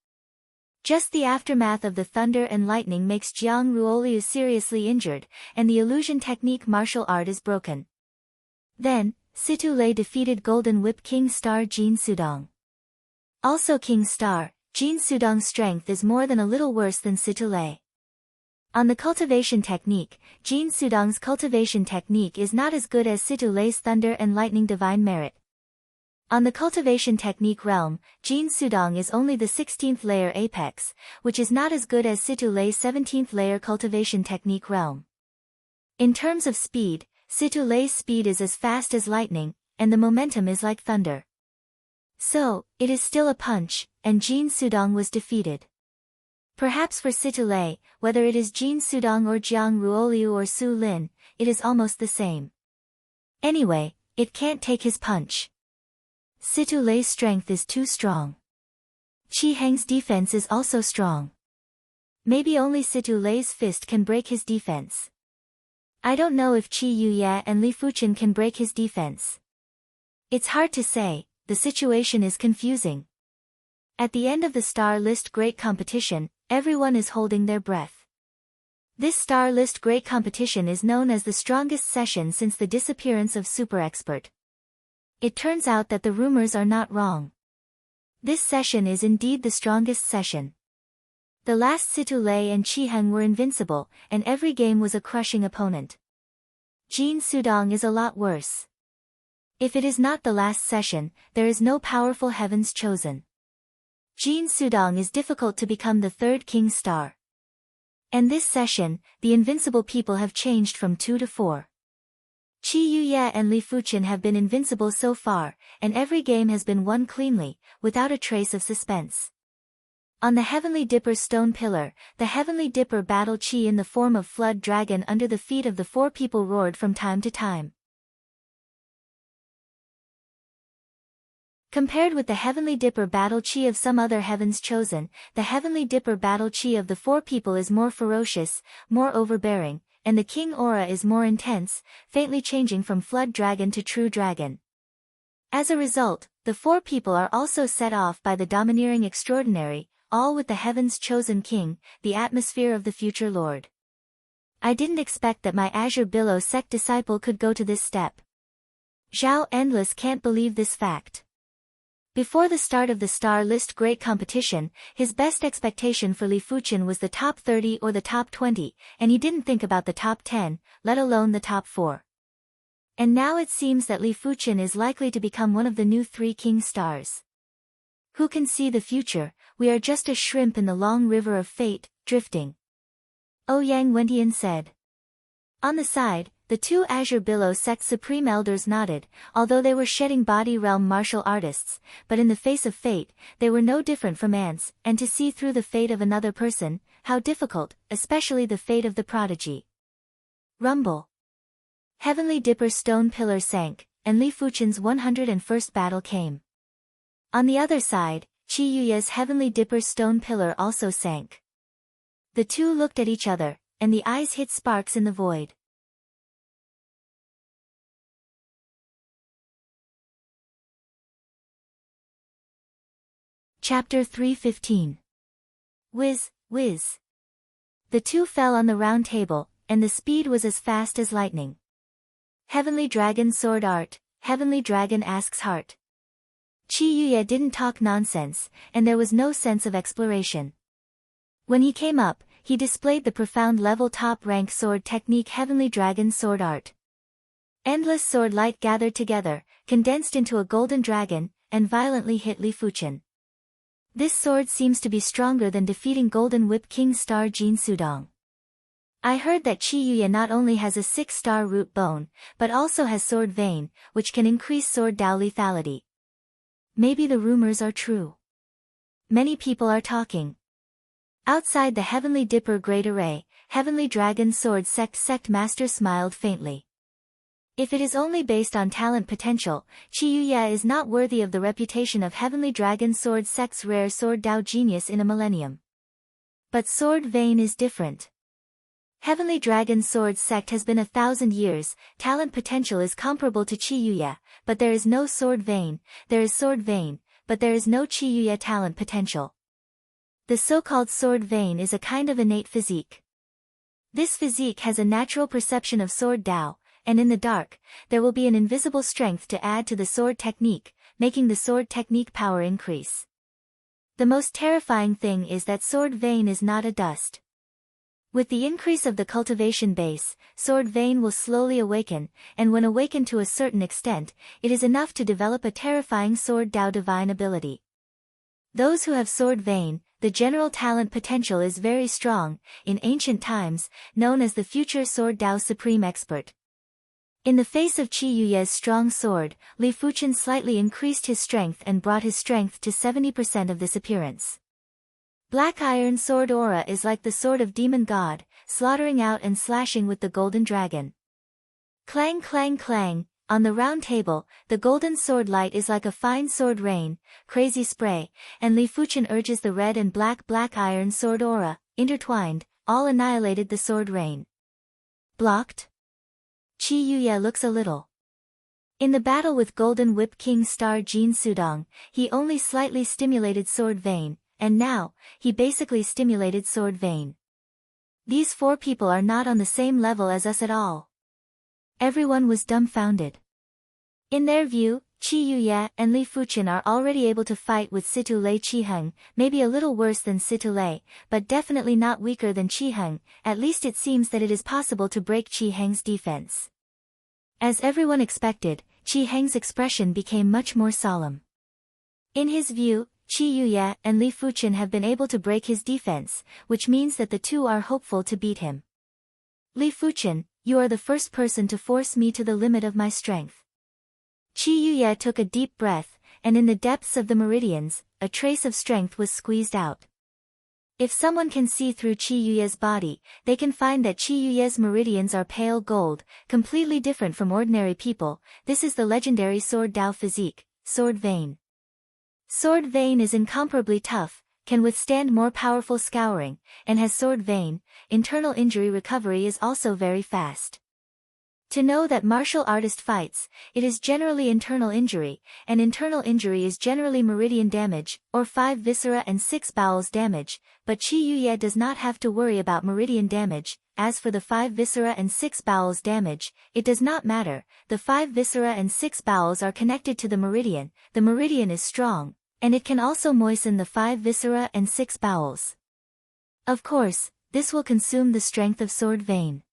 Just the aftermath of the thunder and lightning makes Jiang Ruoliu seriously injured, and the illusion technique martial art is broken. Then, Situ Lei defeated Golden Whip King Star Jin Sudong. Also King Star, Jin Sudong's strength is more than a little worse than Situ Lei. On the cultivation technique, Jin Sudong's cultivation technique is not as good as Situ Lei's thunder and lightning divine merit. On the cultivation technique realm, Jin Sudong is only the 16th layer apex, which is not as good as Situ Lei's 17th layer cultivation technique realm. In terms of speed, Situ Lei's speed is as fast as lightning, and the momentum is like thunder. So, it is still a punch, and Jin Sudong was defeated. Perhaps for Situ Lei, whether it is Jin Sudong or Jiang Ruoliu or Su Lin, it is almost the same. Anyway, it can't take his punch. Situ Lei's strength is too strong. Qi Heng's defense is also strong. Maybe only Situ Lei's fist can break his defense. I don't know if Qi Yuye and Li Fuchen can break his defense. It's hard to say, the situation is confusing. At the end of the Star List Great Competition, everyone is holding their breath. This Star List Great Competition is known as the strongest session since the disappearance of Super Expert. It turns out that the rumors are not wrong. This session is indeed the strongest session. The last Situ Lei and Qi Heng were invincible, and every game was a crushing opponent. Jin Sudong is a lot worse. If it is not the last session, there is no powerful heavens chosen. Jin Sudong is difficult to become the third king star. And this session, the invincible people have changed from 2 to 4. Qi Yuye and Li Fuchen have been invincible so far, and every game has been won cleanly, without a trace of suspense. On the Heavenly Dipper stone pillar, the Heavenly Dipper battled Qi in the form of Flood Dragon under the feet of the 4 people roared from time to time. Compared with the Heavenly Dipper battle Qi of some other heavens chosen, the Heavenly Dipper battle Qi of the 4 people is more ferocious, more overbearing, and the King aura is more intense, faintly changing from Flood Dragon to True Dragon. As a result, the 4 people are also set off by the Domineering Extraordinary, all with the heaven's chosen king, the atmosphere of the future Lord. I didn't expect that my Azure Billow sect disciple could go to this step. Zhao Endless can't believe this fact. Before the start of the Star List Great Competition, his best expectation for Li Fuchen was the top 30 or the top 20, and he didn't think about the top 10, let alone the top 4. And now it seems that Li Fuchen is likely to become one of the new 3 king stars. Who can see the future? We are just a shrimp in the long river of fate, drifting. Ouyang Wentian said. On the side, the 2 Azure Billow sect supreme elders nodded, although they were shedding body realm martial artists, but in the face of fate, they were no different from ants, and to see through the fate of another person, how difficult, especially the fate of the prodigy. Rumble. Heavenly Dipper stone pillar sank, and Li Fuchen's 101st battle came. On the other side, Qi Yuye's Heavenly Dipper stone pillar also sank. The 2 looked at each other, and the eyes hit sparks in the void. Chapter 315. Whiz, whiz. The 2 fell on the round table, and the speed was as fast as lightning. Heavenly Dragon Sword Art, Heavenly Dragon asks heart. Qi Yuye didn't talk nonsense, and there was no sense of exploration. When he came up, he displayed the profound level top rank sword technique Heavenly Dragon Sword Art. Endless sword light gathered together, condensed into a golden dragon, and violently hit Li Fuchen. This sword seems to be stronger than defeating Golden Whip King Star Jin Sudong. I heard that Qi Yuye not only has a 6-star root bone, but also has sword vein, which can increase sword Dao lethality. Maybe the rumors are true. Many people are talking. Outside the Heavenly Dipper Great Array, Heavenly Dragon Sword Sect Master smiled faintly. If it is only based on talent potential, Qiyuya is not worthy of the reputation of Heavenly Dragon Sword Sect's rare sword Dao genius in a millennium. But Sword Vein is different. Heavenly Dragon Sword Sect has been 1,000 years, talent potential is comparable to Qiyuya, but there is no Sword Vein, there is Sword Vein, but there is no Qiyuya talent potential. The so-called Sword Vein is a kind of innate physique. This physique has a natural perception of Sword Dao, and in the dark, there will be an invisible strength to add to the sword technique, making the sword technique power increase. The most terrifying thing is that Sword Vein is not a dust. With the increase of the cultivation base, Sword Vein will slowly awaken, and when awakened to a certain extent, it is enough to develop a terrifying Sword Dao divine ability. Those who have Sword Vein, the general talent potential is very strong, in ancient times, known as the future Sword Dao Supreme Expert. In the face of Qiyuya's strong sword, Li Fuchen slightly increased his strength and brought his strength to 70% of this appearance. Black Iron Sword Aura is like the sword of Demon God, slaughtering out and slashing with the golden dragon. Clang clang clang, on the round table, the golden sword light is like a fine sword rain, crazy spray, and Li Fuchen urges the red and black Iron Sword Aura, intertwined, all annihilated the sword rain. Blocked? Qiyuya looks a little. In the battle with Golden Whip King Star Jin Sudong, he only slightly stimulated Sword Vein, and now, he basically stimulated Sword Vein. These four people are not on the same level as us at all. Everyone was dumbfounded. In their view, Qiyuya and Li Fuchen are already able to fight with Situ Lei Qiheng, maybe a little worse than Situ Lei, but definitely not weaker than Qiheng, at least it seems that it is possible to break Qiheng's defense. As everyone expected, Qiheng's expression became much more solemn. In his view, Qiyuya and Li Fuchen have been able to break his defense, which means that the two are hopeful to beat him. Li Fuchen, you are the first person to force me to the limit of my strength. Qiyuya took a deep breath, and in the depths of the meridians, a trace of strength was squeezed out. If someone can see through Qiyuya's body, they can find that Qiyuya's meridians are pale gold, completely different from ordinary people. This is the legendary Sword Dao physique, Sword Vein. Sword Vein is incomparably tough, can withstand more powerful scouring, and has Sword Vein. Internal injury recovery is also very fast. To know that martial artist fights, it is generally internal injury, and internal injury is generally meridian damage, or 5 viscera and 6 bowels damage, but Qiyuya does not have to worry about meridian damage. As for the 5 viscera and 6 bowels damage, it does not matter, the 5 viscera and 6 bowels are connected to the meridian is strong, and it can also moisten the 5 viscera and 6 bowels. Of course, this will consume the strength of Sword Vein.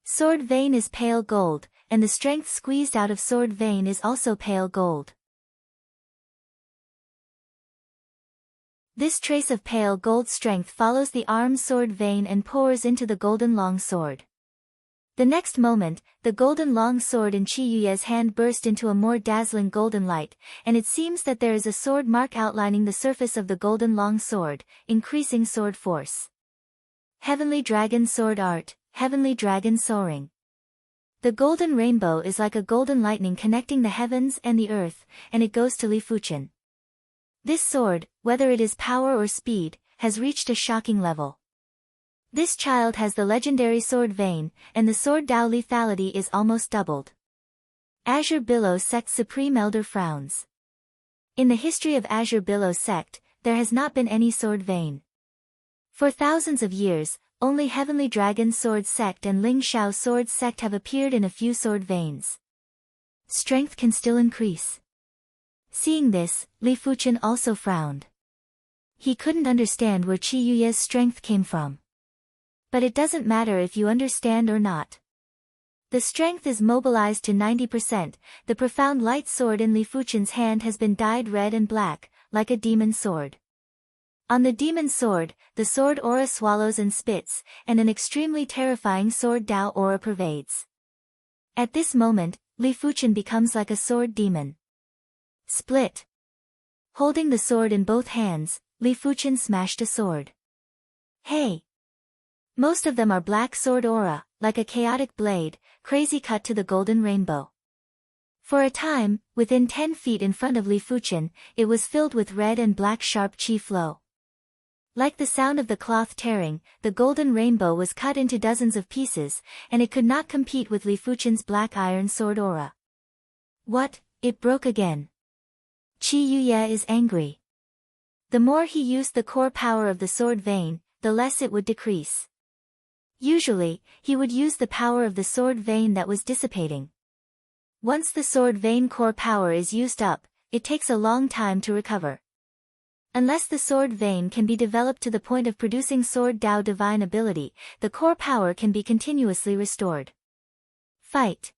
Sword Vein is pale gold, and the strength squeezed out of Sword Vein is also pale gold. This trace of pale gold strength follows the arm Sword Vein and pours into the golden long sword. The next moment, the golden long sword in Qiyuya's hand burst into a more dazzling golden light, and it seems that there is a sword mark outlining the surface of the golden long sword, increasing sword force. Heavenly Dragon Sword Art, Heavenly Dragon Soaring. The golden rainbow is like a golden lightning connecting the heavens and the earth, and it goes to Li Fuchen. This sword, whether it is power or speed, has reached a shocking level. This child has the legendary Sword Vein, and the Sword Dao lethality is almost doubled. Azure Billow Sect Supreme Elder frowns. In the history of Azure Billow Sect, there has not been any Sword Vein. For thousands of years, only Heavenly Dragon Sword Sect and Ling Shao Sword Sect have appeared in a few Sword Veins. Strength can still increase. Seeing this, Li Fuchen also frowned. He couldn't understand where Qiyuya's strength came from. But it doesn't matter if you understand or not. The strength is mobilized to 90%, the profound light sword in Li Fuchen's hand has been dyed red and black, like a demon sword. On the demon sword, the sword aura swallows and spits, and an extremely terrifying Sword Dao aura pervades. At this moment, Li Fuchen becomes like a sword demon. Split. Holding the sword in both hands, Li Fuchen smashed a sword. Hey! Most of them are black sword aura, like a chaotic blade, crazy cut to the golden rainbow. For a time, within 10 feet in front of Li Fuchen, it was filled with red and black sharp chi flow. Like the sound of the cloth tearing, the golden rainbow was cut into dozens of pieces, and it could not compete with Li Fuchen's black iron sword aura. What? It broke again. Qi Yuye is angry. The more he used the core power of the sword vein, the less it would decrease. Usually, he would use the power of the sword vein that was dissipating. Once the sword vein core power is used up, it takes a long time to recover. Unless the sword vein can be developed to the point of producing sword Dao divine ability, the core power can be continuously restored. Fight.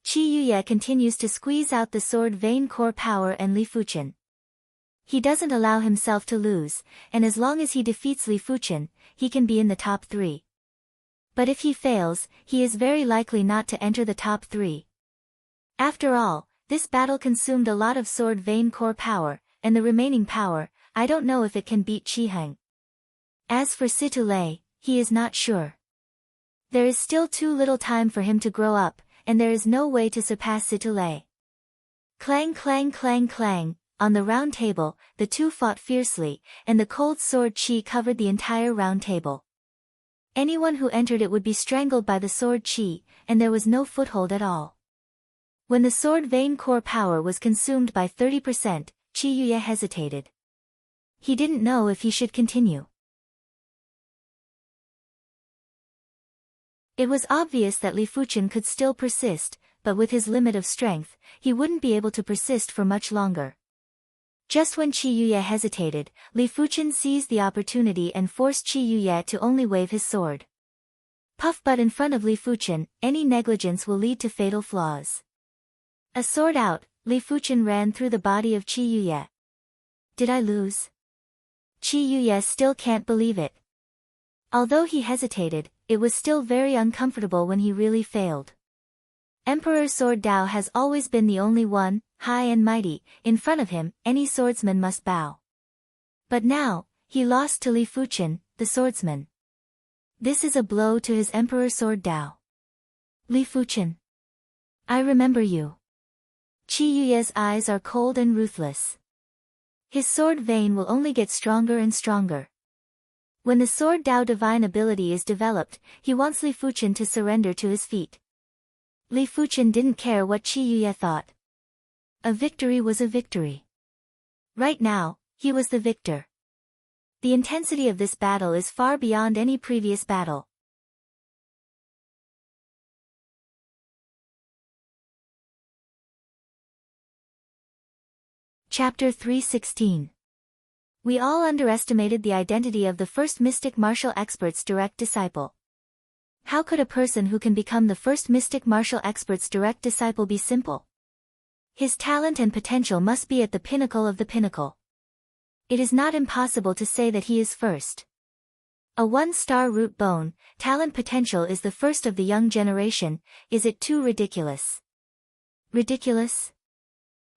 Qi Yuye continues to squeeze out the sword vein core power and Li Fuchen. He doesn't allow himself to lose, and as long as he defeats Li Fuchen, he can be in the top 3. But if he fails, he is very likely not to enter the top 3. After all, this battle consumed a lot of sword vein core power, and the remaining power, I don't know if it can beat Qi Heng. As for Situlei, he is not sure. There is still too little time for him to grow up, and there is no way to surpass Situlei. Clang clang clang clang, on the round table, the two fought fiercely, and the cold sword chi covered the entire round table. Anyone who entered it would be strangled by the sword chi, and there was no foothold at all. When the sword vein core power was consumed by 30%, Qi Yuye hesitated. He didn't know if he should continue. It was obvious that Li Fuchen could still persist, but with his limit of strength, he wouldn't be able to persist for much longer. Just when Qi Yuye hesitated, Li Fuchen seized the opportunity and forced Qi Yuye to only wave his sword. Puff, but in front of Li Fuchen, any negligence will lead to fatal flaws. A sword out, Li Fuchen ran through the body of Qi Yuye. Did I lose? Qi Yuye still can't believe it. Although he hesitated, it was still very uncomfortable when he really failed. Emperor Sword Dao has always been the only one, high and mighty, in front of him, any swordsman must bow. But now, he lost to Li Fuchen, the swordsman. This is a blow to his Emperor Sword Dao. Li Fuchen. I remember you. Qi Yuye's eyes are cold and ruthless. His sword vein will only get stronger and stronger. When the sword Dao divine ability is developed, he wants Li Fuchen to surrender to his feet. Li Fuchen didn't care what Qi Yuye thought. A victory was a victory. Right now, he was the victor. The intensity of this battle is far beyond any previous battle. Chapter 316. We all underestimated the identity of the first mystic martial expert's direct disciple. How could a person who can become the first mystic martial expert's direct disciple be simple? His talent and potential must be at the pinnacle of the pinnacle. It is not impossible to say that he is first. A 1-star root bone, talent potential is the first of the young generation. Is it too ridiculous? Ridiculous?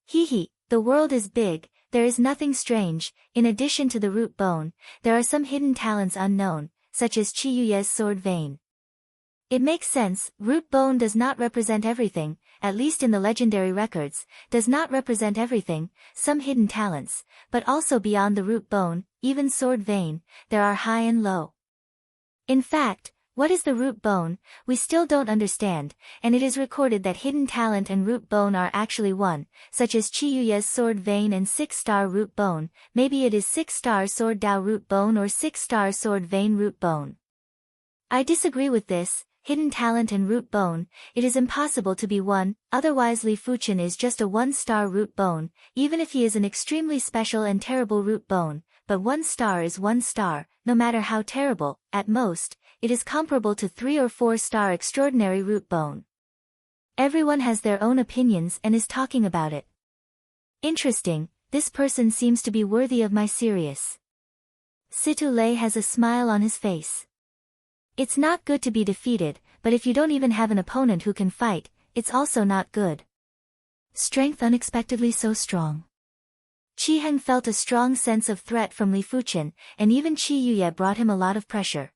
Hee, the world is big, there is nothing strange. In addition to the root bone, there are some hidden talents unknown, such as Qi Yuye's sword vein. It makes sense, root bone does not represent everything, at least in the legendary records, does not represent everything, some hidden talents, but also beyond the root bone, even sword vein, there are high and low. In fact, what is the root bone, we still don't understand, and it is recorded that hidden talent and root bone are actually one, such as Qi Yuye's sword vein and 6-star root bone. Maybe it is 6-star sword Dao root bone or 6-star sword vein root bone. I disagree with this. Hidden talent and root bone, it is impossible to be one, otherwise Li Fuchen is just a 1-star root bone, even if he is an extremely special and terrible root bone, but 1 star is 1 star, no matter how terrible, at most, it is comparable to 3 or 4-star extraordinary root bone. Everyone has their own opinions and is talking about it. Interesting, this person seems to be worthy of my serious. Situlei has a smile on his face. It's not good to be defeated, but if you don't even have an opponent who can fight, it's also not good. Strength unexpectedly so strong. Qi Heng felt a strong sense of threat from Li Fuchen, and even Qi Yuye brought him a lot of pressure.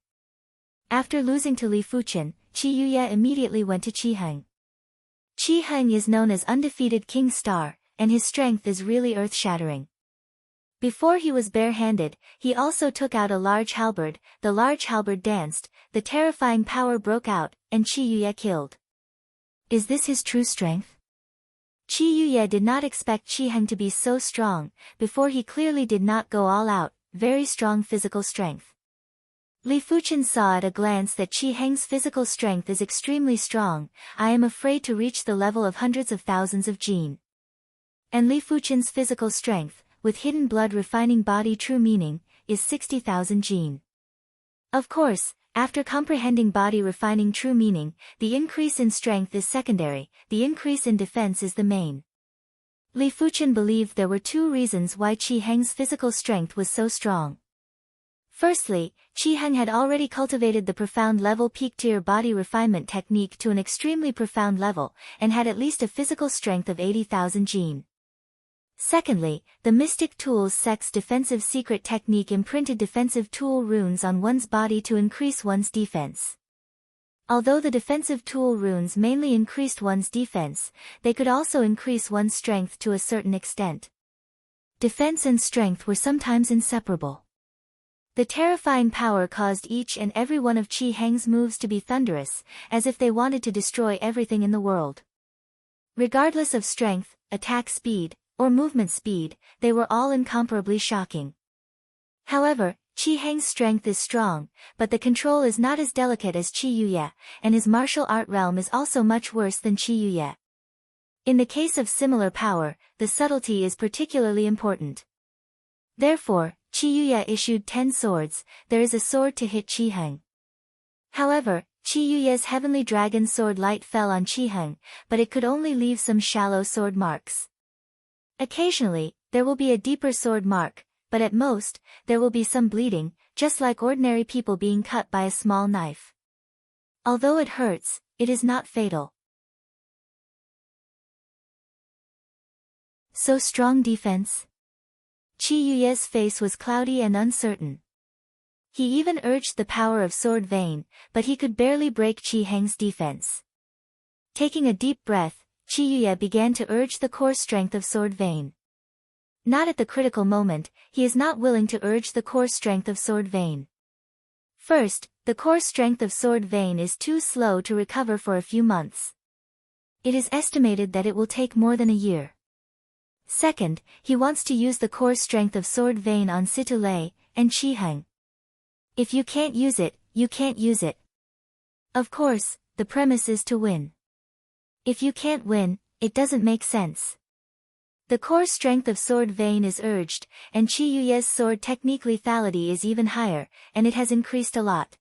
After losing to Li Fuchen, Qi Yuye immediately went to Qi Heng. Qi Heng is known as undefeated King Star, and his strength is really earth-shattering. Before he was barehanded, he also took out a large halberd. The large halberd danced, the terrifying power broke out, and Qi Yuye killed. Is this his true strength? Qi Yuye did not expect Qi Heng to be so strong. Before he clearly did not go all out, very strong physical strength. Li Fuchen saw at a glance that Qi Heng's physical strength is extremely strong. I am afraid to reach the level of hundreds of thousands of jin. And Li Fuchen's physical strength, with hidden blood refining body true meaning, is 60,000 jin. Of course, after comprehending body refining true meaning, the increase in strength is secondary, the increase in defense is the main. Li Fuchen believed there were two reasons why Qi Heng's physical strength was so strong. Firstly, Qi Heng had already cultivated the profound level peak-tier body refinement technique to an extremely profound level, and had at least a physical strength of 80,000 jin. Secondly, the Mystic Tools Sect's defensive secret technique imprinted defensive tool runes on one's body to increase one's defense. Although the defensive tool runes mainly increased one's defense, they could also increase one's strength to a certain extent. Defense and strength were sometimes inseparable. The terrifying power caused each and every one of Qi Heng's moves to be thunderous, as if they wanted to destroy everything in the world. Regardless of strength, attack speed, or movement speed, they were all incomparably shocking. However, Qi Heng's strength is strong, but the control is not as delicate as Qi Yuye, and his martial art realm is also much worse than Qi Yuye. In the case of similar power, the subtlety is particularly important. Therefore, Qi Yuye issued 10 swords. There is a sword to hit Qi Heng. However, Qi Yuye's heavenly dragon sword light fell on Qi Heng, but it could only leave some shallow sword marks. Occasionally, there will be a deeper sword mark, but at most, there will be some bleeding, just like ordinary people being cut by a small knife. Although it hurts, it is not fatal. So strong defense? Qi Yuye's face was cloudy and uncertain. He even urged the power of Sword Vein, but he could barely break Qi Heng's defense. Taking a deep breath, Qi Yuye began to urge the core strength of Sword Vein. Not at the critical moment, he is not willing to urge the core strength of Sword Vein. First, the core strength of Sword Vein is too slow to recover for a few months. It is estimated that it will take more than a year. Second, he wants to use the core strength of Sword Vein on Situ Lei and Qi Heng. If you can't use it, you can't use it. Of course, the premise is to win. If you can't win, it doesn't make sense. The core strength of Sword Vein is urged, and Qi Yuye's sword technique lethality is even higher, and it has increased a lot.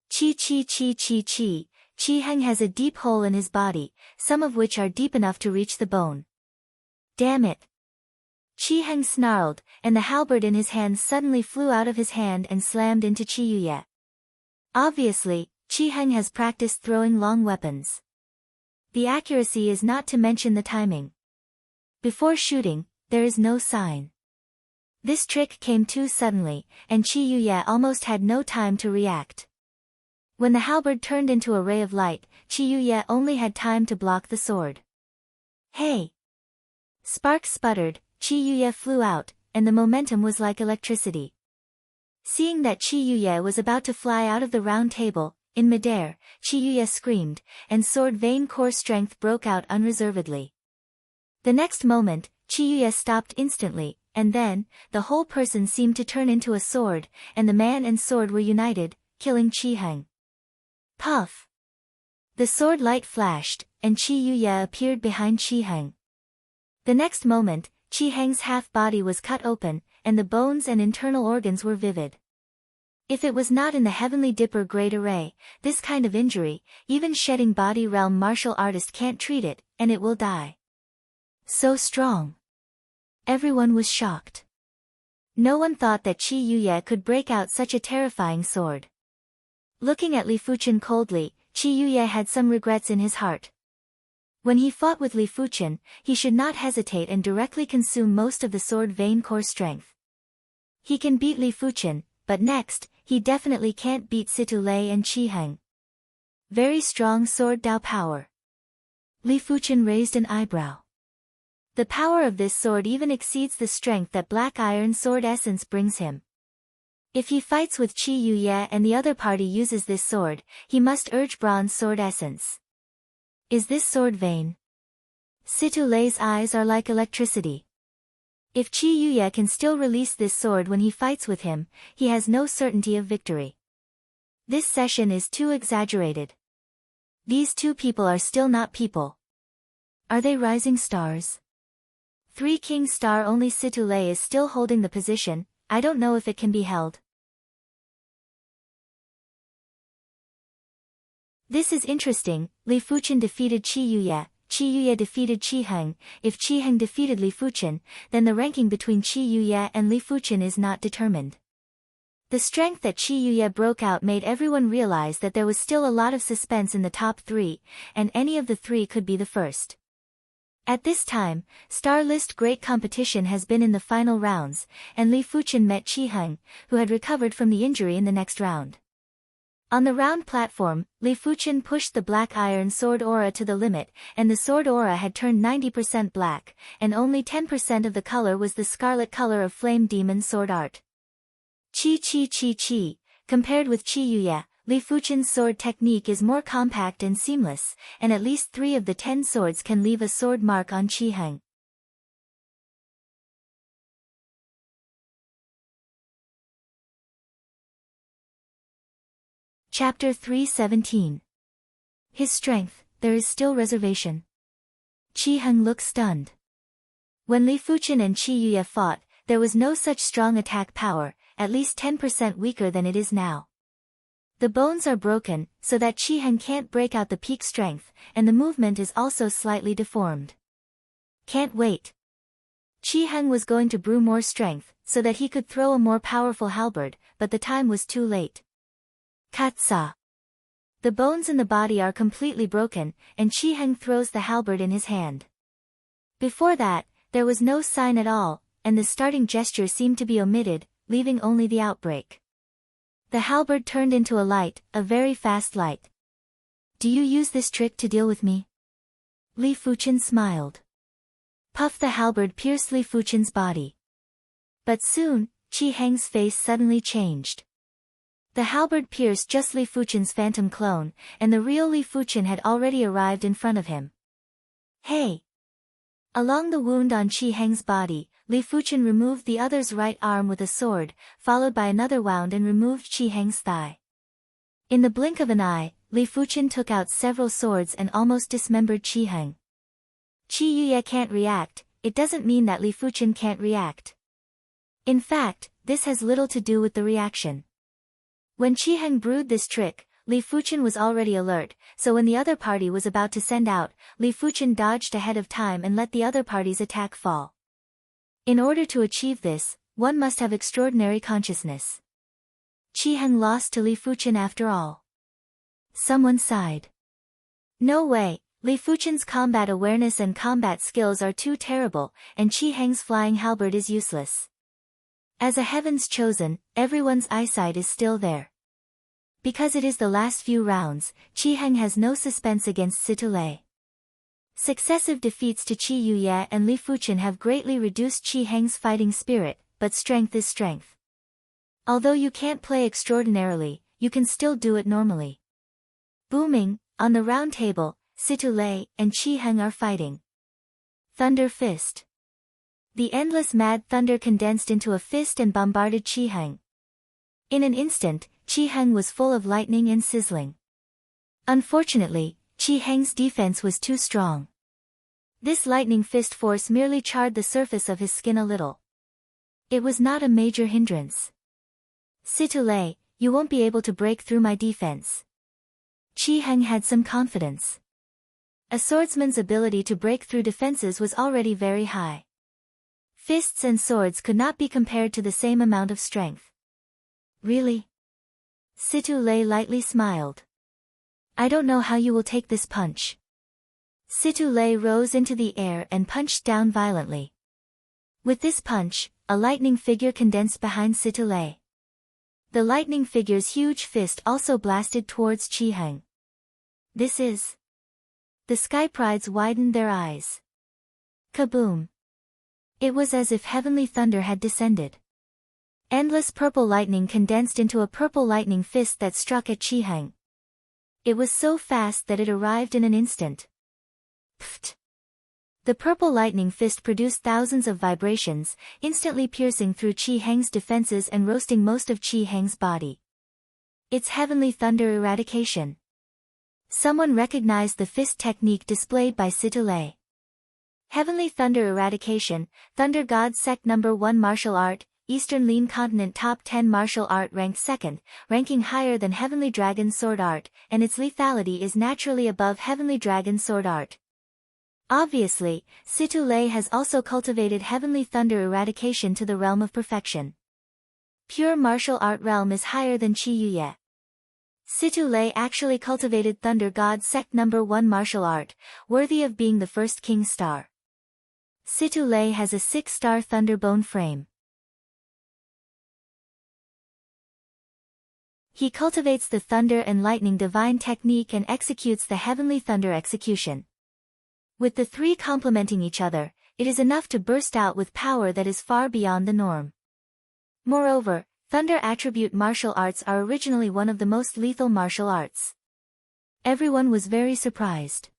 Qi Heng has a deep hole in his body, some of which are deep enough to reach the bone. Damn it! Qi Heng snarled, and the halberd in his hand suddenly flew out of his hand and slammed into Qi Yuye. Obviously, Qi Heng has practiced throwing long weapons. The accuracy is not to mention the timing. Before shooting, there is no sign. This trick came too suddenly, and Qi Yuye almost had no time to react. When the halberd turned into a ray of light, Qi Yuye only had time to block the sword. Hey! Sparks sputtered, Qi Yuye flew out, and the momentum was like electricity. Seeing that Qi Yuye was about to fly out of the round table, in midair, Qi Yuye screamed, and Sword Vein core strength broke out unreservedly. The next moment, Qi Yuye stopped instantly, and then, the whole person seemed to turn into a sword, and the man and sword were united, killing Qi Heng. Puff! The sword light flashed, and Qi Yuye appeared behind Qi Heng. The next moment, Qi Heng's half-body was cut open, and the bones and internal organs were vivid. If it was not in the Heavenly Dipper Great Array, this kind of injury, even shedding body realm martial artist can't treat it, and it will die. So strong. Everyone was shocked. No one thought that Qi Yuye could break out such a terrifying sword. Looking at Li Fuchen coldly, Qi Yuye had some regrets in his heart. When he fought with Li Fuchen, he should not hesitate and directly consume most of the Sword Vein core strength. He can beat Li Fuchen, but next, he definitely can't beat Situ Lei and Qi Heng. Very strong sword Dao power. Li Fuchen raised an eyebrow. The power of this sword even exceeds the strength that Black Iron Sword Essence brings him. If he fights with Qi Yuye and the other party uses this sword, he must urge Bronze Sword Essence. Is this sword vain? Situ Lei's eyes are like electricity. If Qi Yuye can still release this sword when he fights with him, he has no certainty of victory. This session is too exaggerated. These two people are still not people. Are they rising stars? Three King Star only Situ Lei is still holding the position, I don't know if it can be held. This is interesting, Li Fuchen defeated Qi Yuye, Qi Yuye defeated Qi Heng. If Qi Heng defeated Li Fuchen, then the ranking between Qi Yuye and Li Fuchen is not determined. The strength that Qi Yuye broke out made everyone realize that there was still a lot of suspense in the top three, and any of the three could be the first. At this time, Star List great competition has been in the final rounds, and Li Fuchen met Qi Heng, who had recovered from the injury in the next round. On the round platform, Li Fuchen pushed the Black Iron Sword aura to the limit, and the sword aura had turned 90% black, and only 10% of the color was the scarlet color of Flame Demon Sword Art. Chi. Compared with Qi Yuye, Li Fuchen's sword technique is more compact and seamless, and at least 3 of the 10 swords can leave a sword mark on Qi Heng. Chapter 3:17. His strength, there is still reservation. Qi Heng looked stunned. When Li Fuchen and Qi Yuye fought, there was no such strong attack power, at least 10% weaker than it is now. The bones are broken, so that Qi Heng can't break out the peak strength, and the movement is also slightly deformed. Can't wait. Qi Heng was going to brew more strength, so that he could throw a more powerful halberd, but the time was too late. Katsa. The bones in the body are completely broken, and Qi Heng throws the halberd in his hand. Before that, there was no sign at all, and the starting gesture seemed to be omitted, leaving only the outbreak. The halberd turned into a light, a very fast light. Do you use this trick to deal with me? Li Fuchen smiled. Puff the halberd pierced Li Fuchen's body. But soon, Qi Heng's face suddenly changed. The halberd pierced just Li Fuchen's phantom clone, and the real Li Fuchen had already arrived in front of him. Hey! Along the wound on Qi Heng's body, Li Fuchen removed the other's right arm with a sword, followed by another wound and removed Qi Heng's thigh. In the blink of an eye, Li Fuchen took out several swords and almost dismembered Qi Heng. Qi Yuye can't react, it doesn't mean that Li Fuchen can't react. In fact, this has little to do with the reaction. When Qi Heng brewed this trick, Li Fuchen was already alert, so when the other party was about to send out, Li Fuchen dodged ahead of time and let the other party's attack fall. In order to achieve this, one must have extraordinary consciousness. Qi Heng lost to Li Fuchen after all. Someone sighed. No way, Li Fuchen's combat awareness and combat skills are too terrible, and Qi Heng's flying halberd is useless. As a heaven's chosen, everyone's eyesight is still there. Because it is the last few rounds, Qi Heng has no suspense against Situ Lei. Successive defeats to Qi Yuye and Li Fuchen have greatly reduced Qi Heng's fighting spirit, but strength is strength. Although you can't play extraordinarily, you can still do it normally. Booming, on the round table, Situ Lei and Qi Heng are fighting. Thunder Fist. The endless mad thunder condensed into a fist and bombarded Qi Heng. In an instant, Qi Heng was full of lightning and sizzling. Unfortunately, Qi Heng's defense was too strong. This lightning fist force merely charred the surface of his skin a little. It was not a major hindrance. Situ Lei, you won't be able to break through my defense. Qi Heng had some confidence. A swordsman's ability to break through defenses was already very high. Fists and swords could not be compared to the same amount of strength. Really? Situ Lei lightly smiled. I don't know how you will take this punch. Situ Lei rose into the air and punched down violently. With this punch, a lightning figure condensed behind Situ Lei. The lightning figure's huge fist also blasted towards Chi Heng. This is... The sky prides widened their eyes. Kaboom! It was as if heavenly thunder had descended. Endless purple lightning condensed into a purple lightning fist that struck at Chi Heng. It was so fast that it arrived in an instant. Pfft! The purple lightning fist produced thousands of vibrations, instantly piercing through Chi Heng's defenses and roasting most of Chi Heng's body. It's heavenly thunder eradication. Someone recognized the fist technique displayed by Situlei. Heavenly thunder eradication, Thunder God Sect No. 1 martial art, Eastern Lean Continent top 10 martial art ranked second, ranking higher than Heavenly Dragon sword art, and its lethality is naturally above Heavenly Dragon sword art. Obviously, Situlei has also cultivated heavenly thunder eradication to the realm of perfection. Pure martial art realm is higher than Qi Yuye. Situlei actually cultivated Thunder God Sect No. 1 martial art, worthy of being the first king star. Situlei has a 6-star Thunderbone frame. He cultivates the thunder and lightning divine technique and executes the heavenly thunder execution. With the three complementing each other, it is enough to burst out with power that is far beyond the norm. Moreover, thunder attribute martial arts are originally one of the most lethal martial arts. Everyone was very surprised.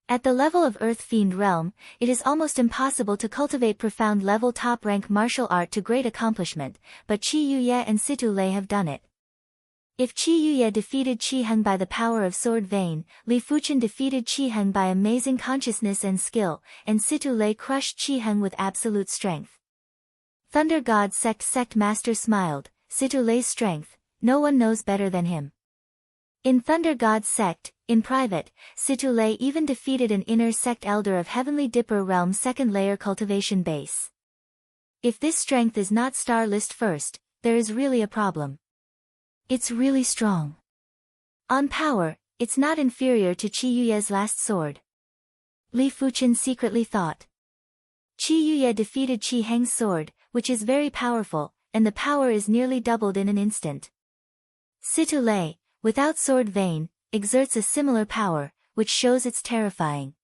At the level of Earth Fiend realm, it is almost impossible to cultivate profound level top rank martial art to great accomplishment, but Qi Yuye and Situlei have done it. If Qi Yuye defeated Chi Heng by the power of Sword Vein, Li Fuchen defeated Chi Heng by amazing consciousness and skill, and Situlei crushed Chi Heng with absolute strength. Thunder God Sect Master smiled, Situlei's strength, no one knows better than him. In Thunder God Sect, in private, Situlei even defeated an inner sect elder of Heavenly Dipper realm second layer cultivation base. If this strength is not star list first, there is really a problem. It's really strong. On power, it's not inferior to Qi Yuye's last sword. Li Fuchen secretly thought. Qi Yuye defeated Chi Heng's sword, which is very powerful, and the power is nearly doubled in an instant. Situlei, without Sword Vein, exerts a similar power, which shows it's terrifying.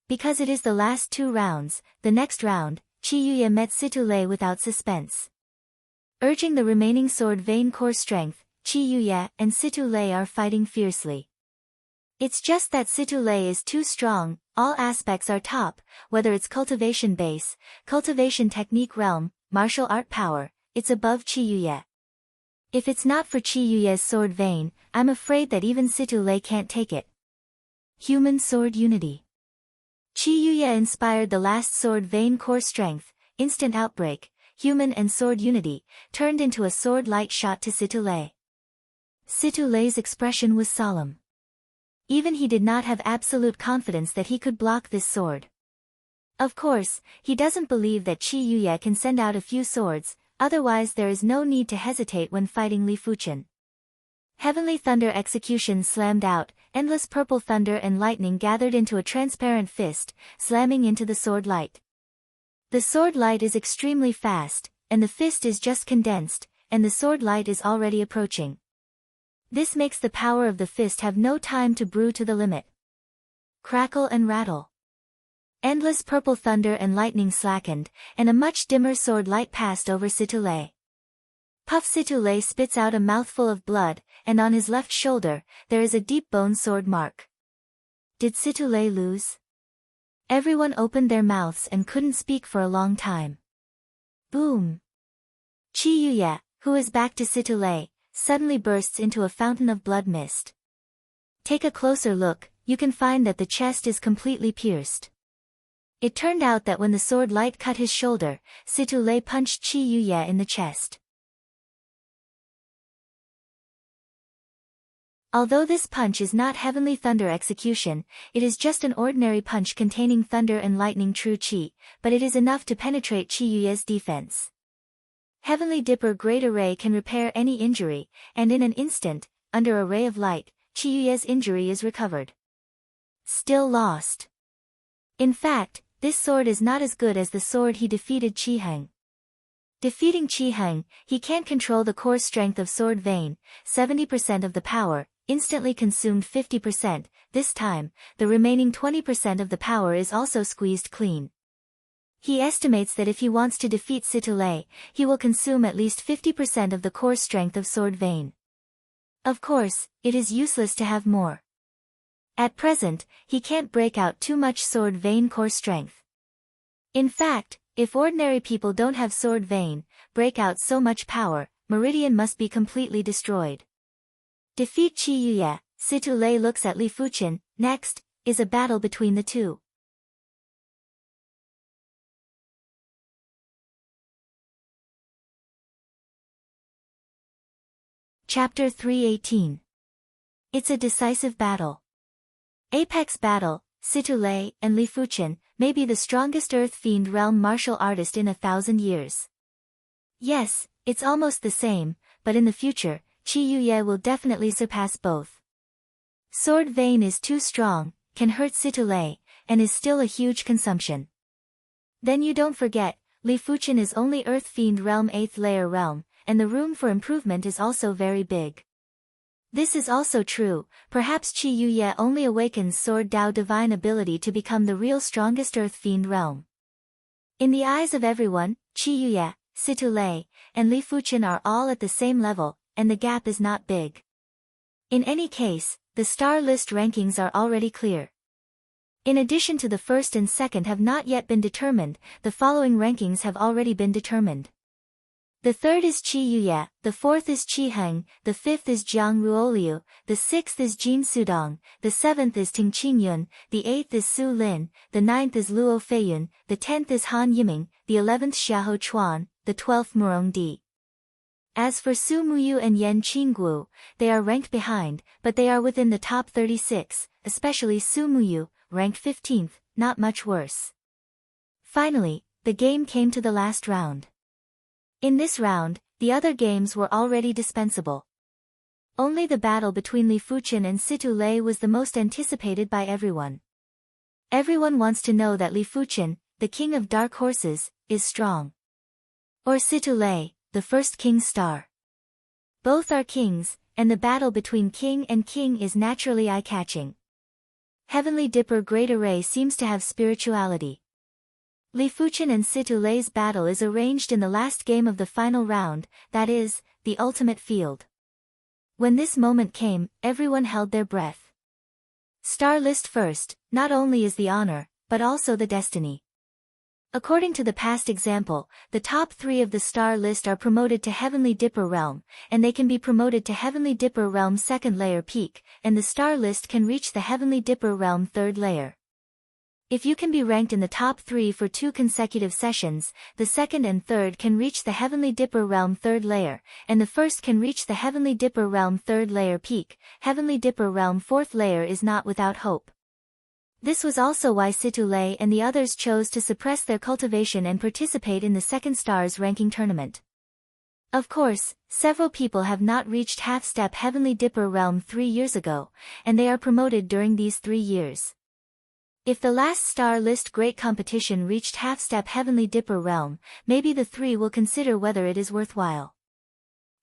Because it is the last 2 rounds, the next round, Qi Yuye met Situlei without suspense. Urging the remaining Sword Vein core strength, Qi Yuye and Situlei are fighting fiercely. It's just that Situlei is too strong, all aspects are top, whether it's cultivation base, cultivation technique realm, martial art power, it's above Qi Yuye. If it's not for Qi Yuye's Sword Vein, I'm afraid that even Situlei can't take it. Human Sword Unity. Qi Yuye inspired the last Sword Vein core strength, instant outbreak, human and sword unity, turned into a sword light shot to Situlei. Situlei's expression was solemn. Even he did not have absolute confidence that he could block this sword. Of course, he doesn't believe that Qi Yuye can send out a few swords, otherwise there is no need to hesitate when fighting Li Fuchen. Heavenly thunder execution slammed out, endless purple thunder and lightning gathered into a transparent fist, slamming into the sword light. The sword light is extremely fast, and the fist is just condensed, and the sword light is already approaching. This makes the power of the fist have no time to brew to the limit. Crackle and rattle. Endless purple thunder and lightning slackened, and a much dimmer sword light passed over Situlei. Puff Situlei spits out a mouthful of blood, and on his left shoulder, there is a deep bone sword mark. Did Situlei lose? Everyone opened their mouths and couldn't speak for a long time. Boom! Qi Yuye, who is back to Situlei, suddenly bursts into a fountain of blood mist. Take a closer look, you can find that the chest is completely pierced. It turned out that when the sword light cut his shoulder, Situlei punched Qi Yuye in the chest. Although this punch is not heavenly thunder execution, it is just an ordinary punch containing thunder and lightning true Qi, but it is enough to penetrate Qi Yuye's defense. Heavenly Dipper Great Array can repair any injury, and in an instant, under a ray of light, Qi Yuye's injury is recovered. Still lost. In fact, this sword is not as good as the sword he defeated Chi Heng. Defeating Qi Heng, he can't control the core strength of Sword Vein, 70% of the power, instantly consumed 50%, this time, the remaining 20% of the power is also squeezed clean. He estimates that if he wants to defeat Situlei, he will consume at least 50% of the core strength of Sword Vein. Of course, it is useless to have more. At present, he can't break out too much Sword Vein core strength. In fact, if ordinary people don't have Sword Vein, break out so much power, Meridian must be completely destroyed. Defeat Qi Yuye, Situlei looks at Li Fuqin, next, is a battle between the two. Chapter 318. It's a decisive battle. Apex battle, Situlei and Li Fuqin may be the strongest Earth Fiend realm martial artist in 1,000 years. Yes, it's almost the same, but in the future, Qi Yuye will definitely surpass both. Sword Vein is too strong, can hurt Situlei, and is still a huge consumption. Then you don't forget, Li Fuqin is only Earth Fiend realm 8th layer realm, and the room for improvement is also very big. This is also true, perhaps Qi Yuye only awakens Sword Dao divine ability to become the real strongest Earth Fiend realm. In the eyes of everyone, Qi Yuye, Situlei, and Li Fuqin are all at the same level, and the gap is not big. In any case, the star list rankings are already clear. In addition to the first and second have not yet been determined, the following rankings have already been determined. The third is Qi Yuye, the fourth is Qi Heng, the fifth is Jiang Ruoliu, the sixth is Jin Sudong, the seventh is Ting Qingyun, the eighth is Su Lin, the ninth is Luo Feiyun, the 10th is Han Yiming, the 11th Xiahou Chuan, the 12th Murong Di. As for Su Muyu and Yan Qingguo, they are ranked behind, but they are within the top 36, especially Su Muyu, ranked 15th, not much worse. Finally, the game came to the last round. In this round, the other games were already dispensable. Only the battle between Li Fuqin and Situlei was the most anticipated by everyone. Everyone wants to know that Li Fuqin, the king of dark horses, is strong. Or Situlei, the first king's star. Both are kings, and the battle between king and king is naturally eye-catching. Heavenly Dipper Great Array seems to have spirituality. Li Fuqin and Situlei's battle is arranged in the last game of the final round, that is, the ultimate field. When this moment came, everyone held their breath. Star list first, not only is the honor, but also the destiny. According to the past example, the top 3 of the star list are promoted to Heavenly Dipper Realm, and they can be promoted to Heavenly Dipper Realm 2nd layer peak, and the star list can reach the Heavenly Dipper Realm 3rd layer. If you can be ranked in the top 3 for 2 consecutive sessions, the 2nd and 3rd can reach the Heavenly Dipper Realm 3rd layer, and the 1st can reach the Heavenly Dipper Realm 3rd layer peak. Heavenly Dipper Realm 4th layer is not without hope. This was also why Situlei and the others chose to suppress their cultivation and participate in the 2nd stars ranking tournament. Of course, several people have not reached half-step Heavenly Dipper Realm 3 years ago, and they are promoted during these 3 years. If the last star list great competition reached half-step Heavenly Dipper Realm, maybe the 3 will consider whether it is worthwhile.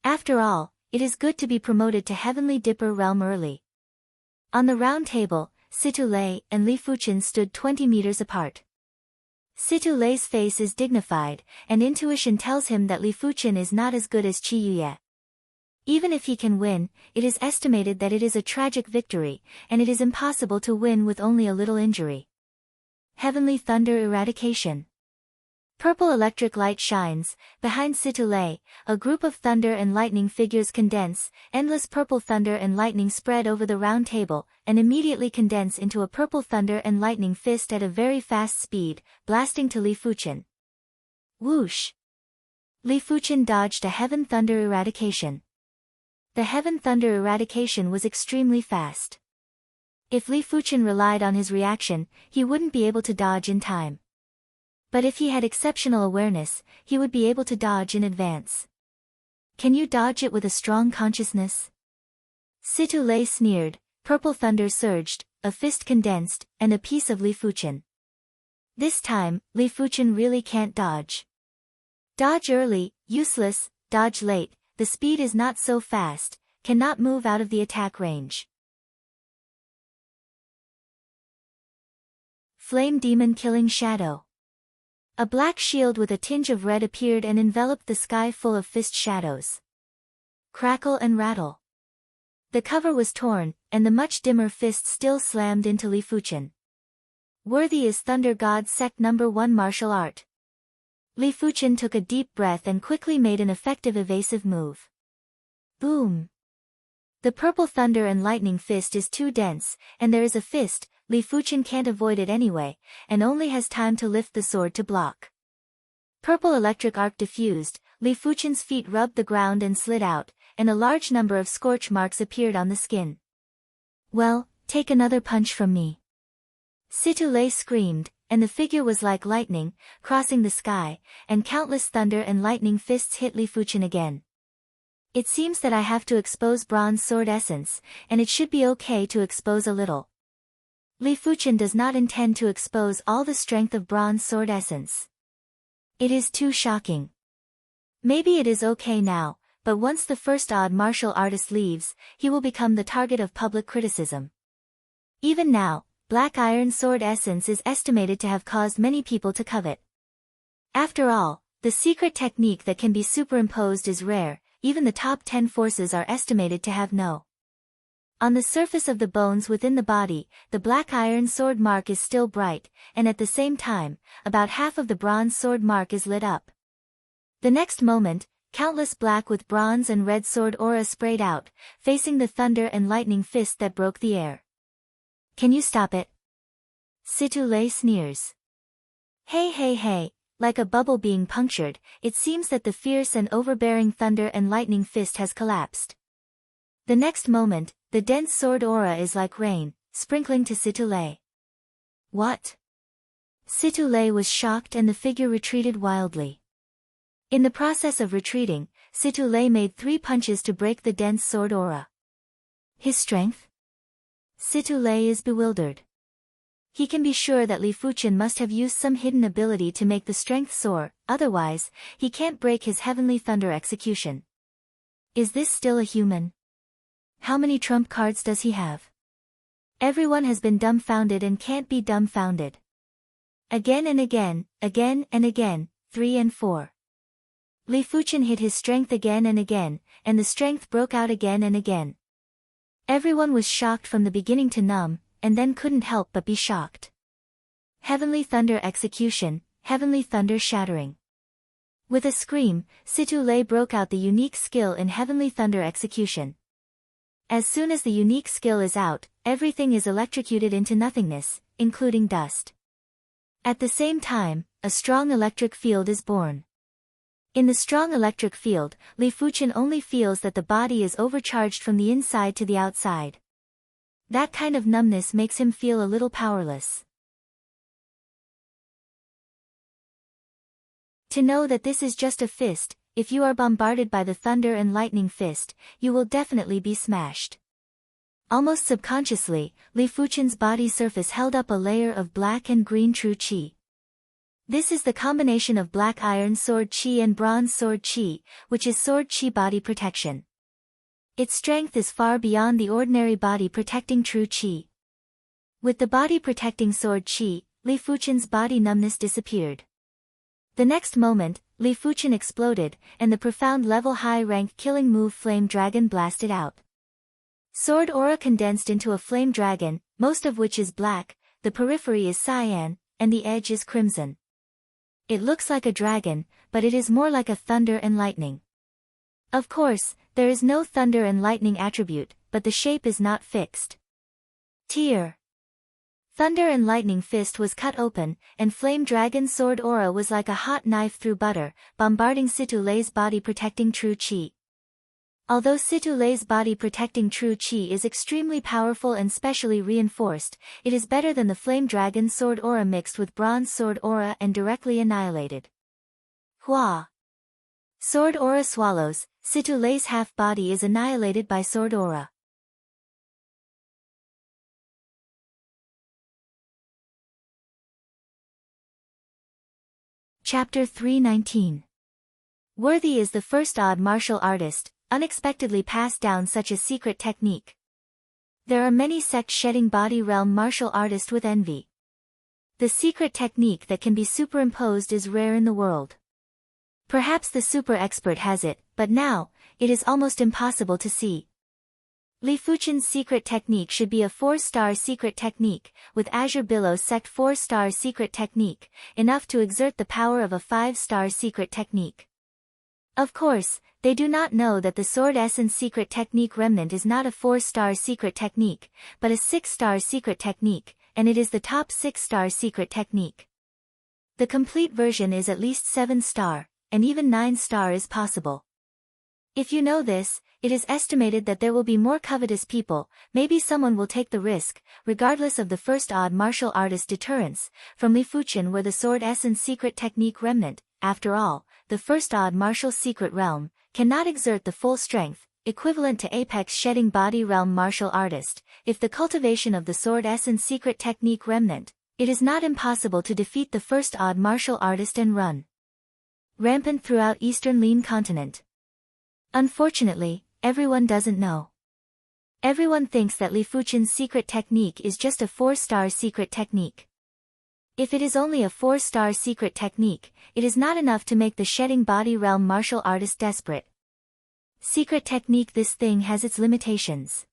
After all, it is good to be promoted to Heavenly Dipper Realm early. On the round table, Situlei and Li Fuqin stood 20 meters apart. Situlei's face is dignified, and intuition tells him that Li Fuqin is not as good as Qi Yuye. Even if he can win, it is estimated that it is a tragic victory, and it is impossible to win with only a little injury. Heavenly Thunder Eradication. Purple electric light shines. Behind Situlei, a group of thunder and lightning figures condense, endless purple thunder and lightning spread over the round table, and immediately condense into a purple thunder and lightning fist at a very fast speed, blasting to Li Fuqin. Whoosh! Li Fuqin dodged a Heaven Thunder Eradication. The Heaven Thunder Eradication was extremely fast. If Li Fuqin relied on his reaction, he wouldn't be able to dodge in time. But if he had exceptional awareness, he would be able to dodge in advance. Can you dodge it with a strong consciousness? Situlei sneered, purple thunder surged, a fist condensed, and a piece of Li Fuqin. This time, Li Fuqin really can't dodge. Dodge early, useless, dodge late, the speed is not so fast, cannot move out of the attack range. Flame Demon Killing Shadow. A black shield with a tinge of red appeared and enveloped the sky full of fist shadows. Crackle and rattle. The cover was torn, and the much dimmer fist still slammed into Li Fuchen. Worthy is Thunder God Sect No. 1 martial art. Li Fuchen took a deep breath and quickly made an effective evasive move. Boom! The purple thunder and lightning fist is too dense, and there is a fist, Li Fuchen can't avoid it anyway, and only has time to lift the sword to block. Purple electric arc diffused, Li Fuchen's feet rubbed the ground and slid out, and a large number of scorch marks appeared on the skin. Well, take another punch from me. Situ Lei screamed, and the figure was like lightning, crossing the sky, and countless thunder and lightning fists hit Li Fuchen again. It seems that I have to expose bronze sword essence, and it should be okay to expose a little. Li Fuchen does not intend to expose all the strength of bronze sword essence. It is too shocking. Maybe it is okay now, but once the first odd martial artist leaves, he will become the target of public criticism. Even now, black iron sword essence is estimated to have caused many people to covet. After all, the secret technique that can be superimposed is rare, even the top 10 forces are estimated to have no. On the surface of the bones within the body, the black iron sword mark is still bright, and at the same time, about half of the bronze sword mark is lit up. The next moment, countless black with bronze and red sword aura sprayed out, facing the thunder and lightning fist that broke the air. Can you stop it? Situ Lei sneers. Hey, like a bubble being punctured, it seems that the fierce and overbearing thunder and lightning fist has collapsed. The next moment, the dense sword aura is like rain, sprinkling to Situ Lei. What? Situ Lei was shocked and the figure retreated wildly. In the process of retreating, Situ Lei made 3 punches to break the dense sword aura. His strength? Situ Lei is bewildered. He can be sure that Li Fuchen must have used some hidden ability to make the strength soar, otherwise, he can't break his heavenly thunder execution. Is this still a human? How many trump cards does he have? Everyone has been dumbfounded and can't be dumbfounded. Again and again, 3 and 4. Li Fuchen hit his strength again and again, and the strength broke out again and again. Everyone was shocked from the beginning to numb, and then couldn't help but be shocked. Heavenly Thunder Execution, Heavenly Thunder Shattering. With a scream, Situ Lei broke out the unique skill in Heavenly Thunder Execution. As soon as the unique skill is out, everything is electrocuted into nothingness, including dust. At the same time, a strong electric field is born. In the strong electric field, Li Fuchen only feels that the body is overcharged from the inside to the outside. That kind of numbness makes him feel a little powerless. To know that this is just a fist, if you are bombarded by the thunder and lightning fist, you will definitely be smashed. Almost subconsciously, Li Fuchen's body surface held up a layer of black and green true qi. This is the combination of black iron sword qi and bronze sword qi, which is sword qi body protection. Its strength is far beyond the ordinary body protecting true qi. With the body protecting sword qi, Li Fuchen's body numbness disappeared. The next moment, Li Fuchen exploded, and the profound level high rank killing move Flame Dragon blasted out. Sword aura condensed into a flame dragon, most of which is black, the periphery is cyan, and the edge is crimson. It looks like a dragon, but it is more like a thunder and lightning. Of course, there is no thunder and lightning attribute, but the shape is not fixed. Tear. Thunder and lightning fist was cut open, and Flame Dragon's sword aura was like a hot knife through butter, bombarding Situ Lei's body protecting true qi. Although Situ Lei's body protecting true qi is extremely powerful and specially reinforced, it is better than the Flame Dragon's sword aura mixed with bronze sword aura and directly annihilated. Hua! Sword aura swallows, Situ Lei's half-body is annihilated by sword aura. Chapter 319. Worthy is the first odd martial artist, unexpectedly passed down such a secret technique. There are many sects shedding body realm martial artists with envy. The secret technique that can be superimposed is rare in the world. Perhaps the super expert has it, but now, it is almost impossible to see. Li Fuchen's secret technique should be a 4-star secret technique, with Azure Billow's sect 4-star secret technique, enough to exert the power of a 5-star secret technique. Of course, they do not know that the Sword Essence secret technique remnant is not a 4-star secret technique, but a 6-star secret technique, and it is the top 6-star secret technique. The complete version is at least 7-star, and even 9-star is possible. If you know this, it is estimated that there will be more covetous people, maybe someone will take the risk, regardless of the first odd martial artist deterrence, from Li Fuchen were the Sword Essence secret technique remnant. After all, the first odd martial secret realm cannot exert the full strength, equivalent to Apex shedding body realm martial artist. If the cultivation of the Sword Essence secret technique remnant, it is not impossible to defeat the first odd martial artist and run rampant throughout Eastern Lin continent. Unfortunately, everyone doesn't know. Everyone thinks that Li Fuchen's secret technique is just a 4-star secret technique. If it is only a 4-star secret technique, it is not enough to make the shedding body realm martial artist desperate. Secret technique, this thing has its limitations.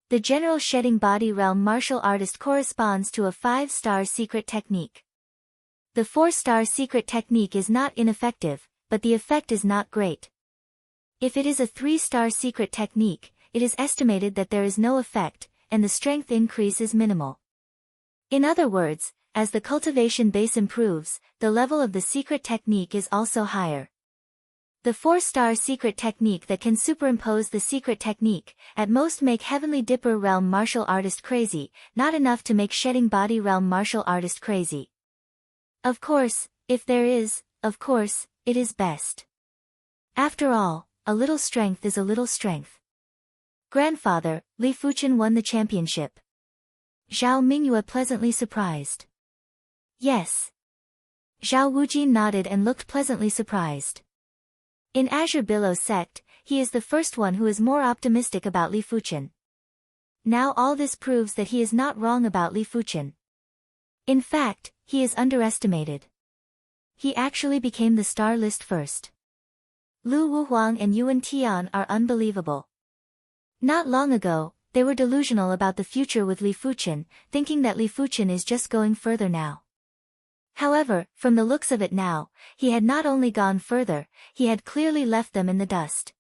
The general shedding body realm martial artist corresponds to a 5-star secret technique. The 4-star secret technique is not ineffective, but the effect is not great. If it is a 3-star secret technique, it is estimated that there is no effect, and the strength increase is minimal. In other words, as the cultivation base improves, the level of the secret technique is also higher. The 4-star secret technique that can superimpose the secret technique, at most make Heavenly Dipper realm martial artist crazy, not enough to make shedding body realm martial artist crazy. Of course, if there is, of course, it is best. After all, a little strength is a little strength. Grandfather, Li Fuchen won the championship. Zhao Mingyue pleasantly surprised. Yes. Zhao Wujin nodded and looked pleasantly surprised. In Azure Billow sect, he is the first one who is more optimistic about Li Fuchen. Now all this proves that he is not wrong about Li Fuchen. In fact, he is underestimated. He actually became the star list first. Lu Wuhuang and Yuan Tian are unbelievable. Not long ago, they were delusional about the future with Li Fuchen, thinking that Li Fuchen is just going further now. However, from the looks of it now, he had not only gone further, he had clearly left them in the dust.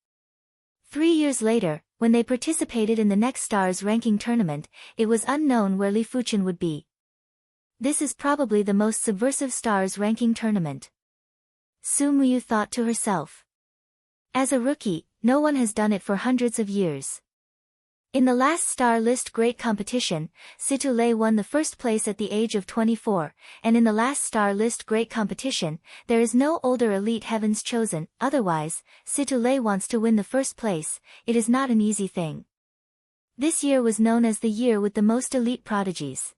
3 years later, when they participated in the next stars ranking tournament, it was unknown where Li Fuchen would be. This is probably the most subversive stars ranking tournament. Su Muyu thought to herself. As a rookie, no one has done it for hundreds of years. In the last star list great competition, Situ Lei won the first place at the age of 24, and in the last star list great competition, there is no older elite heavens chosen. Otherwise, Situ Lei wants to win the first place. It is not an easy thing. This year was known as the year with the most elite prodigies.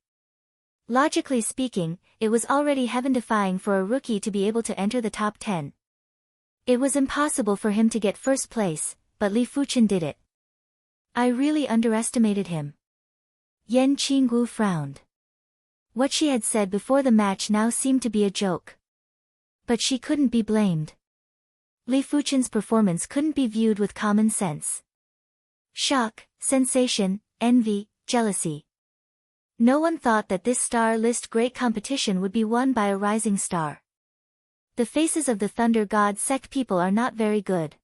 Logically speaking, it was already heaven-defying for a rookie to be able to enter the top 10. It was impossible for him to get first place, but Li Fuchen did it. I really underestimated him. Yan Qinggu frowned. What she had said before the match now seemed to be a joke. But she couldn't be blamed. Li Fuchen's performance couldn't be viewed with common sense. Shock, sensation, envy, jealousy. No one thought that this star list great competition would be won by a rising star. The faces of the Thunder God sect people are not very good.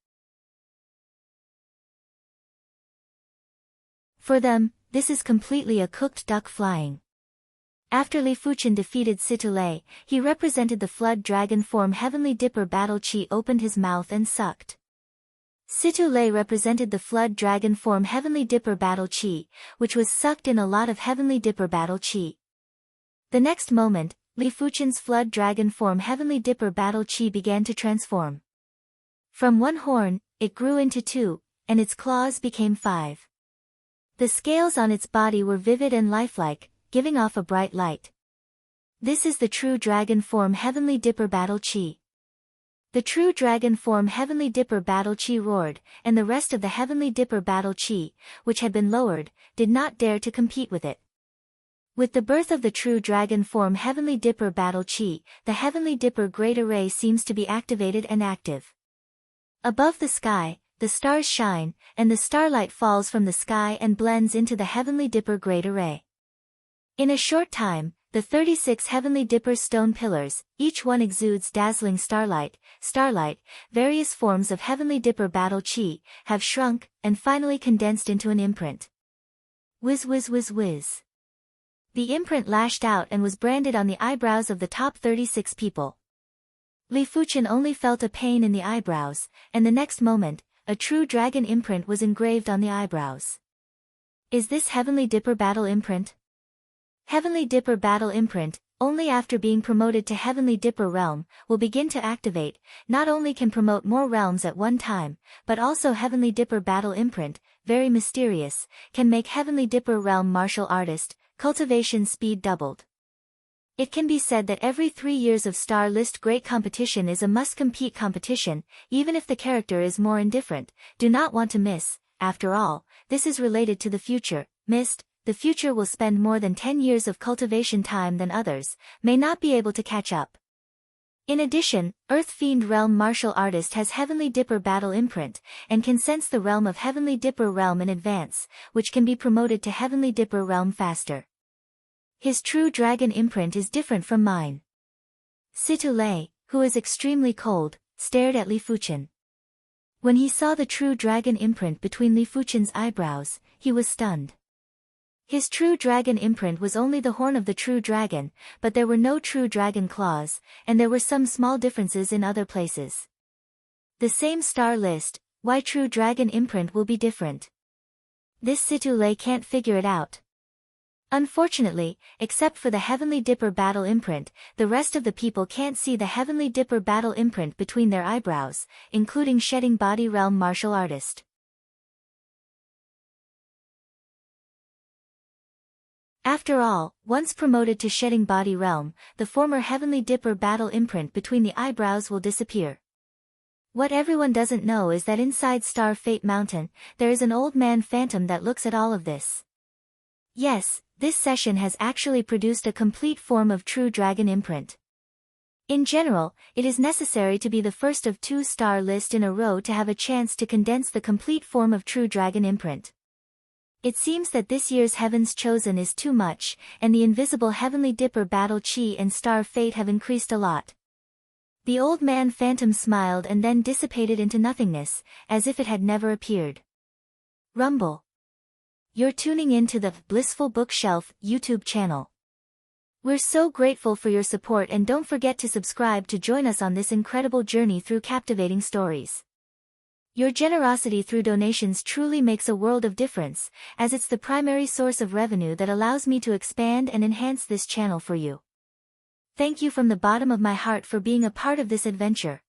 For them, this is completely a cooked duck flying. After Li Fuchen defeated Situ Lei, he represented the flood dragon form Heavenly Dipper Battle Chi opened his mouth and sucked. Situ Lei represented the flood dragon form Heavenly Dipper Battle Chi, which was sucked in a lot of Heavenly Dipper Battle Chi. The next moment, Li Fuchen's flood dragon form Heavenly Dipper Battle Chi began to transform. From one horn, it grew into 2, and its claws became 5. The scales on its body were vivid and lifelike, giving off a bright light. This is the true dragon form Heavenly Dipper Battle Chi. The true dragon form Heavenly Dipper Battle Chi roared, and the rest of the Heavenly Dipper Battle Chi, which had been lowered, did not dare to compete with it. With the birth of the true dragon form Heavenly Dipper Battle Chi, the Heavenly Dipper Great Array seems to be activated and active. Above the sky, the stars shine, and the starlight falls from the sky and blends into the Heavenly Dipper Great Array. In a short time, the 36 Heavenly Dipper stone pillars, each one exudes dazzling starlight, various forms of Heavenly Dipper Battle Chi, have shrunk, and finally condensed into an imprint. Whiz whiz whiz whiz. The imprint lashed out and was branded on the eyebrows of the top 36 people. Li Fuchen only felt a pain in the eyebrows, and the next moment, a true dragon imprint was engraved on the eyebrows. Is this Heavenly Dipper Battle imprint? Heavenly Dipper Battle imprint, only after being promoted to Heavenly Dipper realm, will begin to activate, not only can promote more realms at one time, but also Heavenly Dipper Battle imprint, very mysterious, can make Heavenly Dipper realm martial artist, cultivation speed doubled. It can be said that every 3 years of Star List Great Competition is a must-compete competition, even if the character is more indifferent, do not want to miss. After all, this is related to the future. Missed, the future will spend more than 10 years of cultivation time than others, may not be able to catch up. In addition, Earth Fiend Realm Martial Artist has Heavenly Dipper Battle imprint, and can sense the realm of Heavenly Dipper Realm in advance, which can be promoted to Heavenly Dipper Realm faster. His true dragon imprint is different from mine. Situ Lei, who is extremely cold, stared at Li Fuchen. When he saw the true dragon imprint between Li Fuchen's eyebrows, he was stunned. His true dragon imprint was only the horn of the true dragon, but there were no true dragon claws, and there were some small differences in other places. The same star list, why true dragon imprint will be different? This Situ Lei can't figure it out. Unfortunately, except for the Heavenly Dipper Battle imprint, the rest of the people can't see the Heavenly Dipper Battle imprint between their eyebrows, including Shedding Body Realm Martial Artist. After all, once promoted to Shedding Body Realm, the former Heavenly Dipper Battle imprint between the eyebrows will disappear. What everyone doesn't know is that inside Star Fate Mountain, there is an old man phantom that looks at all of this. Yes, this session has actually produced a complete form of true dragon imprint. In general, it is necessary to be the first of 2 star list in a row to have a chance to condense the complete form of true dragon imprint. It seems that this year's Heaven's Chosen is too much, and the invisible Heavenly Dipper Battle Chi and Star Fate have increased a lot. The old man phantom smiled and then dissipated into nothingness, as if it had never appeared. Rumble. You're tuning in to the Blissful Bookshelf YouTube channel. We're so grateful for your support, and don't forget to subscribe to join us on this incredible journey through captivating stories. Your generosity through donations truly makes a world of difference, as it's the primary source of revenue that allows me to expand and enhance this channel for you. Thank you from the bottom of my heart for being a part of this adventure.